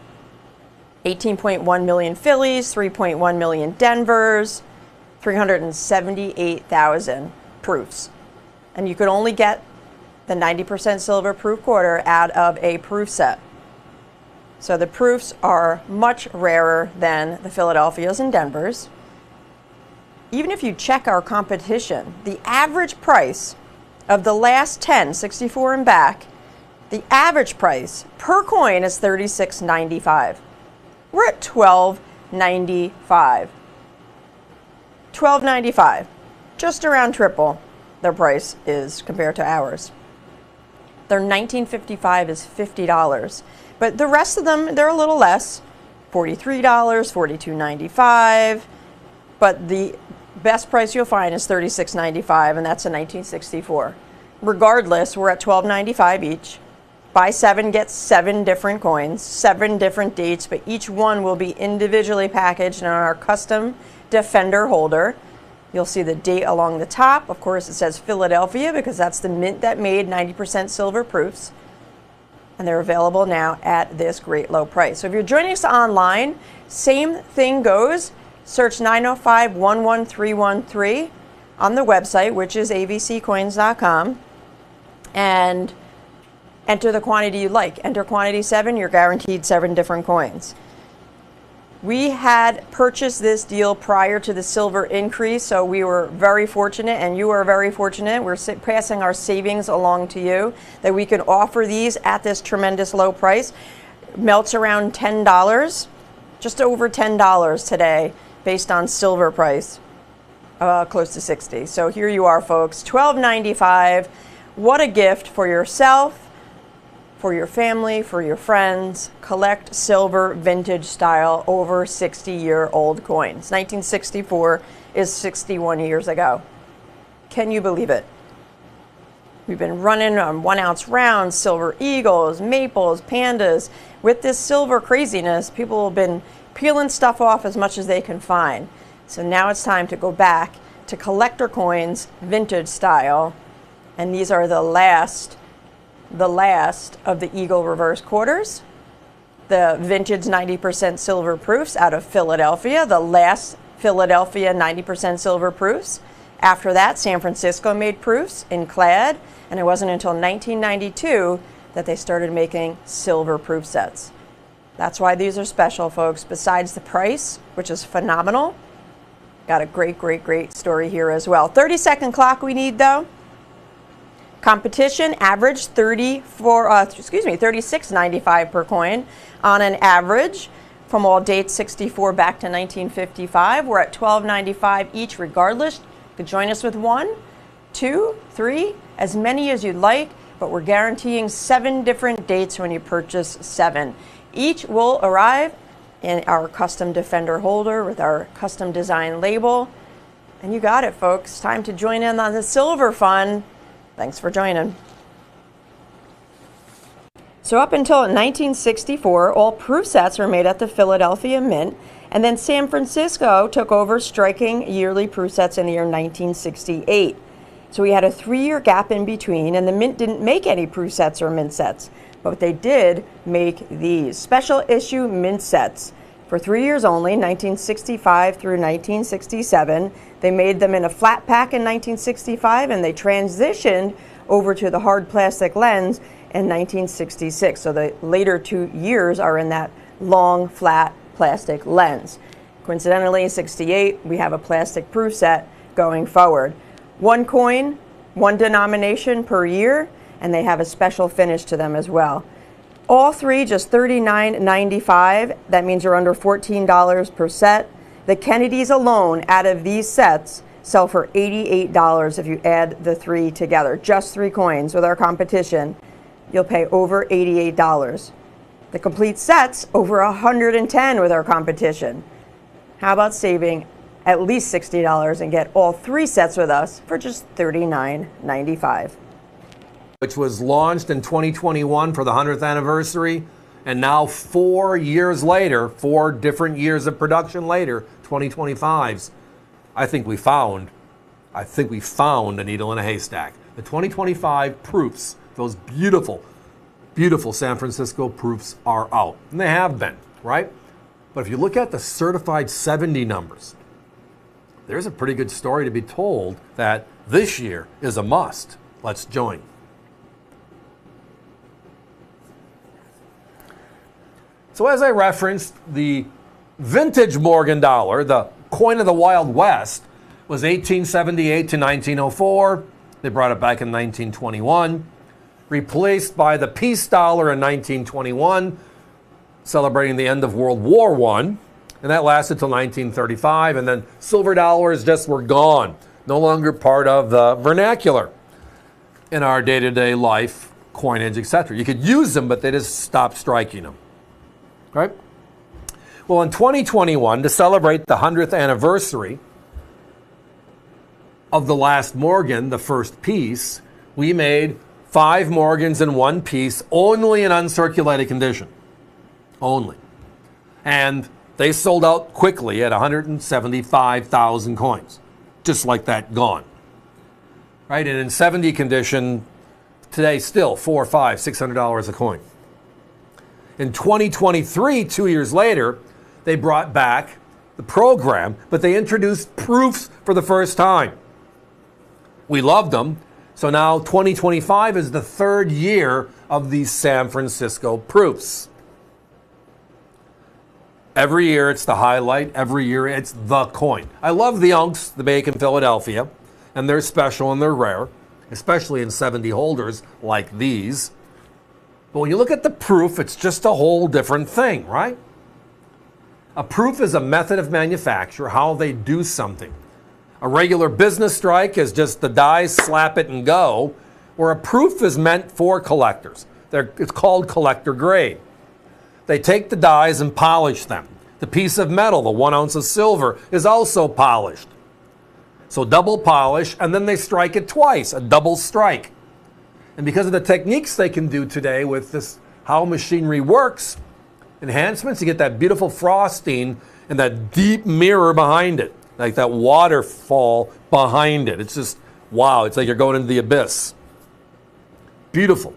18.1 million Phillies, 3.1 million Denvers, 378,000 proofs. And you could only get the 90% silver proof quarter out of a proof set. So the proofs are much rarer than the Philadelphias and Denvers. Even if you check our competition, the average price of the last 10, 64 and back, the average price per coin is $36.95. We're at $12.95. $12.95, just around triple their price is compared to ours. Their 1955 is $50, but the rest of them, they're a little less, $43, $42.95, but the best price you'll find is $36.95, and that's a 1964. Regardless, we're at $12.95 each. Buy 7, get 7 different coins, 7 different dates, but each one will be individually packaged in our custom Defender holder. You'll see the date along the top. Of course, it says Philadelphia because that's the mint that made 90% silver proofs. And they're available now at this great low price. So if you're joining us online, same thing goes. Search 905-11313 on the website, which is avccoins.com, and enter the quantity you like. Enter quantity 7, you're guaranteed 7 different coins. We had purchased this deal prior to the silver increase, so we were very fortunate, and you are very fortunate. We're passing our savings along to you, that we can offer these at this tremendous low price. Melts around $10, just over $10 today, based on silver price, close to 60. So here you are, folks, $12.95. What a gift for yourself, for your family, for your friends. Collect silver vintage style over 60-year-old coins. 1964 is 61 years ago. Can you believe it? We've been running on 1-ounce rounds, silver eagles, maples, pandas. With this silver craziness, people have been peeling stuff off as much as they can find. So now it's time to go back to collector coins, vintage style. And these are the last of the Eagle reverse quarters, the vintage 90% silver proofs out of Philadelphia, the last Philadelphia 90% silver proofs. After that, San Francisco made proofs in clad, and it wasn't until 1992 that they started making silver proof sets. That's why these are special, folks. Besides the price, which is phenomenal, got a great story here as well. 30-second clock we need, though. Competition average $36.95 per coin on an average from all dates 64 back to 1955. We're at $12.95 each regardless. You could join us with 1, 2, 3, as many as you'd like, but we're guaranteeing 7 different dates when you purchase 7. Each will arrive in our custom Defender holder with our custom design label. And you got it, folks. Time to join in on the silver fun. Thanks for joining. So up until 1964, all proof sets were made at the Philadelphia Mint, and then San Francisco took over striking yearly proof sets in the year 1968. So we had a 3-year gap in between, and the Mint didn't make any proof sets or mint sets, but they did make these special issue mint sets for 3 years only, 1965 through 1967. They made them in a flat pack in 1965, and they transitioned over to the hard plastic lens in 1966. So the later 2 years are in that long, flat plastic lens. Coincidentally, in 68, we have a plastic proof set going forward. 1 coin, 1 denomination per year, and they have a special finish to them as well. All 3 just $39.95. That means you're under $14 per set. The Kennedys alone, out of these sets, sell for $88 if you add the 3 together. Just 3 coins with our competition, you'll pay over $88. The complete sets, over $110 with our competition. How about saving at least $60 and get all 3 sets with us for just $39.95. Which was launched in 2021 for the 100th anniversary. And now 4 years later, 4 different years of production later, 2025s, I think we found a needle in a haystack. The 2025 proofs, those beautiful, beautiful San Francisco proofs are out. And they have been, right? But if you look at the certified 70 numbers, there's a pretty good story to be told that this year is a must. Let's join. So as I referenced, the vintage Morgan dollar, the coin of the Wild West, was 1878 to 1904. They brought it back in 1921. Replaced by the peace dollar in 1921, celebrating the end of World War I. And that lasted till 1935. And then silver dollars just were gone. No longer part of the vernacular in our day-to-day life, coinage, etc. You could use them, but they just stopped striking them. Right? Well, in 2021, to celebrate the 100th anniversary of the last Morgan, the first piece, we made 5 Morgans in 1 piece, only in uncirculated condition. Only. And they sold out quickly at 175,000 coins. Just like that, gone. Right? And in 70 condition, today still $400, $500, $600 a coin. In 2023, 2 years later, they brought back the program, but they introduced proofs for the first time. We loved them. So now 2025 is the 3rd year of these San Francisco proofs. Every year it's the highlight. Every year it's the coin. I love the Unks, the Bacon Philadelphia, and they're special and they're rare, especially in 70 holders like these. But when you look at the proof, it's just a whole different thing, right? A proof is a method of manufacture, how they do something. A regular business strike is just the dies, slap it and go, where a proof is meant for collectors. It's called collector grade. They take the dies and polish them. The piece of metal, the 1 ounce of silver, is also polished. So double polish, and then they strike it twice, a double strike. And because of the techniques they can do today with this, how machinery works, enhancements, you get that beautiful frosting and that deep mirror behind it, like that waterfall behind it. It's just, wow, it's like you're going into the abyss. Beautiful.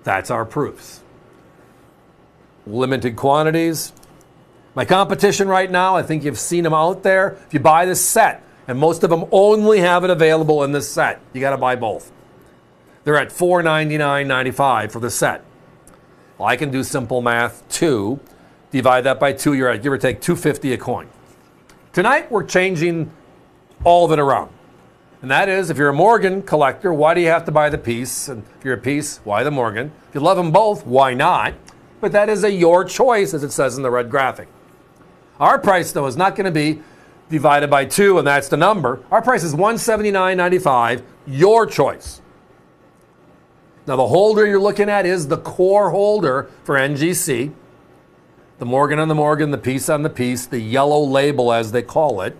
That's our proofs. Limited quantities. My competition right now, I think you've seen them out there. If you buy this set, and most of them only have it available in this set, you got to buy both. They're at $499.95 for the set. Well, I can do simple math too. Divide that by 2, you're at give or take $2.50 a coin. Tonight we're changing all of it around. And that is, if you're a Morgan collector, why do you have to buy the piece? And if you're a piece, why the Morgan? If you love them both, why not? But that is your choice, as it says in the red graphic. Our price, though, is not going to be divided by 2, and that's the number. Our price is $179.95, your choice. Now, the holder you're looking at is the core holder for NGC. The Morgan on the Morgan, the piece on the piece, the yellow label as they call it.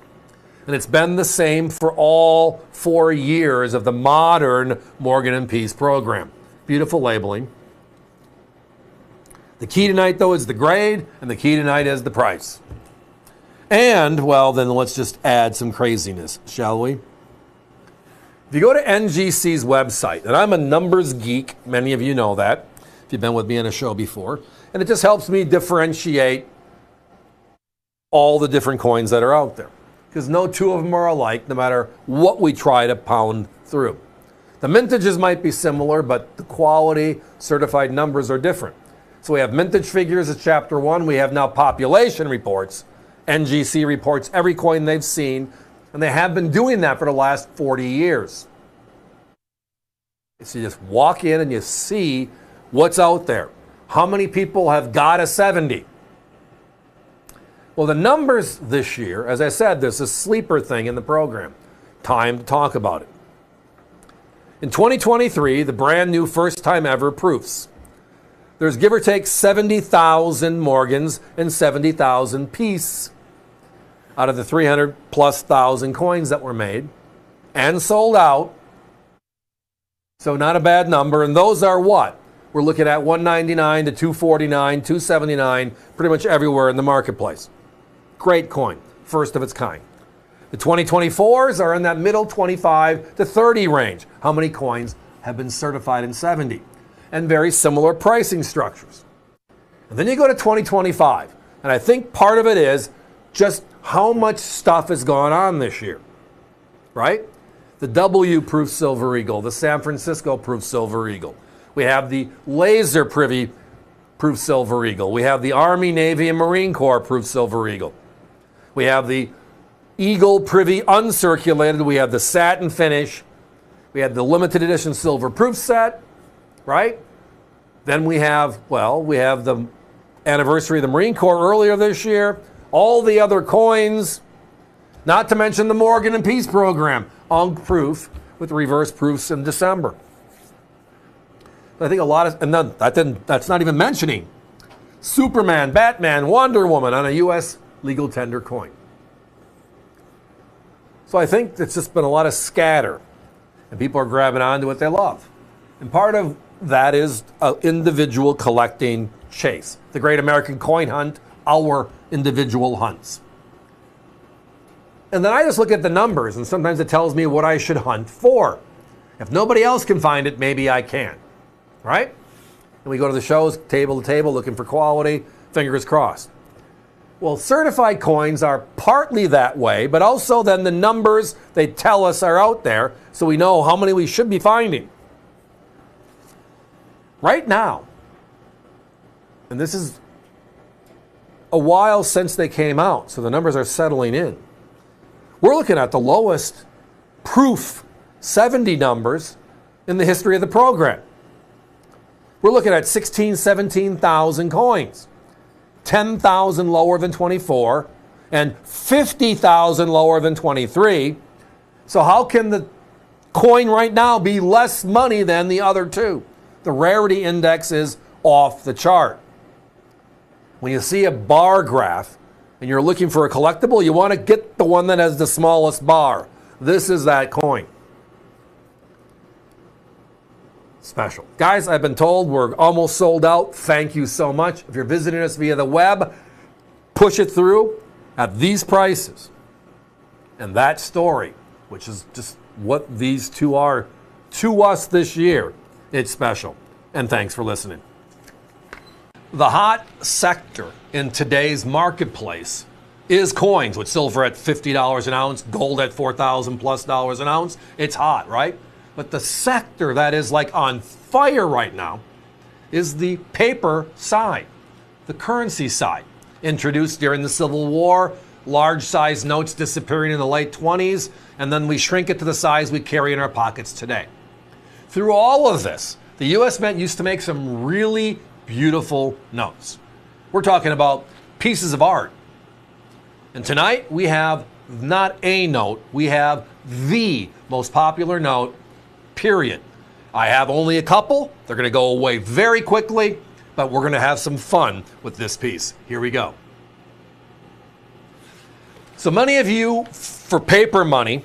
And it's been the same for all 4 years of the modern Morgan and Piece program. Beautiful labeling. The key tonight, though, is the grade, and the key tonight is the price. And, well, then let's just add some craziness, shall we? If you go to NGC's website, and I'm a numbers geek, many of you know that, if you've been with me on a show before, and it just helps me differentiate all the different coins that are out there. Because no 2 of them are alike, no matter what we try to pound through. The mintages might be similar, but the quality, certified numbers are different. So we have mintage figures at Chapter 1. We have now population reports. NGC reports every coin they've seen, and they have been doing that for the last 40 years. So you just walk in and you see what's out there. How many people have got a 70? Well, the numbers this year, as I said, there's a sleeper thing in the program. Time to talk about it. In 2023, the brand new first time ever proofs. There's give or take 70,000 Morgans and 70,000 Piece. out of the 300,000+ coins that were made and sold out. So not a bad number. And those are what? We're looking at $199 to $249, $279, pretty much everywhere in the marketplace. Great coin, first of its kind. The 2024s are in that middle 25 to 30 range. How many coins have been certified in 70? And very similar pricing structures. And then you go to 2025, and I think part of it is just how much stuff has gone on this year, right? The W-proof Silver Eagle, the San Francisco-proof Silver Eagle. We have the laser privy-proof Silver Eagle. We have the Army, Navy, and Marine Corps-proof Silver Eagle. We have the Eagle Privy uncirculated. We have the satin finish. We have the limited edition silver proof set, right? Then we have the anniversary of the Marine Corps earlier this year. All the other coins, not to mention the Morgan and Peace program, UNC proof with reverse proofs in December. I think a lot of, and that's not even mentioning Superman, Batman, Wonder Woman on a U.S. legal tender coin. So I think it's just been a lot of scatter, and people are grabbing onto what they love. And part of that is an individual collecting chase. The Great American Coin Hunt, our individual hunts. And then I just look at the numbers, and sometimes it tells me what I should hunt for. If nobody else can find it, maybe I can, right? And we go to the shows, table to table, looking for quality, fingers crossed. Well, certified coins are partly that way, but also then the numbers they tell us are out there, so we know how many we should be finding. Right now, and this is a while since they came out, so the numbers are settling in. We're looking at the lowest proof 70 numbers in the history of the program. We're looking at 16,000, 17,000 coins. 10,000 lower than 24 and 50,000 lower than 23. So how can the coin right now be less money than the other two? The rarity index is off the chart. When you see a bar graph and you're looking for a collectible, you want to get the one that has the smallest bar. This is that coin. Special. Guys, I've been told we're almost sold out. Thank you so much. If you're visiting us via the web, push it through at these prices. And that story, which is just what these two are to us this year, it's special. And thanks for listening. The hot sector in today's marketplace is coins, with silver at $50 an ounce, gold at $4,000+ an ounce. It's hot, right? But the sector that is like on fire right now is the paper side, the currency side. Introduced during the Civil War, large size notes disappearing in the late 20s, and then we shrink it to the size we carry in our pockets today. Through all of this, the U.S. Mint used to make some really beautiful notes. We're talking about pieces of art. And tonight we have not a note, we have the most popular note, period. I have only a couple. They're going to go away very quickly, but we're going to have some fun with this piece. Here we go. So many of you, for paper money,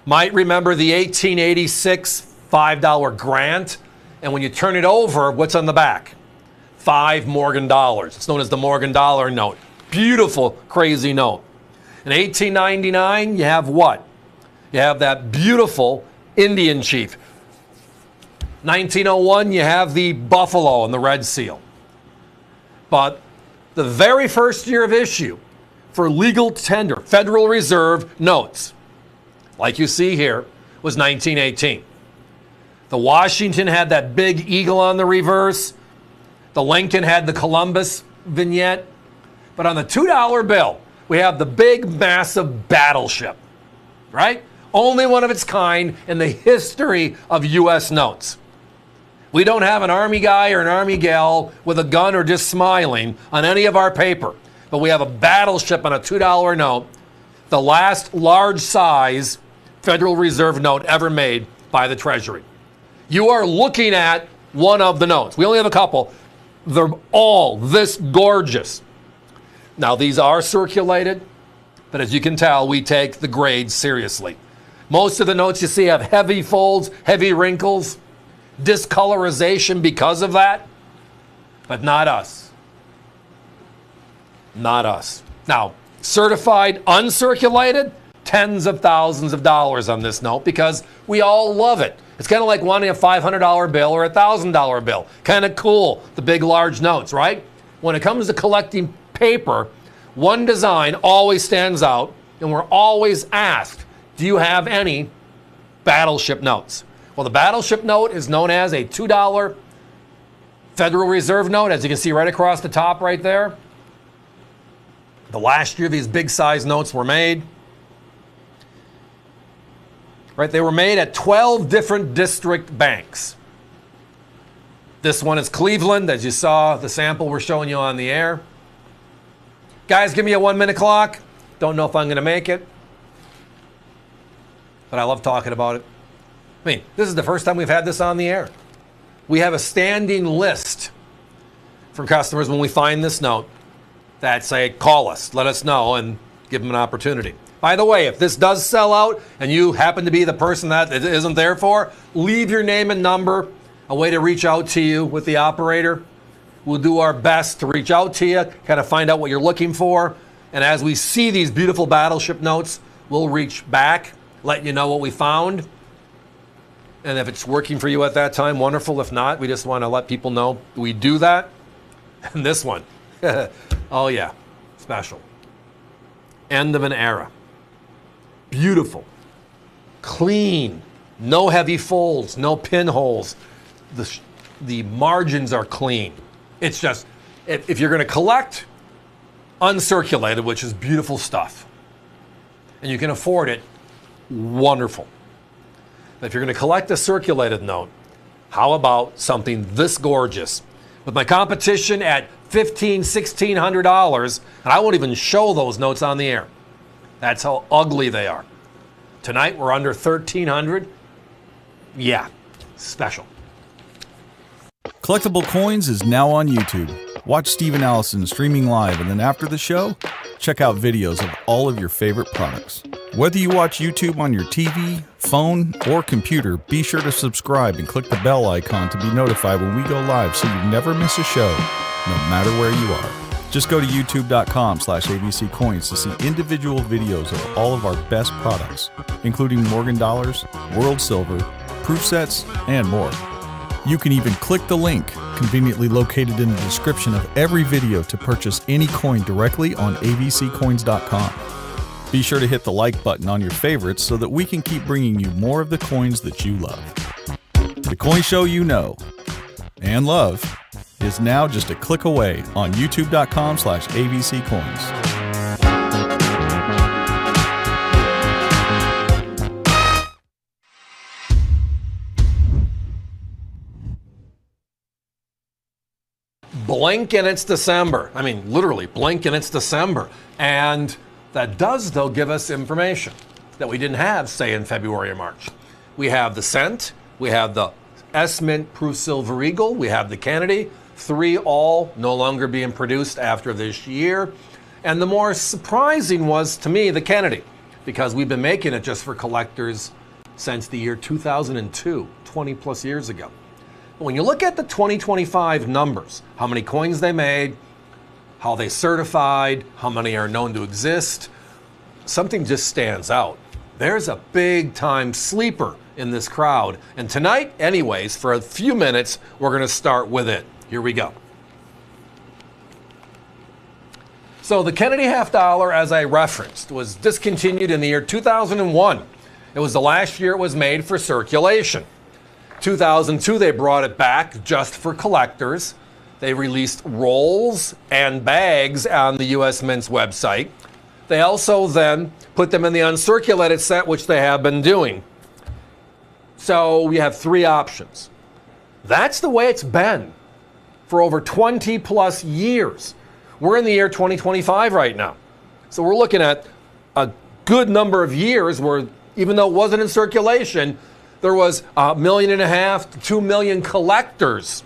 might remember the 1886 $5 Grant, and when you turn it over, what's on the back? 5 Morgan dollars. It's known as the Morgan dollar note. Beautiful, crazy note. In 1899, you have what? You have that beautiful Indian chief. 1901, you have the buffalo and the red seal. But the very first year of issue for legal tender, Federal Reserve notes, like you see here, was 1918. The Washington had that big eagle on the reverse. The Lincoln had the Columbus vignette. But on the $2 bill, we have the big, massive battleship, right? Only one of its kind in the history of U.S. notes. We don't have an Army guy or an Army gal with a gun or just smiling on any of our paper. But we have a battleship on a $2 note, the last large size Federal Reserve note ever made by the Treasury. You are looking at one of the notes. We only have a couple. They're all this gorgeous. Now, these are circulated. But as you can tell, we take the grades seriously. Most of the notes you see have heavy folds, heavy wrinkles, discolorization because of that. But not us. Not us. Now, certified, uncirculated, tens of thousands of dollars on this note because we all love it. It's kind of like wanting a $500 bill or a $1,000 bill. Kind of cool, the big, large notes, right? When it comes to collecting paper, one design always stands out, and we're always asked, do you have any battleship notes? Well, the battleship note is known as a $2 Federal Reserve note, as you can see right across the top right there. The last year these big size notes were made. Right, they were made at 12 different district banks. This one is Cleveland, as you saw the sample we're showing you on the air. Guys, give me a 1 minute clock. Don't know if I'm going to make it, but I love talking about it. I mean, this is the first time we've had this on the air. We have a standing list from customers when we find this note that say, call us, let us know, and give them an opportunity. By the way, if this does sell out and you happen to be the person that it isn't there for, leave your name and number, a way to reach out to you with the operator. We'll do our best to reach out to you, kind of find out what you're looking for. And as we see these beautiful battleship notes, we'll reach back, let you know what we found. And if it's working for you at that time, wonderful. If not, we just want to let people know we do that. And this one, oh yeah, special. End of an era. Beautiful, clean, no heavy folds, no pinholes. The margins are clean. It's just, if you're going to collect uncirculated, which is beautiful stuff, and you can afford it, wonderful. But if you're going to collect a circulated note, how about something this gorgeous? With my competition at $1,500, $1,600, and I won't even show those notes on the air. That's how ugly they are. Tonight, we're under $1,300. Yeah, special. Collectible Coins is now on YouTube. Watch Steve and Allison streaming live, and then after the show, check out videos of all of your favorite products. Whether you watch YouTube on your TV, phone, or computer, be sure to subscribe and click the bell icon to be notified when we go live so you never miss a show, no matter where you are. Just go to youtube.com/AVC Coins to see individual videos of all of our best products, including Morgan Dollars, World Silver, proof sets, and more. You can even click the link conveniently located in the description of every video to purchase any coin directly on avccoins.com. Be sure to hit the like button on your favorites so that we can keep bringing you more of the coins that you love. The coin show you know and love is now just a click away on youtube.com/AVC Coins. Blink and it's December. I mean, literally, blink and it's December. And that does, though, give us information that we didn't have, say, in February or March. We have the Cent, we have the S-Mint Proof Silver Eagle, we have the Kennedy, 3 all no longer being produced after this year. And the more surprising was, to me, the Kennedy, because we've been making it just for collectors since the year 2002, 20 plus years ago. When you look at the 2025 numbers, how many coins they made, how they certified, how many are known to exist, something just stands out. There's a big time sleeper in this crowd. And tonight, anyways, for a few minutes, we're going to start with it. Here we go. So the Kennedy half dollar, as I referenced, was discontinued in the year 2001. It was the last year it was made for circulation. 2002, they brought it back just for collectors. They released rolls and bags on the U.S. Mint's website. They also then put them in the uncirculated set, which they have been doing. So we have 3 options. That's the way it's been for over 20 plus years. We're in the year 2025 right now. So we're looking at a good number of years where, even though it wasn't in circulation, there was 1.5 million to 2 million collectors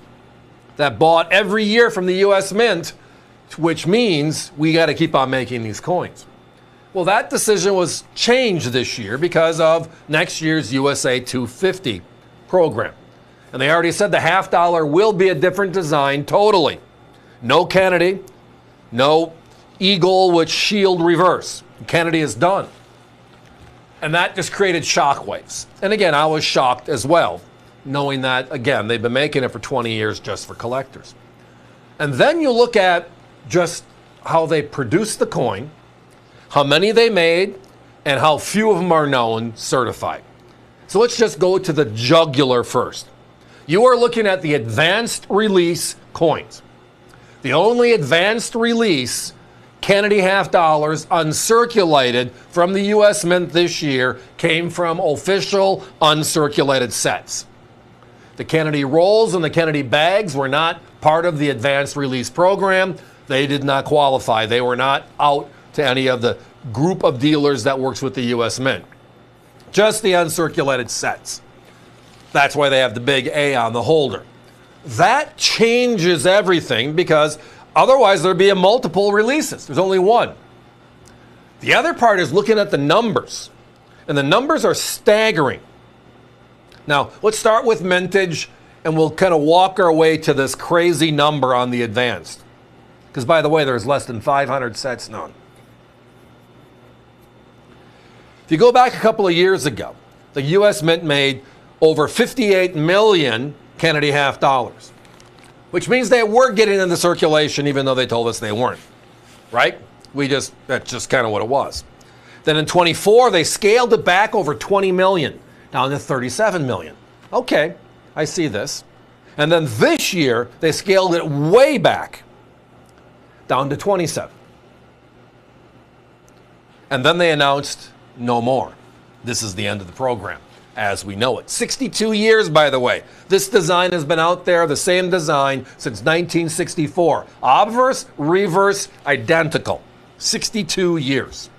that bought every year from the U.S. Mint, which means we got to keep on making these coins. Well, that decision was changed this year because of next year's USA 250 program. And they already said the half dollar will be a different design totally. No Kennedy, no eagle with shield reverse. Kennedy is done. And that just created shockwaves. And again, I was shocked as well, knowing that, again, they've been making it for 20 years just for collectors. And then you look at just how they produced the coin, how many they made, and how few of them are known certified. So let's just go to the jugular first. You are looking at the advanced release coins. The only advanced release Kennedy half dollars uncirculated from the U.S. Mint this year came from official uncirculated sets. The Kennedy rolls and the Kennedy bags were not part of the advanced release program. They did not qualify. They were not out to any of the group of dealers that works with the U.S. Mint. Just the uncirculated sets. That's why they have the big A on the holder. That changes everything because otherwise there'd be a multiple releases. There's only one. The other part is looking at the numbers. And the numbers are staggering. Now, let's start with mintage and we'll kind of walk our way to this crazy number on the advanced. Because by the way, there's less than 500 sets known. If you go back a couple of years ago, the U.S. Mint made over 58 million Kennedy half dollars, which means they were getting into circulation even though they told us they weren't, right? That's just kind of what it was. Then in 24, they scaled it back over 20 million, down to 37 million. Okay, I see this. And then this year, they scaled it way back, down to 27. And then they announced no more. This is the end of the program as we know it. 62 years, by the way. This design has been out there, the same design, since 1964. Obverse, reverse, identical. 62 years.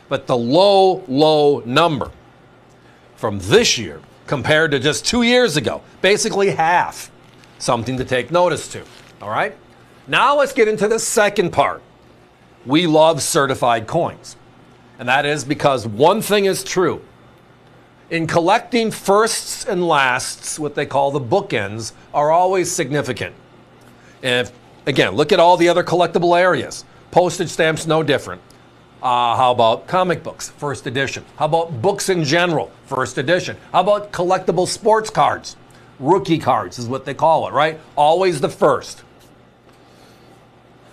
But the low number from this year compared to just 2 years ago, basically half. Something to take notice to, all right? Now let's get into the second part. We love certified coins. And that is because one thing is true. In collecting, firsts and lasts, what they call the bookends, are always significant. And again, look at all the other collectible areas. Postage stamps, no different. How about comic books, first edition? How about books in general, first edition? How about collectible sports cards? Rookie cards is what they call it, right? Always the first.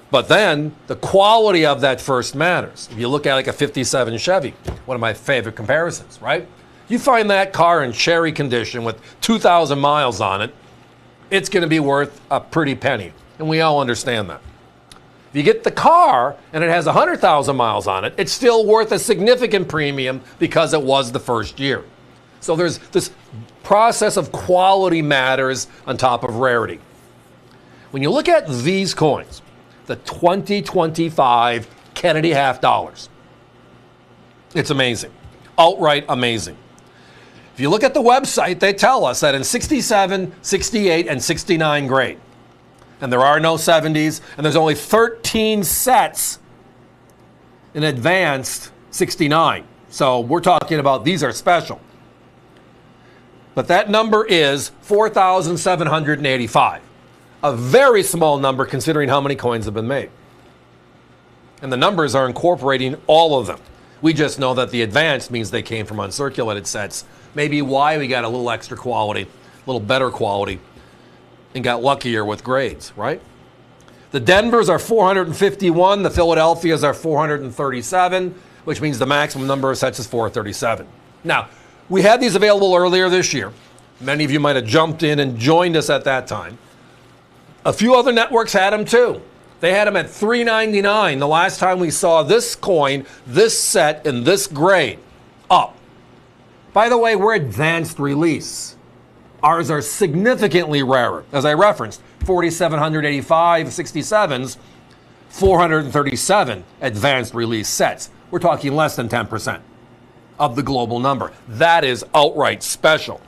But then the quality of that first matters. If you look at like a 57 Chevy, one of my favorite comparisons, right? You find that car in cherry condition with 2,000 miles on it, it's going to be worth a pretty penny. And we all understand that. If you get the car and it has 100,000 miles on it, it's still worth a significant premium because it was the first year. So there's this process of quality matters on top of rarity. When you look at these coins, the 2025 Kennedy half dollars, it's amazing. Outright amazing. If you look at the website, they tell us that in 67, 68, and 69 grade, and there are no 70s, and there's only 13 sets in advanced 69. So we're talking about these are special. But that number is 4,785. A very small number considering how many coins have been made. And the numbers are incorporating all of them. We just know that the advanced means they came from uncirculated sets. Maybe why we got a little extra quality, a little better quality, and got luckier with grades, right? The Denvers are 451, the Philadelphias are 437, which means the maximum number of sets is 437. Now, we had these available earlier this year. Many of you might have jumped in and joined us at that time. A few other networks had them too. They had them at $3.99 the last time we saw this coin, this set, in this grade, up. By the way, we're advanced release. Ours are significantly rarer. As I referenced, 4,785 67s, 437 advanced release sets. We're talking less than 10% of the global number. That is outright special.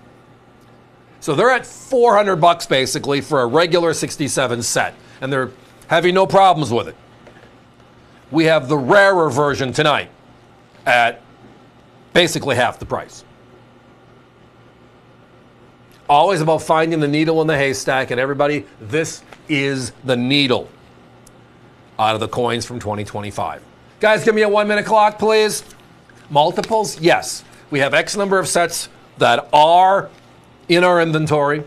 So they're at $400 basically for a regular 67 set, and they're having no problems with it. we have the rarer version tonight at basically half the price. Always about finding the needle in the haystack, and everybody, this is the needle out of the coins from 2025. Guys, give me a 1 minute clock, please. Multiples, yes. We have X number of sets that are in our inventory,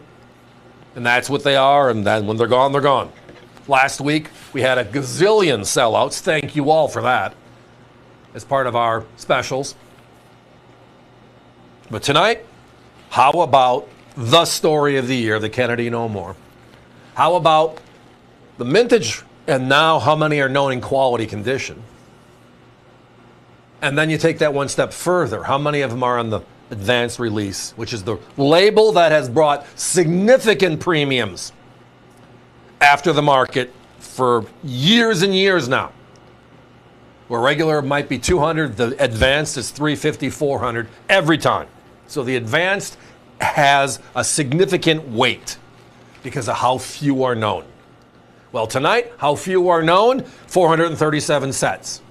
and that's what they are, and then when they're gone, they're gone. Last week, we had a gazillion sellouts. Thank you all for that as part of our specials. But tonight, how about the story of the year, the Kennedy No More? How about the mintage, and now how many are known in quality condition? And then you take that one step further. How many of them are on the advanced release, which is the label that has brought significant premiums after the market for years and years now? Where regular might be 200, the advanced is 350, 400 every time. So the advanced has a significant weight because of how few are known. Well, tonight, how few are known? 437 sets.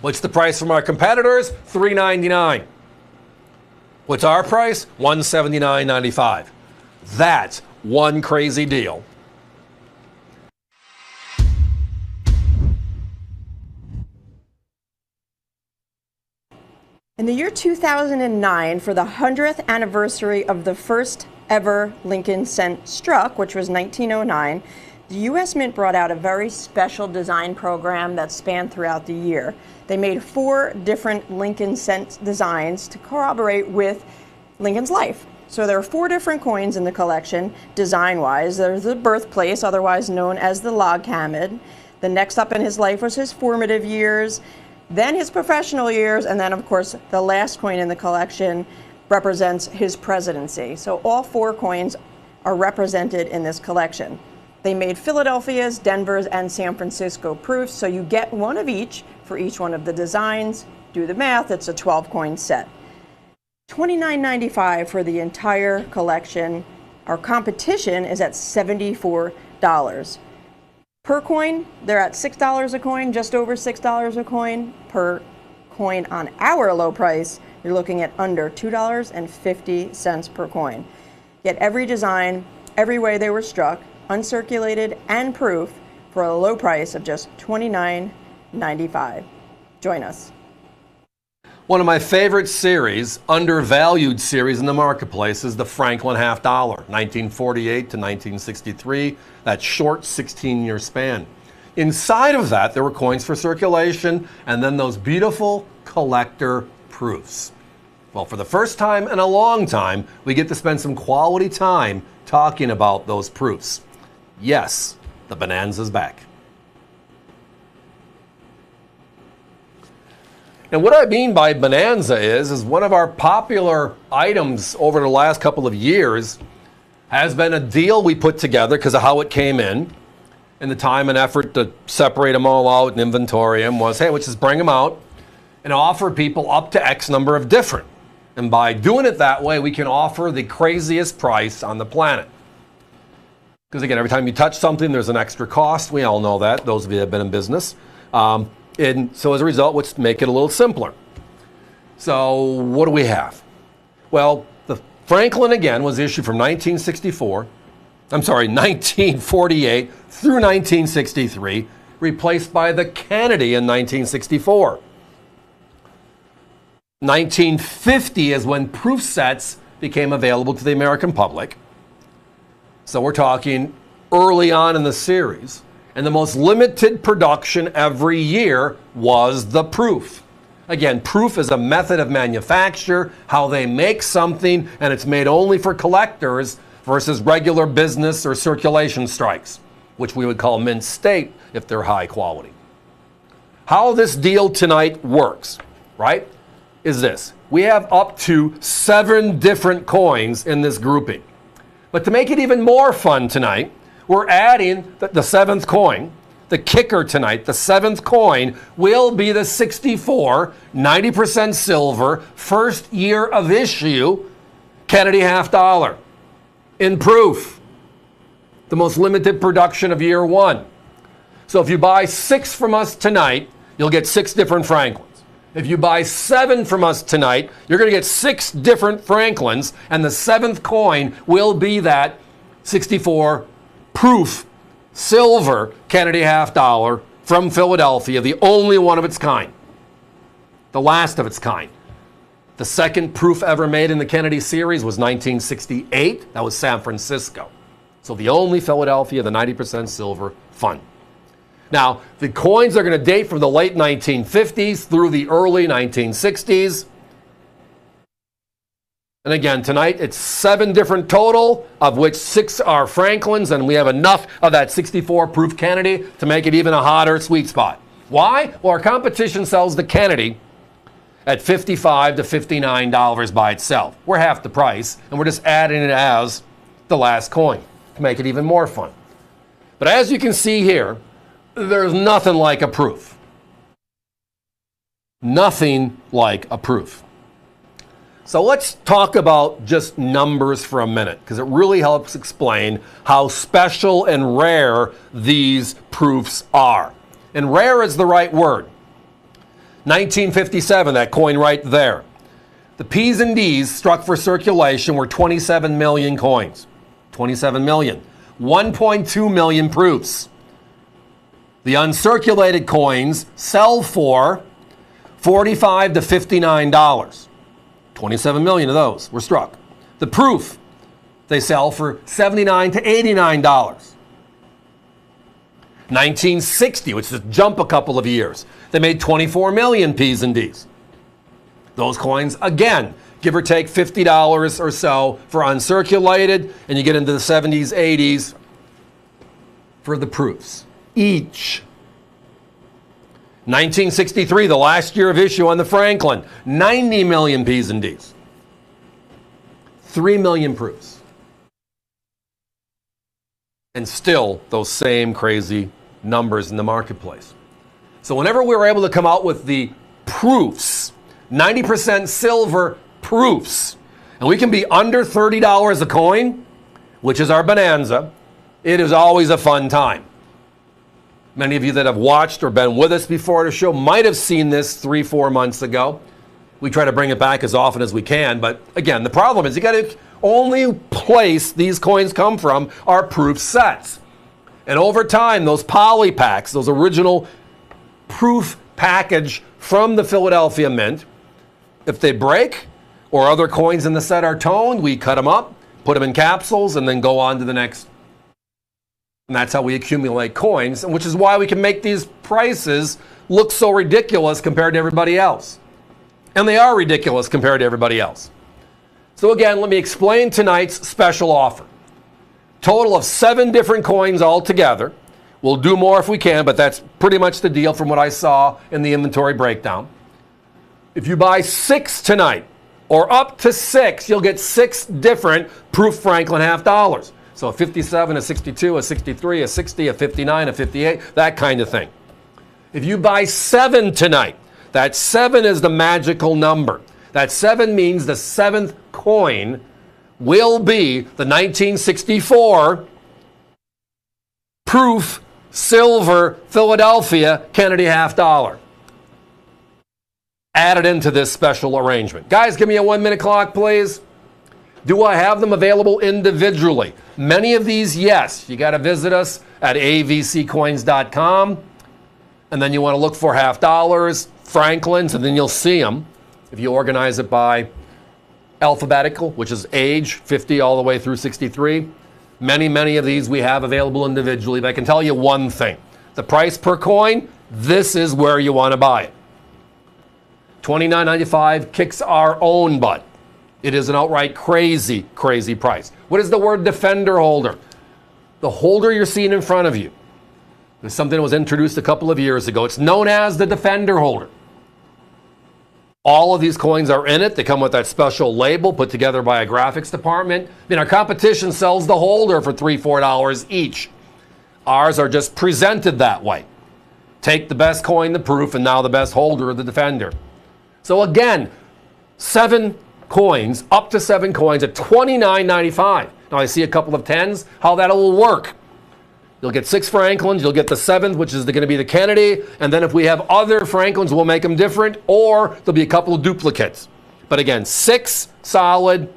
What's the price from our competitors? $399. What's our price? $179.95. That's one crazy deal. In the year 2009, for the 100th anniversary of the first ever Lincoln cent struck, which was 1909, the U.S. Mint brought out a very special design program that spanned throughout the year. They made 4 different Lincoln cent designs to corroborate with Lincoln's life. So there are 4 different coins in the collection, design-wise. There's the birthplace, otherwise known as the log hamid. The next up in his life was his formative years, then his professional years, and then, of course, the last coin in the collection represents his presidency. So all 4 coins are represented in this collection. They made Philadelphia's, Denver's, and San Francisco proofs, so you get one of each for each one of the designs. Do the math, it's a 12-coin set. $29.95 for the entire collection. Our competition is at $74. Per coin, they're at $6 a coin, just over $6 a coin. Per coin on our low price, you're looking at under $2.50 per coin. Get every design, every way they were struck, uncirculated and proof for a low price of just $29.95. Join us. One of my favorite series, undervalued series in the marketplace, is the Franklin half dollar, 1948 to 1963, that short 16-year span. Inside of that, there were coins for circulation and then those beautiful collector proofs. Well, for the first time in a long time, we get to spend some quality time talking about those proofs. Yes, the bonanza's back. And what I mean by bonanza is one of our popular items over the last couple of years has been a deal we put together because of how it came in, and the time and effort to separate them all out and inventory them was, hey, let's just bring them out and offer people up to X number of different. And by doing it that way, we can offer the craziest price on the planet. Because again, every time you touch something, there's an extra cost. We all know that, those of you that have been in business. And so as a result, let's make it a little simpler. So what do we have? Well, the Franklin, again, was issued from 1948 through 1963, replaced by the Kennedy in 1964. 1950 is when proof sets became available to the American public. So we're talking early on in the series. And the most limited production every year was the proof. Again, proof is a method of manufacture, how they make something, and it's made only for collectors versus regular business or circulation strikes, which we would call mint state if they're high quality. How this deal tonight works, right, is this. We have up to 7 different coins in this grouping. But to make it even more fun tonight, we're adding the 7th coin. The kicker tonight, the 7th coin, will be the 64, 90% silver, first year of issue, Kennedy half dollar. In proof, the most limited production of year 1. So if you buy 6 from us tonight, you'll get 6 different Franklins. If you buy 7 from us tonight, you're going to get 6 different Franklins, and the 7th coin will be that 64 proof silver Kennedy half dollar from Philadelphia, the only one of its kind, the last of its kind. The second proof ever made in the Kennedy series was 1968. That was San Francisco. So the only Philadelphia, the 90% silver fun. Now, the coins are going to date from the late 1950s through the early 1960s. And again, tonight it's 7 different total, of which 6 are Franklins, and we have enough of that 64 proof Kennedy to make it even a hotter sweet spot. Why? Well, our competition sells the Kennedy at $55 to $59 by itself. We're half the price, and we're just adding it as the last coin to make it even more fun. But as you can see here, there's nothing like a proof. Nothing like a proof. So let's talk about just numbers for a minute, because it really helps explain how special and rare these proofs are. And rare is the right word. 1957, that coin right there. The P's and D's struck for circulation were 27 million coins. 27 million. 1.2 million proofs. The uncirculated coins sell for $45 to $59. 27 million of those were struck. The proof, they sell for $79 to $89. 1960, which is a jump a couple of years, they made 24 million P's and D's. Those coins, again, give or take $50 or so for uncirculated, and you get into the 70s, 80s for the proofs. Each. 1963, the last year of issue on the Franklin, 90 million P's and D's. 3 million proofs. And still those same crazy numbers in the marketplace. So whenever we were able to come out with the proofs, 90% silver proofs, and we can be under $30 a coin, which is our bonanza, it is always a fun time. Many of you that have watched or been with us before the show might have seen this 3-4 months ago. We try to bring it back as often as we can, but again, the problem is you got to only place these coins come from are proof sets. And over time, those poly packs, those original proof package from the Philadelphia Mint, if they break or other coins in the set are toned, we cut them up, put them in capsules, and then go on to the next. And that's how we accumulate coins, which is why we can make these prices look so ridiculous compared to everybody else. And they are ridiculous compared to everybody else. So again, let me explain tonight's special offer. Total of 7 different coins altogether. We'll do more if we can, but that's pretty much the deal from what I saw in the inventory breakdown. If you buy 6 tonight, or up to 6, you'll get 6 different proof Franklin half dollars. So a 57, a 62, a 63, a 60, a 59, a 58, that kind of thing. If you buy 7 tonight, that 7 is the magical number. That 7 means the 7th coin will be the 1964 proof silver Philadelphia Kennedy half dollar. Added into this special arrangement. Guys, give me a 1-minute clock, please. Do I have them available individually? Many of these, yes. You got to visit us at avccoins.com, and then you want to look for half dollars, Franklins, and then you'll see them. If you organize it by alphabetical, which is age, 50 all the way through 63, many of these we have available individually. But I can tell you one thing. The price per coin, this is where you want to buy it. $29.95 kicks our own butt. It is an outright crazy price. What is the word defender holder? The holder you're seeing in front of you. It's something that was introduced a couple of years ago. It's known as the defender holder. All of these coins are in it. They come with that special label put together by a graphics department. Then our competition sells the holder for $3, $4 each. Ours are just presented that way. Take the best coin, the proof, and now the best holder, the defender. So again, 7 coins, up to 7 coins at $29.95. Now I see a couple of 10s, how that'll work. You'll get 6 Franklins, you'll get the 7th, which is going to be the Kennedy, and then if we have other Franklins, we'll make them different, or there'll be a couple of duplicates. But again, 6 solid,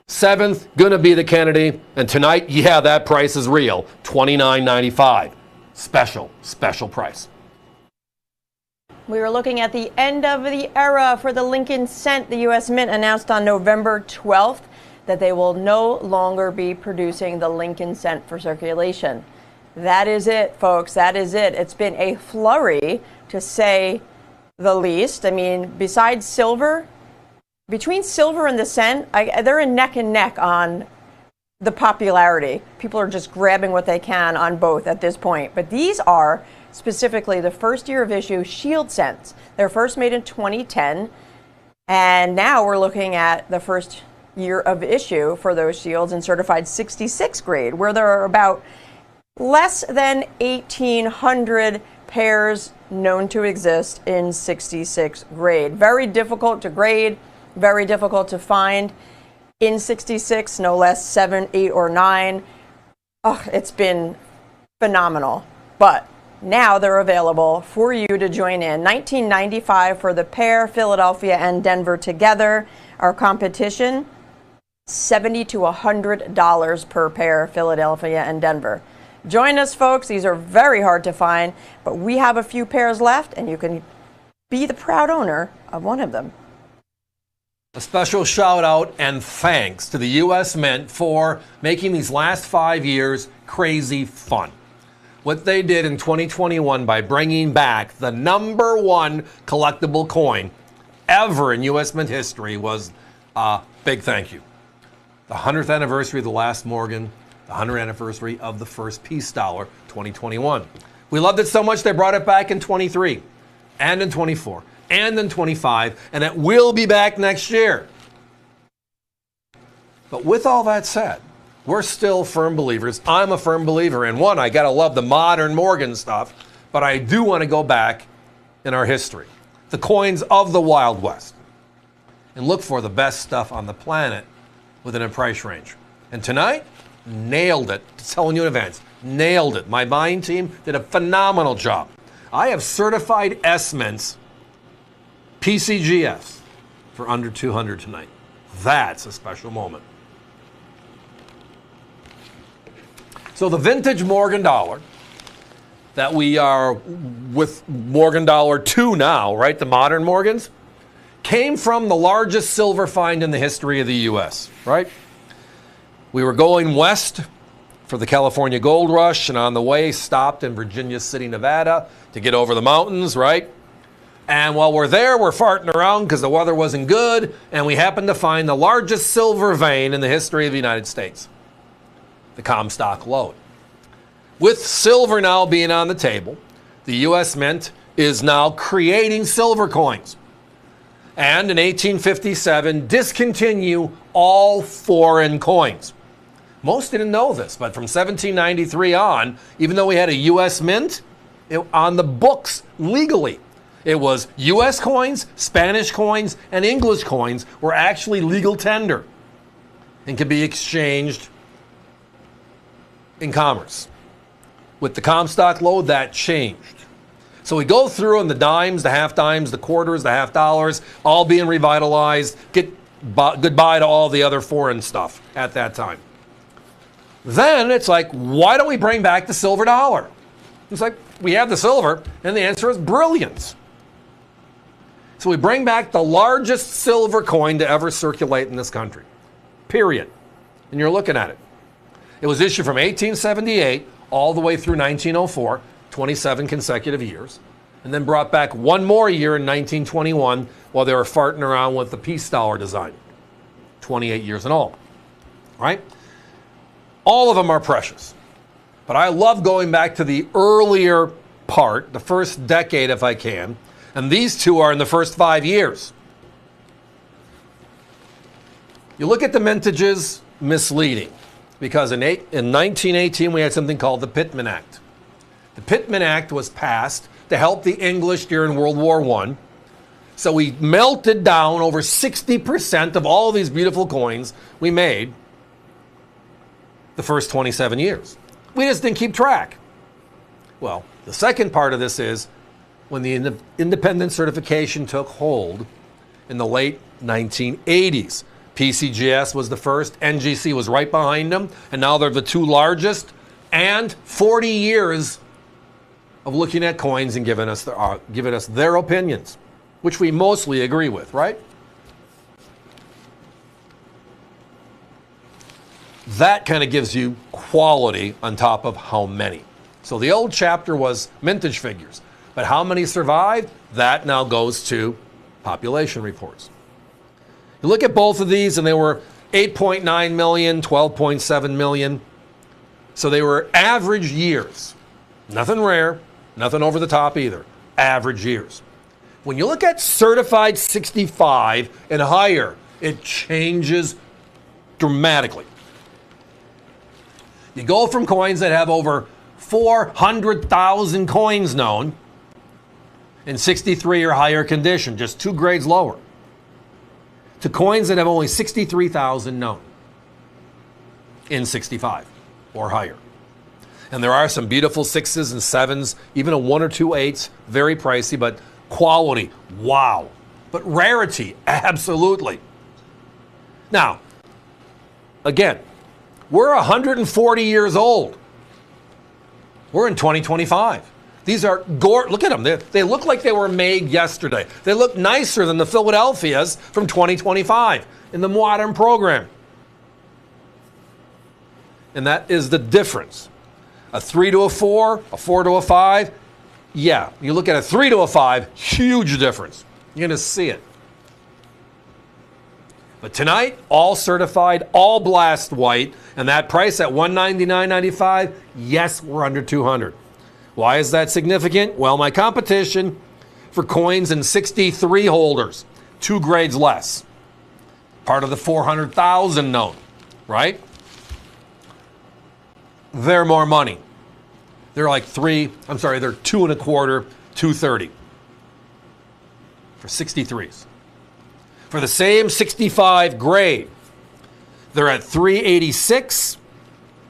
7th going to be the Kennedy, and tonight, yeah, that price is real, $29.95. Special price. We were looking at the end of the era for the Lincoln cent. The U.S. Mint announced on November 12th that they will no longer be producing the Lincoln cent for circulation. That is it, folks. That is it. It's been a flurry, to say the least. I mean, besides silver, between silver and the cent, they're in neck and neck on the popularity. People are just grabbing what they can on both at this point. But these are specifically the first year of issue shield cents. They're first made in 2010, and now we're looking at the first year of issue for those shields in certified 66 grade, where there are about less than 1,800 pairs known to exist in 66 grade. Very difficult to grade, very difficult to find in 66, no less 7, 8, or 9. Oh, it's been phenomenal. But now they're available for you to join in. $19.95 for the pair, Philadelphia and Denver together. Our competition, $70 to $100 per pair, Philadelphia and Denver. Join us, folks. These are very hard to find, but we have a few pairs left, and you can be the proud owner of one of them. A special shout out and thanks to the U.S. Mint for making these last 5 years crazy fun. What they did in 2021 by bringing back the #1 collectible coin ever in U.S. Mint history was a big thank you. The 100th anniversary of the last Morgan, the 100th anniversary of the first peace dollar, 2021. We loved it so much they brought it back in 23 and in 24 and in 25, and it will be back next year. But with all that said, we're still firm believers. I'm a firm believer in one. I got to love the modern Morgan stuff, but I do want to go back in our history, the coins of the Wild West, and look for the best stuff on the planet within a price range. And tonight, nailed it. Telling you in advance, nailed it. My buying team did a phenomenal job. I have certified S-mints, PCGS, for under 200 tonight. That's a special moment. So the vintage Morgan dollar that we are with Morgan dollar 2 now, right? The modern Morgans came from the largest silver find in the history of the U.S., right? We were going west for the California gold rush, and on the way stopped in Virginia City, Nevada to get over the mountains, right? And while we're there, we're farting around because the weather wasn't good, and we happened to find the largest silver vein in the history of the United States, the Comstock lode. With silver now being on the table, the U.S. Mint is now creating silver coins. And in 1857, discontinue all foreign coins. Most didn't know this, but from 1793 on, even though we had a U.S. Mint, on the books legally, it was U.S. coins, Spanish coins, and English coins were actually legal tender and could be exchanged in commerce. With the Comstock lode, that changed. So we go through and the dimes, the half dimes, the quarters, the half dollars, all being revitalized. Goodbye to all the other foreign stuff at that time. Then it's like, why don't we bring back the silver dollar? It's like, we have the silver, and the answer is brilliance. So we bring back the largest silver coin to ever circulate in this country, period. And you're looking at it. It was issued from 1878 all the way through 1904, 27 consecutive years, and then brought back one more year in 1921 while they were farting around with the peace dollar design. 28 years in all, right? All of them are precious. But I love going back to the earlier part, the first decade if I can, and these two are in the first 5 years. You look at the mintages, misleading, because in 1918 we had something called the Pittman Act. The Pittman Act was passed to help the English during World War I. So we melted down over 60% of all these beautiful coins we made the first 27 years. We just didn't keep track. Well, the second part of this is when the independent certification took hold in the late 1980s. PCGS was the first, NGC was right behind them, and now they're the two largest, and 40 years of looking at coins and giving us their opinions, which we mostly agree with, right? That kind of gives you quality on top of how many. So the old chapter was mintage figures, but how many survived? That now goes to population reports. You look at both of these and they were 8.9 million, 12.7 million. So they were average years. Nothing rare, nothing over the top either. Average years. When you look at certified 65 and higher, it changes dramatically. You go from coins that have over 400,000 coins known in 63 or higher condition, just 2 grades lower, to coins that have only 63,000 known in 65 or higher. And there are some beautiful 6s and 7s, even a 1 or 2 8s, very pricey, but quality, wow. But rarity, absolutely. Now, again, we're 140 years old. We're in 2025. These are look at them. They look like they were made yesterday. They look nicer than the Philadelphias from 2025 in the modern program. And that is the difference. A 3 to a 4, a 4 to a 5. Yeah, you look at a 3 to a 5, huge difference. You're going to see it. But tonight, all certified, all blast white, and that price at $199.95, yes, we're under 200. Why is that significant? Well, my competition for coins in 63 holders, 2 grades less. Part of the 400,000 known, right? They're more money. They're like they're 2 1/4, 230 for 63s. For the same 65 grade, they're at 386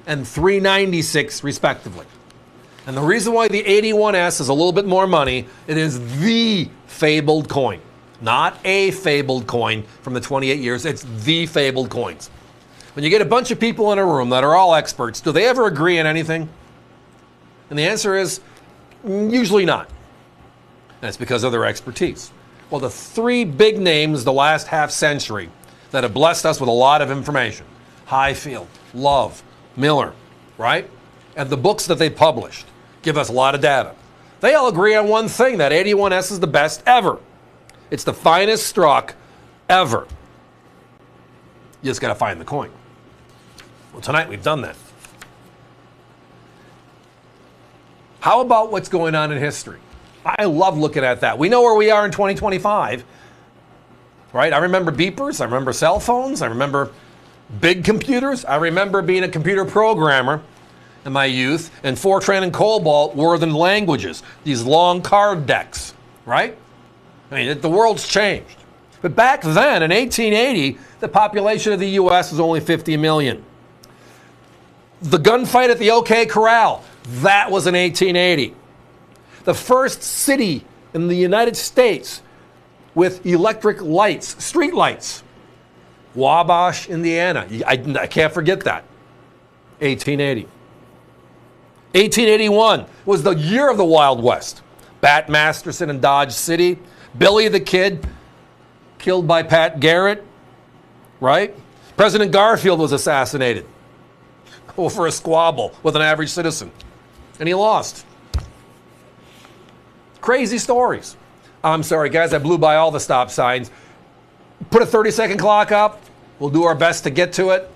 and 396 respectively. And the reason why the 81S is a little bit more money, it is the fabled coin. Not a fabled coin from the 28 years, it's the fabled coins. When you get a bunch of people in a room that are all experts, do they ever agree on anything? And the answer is usually not. And it's because of their expertise. Well, the 3 big names the last half century that have blessed us with a lot of information, Highfield, Love, Miller, right? And the books that they published give us a lot of data. They all agree on one thing, that 81S is the best ever. It's the finest struck ever. You just got to find the coin. Well, tonight we've done that. How about what's going on in history? I love looking at that. We know where we are in 2025, right? I remember beepers. I remember cell phones. I remember big computers. I remember being a computer programmer in my youth, and Fortran and Cobalt were the languages, these long card decks, right? I mean, the world's changed. But back then, in 1880, the population of the U.S. was only 50 million. The gunfight at the OK Corral, that was in 1880. The first city in the United States with electric lights, street lights, Wabash, Indiana. I can't forget that. 1880. 1881 was the year of the Wild West. Bat Masterson in Dodge City. Billy the Kid, killed by Pat Garrett, right? President Garfield was assassinated over a squabble with an average citizen, and he lost. Crazy stories. I'm sorry, guys, I blew by all the stop signs. Put a 30-second clock up. We'll do our best to get to it.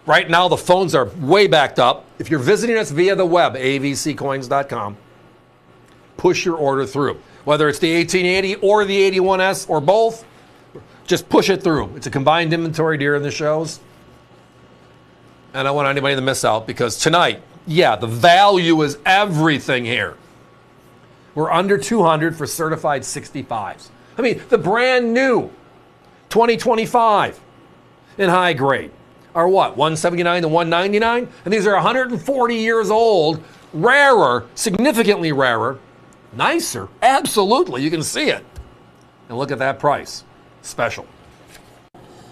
Right now, the phones are way backed up. If you're visiting us via the web, avccoins.com, push your order through. Whether it's the 1880 or the 81S or both, just push it through. It's a combined inventory during the shows. And I don't want anybody to miss out, because tonight, yeah, the value is everything here. We're under 200 for certified 65s. I mean, the brand new 2025 in high grade. are what, 179 to 199? And these are 140 years old, rarer, significantly rarer, nicer, absolutely, you can see it. And look at that price, special.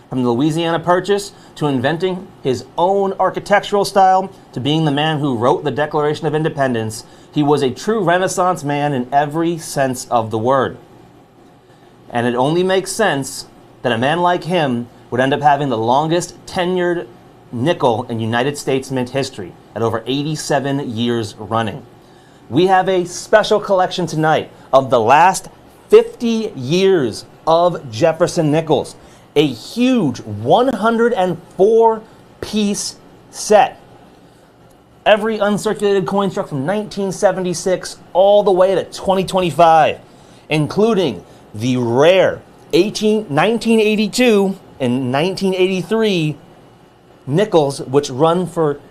From the Louisiana Purchase to inventing his own architectural style to being the man who wrote the Declaration of Independence, he was a true Renaissance man in every sense of the word. And it only makes sense that a man like him would end up having the longest tenured nickel in United States mint history at over 87 years running. We have a special collection tonight of the last 50 years of Jefferson nickels, a huge 104-piece set. Every uncirculated coin struck from 1976 all the way to 2025, including the rare 1982 and 1983 nickels, which run for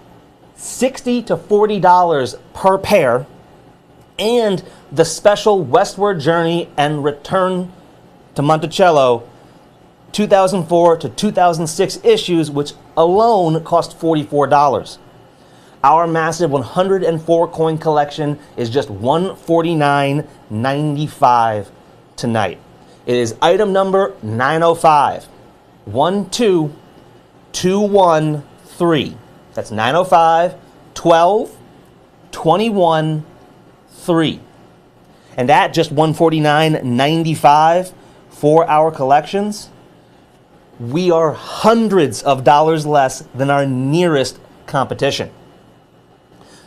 $60 to $40 per pair, and the special Westward Journey and Return to Monticello 2004 to 2006 issues, which alone cost $44. Our massive 104 coin collection is just $149.95 tonight. It is item number 905. 12213. That's 905 12 21 3. And at just $149.95 for our collections, we are hundreds of dollars less than our nearest competition.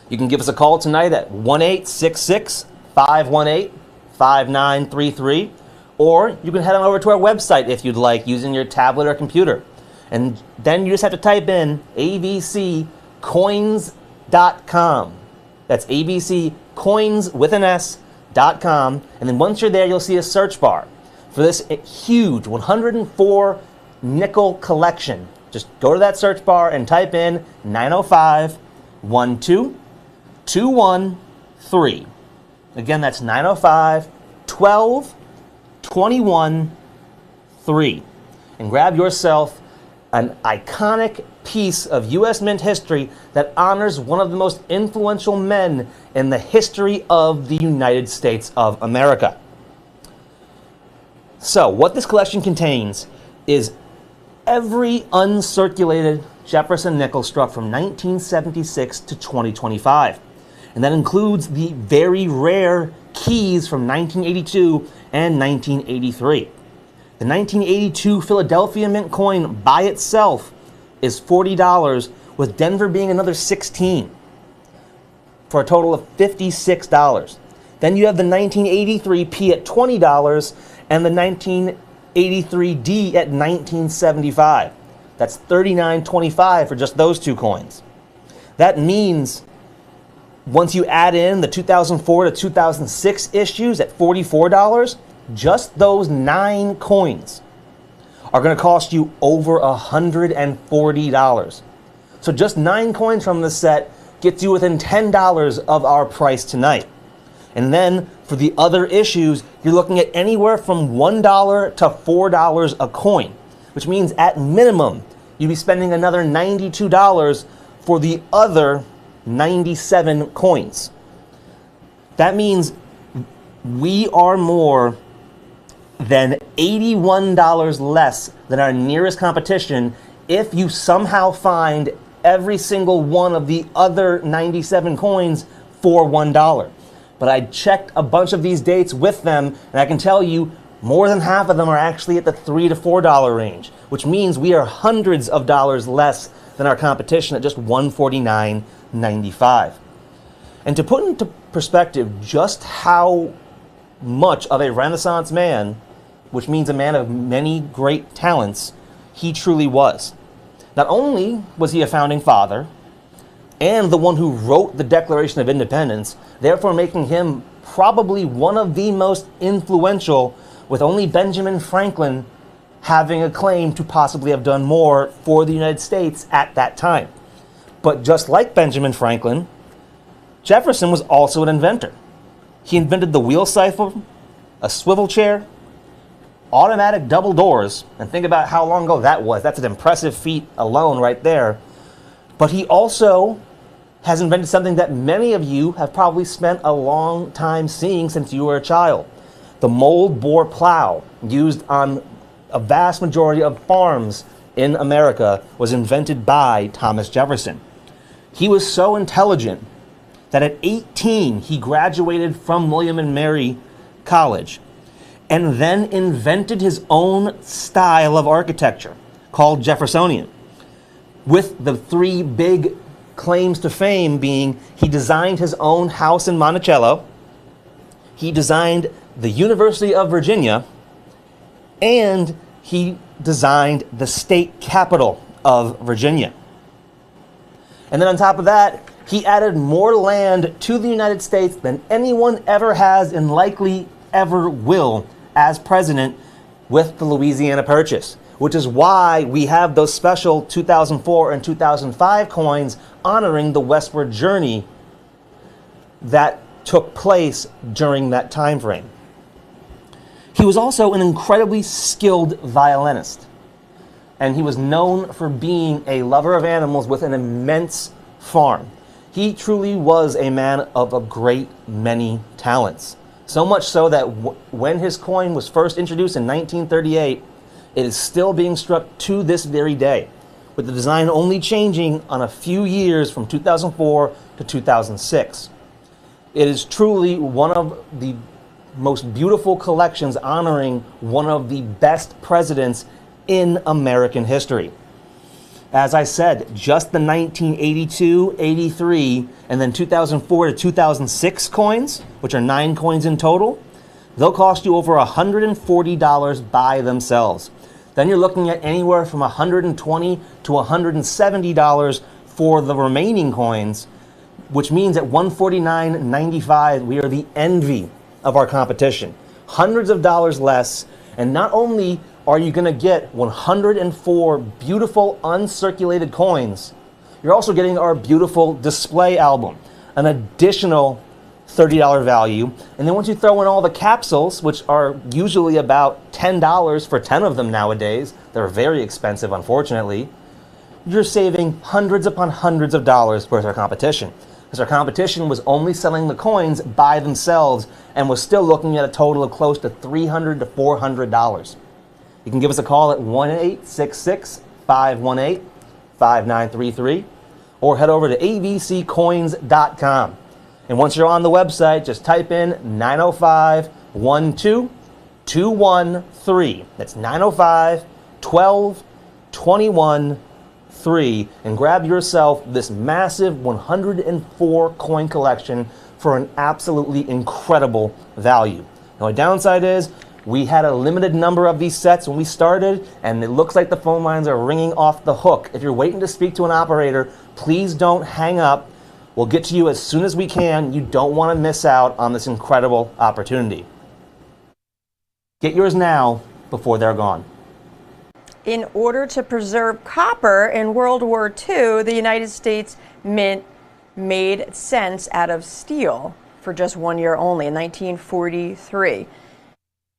You can give us a call tonight at 1-866-518-5933, or you can head on over to our website if you'd like, using your tablet or computer. And then you just have to type in avccoins.com. That's avccoins with an S.com. And then once you're there, you'll see a search bar for this huge 104 nickel collection. Just go to that search bar and type in 905 12213. Again, that's 905 12 21 3. And grab yourself an iconic piece of U.S. Mint history that honors one of the most influential men in the history of the United States of America. So, what this collection contains is every uncirculated Jefferson nickel struck from 1976 to 2025. And that includes the very rare keys from 1982 and 1983. The 1982 Philadelphia Mint coin by itself is $40, with Denver being another $16, for a total of $56. Then you have the 1983 P at $20 and the 1983 D at $19.75. That's $39.25 for just those two coins. That means once you add in the 2004 to 2006 issues at $44, just those 9 coins are going to cost you over $140. So just 9 coins from this set gets you within $10 of our price tonight. And then for the other issues, you're looking at anywhere from $1 to $4 a coin, which means at minimum you'd be spending another $92 for the other 97 coins. That means we are more than $81 less than our nearest competition if you somehow find every single one of the other 97 coins for $1. But I checked a bunch of these dates with them, and I can tell you more than half of them are actually at the $3 to $4 range, which means we are hundreds of dollars less than our competition at just $149.95. And to put into perspective just how much of a Renaissance man, which means a man of many great talents, he truly was. Not only was he a founding father and the one who wrote the Declaration of Independence, therefore making him probably one of the most influential, with only Benjamin Franklin having a claim to possibly have done more for the United States at that time. But just like Benjamin Franklin, Jefferson was also an inventor. He invented the wheel siphon, a swivel chair, automatic double doors, and think about how long ago that was. That's an impressive feat alone right there. But he also has invented something that many of you have probably spent a long time seeing since you were a child. The mold bore plow, used on a vast majority of farms in America, was invented by Thomas Jefferson. He was so intelligent that at 18 he graduated from William and Mary College and then invented his own style of architecture called Jeffersonian, with the three big claims to fame being he designed his own house in Monticello, he designed the University of Virginia, and he designed the state capital of Virginia. And then on top of that, he added more land to the United States than anyone ever has and likely ever will as president with the Louisiana Purchase, which is why we have those special 2004 and 2005 coins honoring the westward journey that took place during that time frame. He was also an incredibly skilled violinist, and he was known for being a lover of animals with an immense farm. He truly was a man of a great many talents. So much so that when his coin was first introduced in 1938, it is still being struck to this very day, with the design only changing on a few years from 2004 to 2006. It is truly one of the most beautiful collections honoring one of the best presidents in American history. As I said, just the 1982, 83, and then 2004 to 2006 coins, which are 9 coins in total, they'll cost you over $140 by themselves. Then you're looking at anywhere from $120 to $170 for the remaining coins, which means at $149.95, we are the envy of our competition. Hundreds of dollars less, and not only are you going to get 104 beautiful uncirculated coins, you're also getting our beautiful display album, an additional $30 value. And then once you throw in all the capsules, which are usually about $10 for 10 of them nowadays, they're very expensive, unfortunately, you're saving hundreds upon hundreds of dollars versus our competition. Because our competition was only selling the coins by themselves and was still looking at a total of close to $300 to $400. You can give us a call at 1-866-518-5933 or head over to avccoins.com. And once you're on the website, just type in 905-12-213. That's 905-12-213. And grab yourself this massive 104 coin collection for an absolutely incredible value. Now, the downside is we had a limited number of these sets when we started, and it looks like the phone lines are ringing off the hook. If you're waiting to speak to an operator, please don't hang up. We'll get to you as soon as we can. You don't want to miss out on this incredible opportunity. Get yours now before they're gone. In order to preserve copper in World War II, the United States Mint made cents out of steel for just 1 year only, in 1943.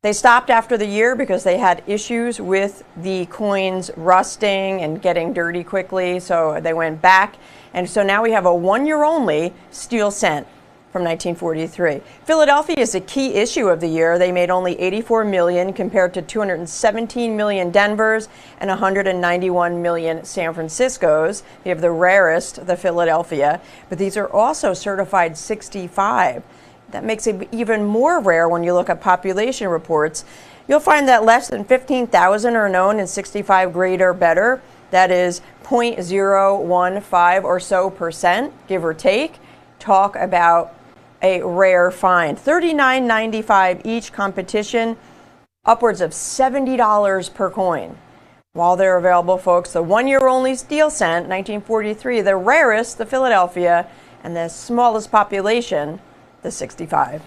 They stopped after the year because they had issues with the coins rusting and getting dirty quickly, so they went back. And so now we have a 1 year only steel cent from 1943. Philadelphia is a key issue of the year. They made only 84 million compared to 217 million Denver's and 191 million San Francisco's. They have the rarest, the Philadelphia, but these are also certified 65. That makes it even more rare when you look at population reports. You'll find that less than 15,000 are known in 65 grade or better. That is 0.015 or so percent, give or take. Talk about a rare find. $39.95 each, competition, upwards of $70 per coin. While they're available, folks, the 1 year only steel cent, 1943, the rarest, the Philadelphia, and the smallest population, the 65.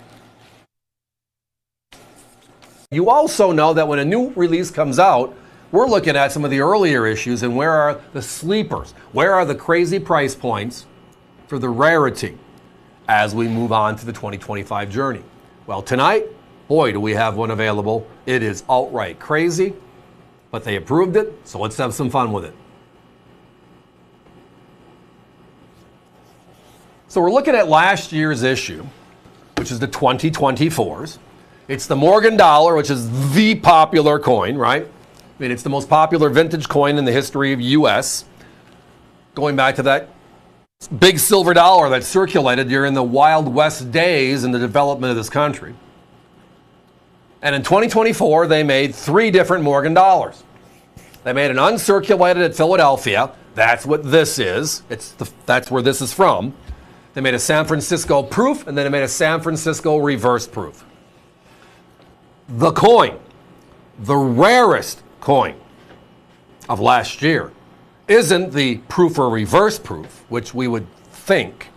You also know that when a new release comes out, we're looking at some of the earlier issues and where are the sleepers? Where are the crazy price points for the rarity as we move on to the 2025 journey? Well, tonight, Boy, do we have one available. It is outright crazy, but they approved it, so let's have some fun with it. So we're looking at last year's issue, which is the 2024s. It's the Morgan dollar, which is the popular coin, right? I mean, it's the most popular vintage coin in the history of U.S., going back to that big silver dollar that circulated during the Wild West days in the development of this country. And in 2024, they made 3 different Morgan dollars. They made an uncirculated at Philadelphia. That's what this is. That's where this is from. They made a San Francisco proof, and then they made a San Francisco reverse proof. The coin, the rarest coin of last year, isn't the proof or reverse proof, which we would think.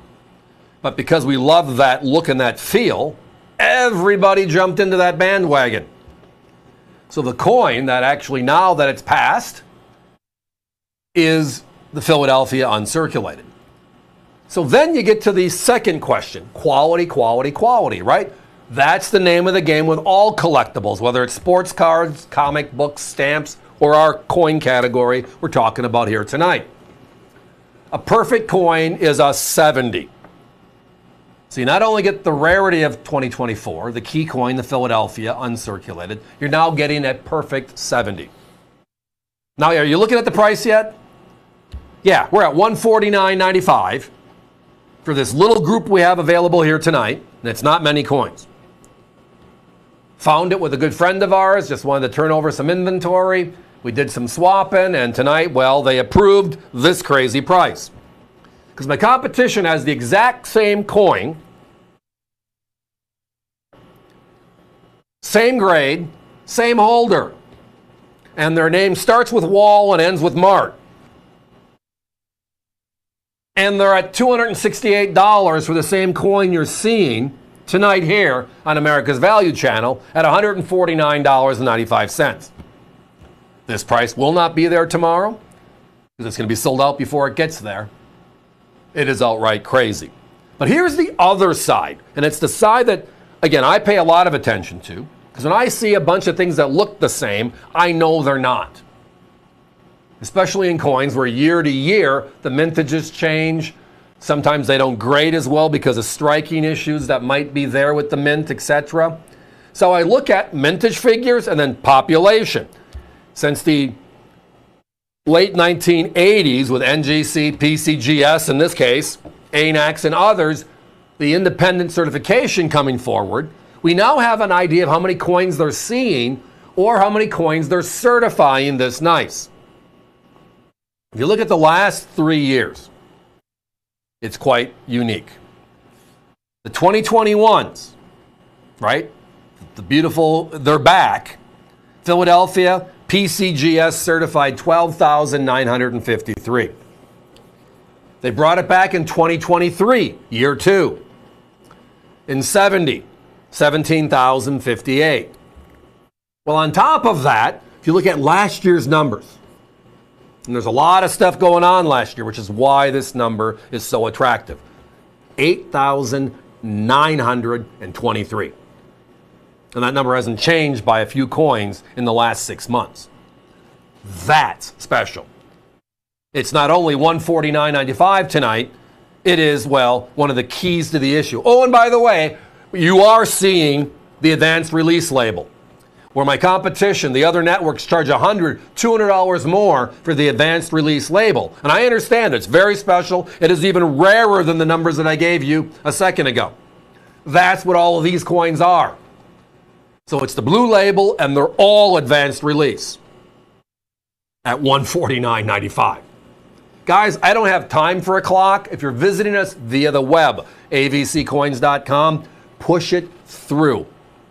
But because we love that look and that feel, everybody jumped into that bandwagon. So the coin that actually, now that it's passed, is the Philadelphia uncirculated. So then you get to the second question, quality, quality, quality, right? That's the name of the game with all collectibles, whether it's sports cards, comic books, stamps, or our coin category we're talking about here tonight. A perfect coin is a 70. So you not only get the rarity of 2024, the key coin, the Philadelphia uncirculated, you're now getting a perfect 70. Now, are you looking at the price yet? Yeah, we're at $149.95 for this little group we have available here tonight, and it's not many coins. Found it with a good friend of ours, just wanted to turn over some inventory. We did some swapping, and tonight, well, they approved this crazy price. Because my competition has the exact same coin, same grade, same holder, and their name starts with Wall and ends with Mart. And they're at $268 for the same coin you're seeing tonight here on America's Value Channel at $149.95. This price will not be there tomorrow because it's going to be sold out before it gets there. It is outright crazy. But here's the other side, and it's the side that, again, I pay a lot of attention to, because when I see a bunch of things that look the same, I know they're not. Especially in coins where year to year the mintages change. Sometimes they don't grade as well because of striking issues that might be there with the mint, etc. So I look at mintage figures and then population. Since the late 1980s with NGC, PCGS in this case, ANAX and others, the independent certification coming forward, we now have an idea of how many coins they're seeing or how many coins they're certifying this nice. If you look at the last 3 years, it's quite unique. The 2021s, right? The beautiful, they're back. Philadelphia, PCGS certified 12,953. They brought it back in 2023, year 2. In 70, 17,058. Well, on top of that, if you look at last year's numbers, and there's a lot of stuff going on last year, which is why this number is so attractive. 8,923. And that number hasn't changed by a few coins in the last 6 months. That's special. It's not only $149.95 tonight, it is, well, one of the keys to the issue. Oh, and by the way, you are seeing the advanced release label, where my competition, the other networks, charge $100, $200 more for the advanced release label. And I understand it's very special. It is even rarer than the numbers that I gave you a second ago. That's what all of these coins are. So it's the blue label, and they're all advanced release at $149.95. Guys, I don't have time for a clock. If you're visiting us via the web, avccoins.com, push it through.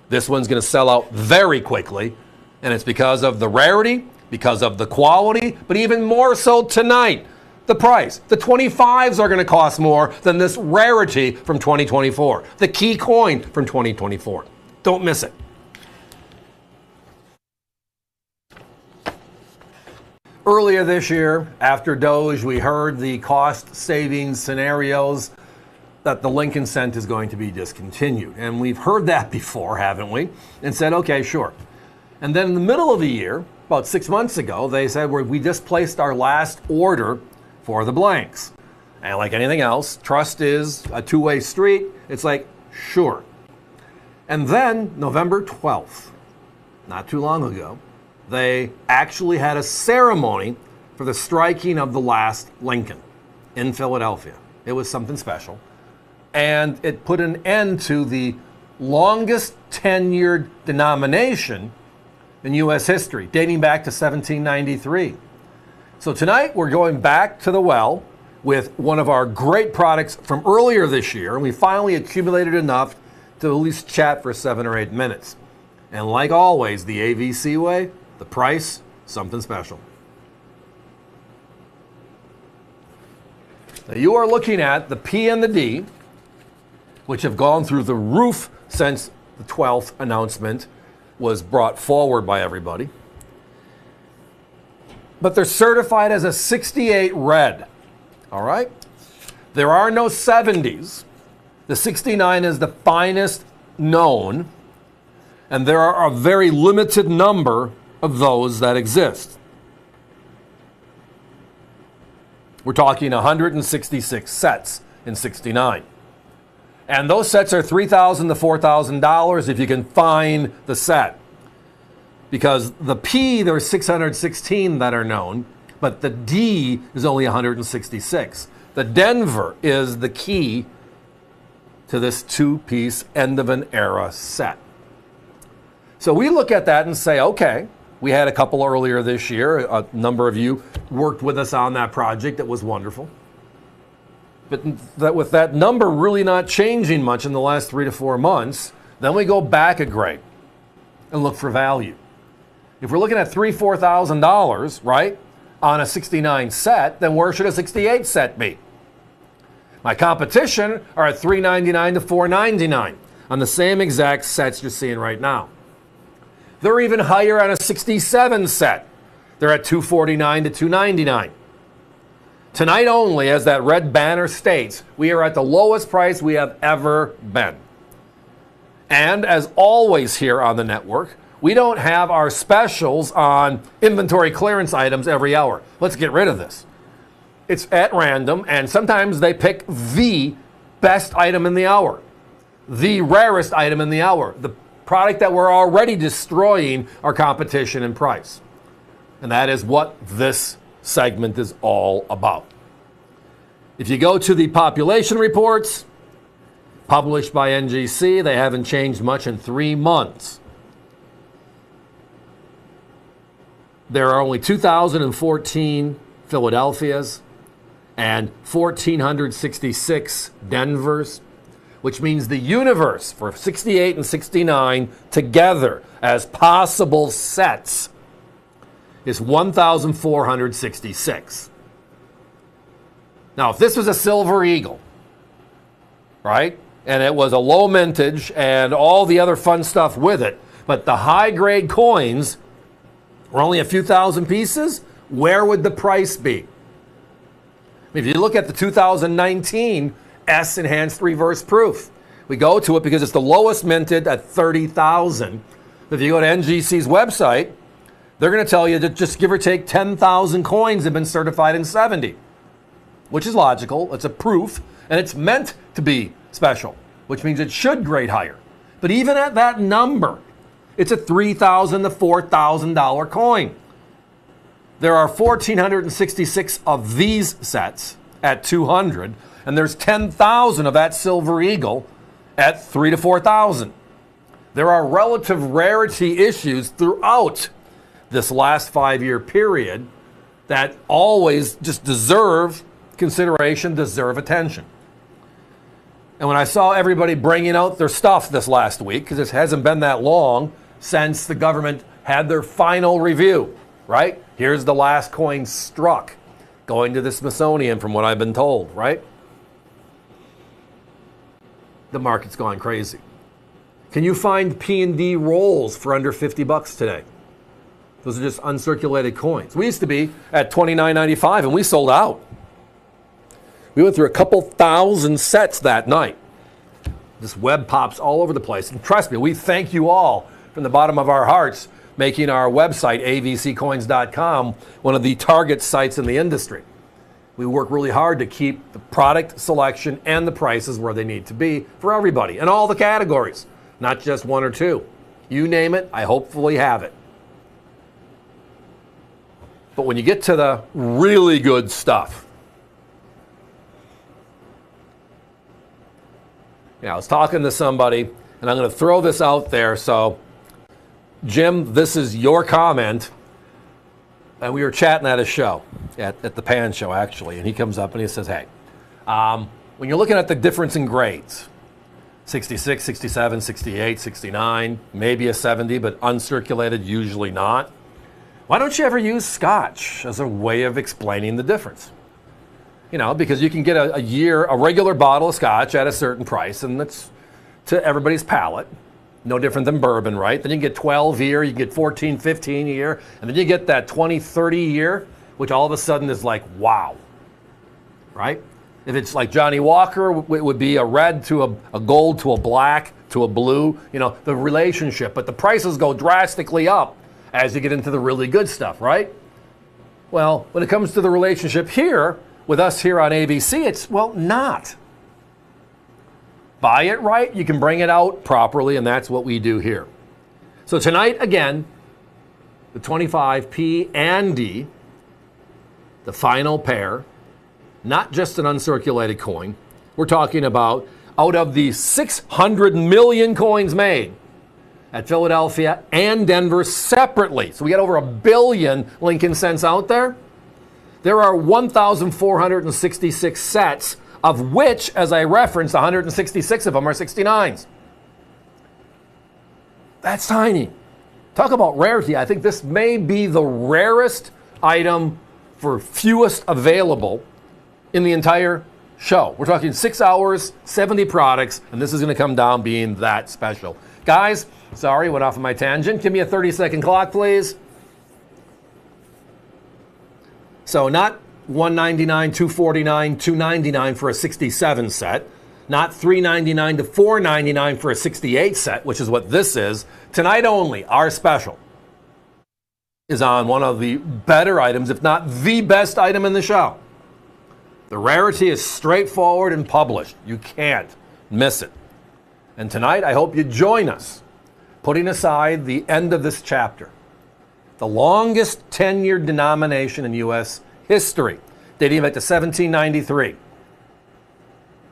This one's going to sell out very quickly, and it's because of the rarity, because of the quality, but even more so tonight, the price. The 25s are going to cost more than this rarity from 2024, the key coin from 2024. Don't miss it. Earlier this year, after Doge, we heard the cost savings scenarios that the Lincoln cent is going to be discontinued. And we've heard that before, haven't we? And said, okay, sure. And then in the middle of the year, about 6 months ago, they said, we just placed our last order for the blanks. And like anything else, trust is a two-way street. It's like, sure. And then November 12th, not too long ago, they actually had a ceremony for the striking of the last Lincoln in Philadelphia. It was something special. And it put an end to the longest tenured denomination in U.S. history, dating back to 1793. So tonight we're going back to the well with one of our great products from earlier this year, and we finally accumulated enough to at least chat for 7 or 8 minutes. And like always, the AVC way, the price, something special. Now you are looking at the P and the D, which have gone through the roof since the 12th announcement was brought forward by everybody. But they're certified as a 68 red. All right? There are no 70s. The 69 is the finest known, and there are a very limited number of those that exist. We're talking 166 sets in 69. And those sets are $3,000 to $4,000 if you can find the set. Because the P, there's 616 that are known, but the D is only 166. The Denver is the key to this two-piece end of an era set. So we look at that and say, okay, we had a couple earlier this year. A number of you worked with us on that project. It was wonderful. But with that number really not changing much in the last 3 to 4 months, then we go back a grade and look for value. If we're looking at $3,000, $4,000, right, on a 69 set, then where should a 68 set be? My competition are at $399 to $499 on the same exact sets you're seeing right now. They're even higher on a 67 set. They're at $249 to $299. Tonight only, as that red banner states, we are at the lowest price we have ever been. And as always here on the network, we don't have our specials on inventory clearance items every hour. Let's get rid of this. It's at random, and sometimes they pick the best item in the hour, the rarest item in the hour, the product that we're already destroying our competition in price. And that is what this segment is all about. If you go to the population reports published by NGC, they haven't changed much in 3 months. There are only 2,014 Philadelphias and 1,466 Denvers, which means the universe for 68 and 69 together as possible sets is 1,466. Now, if this was a Silver Eagle, right, and it was a low mintage and all the other fun stuff with it, but the high-grade coins were only a few thousand pieces, where would the price be? If you look at the 2019 S Enhanced Reverse Proof, we go to it because it's the lowest minted at 30,000. If you go to NGC's website, they're going to tell you that just give or take 10,000 coins have been certified in 70, which is logical. It's a proof, and it's meant to be special, which means it should grade higher. But even at that number, it's a $3,000 to $4,000 coin. There are 1,466 of these sets at 200, and there's 10,000 of that Silver Eagle at 3 to 4,000. There are relative rarity issues throughout this last 5-year period that always just deserve consideration, deserve attention. And when I saw everybody bringing out their stuff this last week, because it hasn't been that long since the government had their final review, right? Here's the last coin struck, going to the Smithsonian from what I've been told, right? The market's gone crazy. Can you find P&D rolls for under $50 today? Those are just uncirculated coins. We used to be at $29.95 and we sold out. We went through a couple thousand sets that night. This web pops all over the place. And trust me, we thank you all from the bottom of our hearts, making our website, avccoins.com, one of the target sites in the industry. We work really hard to keep the product selection and the prices where they need to be for everybody in all the categories, not just one or two. You name it, I hopefully have it. But when you get to the really good stuff, I was talking to somebody, and I'm going to throw this out there. So, Jim, this is your comment. And we were chatting at a show, at the Pan show, actually. And he comes up and he says, hey, when you're looking at the difference in grades, 66, 67, 68, 69, maybe a 70, but uncirculated, usually not. Why don't you ever use Scotch as a way of explaining the difference? Because you can get a regular bottle of Scotch at a certain price, and that's to everybody's palate. No different than bourbon, right? Then you can get 12 year, you get 14, 15 year, and then you get that 20, 30 year, which all of a sudden is like, wow, right? If it's like Johnny Walker, it would be a red to a gold to a black to a blue, the relationship. But the prices go drastically up as you get into the really good stuff, right? Well, when it comes to the relationship here, with us here on AVC, it's, not. Buy it right, you can bring it out properly, and that's what we do here. So tonight, again, the 25P and D, the final pair, not just an uncirculated coin. We're talking about out of the 600 million coins made at Philadelphia and Denver separately. So we got over 1 billion Lincoln cents out there. There are 1,466 sets, of which, as I referenced, 166 of them are 69s. That's tiny. Talk about rarity. I think this may be the rarest item for fewest available in the entire show. We're talking 6 hours, 70 products, and this is going to come down being that special. Guys, sorry, went off of my tangent. Give me a 30-second clock, please. So not $199, $249, $299 for a 67 set, not $399 to $499 for a 68 set, which is what this is. Tonight only, our special is on one of the better items, if not the best item in the show. The rarity is straightforward and published. You can't miss it. And tonight, I hope you join us, putting aside the end of this chapter. The longest 10-year denomination in U.S. history, dating back to 1793.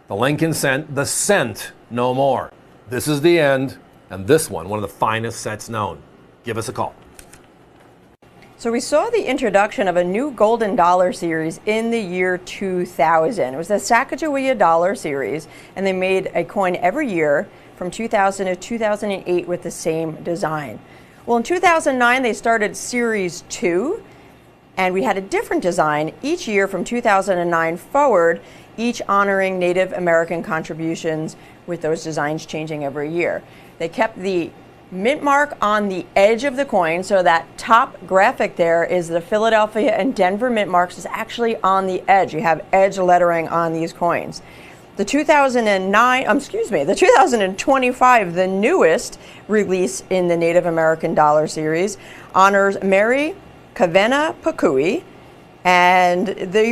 The Lincoln cent, the cent no more. This is the end, and this one of the finest sets known. Give us a call. So we saw the introduction of a new golden dollar series in the year 2000. It was the Sacagawea dollar series, and they made a coin every year from 2000 to 2008 with the same design. Well, in 2009, they started Series 2, and we had a different design each year from 2009 forward, each honoring Native American contributions, with those designs changing every year. They kept the mint mark on the edge of the coin, so that top graphic there is the Philadelphia and Denver mint marks is actually on the edge. You have edge lettering on these coins. The 2025, the newest release in the Native American dollar series, honors Mary Kavena Pakui, and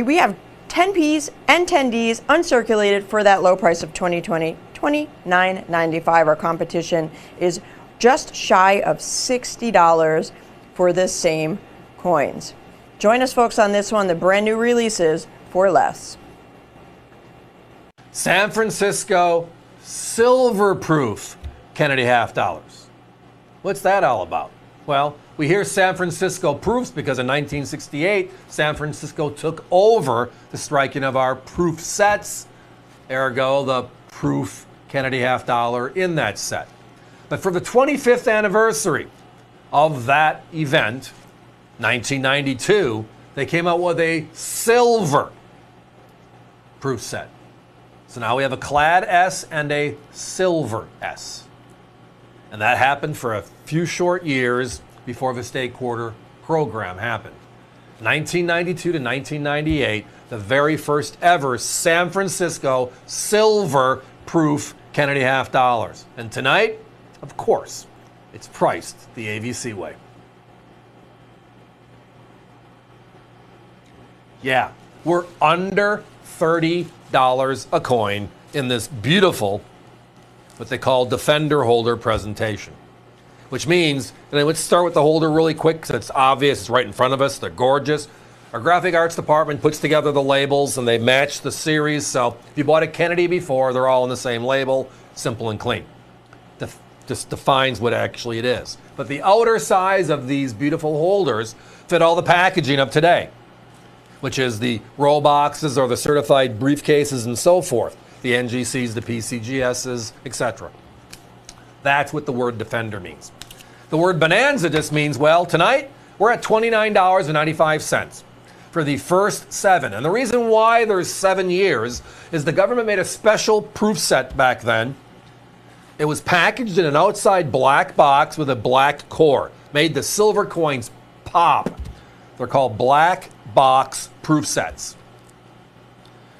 we have 10Ps and 10Ds uncirculated for that low price of $29.95. Our competition is just shy of $60 for the same coins. Join us, folks, on this one, the brand new releases for less. San Francisco silver proof Kennedy half dollars. What's that all about? Well, we hear San Francisco proofs because in 1968, San Francisco took over the striking of our proof sets, ergo the proof Kennedy half dollar in that set. But for the 25th anniversary of that event, 1992, they came out with a silver proof set. So now we have a clad S and a silver S. And that happened for a few short years before the state quarter program happened. 1992 to 1998, the very first ever San Francisco silver proof Kennedy half dollars. And tonight, of course, it's priced the AVC way. Yeah, we're under $30 a coin in this beautiful, what they call defender holder presentation. Which means, and let's start with the holder really quick because it's obvious, it's right in front of us, they're gorgeous. Our graphic arts department puts together the labels and they match the series, so if you bought a Kennedy before, they're all in the same label, simple and clean. Just defines what actually it is. But the outer size of these beautiful holders fit all the packaging of today, which is the roll boxes or the certified briefcases and so forth, the NGCs, the PCGSs, etc. That's what the word defender means. The word bonanza just means, well, tonight we're at $29.95 for the first 7. And the reason why there's 7 years is the government made a special proof set back then. It was packaged in an outside black box with a black core, made the silver coins pop. They're called black box proof sets.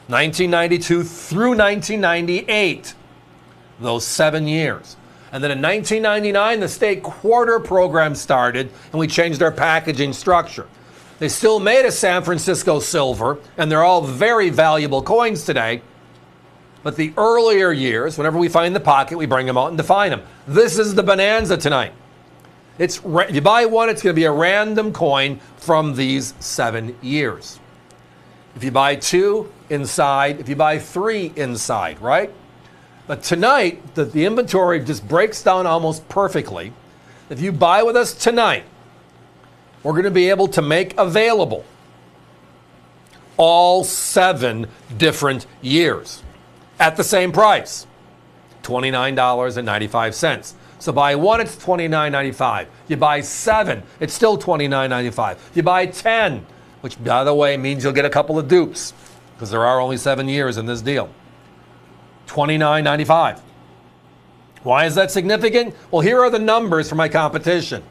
1992 through 1998, those 7 years. And then in 1999, the state quarter program started, and we changed our packaging structure. They still made a San Francisco silver, and they're all very valuable coins today. But the earlier years, whenever we find the pocket, we bring them out and define them. This is the bonanza tonight. If you buy one, it's going to be a random coin from these 7 years. If you buy 2, inside. If you buy 3, inside, right? But tonight, the inventory just breaks down almost perfectly. If you buy with us tonight, we're going to be able to make available all 7 different years at the same price, $29.95. So buy 1, it's $29.95. You buy 7, it's still $29.95. You buy 10, which, by the way, means you'll get a couple of dupes because there are only 7 years in this deal. $29.95. Why is that significant? Well, here are the numbers for my competition.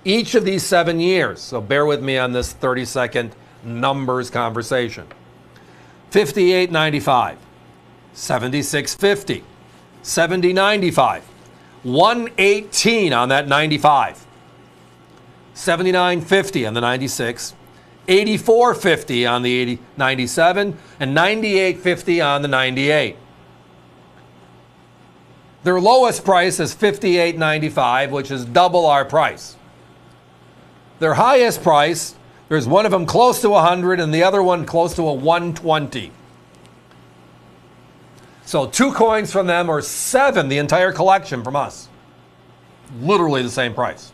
Each of these 7 years, so bear with me on this 30-second numbers conversation. $58.95, $76.50, $70.95, $118 on that 95, $79.50 on the 96, $84.50 on the 97, and $98.50 on the 98. Their lowest price is $58.95, which is double our price. Their highest price, there's one of them close to 100 and the other one close to a 120. So 2 coins from them or 7, the entire collection from us. Literally the same price.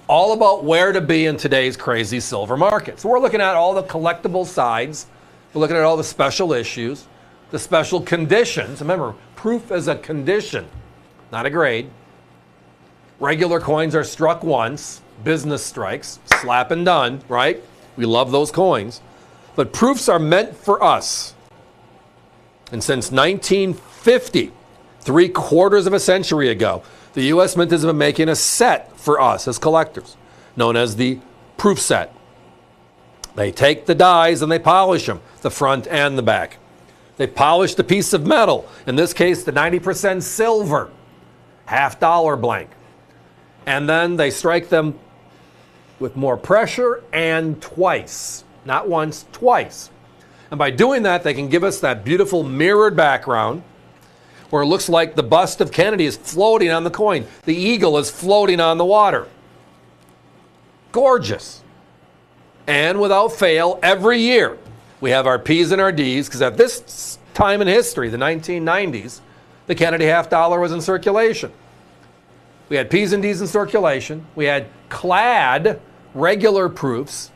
All about where to be in today's crazy silver market. So we're looking at all the collectible sides. We're looking at all the special issues, the special conditions. Remember, proof is a condition, not a grade. Regular coins are struck once, business strikes, slap and done, right? We love those coins. But proofs are meant for us. And since 1950, 3/4 of a century ago, the U.S. Mint has been making a set for us as collectors, known as the proof set. They take the dies and they polish them, the front and the back. They polish the piece of metal, in this case, the 90% silver, $half blank. And then they strike them with more pressure and twice. Not once, twice. And by doing that, they can give us that beautiful mirrored background where it looks like the bust of Kennedy is floating on the coin. The eagle is floating on the water. Gorgeous. And without fail, every year, we have our P's and our D's, because at this time in history, the 1990s, the Kennedy half dollar was in circulation. We had P's and D's in circulation. We had clad regular proofs.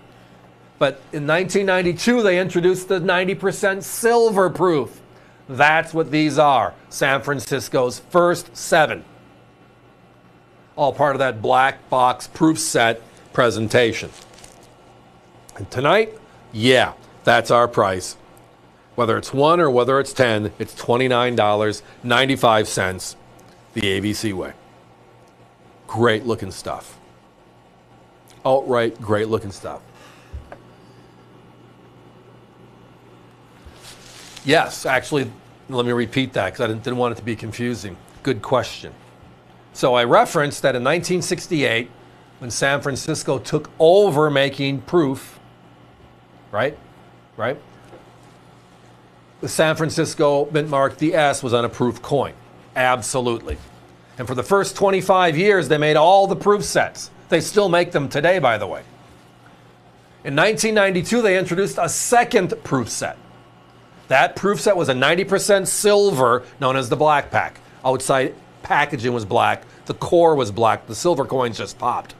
But in 1992, they introduced the 90% silver proof. That's what these are. San Francisco's first 7. All part of that black box proof set presentation. And tonight, yeah, that's our price. Whether it's 1 or whether it's 10, it's $29.95, the AVC way. Great looking stuff. Outright great looking stuff. Yes, actually, let me repeat that because I didn't want it to be confusing. Good question. So I referenced that in 1968, when San Francisco took over making proof, right? The San Francisco mint mark, the S, was on a proof coin. Absolutely. And for the first 25 years, they made all the proof sets. They still make them today, by the way. In 1992, they introduced a second proof set. That proof set was a 90% silver, known as the black pack. Outside packaging was black. The core was black. The silver coins just popped.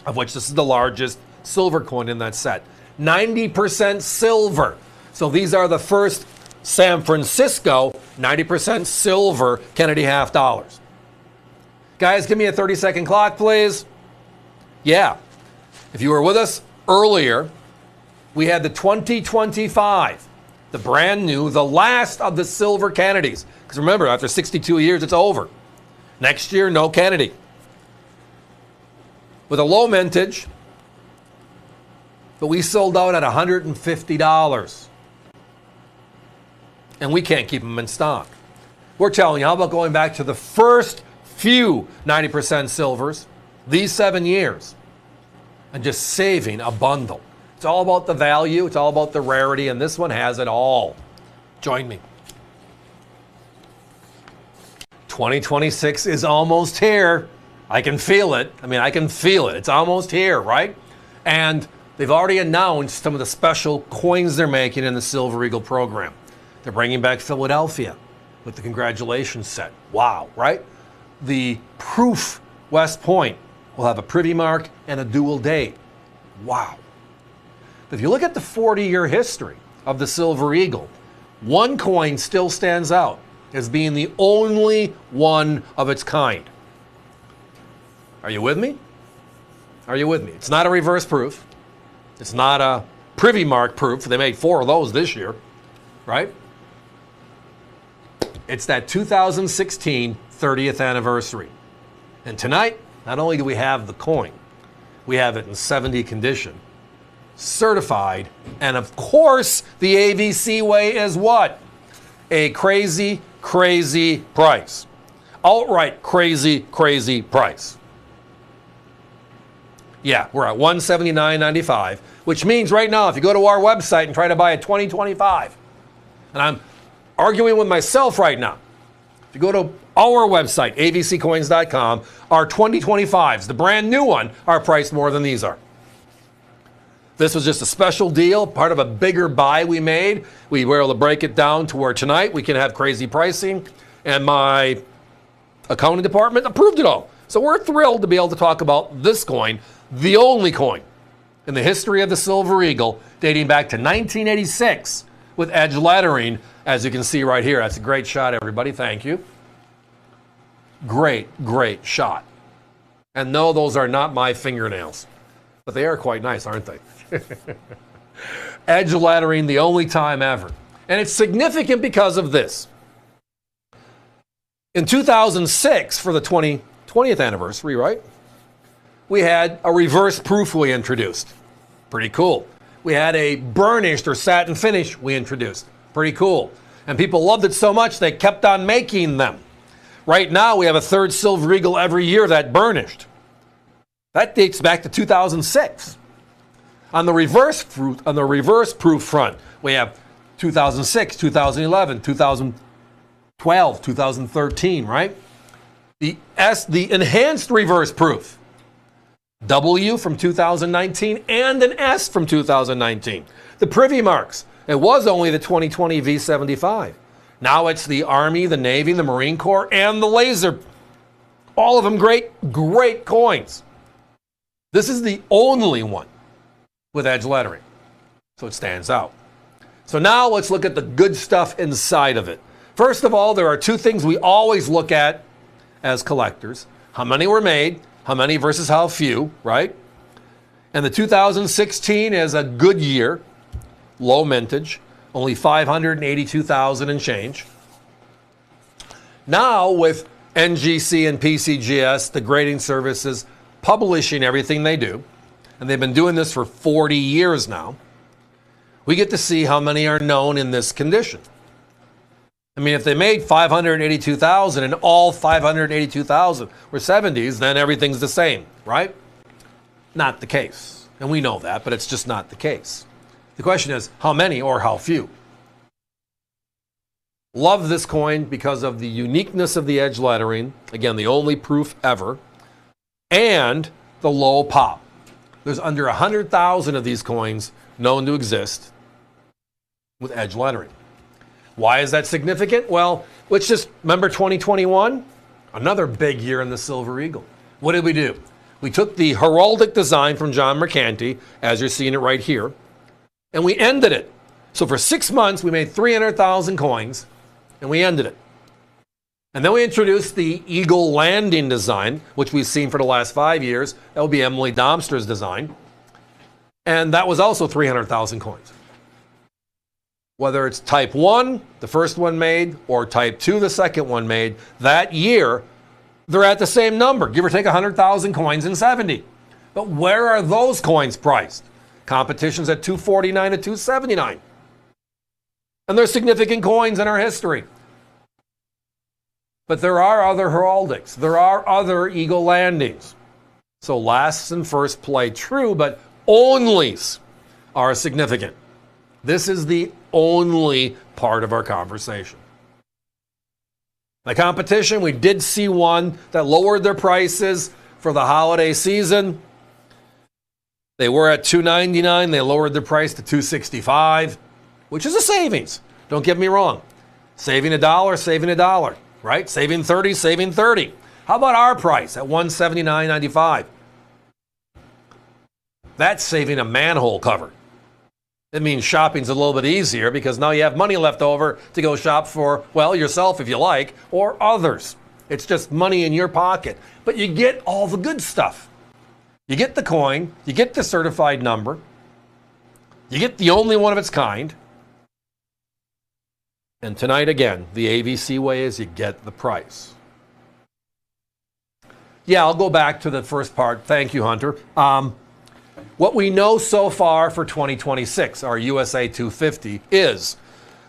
Of which this is the largest silver coin in that set. 90% silver. So these are the first San Francisco 90% silver Kennedy half dollars. Guys, give me a 30-second clock, please. Yeah. If you were with us earlier, we had the 2025, the brand new, the last of the silver Kennedys. Because remember, after 62 years, it's over. Next year, no Kennedy. With a low mintage, but we sold out at $150. And we can't keep them in stock. We're telling you, how about going back to the first few 90% silvers, these 7 years, and just saving a bundle. It's all about the value, it's all about the rarity, and this one has it all. Join me. 2026 is almost here. I can feel it. I can feel it. It's almost here, right? And they've already announced some of the special coins they're making in the Silver Eagle program. They're bringing back Philadelphia with the congratulations set. Wow, right? The Proof West Point will have a privy mark and a dual date. Wow. If you look at the 40-year history of the Silver Eagle, one coin still stands out as being the only one of its kind. Are you with me? Are you with me? It's not a reverse proof. It's not a privy mark proof. They made 4 of those this year, right? It's that 2016 30th anniversary. And tonight, not only do we have the coin, we have it in 70 condition, certified, and of course, the AVC way is what? A crazy, crazy price. Outright crazy, crazy price. Yeah, we're at $179.95, which means right now, if you go to our website and try to buy a 2025, and I'm arguing with myself right now, if you go to our website, avccoins.com, our 2025s, the brand new one, are priced more than these are. This was just a special deal, part of a bigger buy we made. We were able to break it down to where tonight we can have crazy pricing, and my accounting department approved it all. So we're thrilled to be able to talk about this coin, the only coin in the history of the Silver Eagle, dating back to 1986 with edge lettering, as you can see right here. That's a great shot, everybody. Thank you. Great, great shot. And no, those are not my fingernails, but they are quite nice, aren't they? Edge lettering, the only time ever. And it's significant because of this. In 2006, for the 20th anniversary, right? We had a reverse proof we introduced. Pretty cool. We had a burnished or satin finish we introduced. Pretty cool. And people loved it so much they kept on making them. Right now, we have a third Silver Eagle every year that burnished. That dates back to 2006. On the reverse proof front, we have 2006, 2011, 2012, 2013, right? The enhanced reverse proof, W from 2019 and an S from 2019. The privy marks, it was only the 2020 V75. Now it's the Army, the Navy, the Marine Corps, and the laser. All of them great, great coins. This is the only one with edge lettering, so it stands out. So now let's look at the good stuff inside of it. First of all, there are 2 things we always look at as collectors. How many were made, how many versus how few, right? And the 2016 is a good year, low mintage, only 582,000 and change. Now with NGC and PCGS, the grading services, publishing everything they do, and they've been doing this for 40 years now, We get to see how many are known in this condition. I mean, if they made 582,000 and all 582,000 were 70s, then everything's the same, right? Not the case. And we know that, but it's just not the case. The question is, how many or how few? Love this coin because of the uniqueness of the edge lettering. Again, the only proof ever. And the low pop. There's under 100,000 of these coins known to exist with edge lettering. Why is that significant? Well, let's just remember 2021, another big year in the Silver Eagle. What did we do? We took the heraldic design from John Mercanti, as you're seeing it right here, and we ended it. So for 6 months, we made 300,000 coins, and we ended it. And then we introduced the Eagle landing design, which we've seen for the last 5 years. That would be Emily Domster's design. And that was also 300,000 coins. Whether it's type 1, the first one made, or type 2, the second one made, that year, they're at the same number, give or take 100,000 coins in 70. But where are those coins priced? Competition's at $249 to $279. And they're significant coins in our history. But there are other heraldics. There are other Eagle landings. So lasts and first play true, but onlys are significant. This is the only part of our conversation. The competition, we did see one that lowered their prices for the holiday season. They were at $299. They lowered their price to $265, which is a savings. Don't get me wrong. Saving $1, saving $1, right? Saving 30, saving 30. How about our price at $179.95? That's saving a manhole cover. It means shopping's a little bit easier because now you have money left over to go shop for, well, yourself if you like, or others. It's just money in your pocket. But you get all the good stuff. You get the coin, you get the certified number, you get the only one of its kind. And tonight again, the AVC way is you get the price. Yeah, I'll go back to the first part. Thank you, Hunter. What we know so far for 2026, our USA 250, is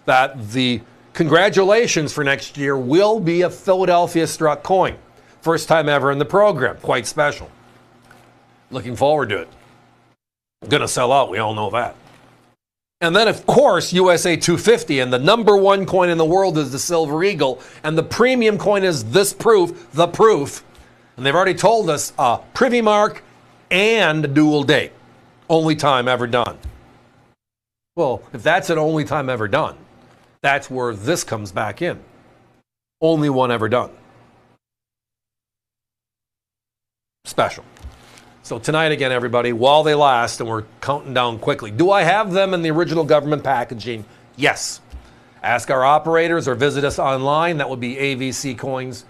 that the congratulations for next year will be a Philadelphia struck coin. First time ever in the program. Quite special. Looking forward to it. Gonna sell out, we all know that. And then, of course, USA 250, and the number one coin in the world is the Silver Eagle, and the premium coin is this proof, the proof. And they've already told us privy mark and dual date. Only time ever done. Well, if that's an only time ever done, that's where this comes back in. Only one ever done. Special. So tonight again, everybody, while they last, and we're counting down quickly. Do I have them in the original government packaging? Yes. Ask our operators or visit us online. That would be avccoins.com.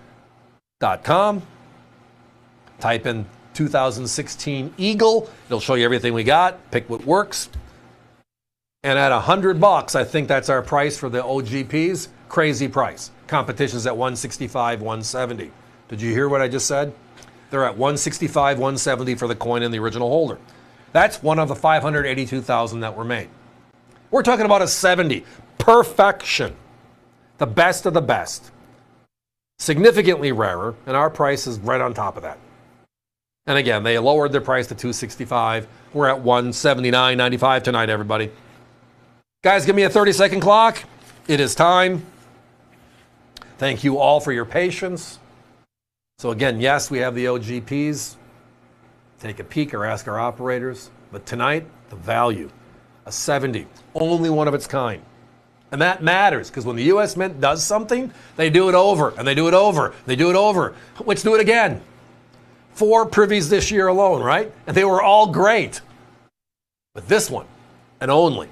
Type in 2016 Eagle. It'll show you everything we got. Pick what works. And at $100, I think that's our price for the OGPs. Crazy price. Competition's at $165, $170. Did you hear what I just said? They're at $165, $170 for the coin in the original holder. That's one of the 582,000 that were made. We're talking about a 70. Perfection. The best of the best. Significantly rarer, and our price is right on top of that. And again, they lowered their price to $265. We're at $179.95 tonight, everybody. Guys, give me a 30-second clock. It is time. Thank you all for your patience. So again, yes, we have the OGPs. Take a peek or ask our operators. But tonight, the value, a 70, only one of its kind. And that matters because when the U.S. Mint does something, they do it over, and they do it over, they do it over. Let's do it again. 4 privies this year alone, right? And they were all great. But this one, and only,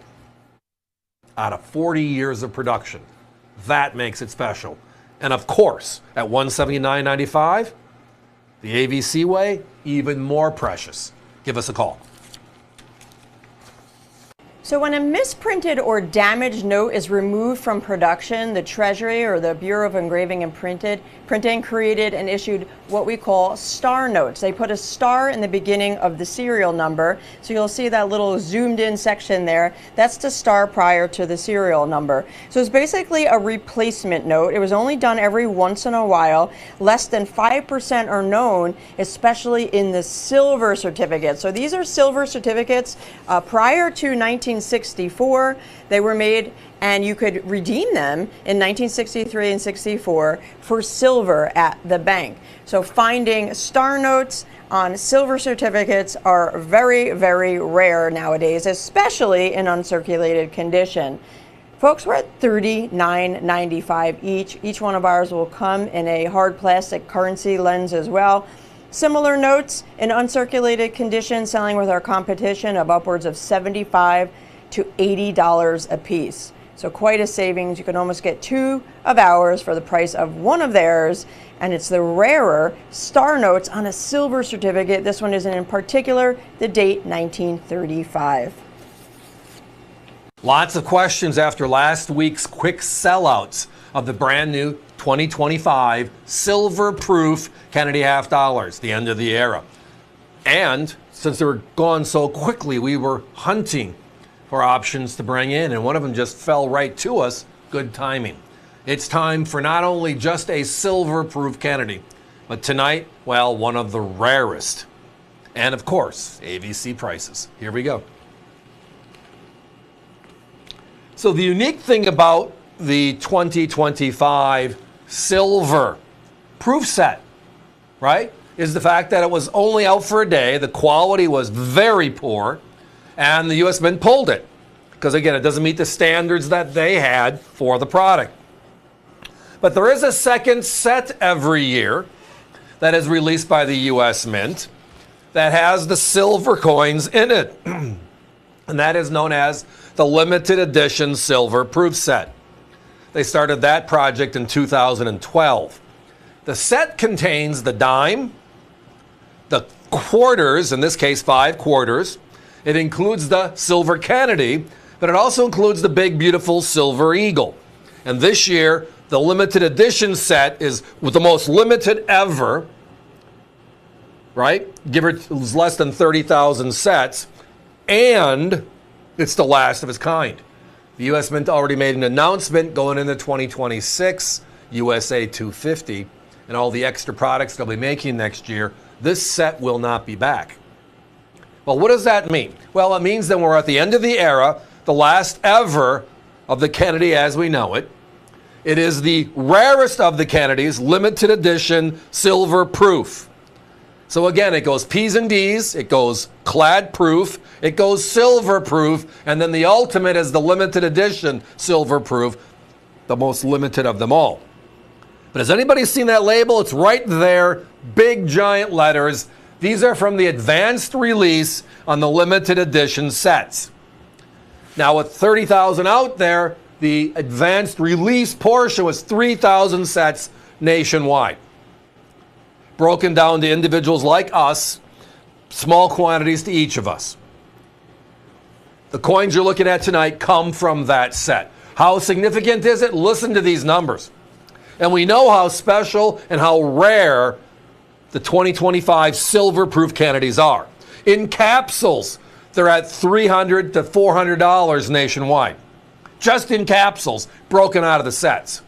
out of 40 years of production, that makes it special. And of course, at $179.95, the AVC way, even more precious. Give us a call. So when a misprinted or damaged note is removed from production, the Treasury or the Bureau of Engraving and Printing created and issued what we call star notes. They put a star in the beginning of the serial number. So you'll see that little zoomed in section there. That's the star prior to the serial number. So it's basically a replacement note. It was only done every once in a while. Less than 5% are known, especially in the silver certificates. So these are silver certificates prior to 1964. They were made, and you could redeem them in 1963 and 64 for silver at the bank. So finding star notes on silver certificates are very, very rare nowadays, especially in uncirculated condition. Folks, we're at $39.95 each. Each one of ours will come in a hard plastic currency lens as well. Similar notes in uncirculated condition selling with our competition of upwards of $75 to $80 a piece. So quite a savings. You can almost get two of ours for the price of one of theirs, and it's the rarer star notes on a silver certificate. This one isn't in particular, the date 1935. Lots of questions after last week's quick sellouts of the brand new 2025 silver proof Kennedy half dollars, the end of the era. And since they were gone so quickly, we were hunting for options to bring in, and one of them just fell right to us. Good timing. It's time for not only just a silver proof Kennedy, but tonight, well, one of the rarest. And of course, AVC prices. Here we go. So the unique thing about the 2025 silver proof set, right, is the fact that it was only out for a day. The quality was very poor, and the U.S. Mint pulled it because, again, it doesn't meet the standards that they had for the product. But there is a second set every year that is released by the U.S. Mint that has the silver coins in it, and that is known as the limited edition silver proof set. They started that project in 2012. The set contains the dime, the quarters, in this case 5 quarters. It includes the silver Kennedy, but it also includes the big, beautiful silver eagle. And this year, the limited edition set is the most limited ever, right? Give it less than 30,000 sets, and it's the last of its kind. The U.S. Mint already made an announcement going into 2026, USA 250, and all the extra products they'll be making next year. This set will not be back. Well, what does that mean? Well, it means that we're at the end of the era, the last ever of the Kennedy as we know it. It is the rarest of the Kennedys, limited edition, silver proof. So again, it goes P's and D's, it goes clad proof, it goes silver proof, and then the ultimate is the limited edition silver proof, the most limited of them all. But has anybody seen that label? It's right there, big giant letters. These are from the advanced release on the limited edition sets. Now with 30,000 out there, the advanced release portion was 3,000 sets nationwide. Broken down to individuals like us, small quantities to each of us. The coins you're looking at tonight come from that set. How significant is it? Listen to these numbers. And we know how special and how rare the 2025 silver proof Kennedys are. In capsules, they're at $300 to $400 nationwide. Just in capsules, broken out of the sets.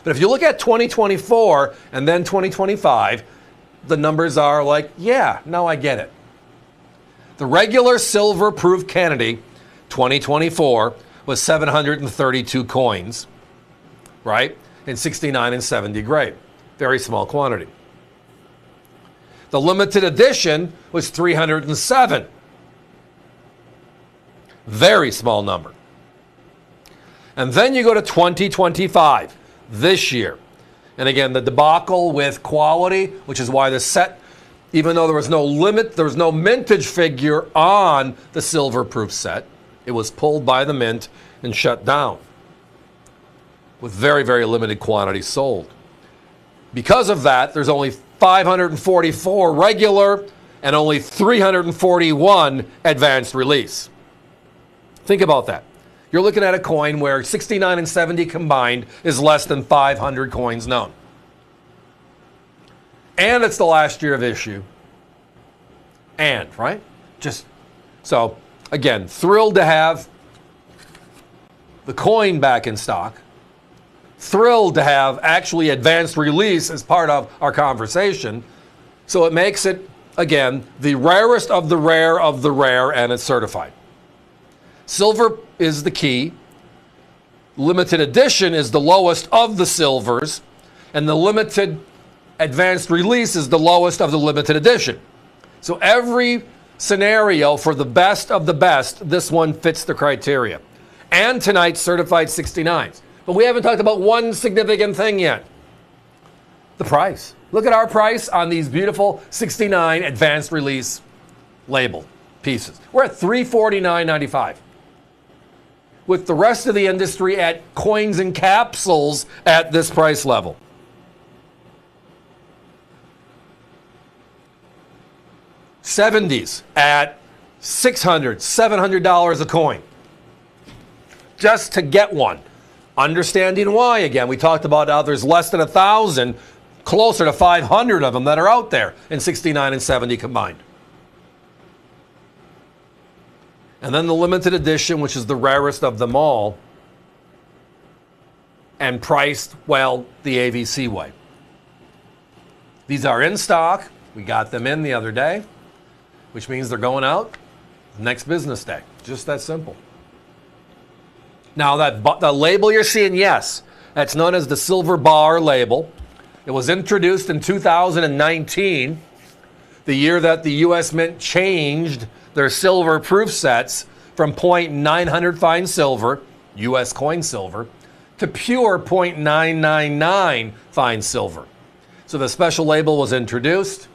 But if you look at 2024 and then 2025, the numbers are like, yeah, now I get it. The regular silver proof Kennedy 2024 was 732 coins, right? In 69 and 70 grade. Very small quantity. The limited edition was 307. Very small number. And then you go to 2025. This year. And again, the debacle with quality, which is why the set, even though there was no limit, there was no mintage figure on the silver proof set, it was pulled by the mint and shut down with very, very limited quantities sold. Because of that, there's only 544 regular and only 341 advanced release. Think about that. You're looking at a coin where 69 and 70 combined is less than 500 coins known. And it's the last year of issue. And, right? So, again, thrilled to have the coin back in stock. Thrilled to have actually advanced release as part of our conversation. So it makes it, again, the rarest of the rare, and it's certified. Silver is the key. Limited edition is the lowest of the silvers, and the limited advanced release is the lowest of the limited edition. So every scenario for the best of the best, this one fits the criteria. And tonight's certified 69s. But we haven't talked about one significant thing yet. The price. Look at our price on these beautiful 69 advanced release labeled pieces. We're at $349.95. With the rest of the industry at coins and capsules at this price level. $70s at $600, $700 a coin. Just to get one. Understanding why, again, we talked about how there's less than 1,000, closer to 500 of them that are out there in 69 and 70 combined. And then the limited edition, which is the rarest of them all, and priced, well, the AVC way. These are in stock. We got them in the other day, which means they're going out next business day. Just that simple. Now, the label you're seeing, yes, that's known as the silver bar label. It was introduced in 2019, the year that the U.S. Mint changed their silver proof sets from 0.900 fine silver, U.S. coin silver, to pure 0.999 fine silver. So the special label was introduced,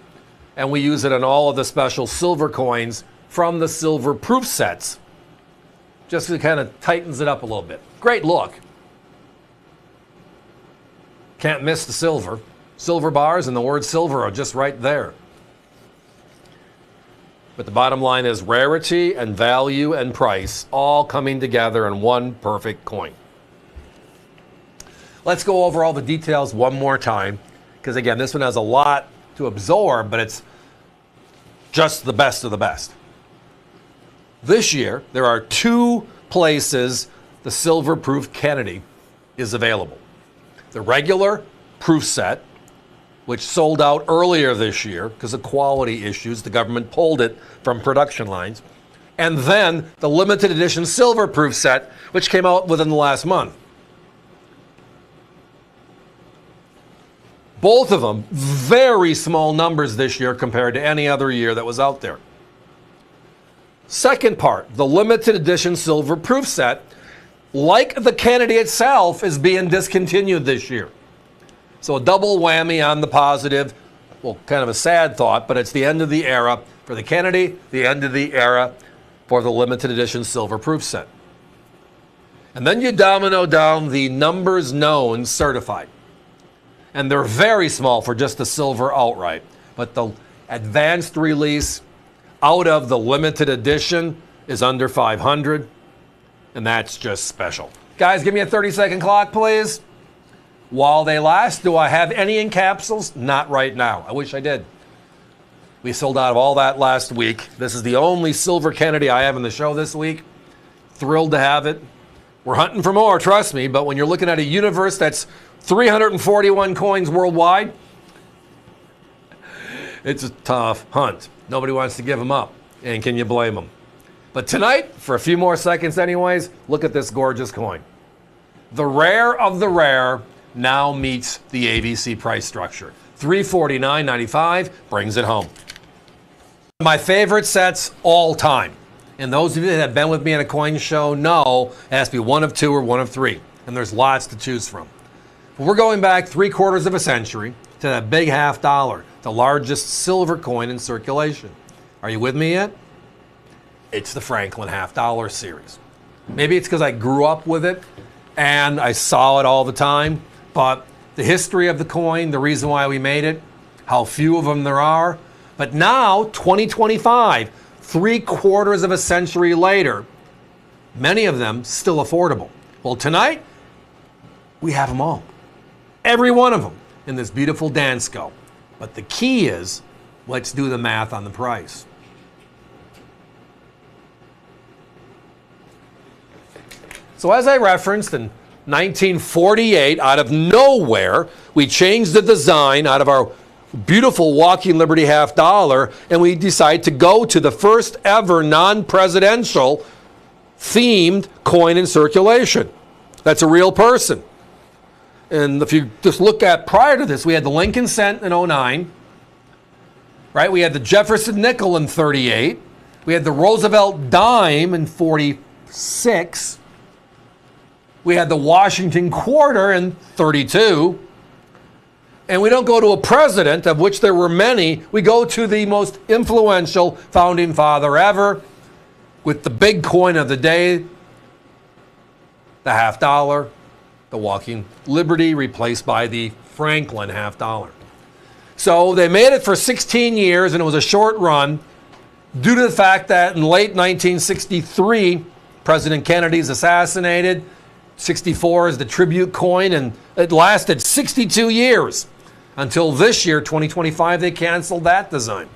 and we use it on all of the special silver coins from the silver proof sets. Just to kind of tightens it up a little bit. Great look. Can't miss the silver. Silver bars and the word silver are just right there. But the bottom line is rarity and value and price all coming together in one perfect coin. Let's go over all the details one more time, because again, this one has a lot to absorb, but it's just the best of the best. This year, there are 2 places the silver proof Kennedy is available. The regular proof set, which sold out earlier this year because of quality issues. The government pulled it from production lines. And then the limited edition silver proof set, which came out within the last month. Both of them, very small numbers this year compared to any other year that was out there. Second part, the limited edition silver proof set, like the Kennedy itself, is being discontinued this year. So a double whammy on the positive. Well, kind of a sad thought, but it's the end of the era for the Kennedy, the end of the era for the limited edition silver proof set. And then you domino down the numbers known certified. And they're very small for just the silver outright. But the advanced release out of the limited edition is under 500, and that's just special. Guys, give me a 30-second clock, please. While they last, do I have any in capsules? Not right now. I wish I did. We sold out of all that last week. This is the only silver Kennedy I have in the show this week. Thrilled to have it. We're hunting for more, trust me, but when you're looking at a universe that's 341 coins worldwide, it's a tough hunt. Nobody wants to give them up, and can you blame them? But tonight, for a few more seconds anyways, look at this gorgeous coin. The rare of the rare now meets the AVC price structure. $349.95 brings it home. My favorite sets all time. And those of you that have been with me in a coin show know it has to be one of 2 or one of 3. And there's lots to choose from. But we're going back 3/4 of a century to that big $50, the largest silver coin in circulation. Are you with me yet? It's the Franklin $50 series. Maybe it's because I grew up with it and I saw it all the time, but the history of the coin, the reason why we made it, how few of them there are. But now, 2025, 3/4 of a century later, Many of them still affordable. Well, tonight, we have them all. Every one of them in this beautiful Dansko. But the key is, let's do the math on the price. So as I referenced in 1948, out of nowhere, we changed the design out of our beautiful Walking Liberty half dollar, and we decided to go to the first ever non-presidential themed coin in circulation. That's a real person. And if you just look at prior to this, we had the Lincoln cent in 09, right? We had the Jefferson nickel in 38. We had the Roosevelt dime in 46. We had the Washington quarter in 32. And we don't go to a president, of which there were many. We go to the most influential founding father ever, with the big coin of the day, the half dollar, the Walking Liberty, replaced by the Franklin half dollar. So they made it for 16 years, and it was a short run due to the fact that in late 1963, President Kennedy's assassinated. 64 is the tribute coin, and it lasted 62 years until this year, 2025, they canceled that design.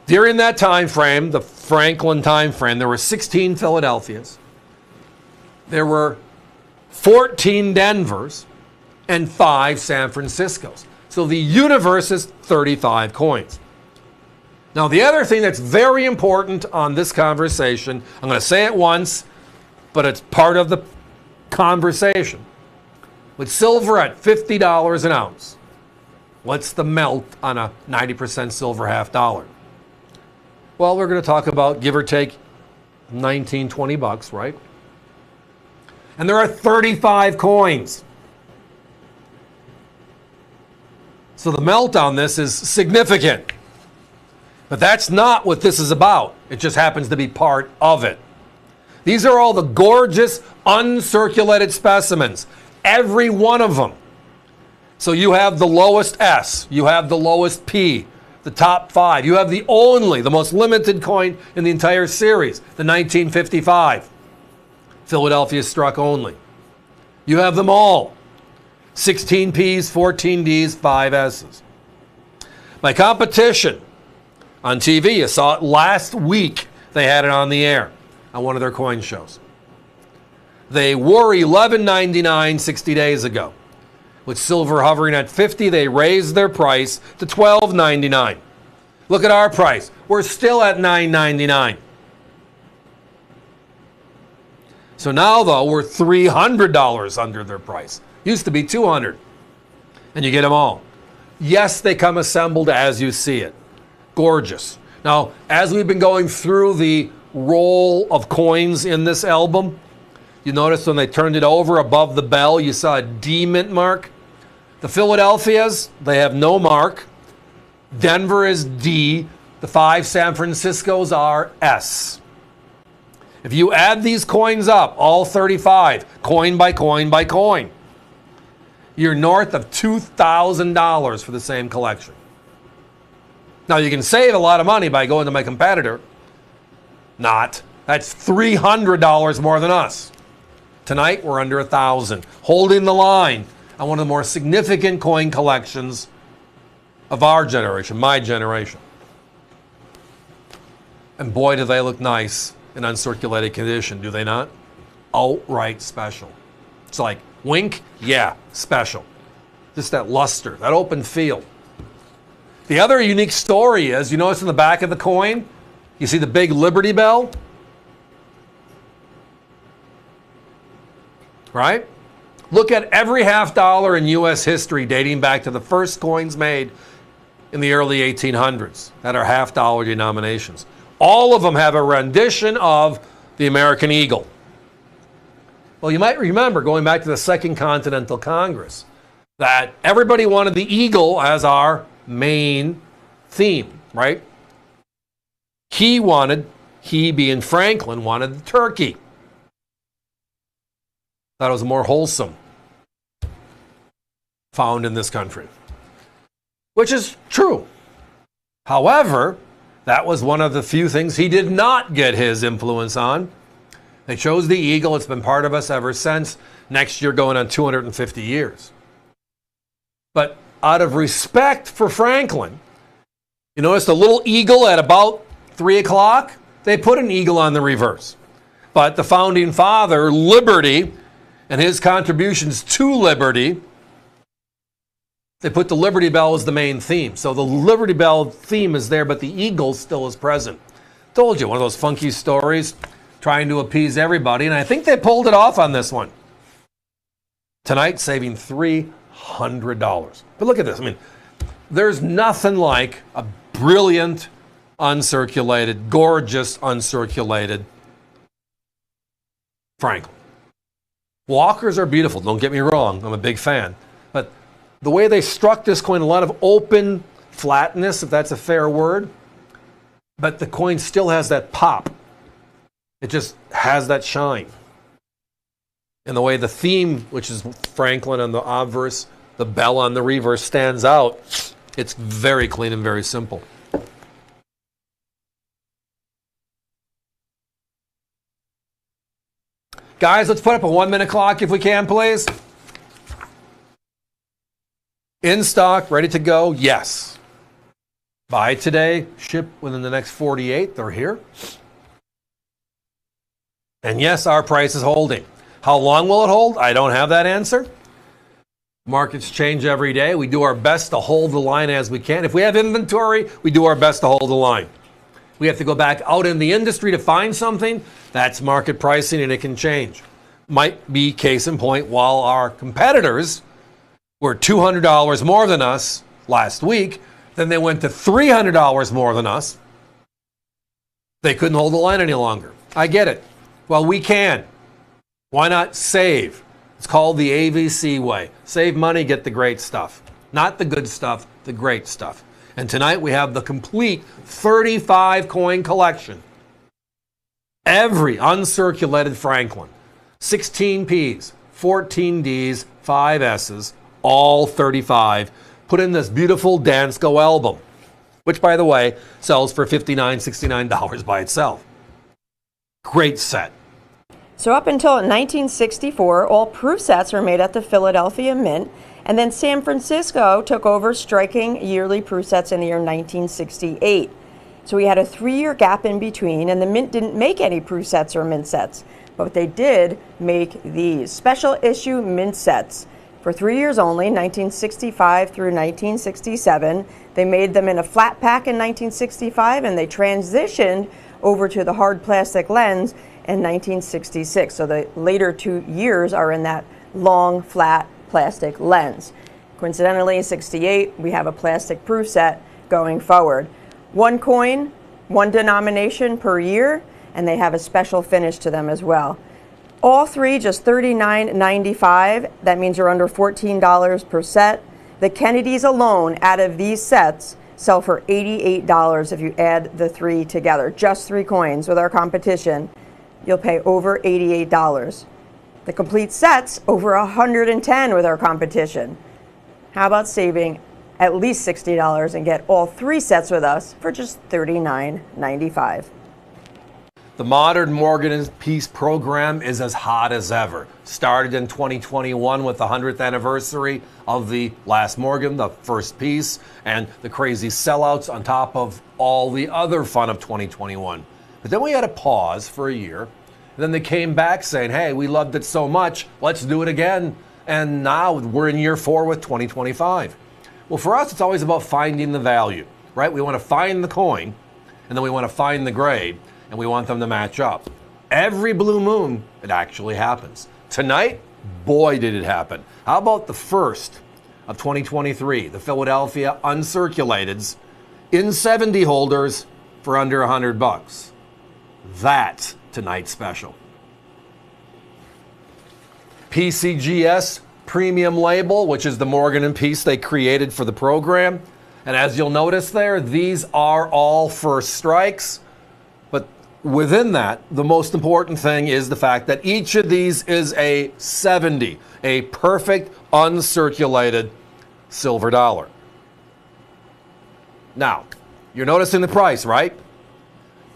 During that time frame, the Franklin time frame, there were 16 Philadelphias, there were 14 Denvers, and 5 San Franciscos. So the universe is 35 coins. Now, the other thing that's very important on this conversation, I'm going to say it once, but it's part of the conversation. With silver at $50 an ounce, what's the melt on a 90% silver half dollar? Well, we're going to talk about, give or take, 19, 20 bucks, right? And there are 35 coins. So the melt on this is significant. But that's not what this is about. It just happens to be part of it. These are all the gorgeous, uncirculated specimens. Every one of them. So you have the lowest S. You have the lowest P. The top 5. You have the most limited coin in the entire series. The 1955. Philadelphia struck only. You have them all. 16 Ps, 14 Ds, 5 S's. My competition on TV, you saw it last week. They had it on the air on one of their coin shows. They were $11.99 60 days ago. With silver hovering at 50, they raised their price to $12.99. Look at our price. We're still at $9.99. So now, though, we're $300 under their price. Used to be $200. And you get them all. Yes, they come assembled as you see it. Gorgeous. Now, as we've been going through the roll of coins in this album, you notice when they turned it over above the bell, you saw a D mint mark. The Philadelphias, they have no mark. Denver is D. The 5 San Franciscos are S. If you add these coins up, all 35, coin by coin by coin, you're north of $2,000 for the same collection. Now, you can save a lot of money by going to my competitor. Not. That's $300 more than us. Tonight, we're under $1,000, holding the line on one of the more significant coin collections of our generation, my generation. And boy, do they look nice in uncirculated condition, do they not? Outright special. It's like, wink, yeah, special. Just that luster, that open feel. The other unique story is, you notice in the back of the coin, you see the big Liberty Bell? Right? Look at every half dollar in U.S. history dating back to the first coins made in the early 1800s that are half dollar denominations. All of them have a rendition of the American Eagle. Well, you might remember, going back to the Second Continental Congress, that everybody wanted the eagle as our main theme, right? He being Franklin, wanted the turkey. That was more wholesome, found in this country, which is true. However, That was one of the few things he did not get his influence on. They chose the eagle. It's been part of us ever since. Next year going on 250 years. But out of respect for Franklin, you notice the little eagle at about 3 o'clock? They put an eagle on the reverse. But the founding father, Liberty, and his contributions to Liberty, they put the Liberty Bell as the main theme. So the Liberty Bell theme is there, but the eagle still is present. Told you, one of those funky stories, trying to appease everybody, and I think they pulled it off on this one. Tonight, saving $300. But look at this. I mean, there's nothing like a brilliant, uncirculated, gorgeous, uncirculated Franklin. Walkers are beautiful, don't get me wrong. I'm a big fan. But the way they struck this coin, a lot of open flatness, if that's a fair word. But the coin still has that pop. It just has that shine. And the way the theme, which is Franklin on the obverse, the bell on the reverse, stands out, it's very clean and very simple. Guys, let's put up a 1-minute clock if we can, please. In stock, ready to go? Yes. Buy today, ship within the next 48. They're here. And yes, our price is holding. How long will it hold? I don't have that answer. Markets change every day. We do our best to hold the line as we can. If we have inventory, we do our best to hold the line. We have to go back out in the industry to find something. That's market pricing, and it can change. Might be case in point, while our competitors were $200 more than us last week, then they went to $300 more than us. They couldn't hold the line any longer. I get it. Well, we can. Why not save? It's called the AVC way. Save money, get the great stuff. Not the good stuff, the great stuff. And tonight we have the complete 35 coin collection. Every uncirculated Franklin. 16 Ps, 14 Ds, 5 S's, all 35. Put in this beautiful Dansko album, which, by the way, sells for $59, $69 by itself. Great set. So up until 1964, all proof sets were made at the Philadelphia Mint, and then San Francisco took over striking yearly proof sets in the year 1968. So we had a 3-year gap in between, and the Mint didn't make any proof sets or mint sets, but they did make these special issue mint sets. For 3 years only, 1965 through 1967. They made them in a flat pack in 1965, and they transitioned over to the hard plastic lens in 1966. So the later 2 years are in that long, flat plastic lens. Coincidentally, 68, we have a plastic proof set going forward. 1 coin, 1 denomination per year, and they have a special finish to them as well. All 3 just $39.95. That means you're under $14 per set. The Kennedys alone, out of these sets, sell for $88 if you add the 3 together. Just 3 coins. With our competition, you'll pay over $88. The complete sets, over $110 with our competition. How about saving at least $60 and get all 3 sets with us for just $39.95? The modern Morgan & Peace program is as hot as ever. Started in 2021 with the 100th anniversary of the last Morgan, the first piece, and the crazy sellouts on top of all the other fun of 2021. But then we had a pause for a year. And then they came back saying, hey, we loved it so much, let's do it again. And now we're in year 4 with 2025. Well, for us, it's always about finding the value, right? We want to find the coin, and then we want to find the grade, and we want them to match up. Every blue moon, it actually happens. Tonight, boy, did it happen. How about the first of 2023, the Philadelphia uncirculateds in 70 holders for under $100? That's tonight's special. PCGS premium label, which is the Morgan & Peace they created for the program. And as you'll notice there, these are all first strikes. But within that, the most important thing is the fact that each of these is a 70, a perfect uncirculated silver dollar. Now, You're noticing the price, right?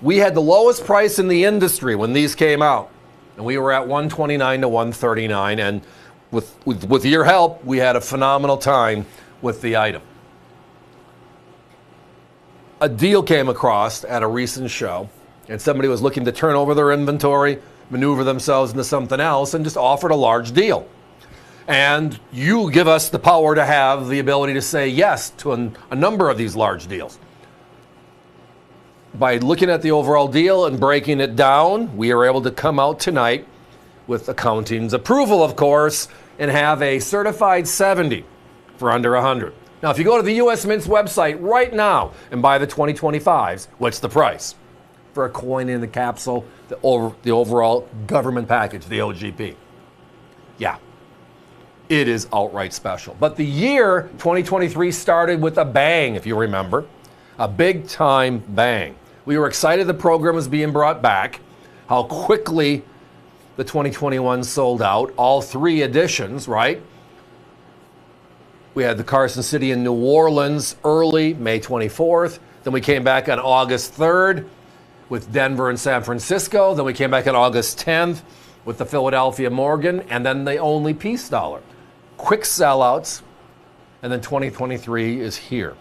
We had the lowest price in the industry when these came out, and we were at $129 to $139, and with your help, we had a phenomenal time with the item. A deal came across at a recent show, and somebody was looking to turn over their inventory, maneuver themselves into something else, and just offered a large deal. And you give us the power to have the ability to say yes to a number of these large deals. By looking at the overall deal and breaking it down, we are able to come out tonight with accounting's approval, of course, and have a certified 70 for under 100. Now, if you go to the U.S. Mint's website right now and buy the 2025s, what's the price? For a coin in the capsule, the overall government package, the OGP. Yeah, it is outright special. But the year 2023 started with a bang, if you remember. A big time bang. We were excited the program was being brought back, how quickly the 2021 sold out, all 3 editions, right? We had the Carson City in New Orleans early, May 24th. Then we came back on August 3rd with Denver and San Francisco. Then we came back on August 10th with the Philadelphia Morgan, and then the only peace dollar. Quick sellouts, and then 2023 is here.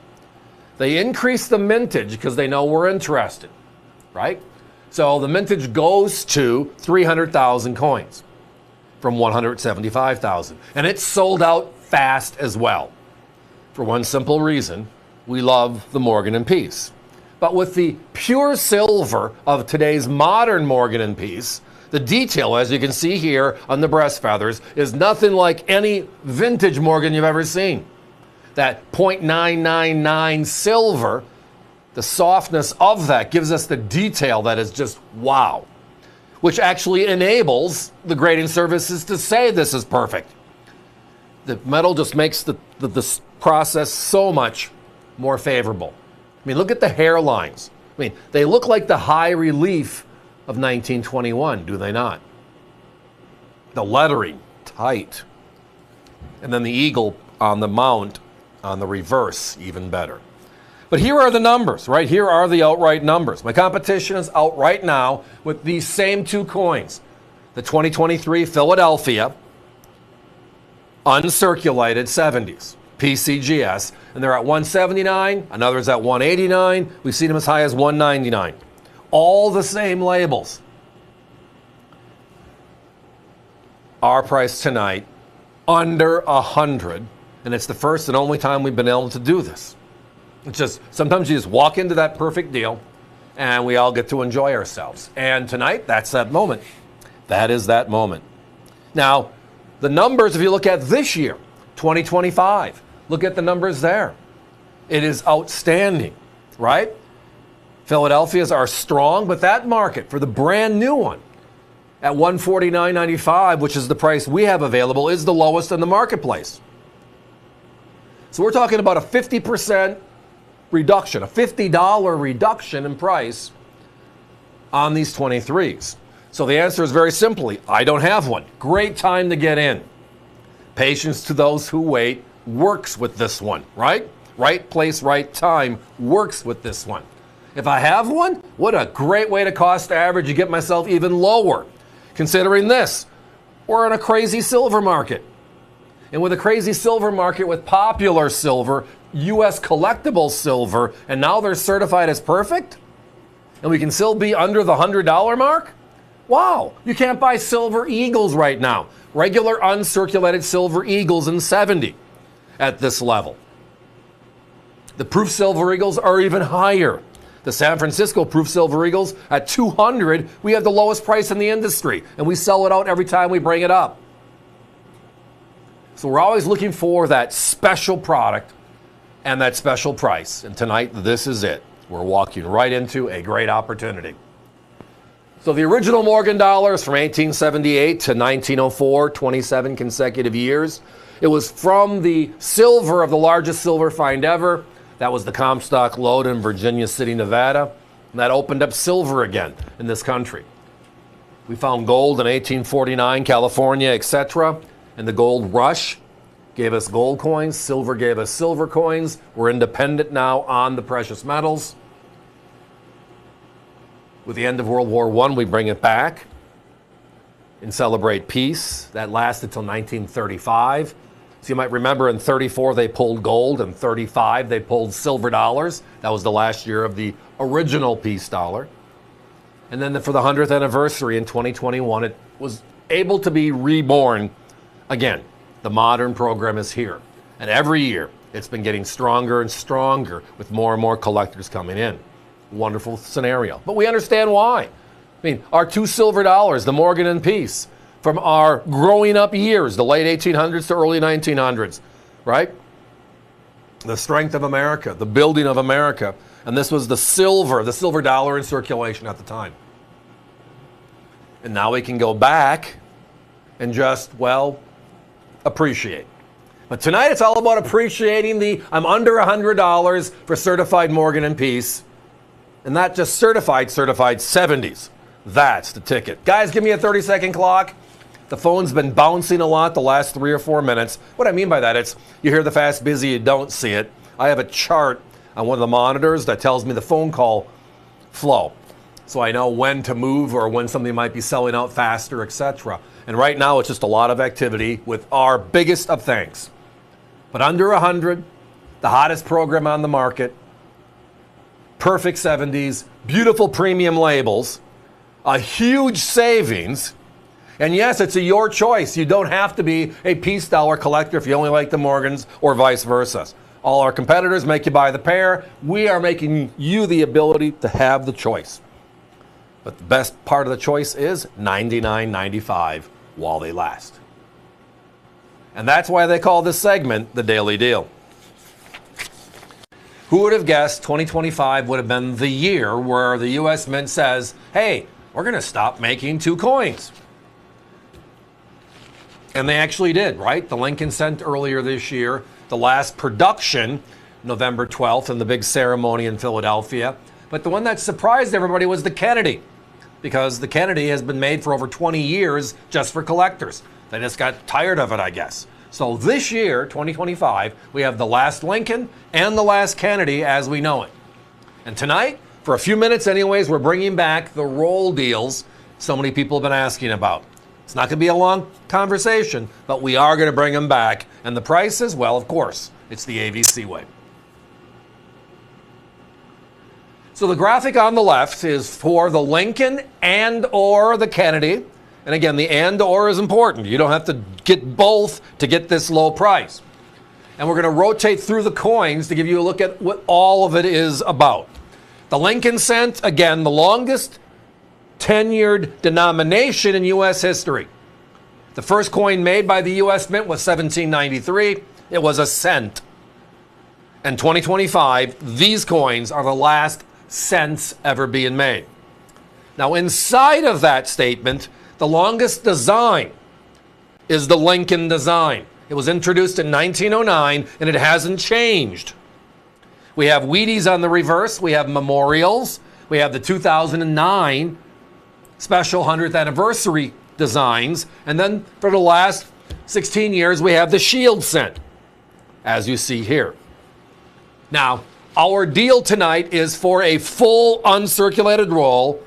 They increase the mintage because they know we're interested, right? So the mintage goes to 300,000 coins from 175,000. And it's sold out fast as well. For one simple reason, we love the Morgan and Peace. But with the pure silver of today's modern Morgan and Peace, the detail, as you can see here on the breast feathers, is nothing like any vintage Morgan you've ever seen. That 0.999 silver, the softness of that gives us the detail that is just wow, which actually enables the grading services to say this is perfect. The metal just makes the process so much more favorable. I mean, look at the hairlines. I mean, they look like the high relief of 1921, do they not? The lettering, tight. And then the eagle on the mount, on the reverse, even better. But here are the numbers, right? Here are the outright numbers. My competition is out right now with these same 2 coins. The 2023 Philadelphia uncirculated 70s, PCGS, and they're at 179, another's at 189. We've seen them as high as 199. All the same labels. Our price tonight, under 100, and it's the first and only time we've been able to do this. It's just, sometimes you just walk into that perfect deal, and we all get to enjoy ourselves. And tonight, that's that moment. That is that moment. Now, the numbers, if you look at this year, 2025, look at the numbers there. It is outstanding, right? Philadelphia's are strong, but that market for the brand new one at $149.95, which is the price we have available, is the lowest in the marketplace. So we're talking about a 50% reduction, a $50 reduction in price on these 23s. So the answer is very simply, I don't have one. Great time to get in. Patience to those who wait works with this one, right? Right place, right time works with this one. If I have one, what a great way to cost average and get myself even lower. Considering this, we're in a crazy silver market. And with a crazy silver market with popular silver, U.S. collectible silver, and now they're certified as perfect? And we can still be under the $100 mark? Wow, you can't buy silver eagles right now. Regular uncirculated silver eagles in 70 at this level. The proof silver eagles are even higher. The San Francisco proof silver eagles at 200, we have the lowest price in the industry, and we sell it out every time we bring it up. So we're always looking for that special product and that special price. And tonight, this is it. We're walking right into a great opportunity. So the original Morgan dollars from 1878 to 1904, 27 consecutive years. It was from the silver of the largest silver find ever. That was the Comstock lode in Virginia City, Nevada. And that opened up silver again in this country. We found gold in 1849, California, etc. And the gold rush gave us gold coins. Silver gave us silver coins. We're independent now on the precious metals. With the end of World War I, we bring it back and celebrate peace. That lasted till 1935. So you might remember in 34 they pulled gold, and 35 they pulled silver dollars. That was the last year of the original peace dollar. And then for the 100th anniversary in 2021, it was able to be reborn again. The modern program is here. And every year it's been getting stronger and stronger with more and more collectors coming in. Wonderful scenario. But we understand why. I mean, our two silver dollars, the Morgan and Peace, from our growing up years, the late 1800s to early 1900s, right? The strength of America, the building of America. And this was the silver dollar in circulation at the time. And now we can go back and just, well, appreciate. But tonight it's all about appreciating I'm under $100 for certified Morgan and Peace. And not just certified 70s. That's the ticket. Guys, give me a 30-second clock. The phone's been bouncing a lot the last 3 or 4 minutes. What I mean by that, it's you hear the fast busy, you don't see it. I have a chart on one of the monitors that tells me the phone call flow. So I know when to move or when something might be selling out faster, etc. And right now it's just a lot of activity with our biggest of thanks. But under 100, the hottest program on the market, perfect 70s, beautiful premium labels, a huge savings. And yes, it's your choice. You don't have to be a peace dollar collector if you only like the Morgans or vice versa. All our competitors make you buy the pair. We are making you the ability to have the choice. But the best part of the choice is $99.95 while they last. And that's why they call this segment the Daily Deal. Who would have guessed 2025 would have been the year where the U.S. Mint says, hey, we're going to stop making 2 coins. And they actually did, right? The Lincoln Cent earlier this year, the last production, November 12th, in the big ceremony in Philadelphia. But the one that surprised everybody was the Kennedy, because the Kennedy has been made for over 20 years just for collectors. They just got tired of it, I guess. So this year, 2025, we have the last Lincoln and the last Kennedy as we know it. And tonight, for a few minutes anyways, we're bringing back the roll deals so many people have been asking about. It's not going to be a long conversation, but we are going to bring them back. And the prices, well, of course, it's the AVC way. So the graphic on the left is for the Lincoln and or the Kennedy. And again, the and or is important. You don't have to get both to get this low price. And we're going to rotate through the coins to give you a look at what all of it is about. The Lincoln Cent, again, the longest tenured denomination in U.S. history. The first coin made by the U.S. Mint was 1793. It was a cent. And 2025, these coins are the last cents ever being made. Now, inside of that statement, the longest design is the Lincoln design. It was introduced in 1909, and it hasn't changed. We have Wheaties on the reverse. We have memorials. We have the 2009 special 100th anniversary designs. And then for the last 16 years, we have the Shield Cent, as you see here. Now, our deal tonight is for a full uncirculated roll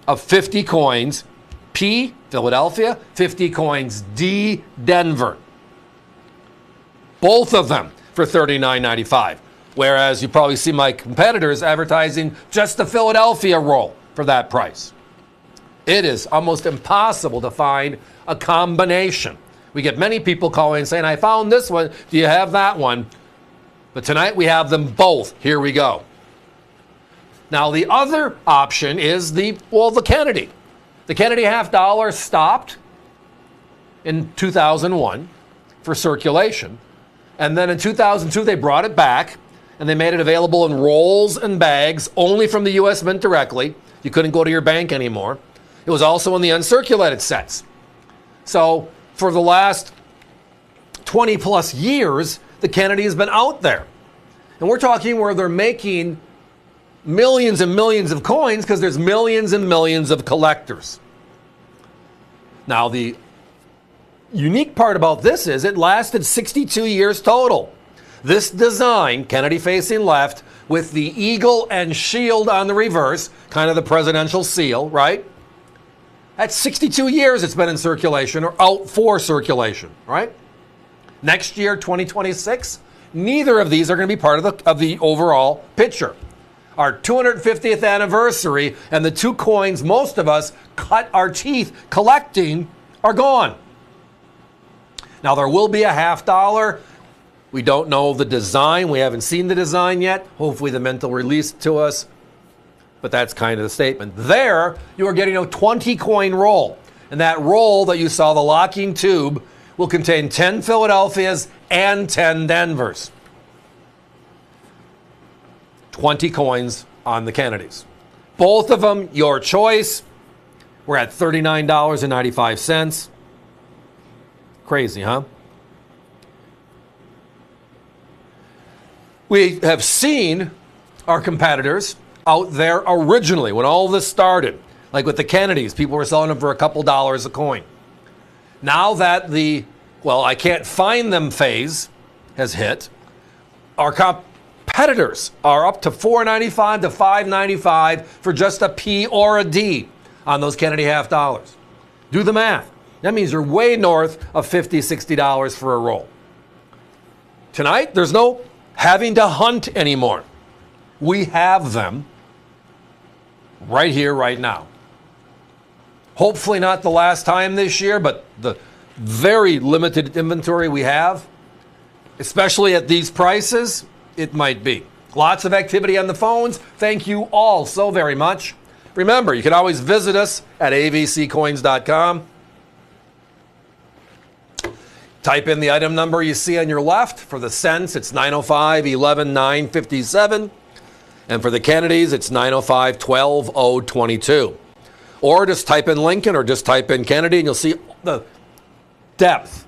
of 50 coins. P, Philadelphia, 50 coins, D, Denver. Both of them for $39.95. Whereas you probably see my competitors advertising just the Philadelphia roll for that price. It is almost impossible to find a combination. We get many people calling and saying, I found this one, do you have that one? But tonight we have them both. Here we go. Now the other option is the Kennedy. The Kennedy $50 stopped in 2001 for circulation. And then in 2002 they brought it back and they made it available in rolls and bags only from the U.S. Mint directly. You couldn't go to your bank anymore. It was also in the uncirculated sets. So for the last 20 plus years, the Kennedy has been out there. And we're talking where they're making millions and millions of coins because there's millions and millions of collectors. Now, the unique part about this is it lasted 62 years total. This design, Kennedy facing left, with the eagle and shield on the reverse, kind of the presidential seal, right? That's 62 years it's been in circulation or out for circulation, right? Next year, 2026, neither of these are going to be part of the overall picture. Our 250th anniversary and the two coins most of us cut our teeth collecting are gone. Now, there will be a $50. We don't know the design. We haven't seen the design yet. Hopefully the mint will release it to us. But that's kind of the statement. There, you are getting a 20 coin roll. And that roll that you saw, the locking tube, will contain 10 Philadelphias and 10 Denvers. 20 coins on the Kennedys. Both of them, your choice. We're at $39.95. Crazy, huh? We have seen our competitors out there originally when all this started. Like with the Kennedys, people were selling them for a couple dollars a coin. Now that the, well, I can't find them phase has hit, our competitors are up to $4.95 to $5.95 for just a P or a D on those Kennedy $50. Do the math. That means you're way north of $50, $60 for a roll. Tonight, there's no having to hunt anymore. We have them right here, right now. Hopefully not the last time this year, but the very limited inventory we have, especially at these prices, it might be. Lots of activity on the phones. Thank you all so very much. Remember, you can always visit us at avccoins.com. Type in the item number you see on your left. For the cents, it's 905 11 957. And for the Kennedys, it's 905 12 022. Or just type in Lincoln or just type in Kennedy, and you'll see the depth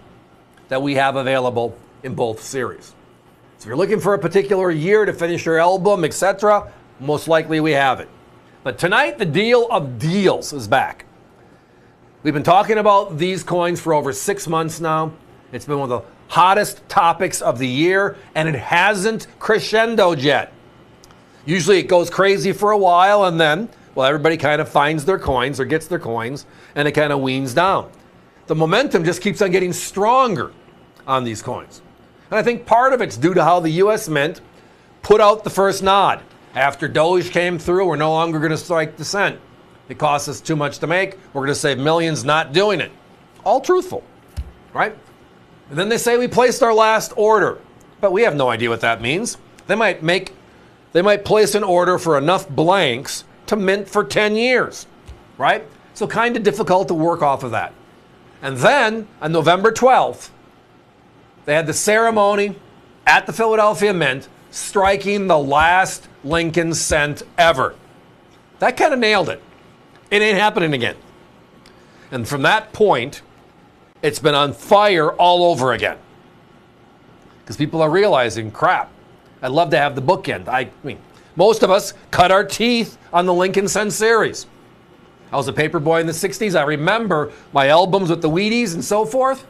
that we have available in both series. So if you're looking for a particular year to finish your album, etc., most likely we have it. But tonight, the deal of deals is back. We've been talking about these coins for over 6 months now. It's been one of the hottest topics of the year, and it hasn't crescendoed yet. Usually it goes crazy for a while, and then, well, everybody kind of finds their coins or gets their coins, and it kind of weans down. The momentum just keeps on getting stronger on these coins. And I think part of it's due to how the U.S. Mint put out the first nod. After Doge came through, we're no longer going to strike the cent. It costs us too much to make. We're going to save millions not doing it. All truthful, right? And then they say we placed our last order, but we have no idea what that means. They might place an order for enough blanks to mint for 10 years, right? So kind of difficult to work off of that. And then on November 12th, they had the ceremony at the Philadelphia Mint striking the last Lincoln cent ever. That kind of nailed it. It ain't happening again. And from that point, it's been on fire all over again. Because people are realizing, crap, I'd love to have the bookend. I mean, most of us cut our teeth on the Lincoln Cent series. I was a paper boy in the 60s. I remember my albums with the Wheaties and so forth.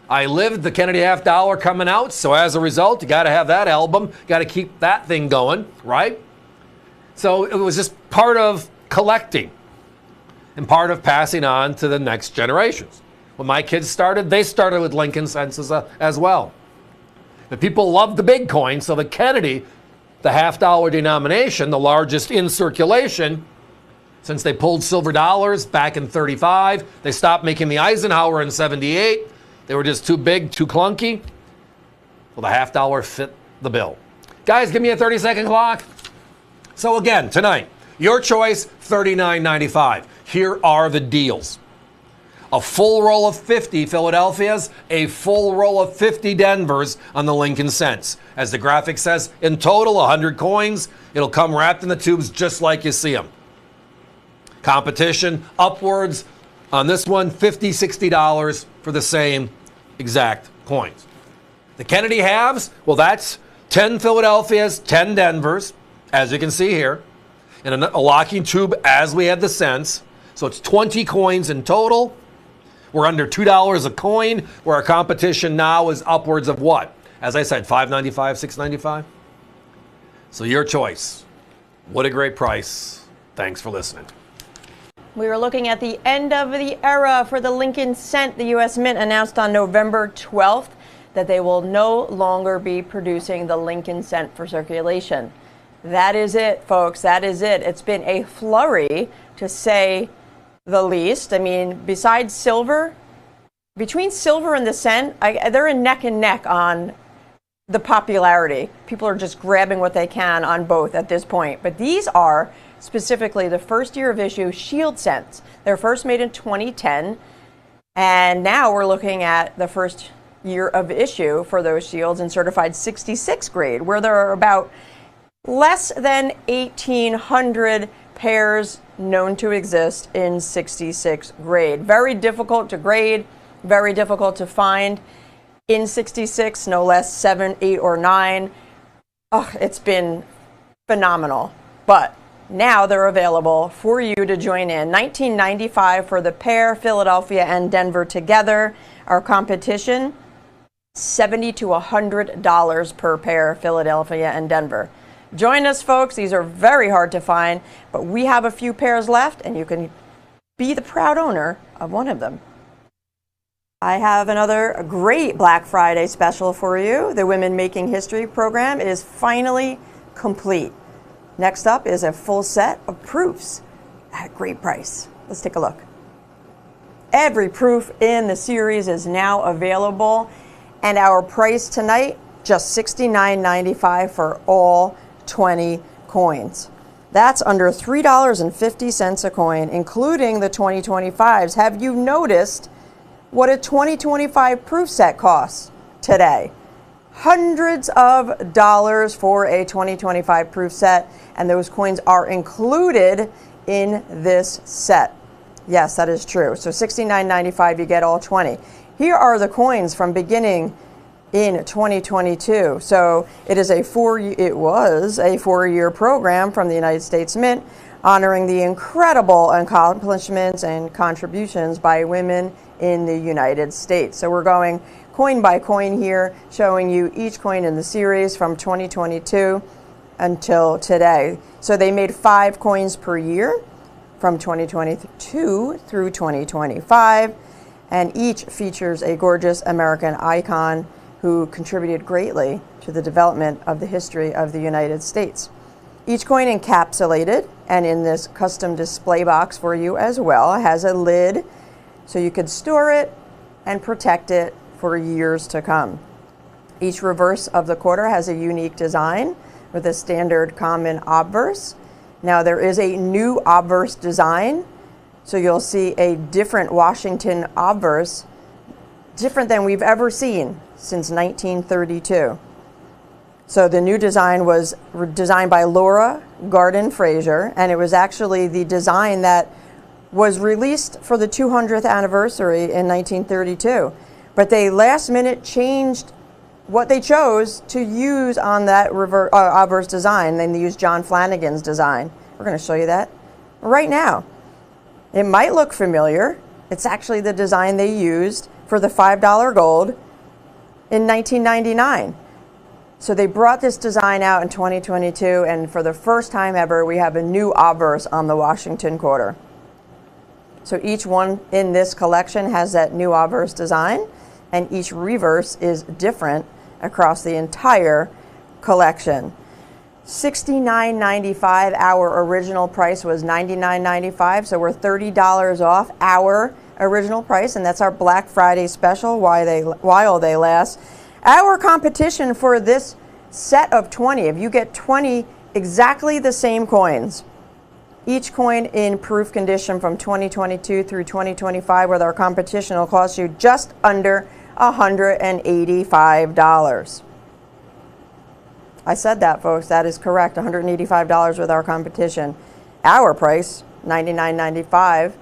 I lived the Kennedy $50 coming out, so as a result, you got to have that album, got to keep that thing going, right? So it was just part of collecting and part of passing on to the next generations. When my kids started, they started with Lincoln cents as well. But people loved the big coin, so the Kennedy, the $50 denomination, the largest in circulation, since they pulled silver dollars back in 35, they stopped making the Eisenhower in 78. They were just too big, too clunky. Well, the $50 fit the bill. Guys, give me a 30-second clock. So again, tonight, your choice, $39.95. Here are the deals. A full roll of 50 Philadelphias, a full roll of 50 Denvers on the Lincoln cents. As the graphic says, in total, 100 coins. It'll come wrapped in the tubes just like you see them. Competition upwards on this one, $50, $60 for the same exact coins. The Kennedy halves, well, that's 10 Philadelphias, 10 Denvers, as you can see here, and a locking tube as we had the cents. So it's 20 coins in total. We're under $2 a coin, where our competition now is upwards of what? As I said, $5.95, $6.95. So your choice. What a great price. Thanks for listening. We were looking at the end of the era for the Lincoln cent. The U.S. Mint announced on November 12th that they will no longer be producing the Lincoln cent for circulation. That is it, folks. That is it. It's been a flurry, to say the least. I mean, besides silver, between silver and the cent, they're neck and neck on the popularity. People are just grabbing what they can on both at this point. But these are specifically the first year of issue shield cents. They're first made in 2010. And now we're looking at the first year of issue for those shields in certified 66 grade, where there are about less than 1,800 pairs known to exist in 66 grade. Very difficult to grade, very difficult to find in 66, no less 7, 8, or 9. Oh, it's been phenomenal. But now they're available for you to join in. $19.95 for the pair, Philadelphia and Denver together. Our competition, $70 to $100 per pair, Philadelphia and Denver. Join us, folks. These are very hard to find, but we have a few pairs left, and you can be the proud owner of one of them. I have another great Black Friday special for you. The Women Making History program is finally complete. Next up is a full set of proofs at a great price. Let's take a look. Every proof in the series is now available, and our price tonight, just $69.95 for all 20 coins. That's under $3.50 a coin, including the 2025s. Have you noticed what a 2025 proof set costs today? Hundreds of dollars for a 2025 proof set, and those coins are included in this set. Yes, that is true. So $69.95, you get all 20. Here are the coins from beginning in 2022. So it was a 4-year program from the United States Mint, honoring the incredible accomplishments and contributions by women in the United States. So we're going coin by coin here, showing you each coin in the series from 2022 until today. So they made 5 coins per year from 2022 through 2025, and each features a gorgeous American icon who contributed greatly to the development of the history of the United States. Each coin encapsulated and in this custom display box for you as well has a lid so you could store it and protect it for years to come. Each reverse of the quarter has a unique design with a standard common obverse. Now there is a new obverse design, so you'll see a different Washington obverse, different than we've ever seen since 1932. So the new design was designed by Laura Garden Fraser, and it was actually the design that was released for the 200th anniversary in 1932. But they last minute changed what they chose to use on that obverse design. Then they used John Flanagan's design. We're going to show you that right now. It might look familiar. It's actually the design they used for the $5 gold in 1999. So they brought this design out in 2022, and for the first time ever, we have a new obverse on the Washington quarter. So each one in this collection has that new obverse design, and each reverse is different across the entire collection. $69.95. Our original price was $99.95, so we're $30 off our original price, and that's our Black Friday special while they last. Our competition for this set of 20, if you get 20 exactly the same coins, each coin in proof condition from 2022 through 2025, with our competition will cost you just under $185. I said that, folks. That is correct. $185 with our competition. Our price, $99.95.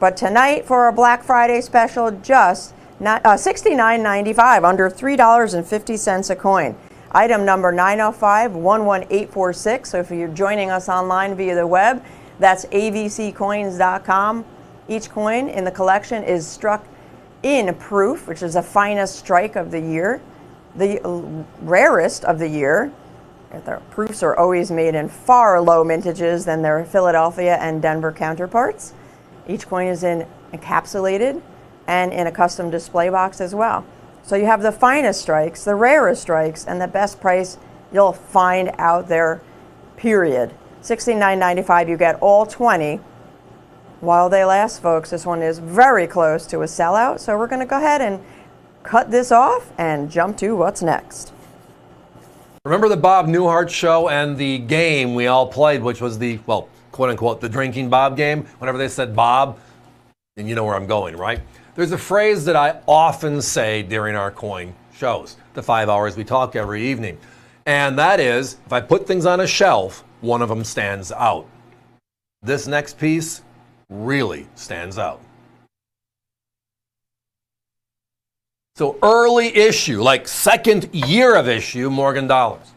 But tonight, for our Black Friday special, just $69.95, under $3.50 a coin. Item number 905-11846. So if you're joining us online via the web, that's avccoins.com. Each coin in the collection is struck in proof, which is the finest strike of the year. The rarest of the year, the proofs are always made in far low mintages than their Philadelphia and Denver counterparts. Each coin is encapsulated and in a custom display box as well. So you have the finest strikes, the rarest strikes, and the best price you'll find out there, period. $69.95, you get all 20 while they last, folks. This one is very close to a sellout, so we're going to go ahead and cut this off and jump to what's next. Remember the Bob Newhart show and the game we all played, which was the, well, quote unquote, the drinking Bob game? Whenever they said Bob, and you know where I'm going, right? There's a phrase that I often say during our coin shows, the 5 hours we talk every evening. And that is, if I put things on a shelf, one of them stands out. This next piece really stands out. So early issue, like second year of issue, Morgan dollars.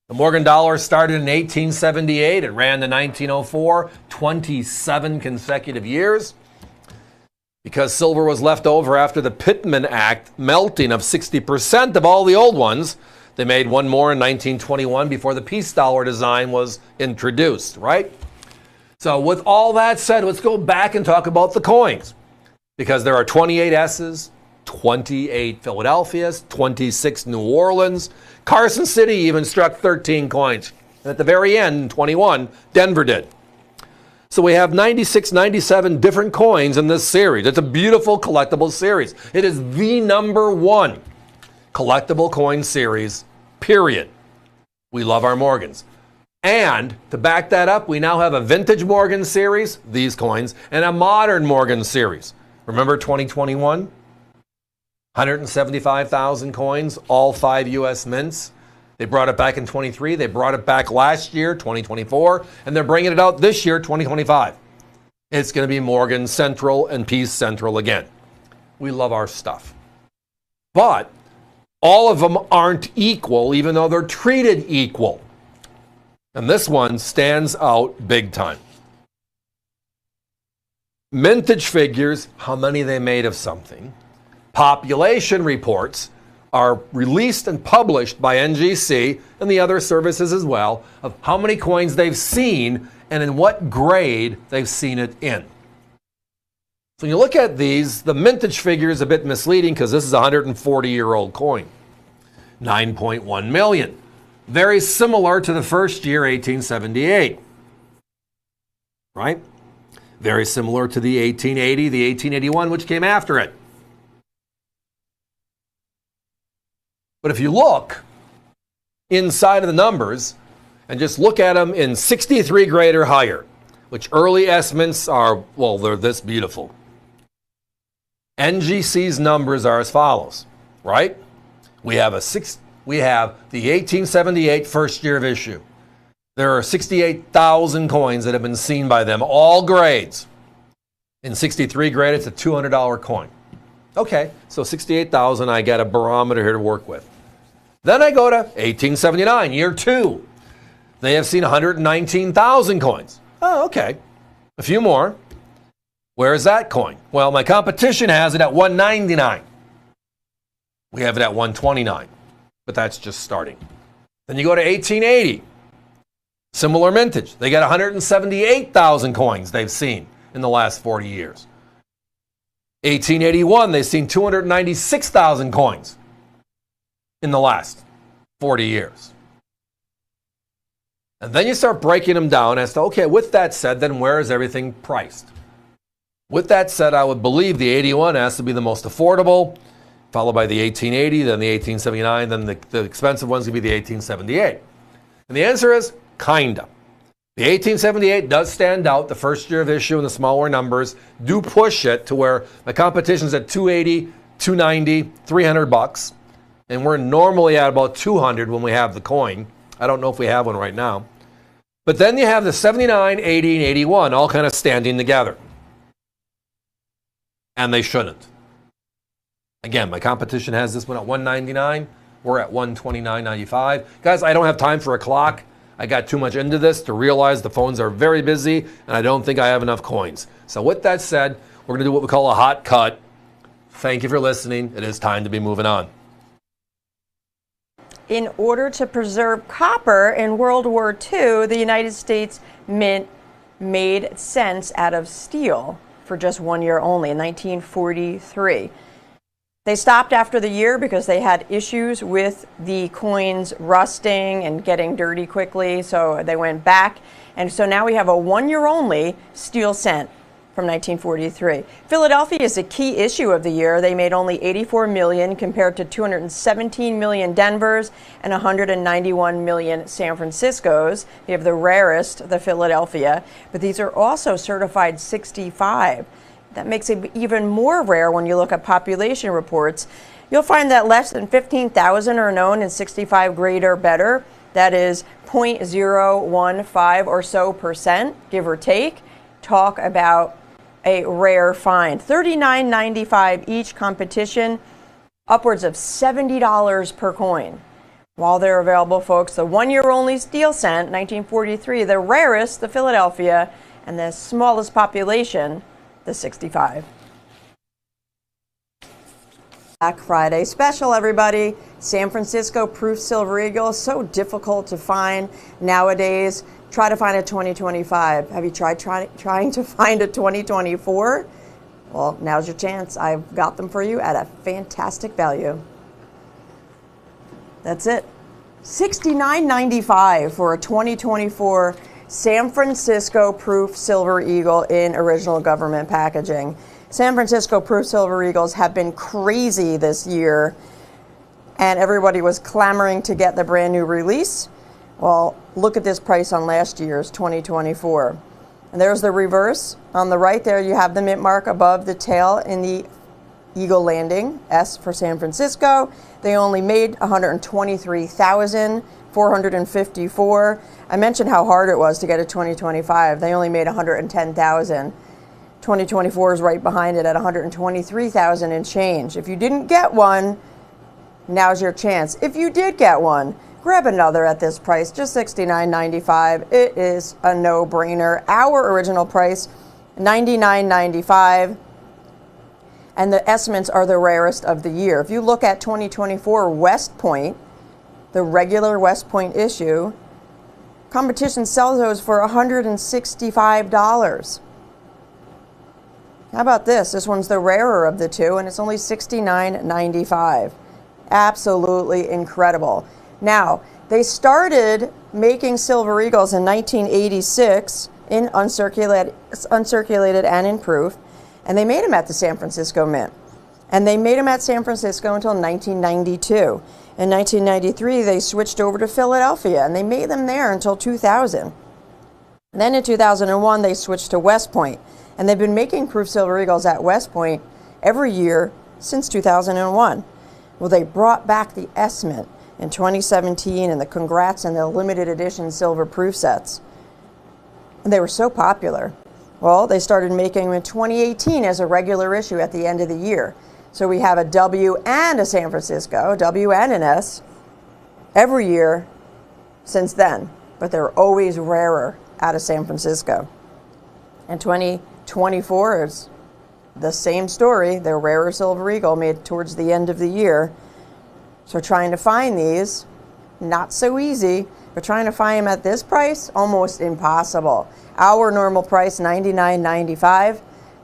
The Morgan dollar started in 1878. It ran to 1904, 27 consecutive years. Because silver was left over after the Pittman Act melting of 60% of all the old ones, they made one more in 1921 before the peace dollar design was introduced, right? So with all that said, let's go back and talk about the coins. Because there are 28 S's, 28 Philadelphias, 26 New Orleans. Carson City even struck 13 coins. And at the very end, in 21, Denver did. So we have 96, 97 different coins in this series. It's a beautiful collectible series. It is the #1 collectible coin series, period. We love our Morgans. And to back that up, we now have a vintage Morgan series, these coins, and a modern Morgan series. Remember 2021? 175,000 coins, all 5 U.S. mints. They brought it back in 23. They brought it back last year, 2024, and they're bringing it out this year, 2025. It's going to be Morgan Central and Peace Central again. We love our stuff. But all of them aren't equal, even though they're treated equal. And this one stands out big time. Mintage figures, how many they made of something. Population reports are released and published by NGC and the other services as well, of how many coins they've seen and in what grade they've seen it in. So when you look at these, the mintage figure is a bit misleading because this is a 140-year-old coin. 9.1 million. Very similar to the first year, 1878. Right? Very similar to the 1880, the 1881, which came after it. But if you look inside of the numbers and just look at them in 63 grade or higher, which early S mints are, well, they're this beautiful. NGC's numbers are as follows, right? We have the 1878 first year of issue. There are 68,000 coins that have been seen by them, all grades. In 63 grade, it's a $200 coin. Okay, so 68,000, I got a barometer here to work with. Then I go to 1879, year 2. They have seen 119,000 coins. Oh, okay. A few more. Where is that coin? Well, my competition has it at 199. We have it at 129, but that's just starting. Then you go to 1880. Similar mintage. They got 178,000 coins they've seen in the last 40 years. 1881, they've seen 296,000 coins in the last 40 years. And then you start breaking them down as to, okay, with that said, then where is everything priced? With that said, I would believe the 81 has to be the most affordable, followed by the 1880, then the 1879, then the expensive ones would be the 1878. And the answer is, kinda. The 1878 does stand out. The first year of issue and the smaller numbers do push it to where the competition's at 280, 290, 300 bucks. And we're normally at about 200 when we have the coin. I don't know if we have one right now. But then you have the 79, 80, and 81 all kind of standing together. And they shouldn't. Again, my competition has this one at 199. We're at 129.95. Guys, I don't have time for a clock. I got too much into this to realize the phones are very busy, and I don't think I have enough coins. So with that said, we're going to do what we call a hot cut. Thank you for listening. It is time to be moving on. in order to preserve copper in World War II, the United States Mint made cents out of steel for just 1 year only, in 1943. They stopped after the year because they had issues with the coins rusting and getting dirty quickly, so they went back. And so now we have a 1 year only steel cent from 1943. Philadelphia is a key issue of the year. They made only 84 million compared to 217 million Denver's and 191 million San Francisco's. You have the rarest, the Philadelphia, but these are also certified 65. That makes it even more rare when you look at population reports. You'll find that less than 15,000 are known in 65 grade or better. That is 0.015 or so percent, give or take. Talk about a rare find. $39.95 each, competition, upwards of $70 per coin. While they're available, folks, the 1 year only steel cent, 1943, the rarest, the Philadelphia, and the smallest population, the 65. Black Friday special, everybody. San Francisco Proof Silver Eagle, so difficult to find nowadays. Try to find a 2025. Have you tried trying to find a 2024? Well, now's your chance. I've got them for you at a fantastic value. That's it. $69.95 for a 2024 San Francisco Proof Silver Eagle in original government packaging. San Francisco Proof Silver Eagles have been crazy this year, and everybody was clamoring to get the brand new release. Well, look at this price on last year's 2024. And there's the reverse. On the right there, you have the mint mark above the tail in the Eagle landing, S for San Francisco. They only made 123,454. I mentioned how hard it was to get a 2025. They only made 110,000. 2024 is right behind it at 123,000 and change. If you didn't get one, now's your chance. If you did get one, grab another at this price, just $69.95. It is a no-brainer. Our original price, $99.95. And the estimates are the rarest of the year. If you look at 2024 West Point, the regular West Point issue, competition sells those for $165. How about this? This one's the rarer of the two, and it's only $69.95. Absolutely incredible. Now, they started making Silver Eagles in 1986 in uncirculated and in proof, and they made them at the San Francisco Mint. And they made them at San Francisco until 1992. In 1993, they switched over to Philadelphia, and they made them there until 2000. And then in 2001, they switched to West Point, and they've been making Proof Silver Eagles at West Point every year since 2001. Well, they brought back the S-Mint in 2017 and the Congrats and the limited edition silver proof sets. And they were so popular. Well, they started making them in 2018 as a regular issue at the end of the year. So we have a W and a San Francisco, W and an S, every year since then. But they're always rarer out of San Francisco. And 2024 is the same story. They're rarer Silver Eagle made towards the end of the year. So trying to find these, not so easy, but trying to find them at this price, almost impossible. Our normal price, $99.95,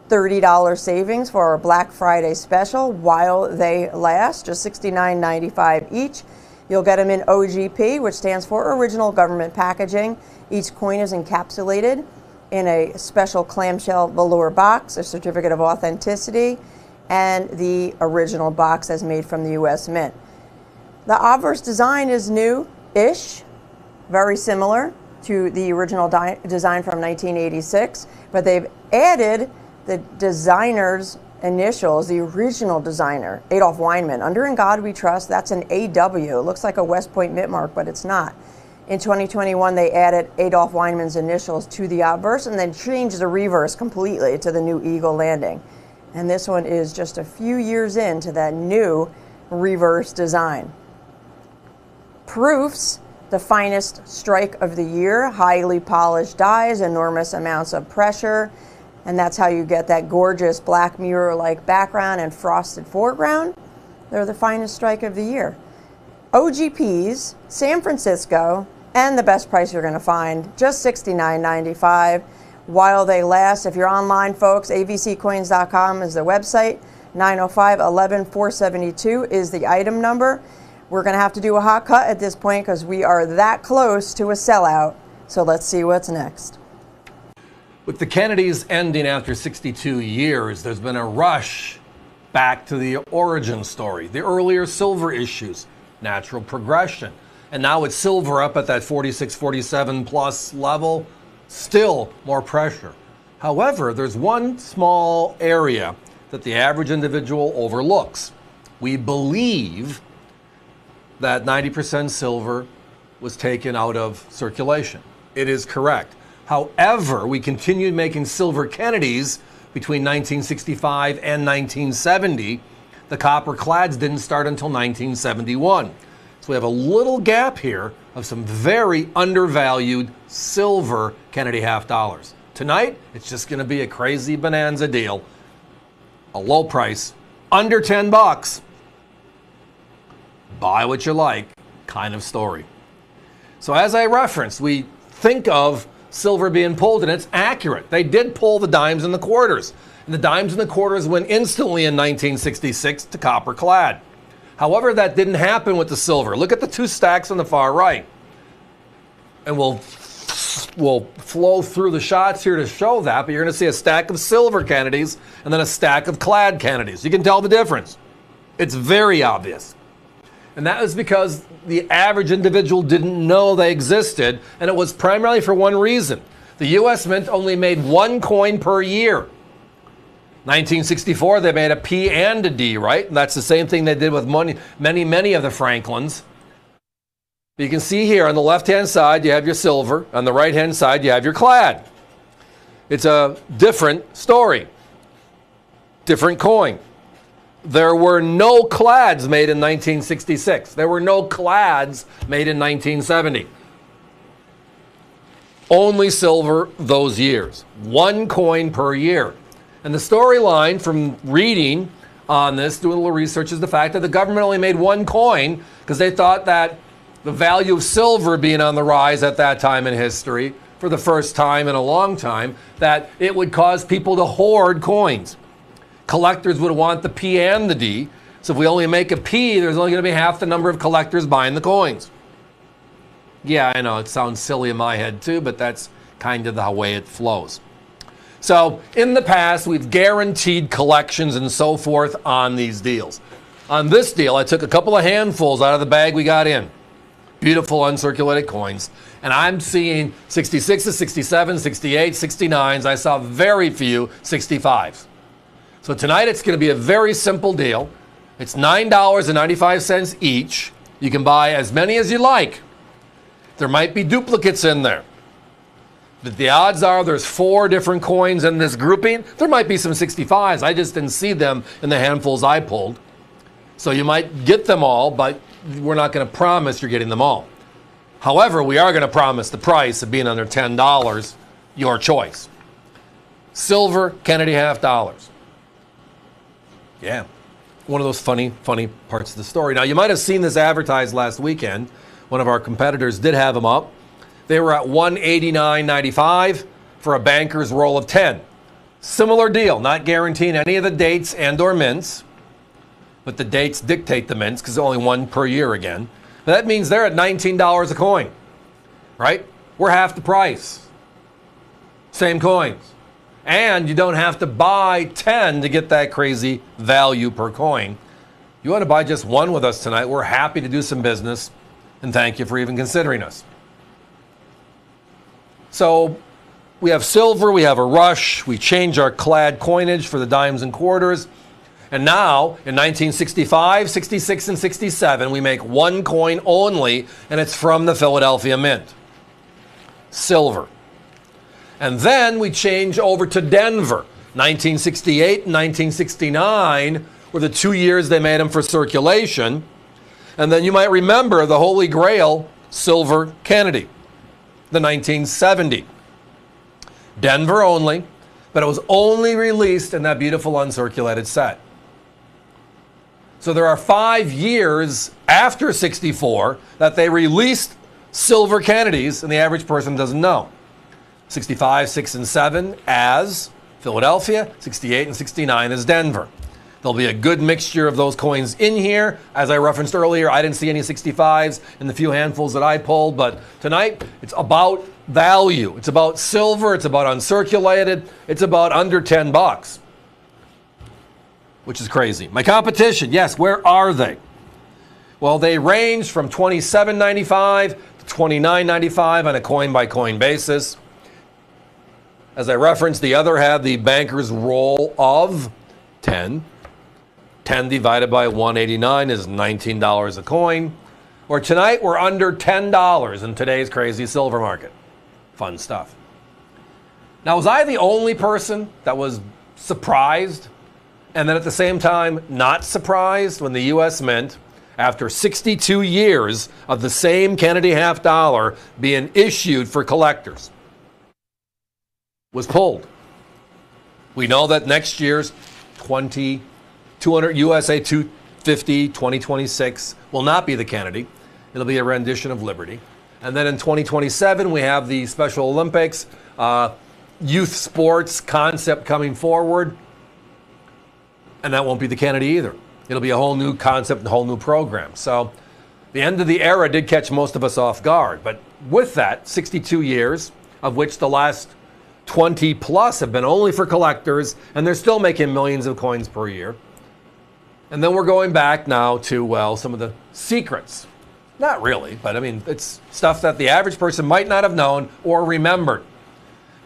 $30 savings for our Black Friday special while they last, just $69.95 each. You'll get them in OGP, which stands for Original Government Packaging. Each coin is encapsulated in a special clamshell velour box, a certificate of authenticity, and the original box as made from the U.S. Mint. The obverse design is new-ish, very similar to the original design from 1986, but they've added the designer's initials, the original designer, Adolph Weinman. Under In God We Trust, that's an AW. It looks like a West Point mint mark, but it's not. In 2021, they added Adolph Weinman's initials to the obverse and then changed the reverse completely to the new Eagle landing. And this one is just a few years into that new reverse design. Proofs, the finest strike of the year, highly polished dies, enormous amounts of pressure, and that's how you get that gorgeous black mirror-like background and frosted foreground. They're the finest strike of the year. OGPs, San Francisco, and the best price you're going to find, just $69.95 while they last. If you're online, folks, avccoins.com is the website. 905-11-472 is the item number. We're going to have to do a hot cut at this point because we are that close to a sellout. So let's see what's next. With the Kennedys ending after 62 years, there's been a rush back to the origin story, the earlier silver issues, natural progression. And now with silver up at that 46, 47 plus level, still more pressure. However, there's one small area that the average individual overlooks. We believe that 90% silver was taken out of circulation. It is correct. However, we continued making silver Kennedys between 1965 and 1970. The copper clads didn't start until 1971. So we have a little gap here of some very undervalued silver Kennedy half dollars. Tonight, it's just going to be a crazy bonanza deal. A low price, under 10 bucks. Buy what you like kind of story. So as I referenced, we think of silver being pulled, and it's accurate. They did pull the dimes and the quarters. And the dimes and the quarters went instantly in 1966 to copper clad. However, that didn't happen with the silver. Look at the two stacks on the far right. And we'll flow through the shots here to show that, but you're going to see a stack of silver Kennedys and then a stack of clad Kennedys. You can tell the difference. It's very obvious. And that is because the average individual didn't know they existed, and it was primarily for one reason. The U.S. Mint only made one coin per year. 1964, they made a P and a D, right? And that's the same thing they did with many of the Franklins. You can see here on the left-hand side, you have your silver. On the right-hand side, you have your clad. It's a different story. Different coin. There were no clads made in 1966. There were no clads made in 1970. Only silver those years. One coin per year. And the storyline from reading on this, doing a little research, is the fact that the government only made one coin because they thought that the value of silver being on the rise at that time in history, for the first time in a long time, that it would cause people to hoard coins. Collectors would want the P and the D. So if we only make a P, there's only going to be half the number of collectors buying the coins. Yeah, I know, it sounds silly in my head too, but that's kind of the way it flows. So in the past, we've guaranteed collections and so forth on these deals. On this deal, I took a couple of handfuls out of the bag we got in. Beautiful uncirculated coins. And I'm seeing 66s, 67s, 68s, 69s. I saw very few 65s. So tonight it's going to be a very simple deal. It's $9.95 each. You can buy as many as you like. There might be duplicates in there. But the odds are there's 4 different coins in this grouping. There might be some 65s. I just didn't see them in the handfuls I pulled. So you might get them all, but we're not going to promise you're getting them all. However, we are going to promise the price of being under $10, your choice. Silver Kennedy half dollars. Yeah, one of those funny parts of the story. Now, you might have seen this advertised last weekend. One of our competitors did have them up. They were at $189.95 for a banker's roll of 10. Similar deal, not guaranteeing any of the dates and or mints, but the dates dictate the mints because only one per year again. That means they're at $19 a coin, right? We're half the price. Same coins. And you don't have to buy 10 to get that crazy value per coin. You want to buy just one with us tonight, we're happy to do some business, and thank you for even considering us. So we have silver, we have a rush, we change our clad coinage for the dimes and quarters, and now in 1965, 66, and 67, we make one coin only, and it's from the Philadelphia Mint. Silver. And then we change over to Denver. 1968 and 1969 were the 2 years they made them for circulation. And then you might remember the Holy Grail Silver Kennedy, the 1970. Denver only, but it was only released in that beautiful uncirculated set. So there are 5 years after 64 that they released silver Kennedys, and the average person doesn't know. 65, 6, and 7 as Philadelphia, 68 and 69 as Denver. There'll be a good mixture of those coins in here. As I referenced earlier, I didn't see any 65s in the few handfuls that I pulled, but tonight it's about value. It's about silver, it's about uncirculated, it's about under 10 bucks, which is crazy. My competition, yes, where are they? Well, they range from $27.95 to $29.95 on a coin-by-coin basis. As I referenced, the other had the banker's roll of 10. 10 divided by 189 is $19 a coin. Or tonight, we're under $10 in today's crazy silver market. Fun stuff. Now, was I the only person that was surprised and then at the same time not surprised when the U.S. Mint, after 62 years of the same Kennedy half dollar being issued for collectors, was pulled? We know that next year's 200 USA 250 2026 will not be the Kennedy. It'll be a rendition of Liberty. And then in 2027, we have the Special Olympics, youth sports concept coming forward. And that won't be the Kennedy either. It'll be a whole new concept and a whole new program. So the end of the era did catch most of us off guard. But with that, 62 years, of which the last 20 plus have been only for collectors, and they're still making millions of coins per year. And then we're going back now to, well, some of the secrets. Not really, but I mean, it's stuff that the average person might not have known or remembered.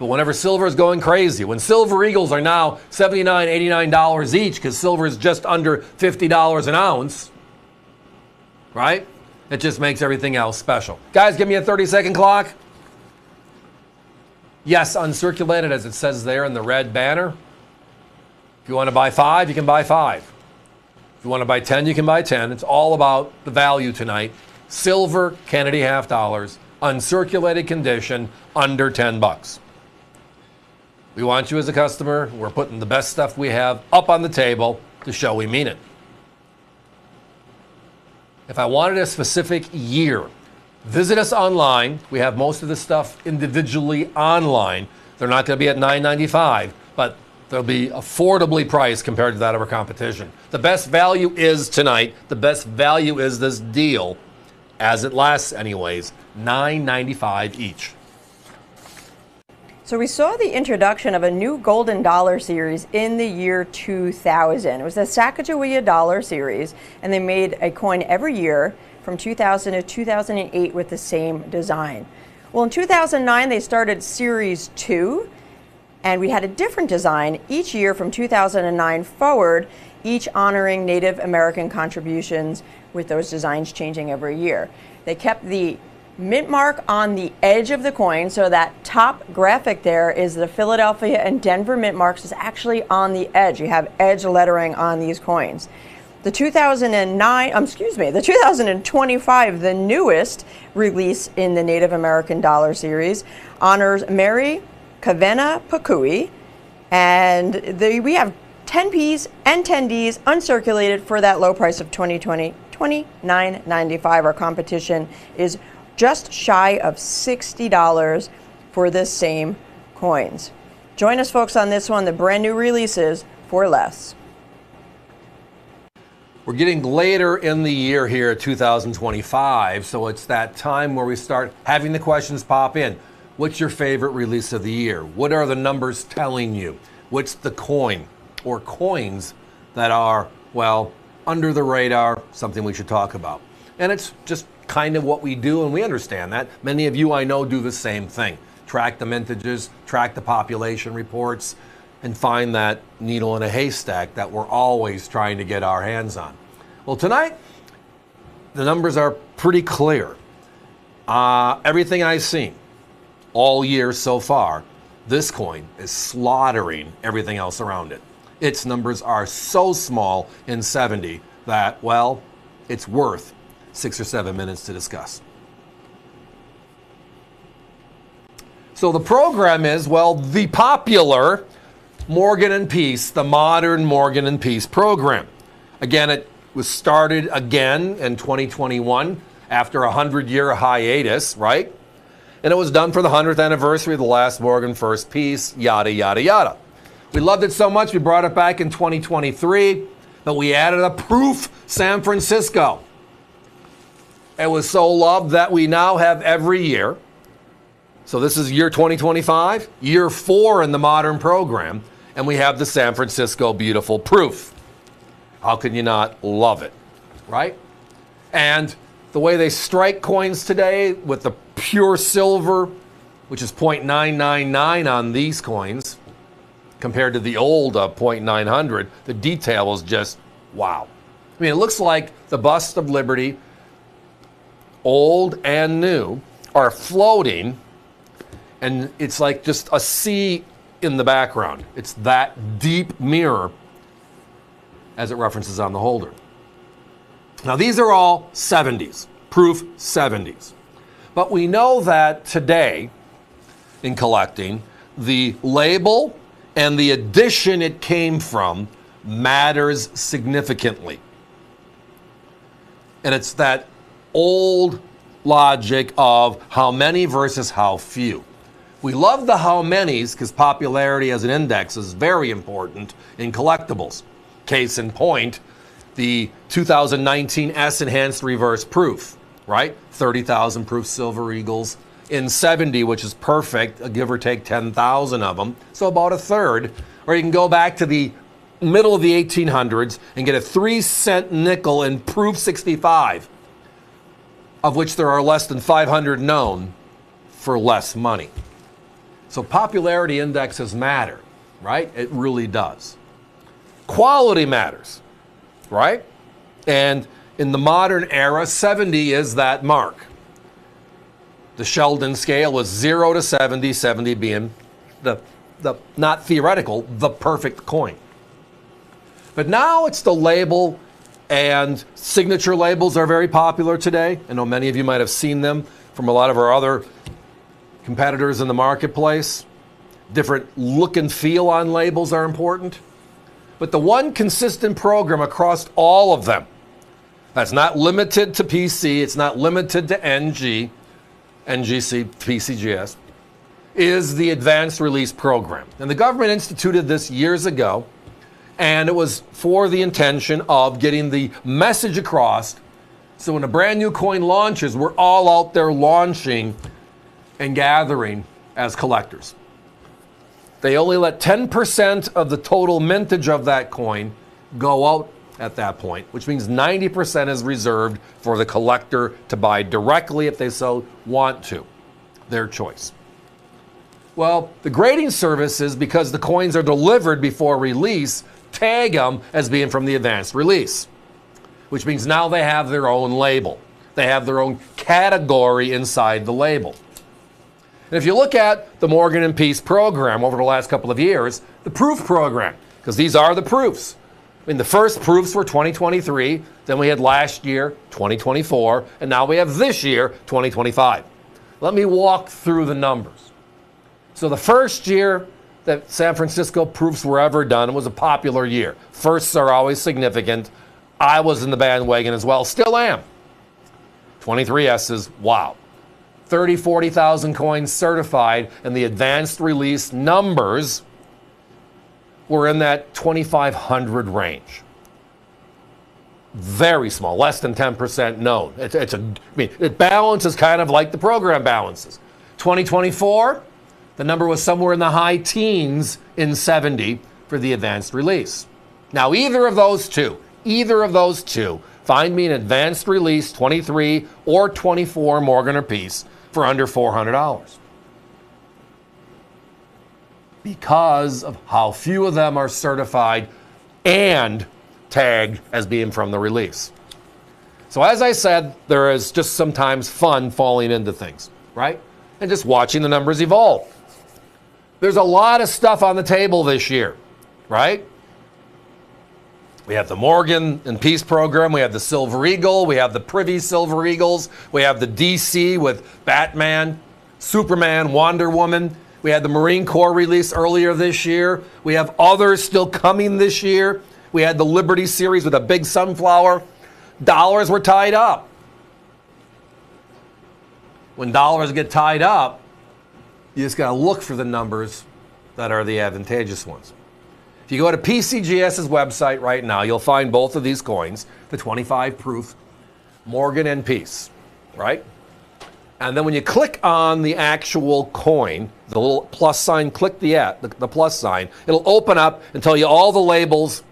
But whenever silver is going crazy, when silver eagles are now $79, $89 each because silver is just under $50 an ounce, right? It just makes everything else special. Guys, give me a 30-second clock. Yes, uncirculated, as it says there in the red banner. If you want to buy 5, you can buy 5. If you want to buy 10, you can buy 10. It's all about the value tonight. Silver Kennedy half dollars, uncirculated condition, under 10 bucks. We want you as a customer. We're putting the best stuff we have up on the table to show we mean it. If I wanted a specific year, visit us online. We have most of this stuff individually online. They're not going to be at $9.95, but they'll be affordably priced compared to that of our competition. The best value is tonight. The best value is this deal, as it lasts anyways, $9.95 each. So we saw the introduction of a new golden dollar series in the year 2000. It was the Sacagawea dollar series, and they made a coin every year from 2000 to 2008 with the same design. Well, in 2009, they started Series 2, and we had a different design each year from 2009 forward, each honoring Native American contributions, with those designs changing every year. They kept the mint mark on the edge of the coin, so that top graphic there is the Philadelphia and Denver mint marks is actually on the edge. You have edge lettering on these coins. The 2025, the newest release in the Native American dollar series, honors Mary Kavena Pakui, and we have 10Ps and 10Ds uncirculated for that low price of $29.95. Our competition is just shy of $60 for this same coins. Join us, folks, on this one, the brand new releases for less. We're getting later in the year here, 2025, so it's that time where we start having the questions pop in. What's your favorite release of the year? What are the numbers telling you? What's the coin or coins that are, well, under the radar, something we should talk about? And it's just kind of what we do, and we understand that. Many of you I know do the same thing. Track the mintages, track the population reports, and find that needle in a haystack that we're always trying to get our hands on. Well, tonight, the numbers are pretty clear. Everything I've seen all year so far, this coin is slaughtering everything else around it. Its numbers are so small in 70 that, well, it's worth 6 or 7 minutes to discuss. So the program is, well, the popular Morgan and Peace, the modern Morgan and Peace program. Again, was started again in 2021 after a 100-year hiatus, right? And it was done for the 100th anniversary of the last Morgan First piece, yada, yada, yada. We loved it so much, we brought it back in 2023, but we added a proof San Francisco. It was so loved that we now have every year. So this is year 2025, year 4 in the modern program, and we have the San Francisco Beautiful Proof. How can you not love it, right? And the way they strike coins today with the pure silver, which is 0.999 on these coins, compared to the old 0.900, the detail is just wow. I mean, it looks like the bust of Liberty, old and new, are floating, and it's like just a sea in the background. It's that deep mirror as it references on the holder. Now, these are all 70s, proof 70s. But we know that today, in collecting, the label and the edition it came from matters significantly. And it's that old logic of how many versus how few. We love the how manys because popularity as an index is very important in collectibles. Case in point, the 2019 S Enhanced Reverse Proof, right? 30,000 proof Silver Eagles in 70, which is perfect, give or take 10,000 of them, so about a third. Or you can go back to the middle of the 1800s and get a 3-cent nickel in proof 65, of which there are less than 500 known, for less money. So popularity indexes matter, right? It really does. Quality matters, right? And in the modern era, 70 is that mark. The Sheldon scale was 0 to 70, 70 being the not theoretical, the perfect coin. But now it's the label, and signature labels are very popular today. I know many of you might have seen them from a lot of our other competitors in the marketplace. Different look and feel on labels are important. But the one consistent program across all of them, that's not limited to PC, it's not limited to NG, NGC, PCGS, is the Advanced Release Program. And the government instituted this years ago, and it was for the intention of getting the message across. So when a brand new coin launches, we're all out there launching and gathering as collectors. They only let 10% of the total mintage of that coin go out at that point, which means 90% is reserved for the collector to buy directly if they so want to. Their choice. Well, the grading services, because the coins are delivered before release, tag them as being from the advanced release, which means now they have their own label. They have their own category inside the label. And if you look at the Morgan and Peace program over the last couple of years, the proof program, because these are the proofs. I mean, the first proofs were 2023, then we had last year, 2024, and now we have this year, 2025. Let me walk through the numbers. So the first year that San Francisco proofs were ever done, it was a popular year. Firsts are always significant. I was in the bandwagon as well, still am. 23 S's, wow. 30, 40,000 coins certified, and the advanced release numbers were in that 2,500 range. Very small, less than 10% known. It balances kind of like the program balances. 2024, the number was somewhere in the high teens in 70 for the advanced release. Now, either of those two, find me an advanced release 23 or 24 Morgan or Peace for under $400. Because of how few of them are certified and tagged as being from the release. So as I said, there is just sometimes fun falling into things, right? And just watching the numbers evolve. There's a lot of stuff on the table this year, right? We have the Morgan and Peace program, we have the Silver Eagle, we have the Privy Silver Eagles, we have the DC with Batman, Superman, Wonder Woman. We had the Marine Corps release earlier this year. We have others still coming this year. We had the Liberty series with a big sunflower. Dollars were tied up. When dollars get tied up, you just got to look for the numbers that are the advantageous ones. If you go to PCGS's website right now, you'll find both of these coins, the 25 proof Morgan and Peace, right? And then when you click on the actual coin, the little plus sign, click the plus sign, it'll open up and tell you all the labels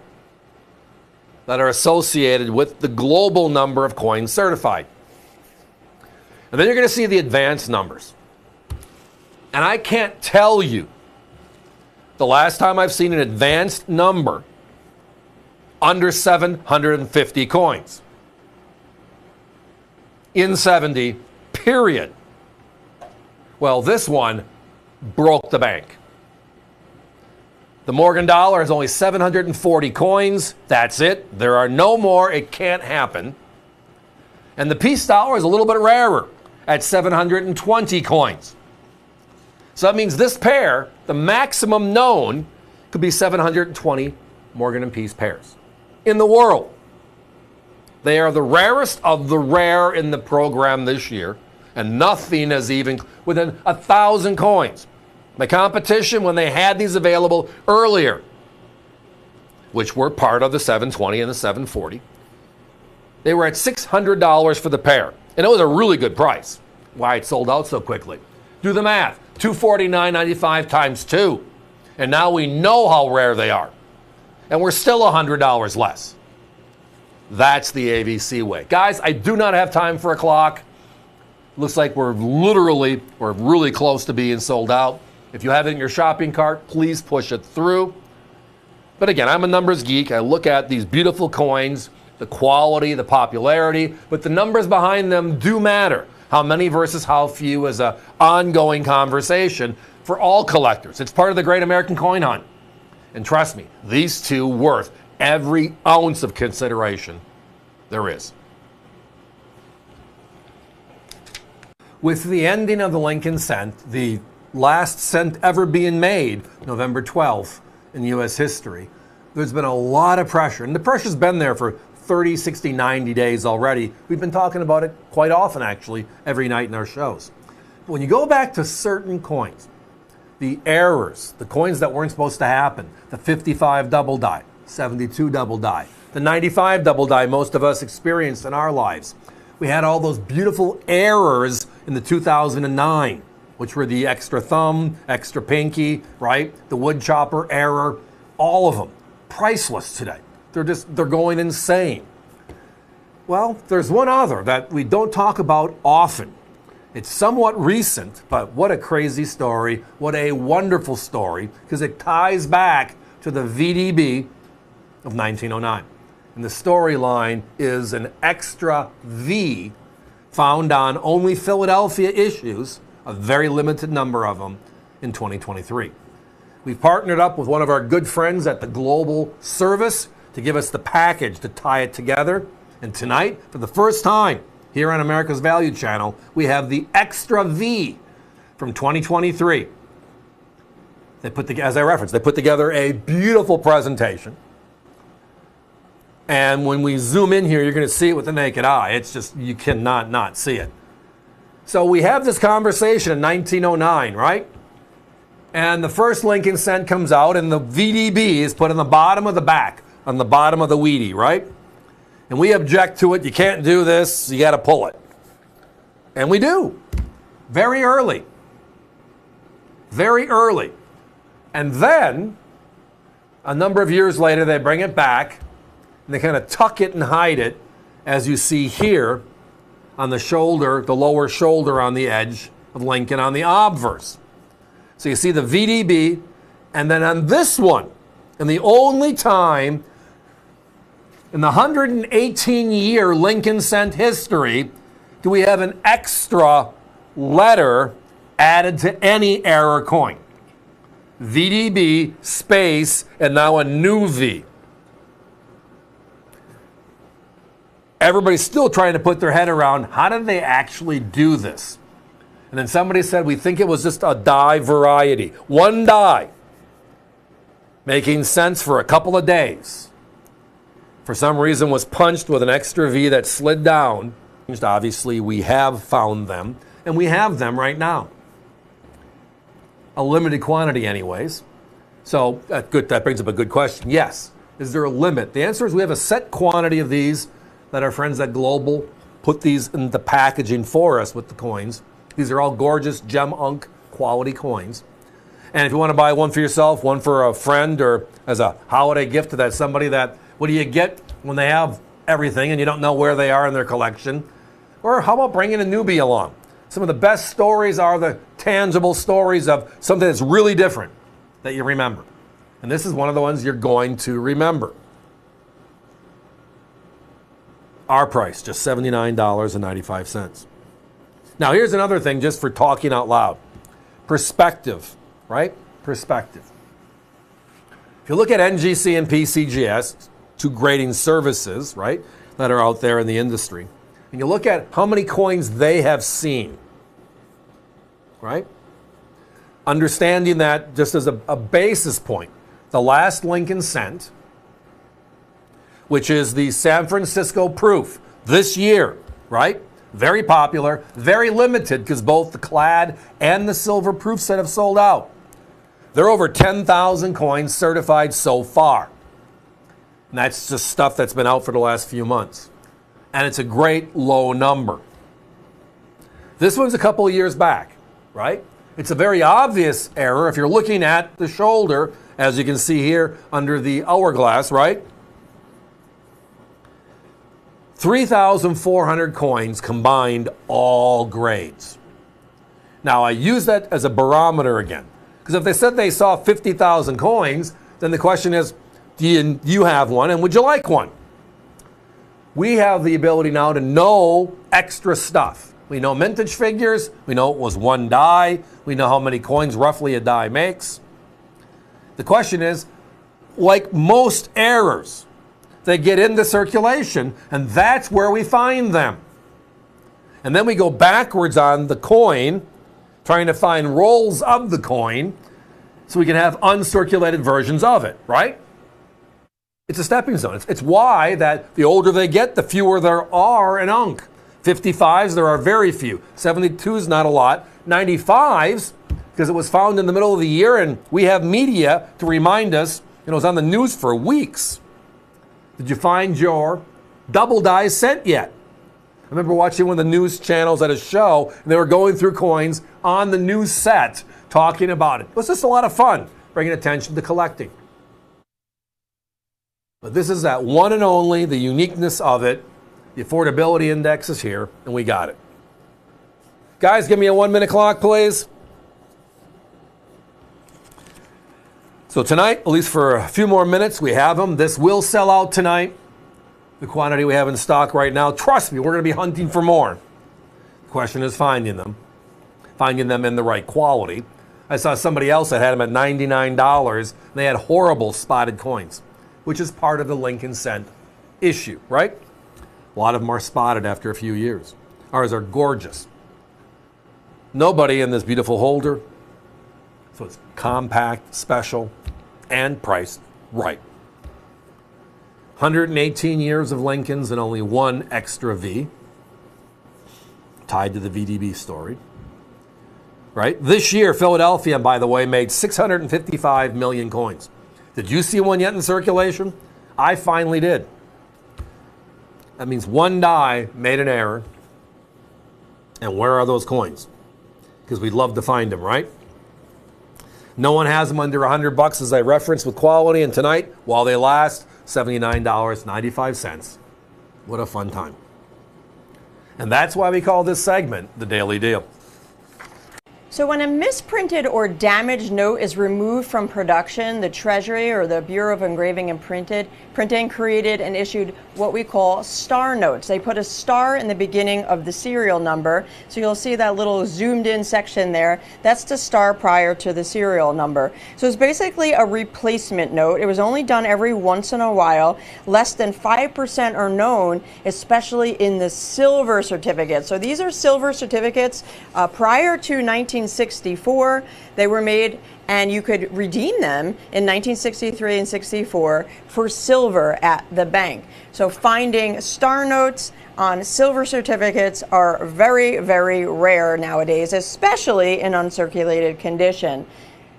that are associated with the global number of coins certified. And then you're going to see the advanced numbers. And I can't tell you the last time I've seen an advanced number under 750 coins. In 70, period. Well, this one broke the bank. The Morgan dollar is only 740 coins. That's it. There are no more. It can't happen. And the Peace dollar is a little bit rarer at 720 coins. So that means this pair, the maximum known, could be 720 Morgan and Peace pairs in the world. They are the rarest of the rare in the program this year, and nothing is even within 1,000 coins. The competition, when they had these available earlier, which were part of the 720 and the 740, they were at $600 for the pair. And it was a really good price. Why it sold out so quickly. Do the math. $249.95 times 2. And now we know how rare they are. And we're still $100 less. That's the AVC way. Guys, I do not have time for a clock. Looks like we're really close to being sold out. If you have it in your shopping cart, please push it through. But again, I'm a numbers geek. I look at these beautiful coins, the quality, the popularity, but the numbers behind them do matter. How many versus how few is an ongoing conversation for all collectors. It's part of the great American coin hunt. And trust me, these two worth every ounce of consideration there is. With the ending of the Lincoln cent, the last cent ever being made, November 12th in U.S. history, there's been a lot of pressure. And the pressure's been there for 30, 60, 90 days already. We've been talking about it quite often, actually, every night in our shows. But when you go back to certain coins, the errors, the coins that weren't supposed to happen, the 55 double die, 72 double die, the 95 double die most of us experienced in our lives. We had all those beautiful errors in the 2009, which were the extra thumb, extra pinky, right? The wood chopper error, all of them. Priceless today. They're going insane. Well, there's one other that we don't talk about often. It's somewhat recent, but what a crazy story. What a wonderful story, because it ties back to the VDB of 1909. And the storyline is an extra V found on only Philadelphia issues, a very limited number of them, in 2023. We've partnered up with one of our good friends at the Global Service to give us the package to tie it together. And tonight, for the first time here on America's Value Channel, we have the Extra V from 2023. As I referenced, they put together a beautiful presentation. And when we zoom in here, you're going to see it with the naked eye. It's just, you cannot not see it. So we have this conversation in 1909, right? And the first Lincoln cent comes out, and the VDB is put on the bottom of the back, on the bottom of the Wheatie, right? And we object to it. You can't do this. You got to pull it. And we do. Very early. Very early. And then, a number of years later, they bring it back, and they kind of tuck it and hide it, as you see here, on the shoulder, the lower shoulder on the edge of Lincoln on the obverse. So you see the VDB, and then on this one, and the only time in the 118-year Lincoln cent history do we have an extra letter added to any error coin. VDB, space, and now a new V. Everybody's still trying to put their head around, how did they actually do this? And then somebody said, we think it was just a die variety. One die, making sense for a couple of days. for some reason was punched with an extra V that slid down. Obviously, we have found them, and we have them right now. A limited quantity anyways. So that brings up a good question. Yes. Is there a limit? The answer is we have a set quantity of these that our friends at Global put these in the packaging for us with the coins. These are all gorgeous gem unk quality coins. And if you want to buy one for yourself, one for a friend, or as a holiday gift to that somebody that, what do you get when they have everything and you don't know where they are in their collection? Or how about bringing a newbie along? Some of the best stories are the tangible stories of something that's really different that you remember. And this is one of the ones you're going to remember. Our price, just $79.95. Now, here's another thing just for talking out loud. Perspective, right? Perspective. If you look at NGC and PCGS, two grading services, right, that are out there in the industry, and you look at how many coins they have seen, right? Understanding that just as a basis point, the last Lincoln cent, which is the San Francisco proof this year, right? Very popular, very limited because both the clad and the silver proof set have sold out. There are over 10,000 coins certified so far. And that's just stuff that's been out for the last few months. And it's a great low number. This one's a couple of years back, right? It's a very obvious error if you're looking at the shoulder, as you can see here under the hourglass, right? 3,400 coins combined, all grades. Now, I use that as a barometer again, because if they said they saw 50,000 coins, then the question is, do you have one, and would you like one? We have the ability now to know extra stuff. We know mintage figures. We know it was one die. We know how many coins roughly a die makes. The question is, like most errors, they get into circulation, and that's where we find them. And then we go backwards on the coin, trying to find rolls of the coin, so we can have uncirculated versions of it, right? It's a stepping stone. It's why that the older they get, the fewer there are in unk. 55s, there are very few. 72s, not a lot. 95s, because it was found in the middle of the year, and we have media to remind us, it was on the news for weeks. Did you find your double die cent yet? I remember watching one of the news channels at a show, and they were going through coins on the news set, talking about it. It was just a lot of fun, bringing attention to collecting. But this is that one and only, the uniqueness of it. The affordability index is here, and we got it. Guys, give me a 1-minute clock, please. So tonight, at least for a few more minutes, we have them. This will sell out tonight. The quantity we have in stock right now, trust me, we're going to be hunting for more. The question is finding them in the right quality. I saw somebody else that had them at $99, and they had horrible spotted coins, which is part of the Lincoln cent issue, right? A lot of them are spotted after a few years. Ours are gorgeous. Nobody in this beautiful holder. So it's compact, special, and priced right. 118 years of Lincolns and only one extra V, tied to the VDB story. Right? This year, Philadelphia, by the way, made 655 million coins. Did you see one yet in circulation? I finally did. That means one die made an error. And where are those coins? Because we'd love to find them, right? No one has them under $100, as I referenced, with quality. And tonight, while they last, $79.95. What a fun time. And that's why we call this segment the Daily Deal. So when a misprinted or damaged note is removed from production, the Treasury or the Bureau of Engraving and Printing created and issued what we call star notes. They put a star in the beginning of the serial number. So you'll see that little zoomed in section there. That's the star prior to the serial number. So it's basically a replacement note. It was only done every once in a while. Less than 5% are known, especially in the silver certificates. So these are silver certificates prior to 1964. They were made and you could redeem them in 1963 and 64 for silver at the bank. So finding star notes on silver certificates are very, very rare nowadays, especially in uncirculated condition.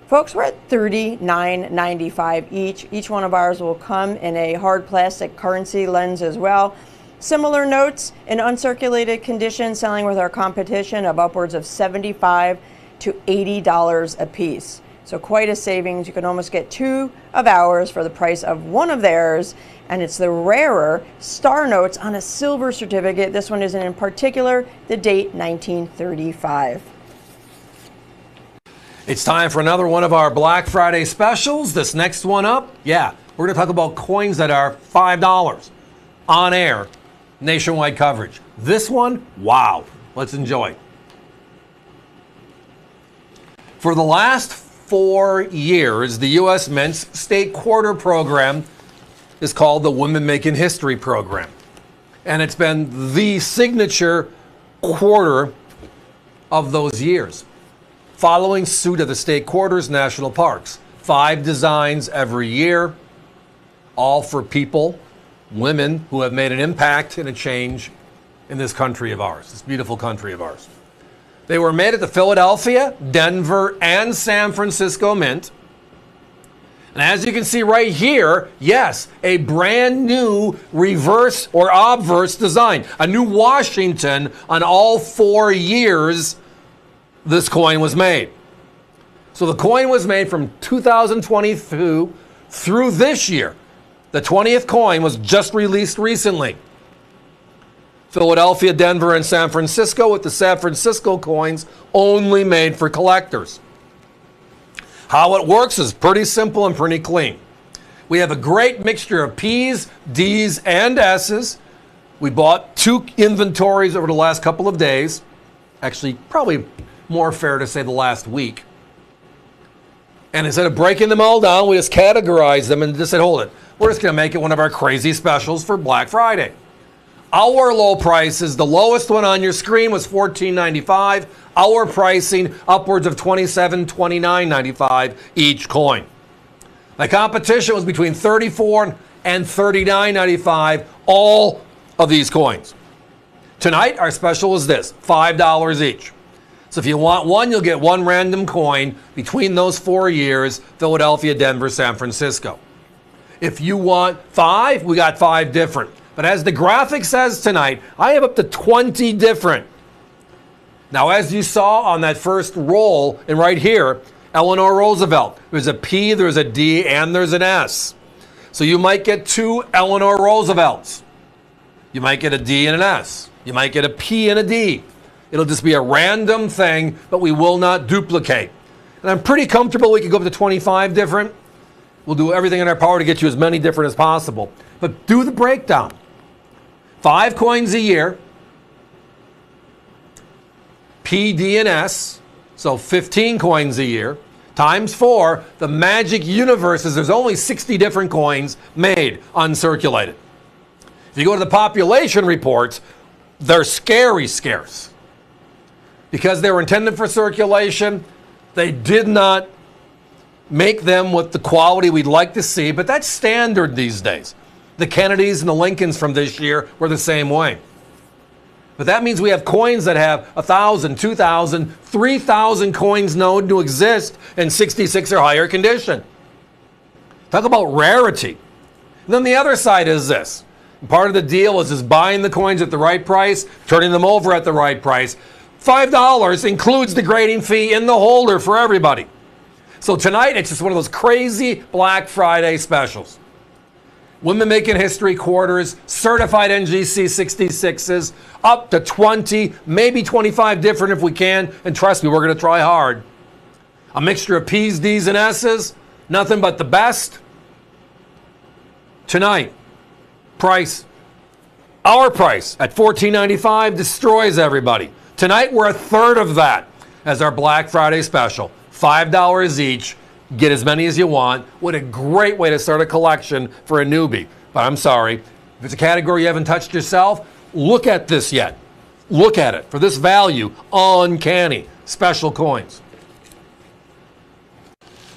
Folks, we're at $39.95 each. Each one of ours will come in a hard plastic currency lens as well. Similar notes in uncirculated condition selling with our competition of upwards of $75 to $80 a piece. So quite a savings. You can almost get two of ours for the price of one of theirs. And it's the rarer star notes on a silver certificate. This one isn't in particular, the date 1935. It's time for another one of our Black Friday specials. This next one up, we're going to talk about coins that are $5 on air, nationwide coverage. This one, wow. Let's enjoy. For the last 4 years, the U.S. Mint's state quarter program is called the Women Making History program. And it's been the signature quarter of those years, following suit of the state quarters, national parks. 5 designs every year, all for people, women who have made an impact and a change in this country of ours, this beautiful country of ours. They were made at the Philadelphia, Denver, and San Francisco Mint. And as you can see right here, yes, a brand new reverse or obverse design, a new Washington on all 4 years this coin was made. So the coin was made from 2022 through this year. The 20th coin was just released recently. Philadelphia, Denver, and San Francisco, with the San Francisco coins only made for collectors. How it works is pretty simple and pretty clean. We have a great mixture of P's, D's, and S's. We bought 2 inventories over the last couple of days. Actually, probably more fair to say the last week. And instead of breaking them all down, we just categorized them and just said, hold it, we're just going to make it one of our crazy specials for Black Friday. Our low prices, the lowest one on your screen was $14.95. Our pricing upwards of $27, $29.95 each coin. The competition was between $34 and $39.95, all of these coins. Tonight, our special is this, $5 each. So if you want one, you'll get one random coin between those 4 years, Philadelphia, Denver, San Francisco. If you want 5, we got 5 different. But as the graphic says tonight, I have up to 20 different. Now, as you saw on that first roll, and right here, Eleanor Roosevelt. There's a P, there's a D, and there's an S. So you might get 2 Eleanor Roosevelts. You might get a D and an S. You might get a P and a D. It'll just be a random thing, but we will not duplicate. And I'm pretty comfortable we can go up to 25 different. We'll do everything in our power to get you as many different as possible. But do the breakdown. 5 coins a year, P, D, and S, so 15 coins a year, times 4, the magic universe is there's only 60 different coins made uncirculated. If you go to the population reports, they're scary scarce. Because they were intended for circulation, they did not make them with the quality we'd like to see, but that's standard these days. The Kennedys and the Lincolns from this year were the same way. But that means we have coins that have 1,000, 2,000, 3,000 coins known to exist in 66 or higher condition. Talk about rarity. And then the other side is this. Part of the deal is buying the coins at the right price, turning them over at the right price. $5 includes the grading fee in the holder for everybody. So tonight, it's just one of those crazy Black Friday specials. Women Making History quarters, certified NGC 66s, up to 20, maybe 25 different if we can. And trust me, we're going to try hard. A mixture of P's, D's, and S's. Nothing but the best. Tonight, price. Our price at $14.95 destroys everybody. Tonight, we're a third of that as our Black Friday special. $5 each. Get as many as you want. What a great way to start a collection for a newbie. But I'm sorry, if it's a category you haven't touched yourself, look at this yet. Look at it. For this value, uncanny, special coins.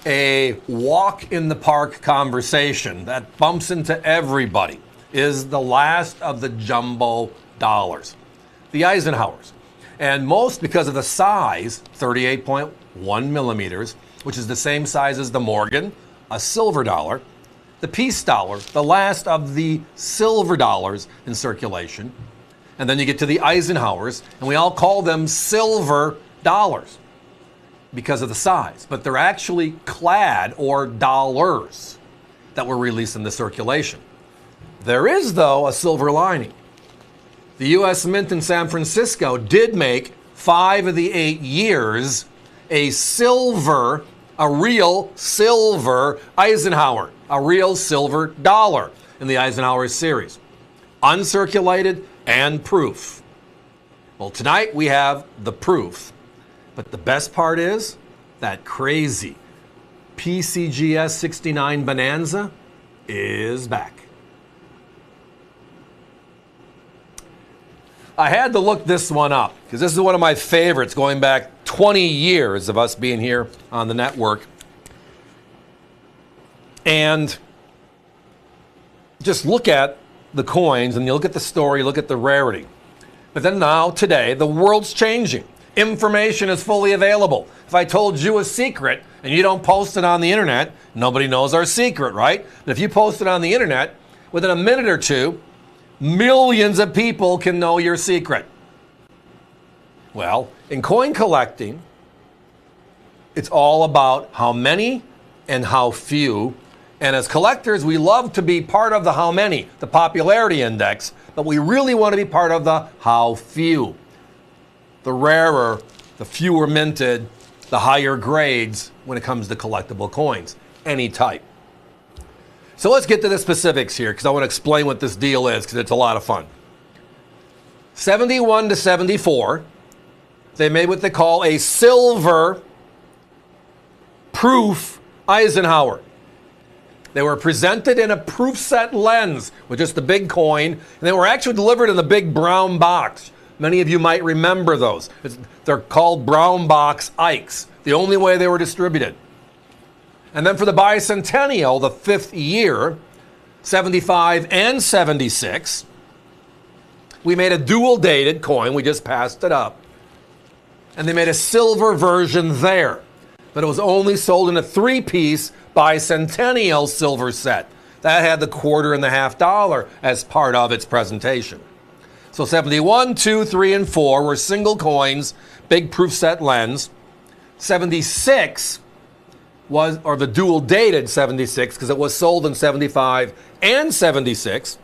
a walk in the park conversation that bumps into everybody is the last of the jumbo dollars, the Eisenhowers. And most, because of the size, 38.1 millimeters, which is the same size as the Morgan, a silver dollar, the peace dollar, the last of the silver dollars in circulation. And then you get to the Eisenhowers, and we all call them silver dollars because of the size, but they're actually clad or dollars that were released into circulation. There is, though, a silver lining. The U.S. Mint in San Francisco did make 5 of the 8 years a real silver Eisenhower, a real silver dollar in the Eisenhower series, uncirculated and proof. Well, tonight we have the proof. But the best part is that crazy PCGS 69 Bonanza is back. I had to look this one up because this is one of my favorites going back 20 years of us being here on the network. And just look at the coins and you look at the story, look at the rarity. But then now, today, the world's changing. Information is fully available. If I told you a secret and you don't post it on the internet, nobody knows our secret, right? But if you post it on the internet, within a minute or two, millions of people can know your secret. Well, in coin collecting, it's all about how many and how few. And as collectors, we love to be part of the how many, the popularity index, but we really want to be part of the how few. The rarer, the fewer minted, the higher grades when it comes to collectible coins, any type. So let's get to the specifics here because I want to explain what this deal is because it's a lot of fun. 71 to 74, they made what they call a silver proof Eisenhower. They were presented in a proof set lens with just the big coin, and they were actually delivered in the big brown box. Many of you might remember those. They're called brown box Ikes, the only way they were distributed. And then for the bicentennial, the 5th year, 75 and 76, we made a dual dated coin. We just passed it up. And they made a silver version there. But it was only sold in a 3-piece bicentennial silver set. That had the $1.25 and $1.5 as part of its presentation. So 71, 2, 3, and 4 were single coins, big proof set lens. 76 was, or the dual dated 76, because it was sold in 75 and 76,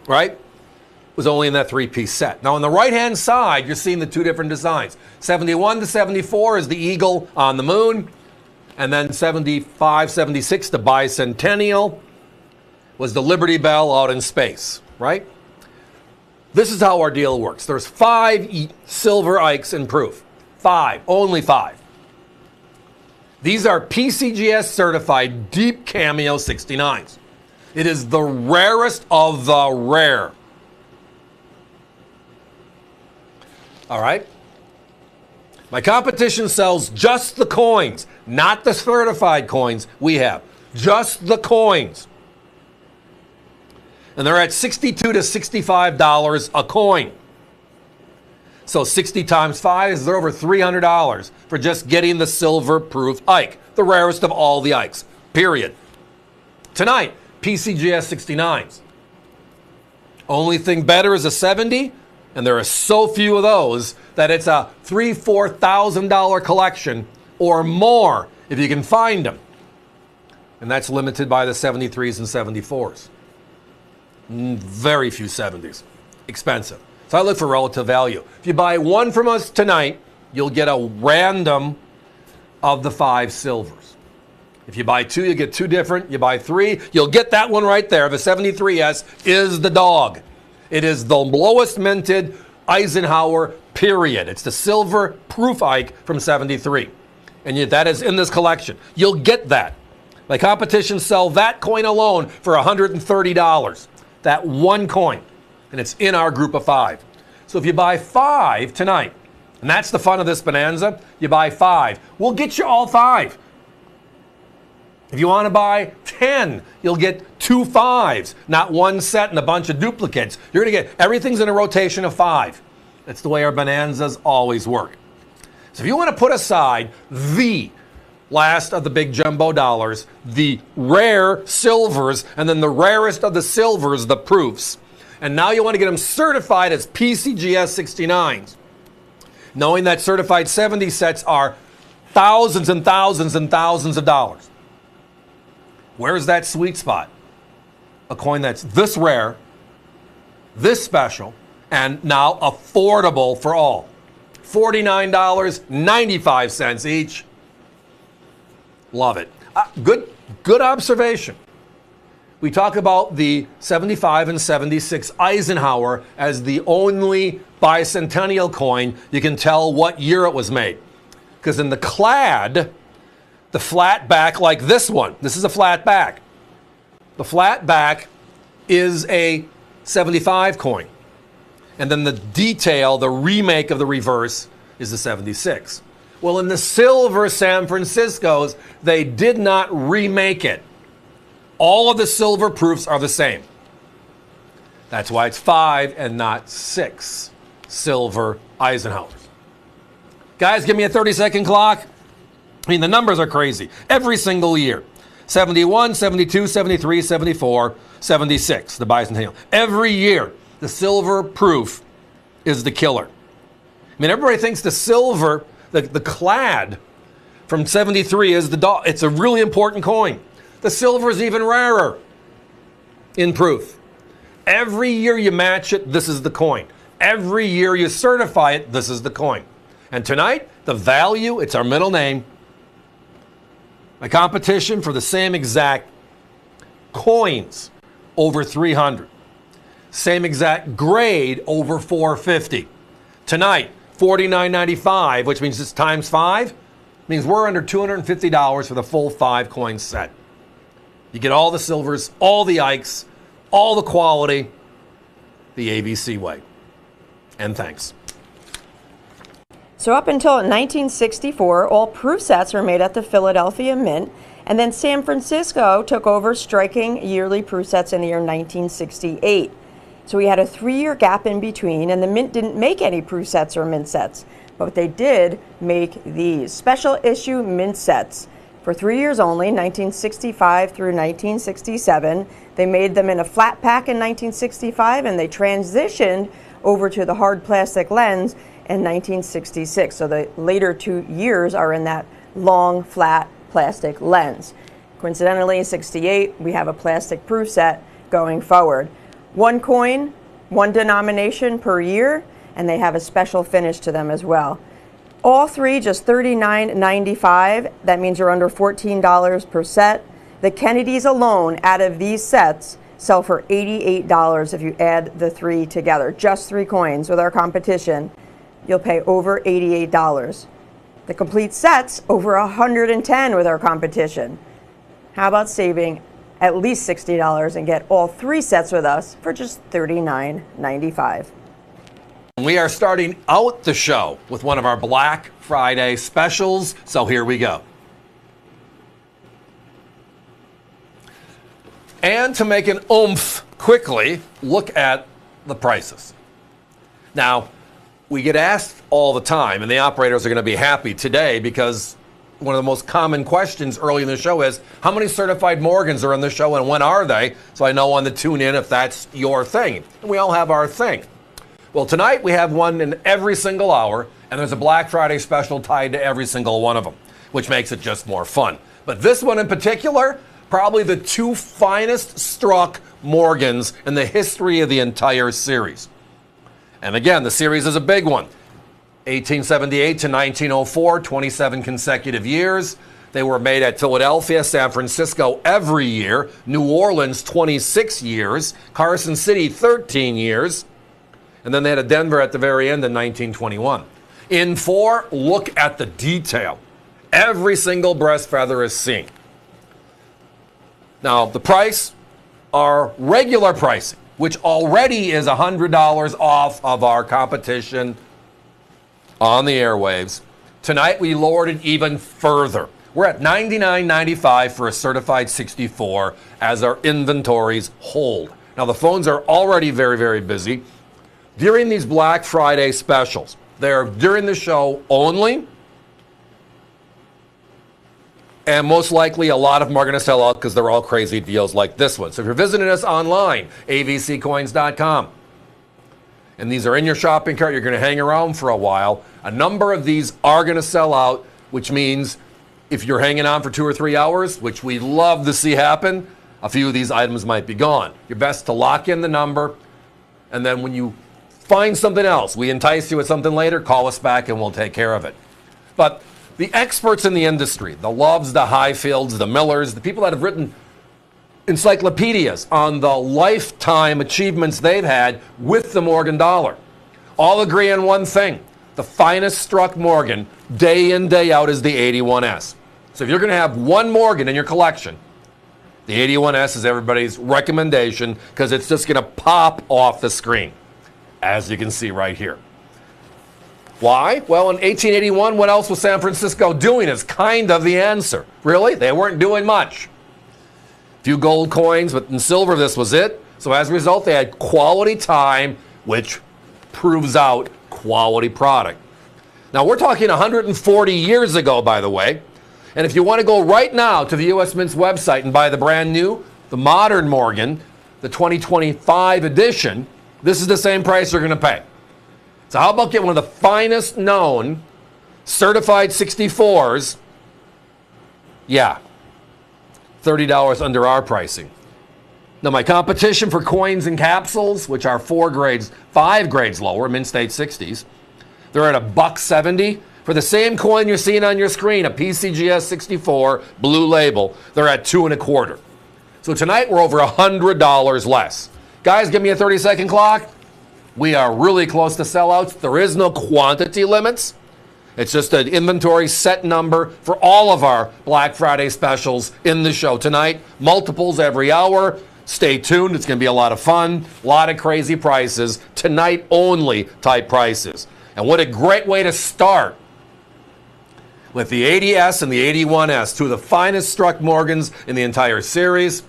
right? Was only in that 3-piece set. Now on the right-hand side, you're seeing the 2 different designs. 71 to 74 is the eagle on the moon, and then 75, 76, the bicentennial, was the Liberty Bell out in space, right? This is how our deal works. There's 5 silver Ikes in proof. 5, only 5. These are PCGS certified deep cameo 69s. It is the rarest of the rare. All right? My competition sells just the coins, not the certified coins we have. Just the coins. And they're at $62 to $65 a coin. So 60 times 5 is over $300 for just getting the silver proof Ike, the rarest of all the Ikes, period. Tonight, PCGS 69s. Only thing better is a 70, and there are so few of those that it's a $3,000, $4,000 collection or more if you can find them. And that's limited by the 73s and 74s. Very few 70s. Expensive. So I look for relative value. If you buy one from us tonight, you'll get a random of the 5 silvers. If you buy 2, you get 2 different. You buy 3, you'll get that one right there. The 73S is the dog. It is the lowest minted Eisenhower, period. It's the silver proof Ike from 73. And that is in this collection. You'll get that. My competition sell that coin alone for $130. That one coin. And it's in our group of 5. So if you buy 5 tonight, and that's the fun of this bonanza, you buy 5. We'll get you all 5. If you want to buy 10, you'll get 2 5s, not one set and a bunch of duplicates. You're going to get, everything's in a rotation of 5. That's the way our bonanzas always work. So if you want to put aside the last of the big jumbo dollars, the rare silvers, and then the rarest of the silvers, the proofs, and now you want to get them certified as PCGS 69s, knowing that certified 70 sets are thousands and thousands and thousands of dollars. Where's that sweet spot? A coin that's this rare, this special, and now affordable for all. $49.95 each. Love it. Good observation. We talk about the 75 and 76 Eisenhower as the only bicentennial coin you can tell what year it was made. Because in the clad, the flat back like this one, this is a flat back. The flat back is a 75 coin. And then the detail, the remake of the reverse, is the 76. Well, in the silver San Franciscos, they did not remake it. All of the silver proofs are the same. That's why it's 5 and not 6 silver Eisenhowers. Guys, give me a 30-second clock. I mean, the numbers are crazy. Every single year. 71, 72, 73, 74, 76, the bicentennial. Every year, the silver proof is the killer. I mean, everybody thinks the silver, the clad from 73 is the dog. It's a really important coin. The silver is even rarer in proof. Every year you match it, this is the coin. Every year you certify it, this is the coin. And tonight, the value, it's our middle name. My competition for the same exact coins, over 300. Same exact grade, over 450. Tonight, $49.95, which means it's times 5, means we're under $250 for the full 5 coin set. You get all the silvers, all the Ikes, all the quality, the AVC way. And thanks. So up until 1964, all proof sets were made at the Philadelphia Mint, and then San Francisco took over striking yearly proof sets in the year 1968. So we had a 3-year gap in between, and the Mint didn't make any proof sets or mint sets, but they did make these special issue mint sets for 3 years only, 1965 through 1967. They made them in a flat pack in 1965, and they transitioned over to the hard plastic lens in 1966. So the later 2 years are in that long, flat plastic lens. Coincidentally, in 68, we have a plastic proof set going forward. 1 coin, 1 denomination per year, and they have a special finish to them as well. All 3 just $39.95. That means you're under $14 per set. The Kennedys alone, out of these sets, sell for $88 if you add the 3 together. Just 3 coins with our competition. You'll pay over $88. The complete sets, over $110 with our competition. How about saving at least $60 and get all 3 sets with us for just $39.95? We are starting out the show with one of our Black Friday specials, so here we go. And to make an oomph quickly, look at the prices. Now, we get asked all the time, and the operators are going to be happy today because one of the most common questions early in the show is, how many certified Morgans are in the show and when are they? So I know when to tune in if that's your thing. And we all have our thing. Well, tonight we have one in every single hour, and there's a Black Friday special tied to every single one of them, which makes it just more fun. But this one in particular, probably the 2 finest struck Morgans in the history of the entire series. And again, the series is a big one. 1878 to 1904, 27 consecutive years. They were made at Philadelphia, San Francisco every year, New Orleans 26 years, Carson City 13 years, and then they had a Denver at the very end in 1921. In 4, look at the detail. Every single breast feather is seen. Now, the price are regular pricing, which already is $100 off of our competition on the airwaves. Tonight, we lowered it even further. We're at $99.95 for a certified 64 as our inventories hold. Now, the phones are already very, very busy. During these Black Friday specials, they're during the show only. And most likely, a lot of them are going to sell out because they're all crazy deals like this one. So if you're visiting us online, avccoins.com, and these are in your shopping cart, you're going to hang around for a while. A number of these are going to sell out, which means if you're hanging on for 2 or 3 hours, which we love to see happen, a few of these items might be gone. You're best to lock in the number, and then when you find something else, we entice you with something later, call us back and we'll take care of it. But the experts in the industry, the Loves, the Highfields, the Millers, the people that have written encyclopedias on the lifetime achievements they've had with the Morgan dollar, all agree on one thing. The finest struck Morgan, day in, day out, is the 81S. So if you're going to have one Morgan in your collection, the 81S is everybody's recommendation because it's just going to pop off the screen, as you can see right here. Why? Well, in 1881, what else was San Francisco doing is kind of the answer. Really? They weren't doing much. A few gold coins, but in silver, this was it. So as a result, they had quality time, which proves out quality product. Now, we're talking 140 years ago, by the way. And if you want to go right now to the U.S. Mint's website and buy the brand new, the modern Morgan, the 2025 edition, this is the same price you're going to pay. So how about getting one of the finest known certified 64s? Yeah, $30 under our pricing. Now, my competition for coins and capsules, which are 5 grades lower, Mint State 60s, they're at $1.70. For the same coin you're seeing on your screen, a PCGS 64 blue label, they're at $2.25. So tonight we're over $100 less. Guys, give me a 30-second clock. We are really close to sellouts. There is no quantity limits. It's just an inventory set number for all of our Black Friday specials in the show tonight. Multiples every hour. Stay tuned. It's going to be a lot of fun. A lot of crazy prices. Tonight only type prices. And what a great way to start with the 80S and the 81S, two of the finest struck Morgans in the entire series.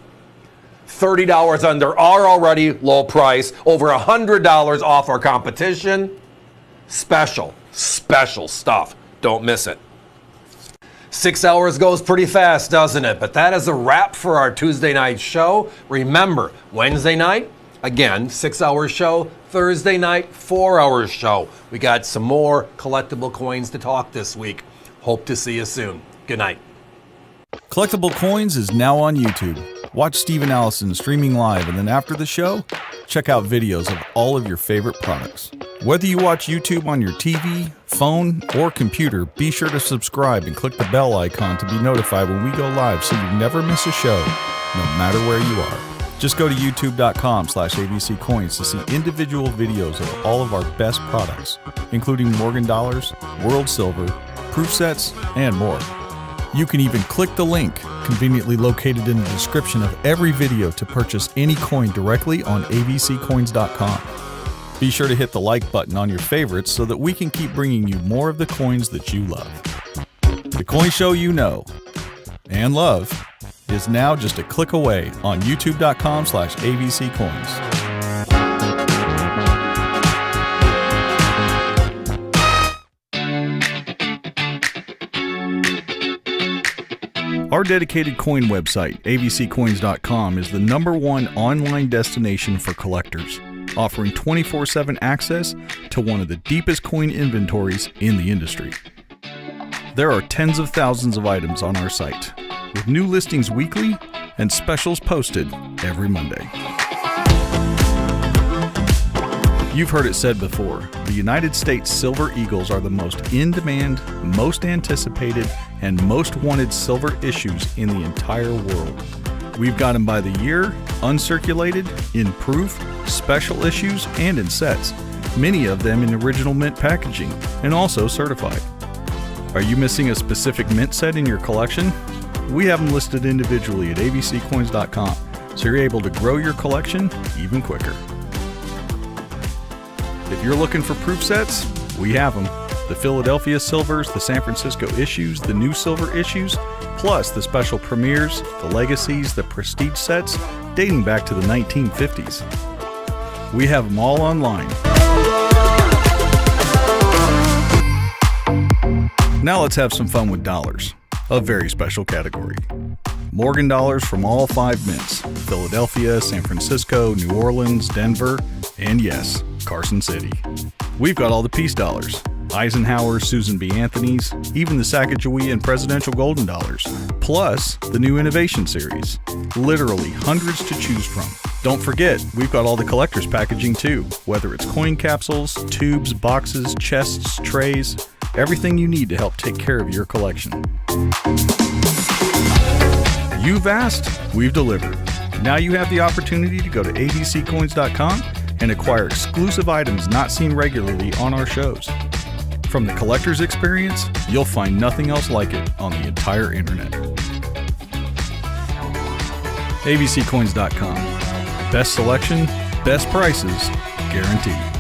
$30 under our already low price, over $100 off our competition. Special stuff. Don't miss it. 6 hours goes pretty fast, doesn't it? But that is a wrap for our Tuesday night show. Remember, Wednesday night, again, 6-hour show. Thursday night, 4-hour show. We got some more collectible coins to talk this week. Hope to see you soon. Good night. Collectible Coins is now on YouTube. Watch Steve and Allison streaming live, and then after the show, check out videos of all of your favorite products. Whether you watch YouTube on your TV, phone, or computer, be sure to subscribe and click the bell icon to be notified when we go live so you never miss a show, no matter where you are. Just go to youtube.com/AVC Coins to see individual videos of all of our best products, including Morgan dollars, World Silver, proof sets, and more. You can even click the link conveniently located in the description of every video to purchase any coin directly on avccoins.com. Be sure to hit the like button on your favorites so that we can keep bringing you more of the coins that you love. The coin show you know and love is now just a click away on youtube.com/AVC Coins. Our dedicated coin website, avccoins.com, is the #1 online destination for collectors, offering 24/7 access to one of the deepest coin inventories in the industry. There are tens of thousands of items on our site, with new listings weekly and specials posted every Monday. You've heard it said before, the United States Silver Eagles are the most in-demand, most anticipated, and most wanted silver issues in the entire world. We've got them by the year, uncirculated, in proof, special issues, and in sets, many of them in original mint packaging, and also certified. Are you missing a specific mint set in your collection? We have them listed individually at avccoins.com, so you're able to grow your collection even quicker. If you're looking for proof sets, we have them. The Philadelphia silvers, the San Francisco issues, the new silver issues, plus the special premieres, the legacies, the prestige sets, dating back to the 1950s. We have them all online. Now let's have some fun with dollars, a very special category. Morgan dollars from all 5 mints: Philadelphia, San Francisco, New Orleans, Denver, and yes, Carson City. We've got all the peace dollars: Eisenhower, Susan B. Anthony's, even the Sacagawea and Presidential Golden Dollars, plus the new Innovation Series. Literally hundreds to choose from. Don't forget, we've got all the collector's packaging too, whether it's coin capsules, tubes, boxes, chests, trays, everything you need to help take care of your collection. You've asked, we've delivered. Now you have the opportunity to go to avccoins.com and acquire exclusive items not seen regularly on our shows. From the collector's experience, you'll find nothing else like it on the entire internet. avccoins.com. Best selection, best prices, guaranteed.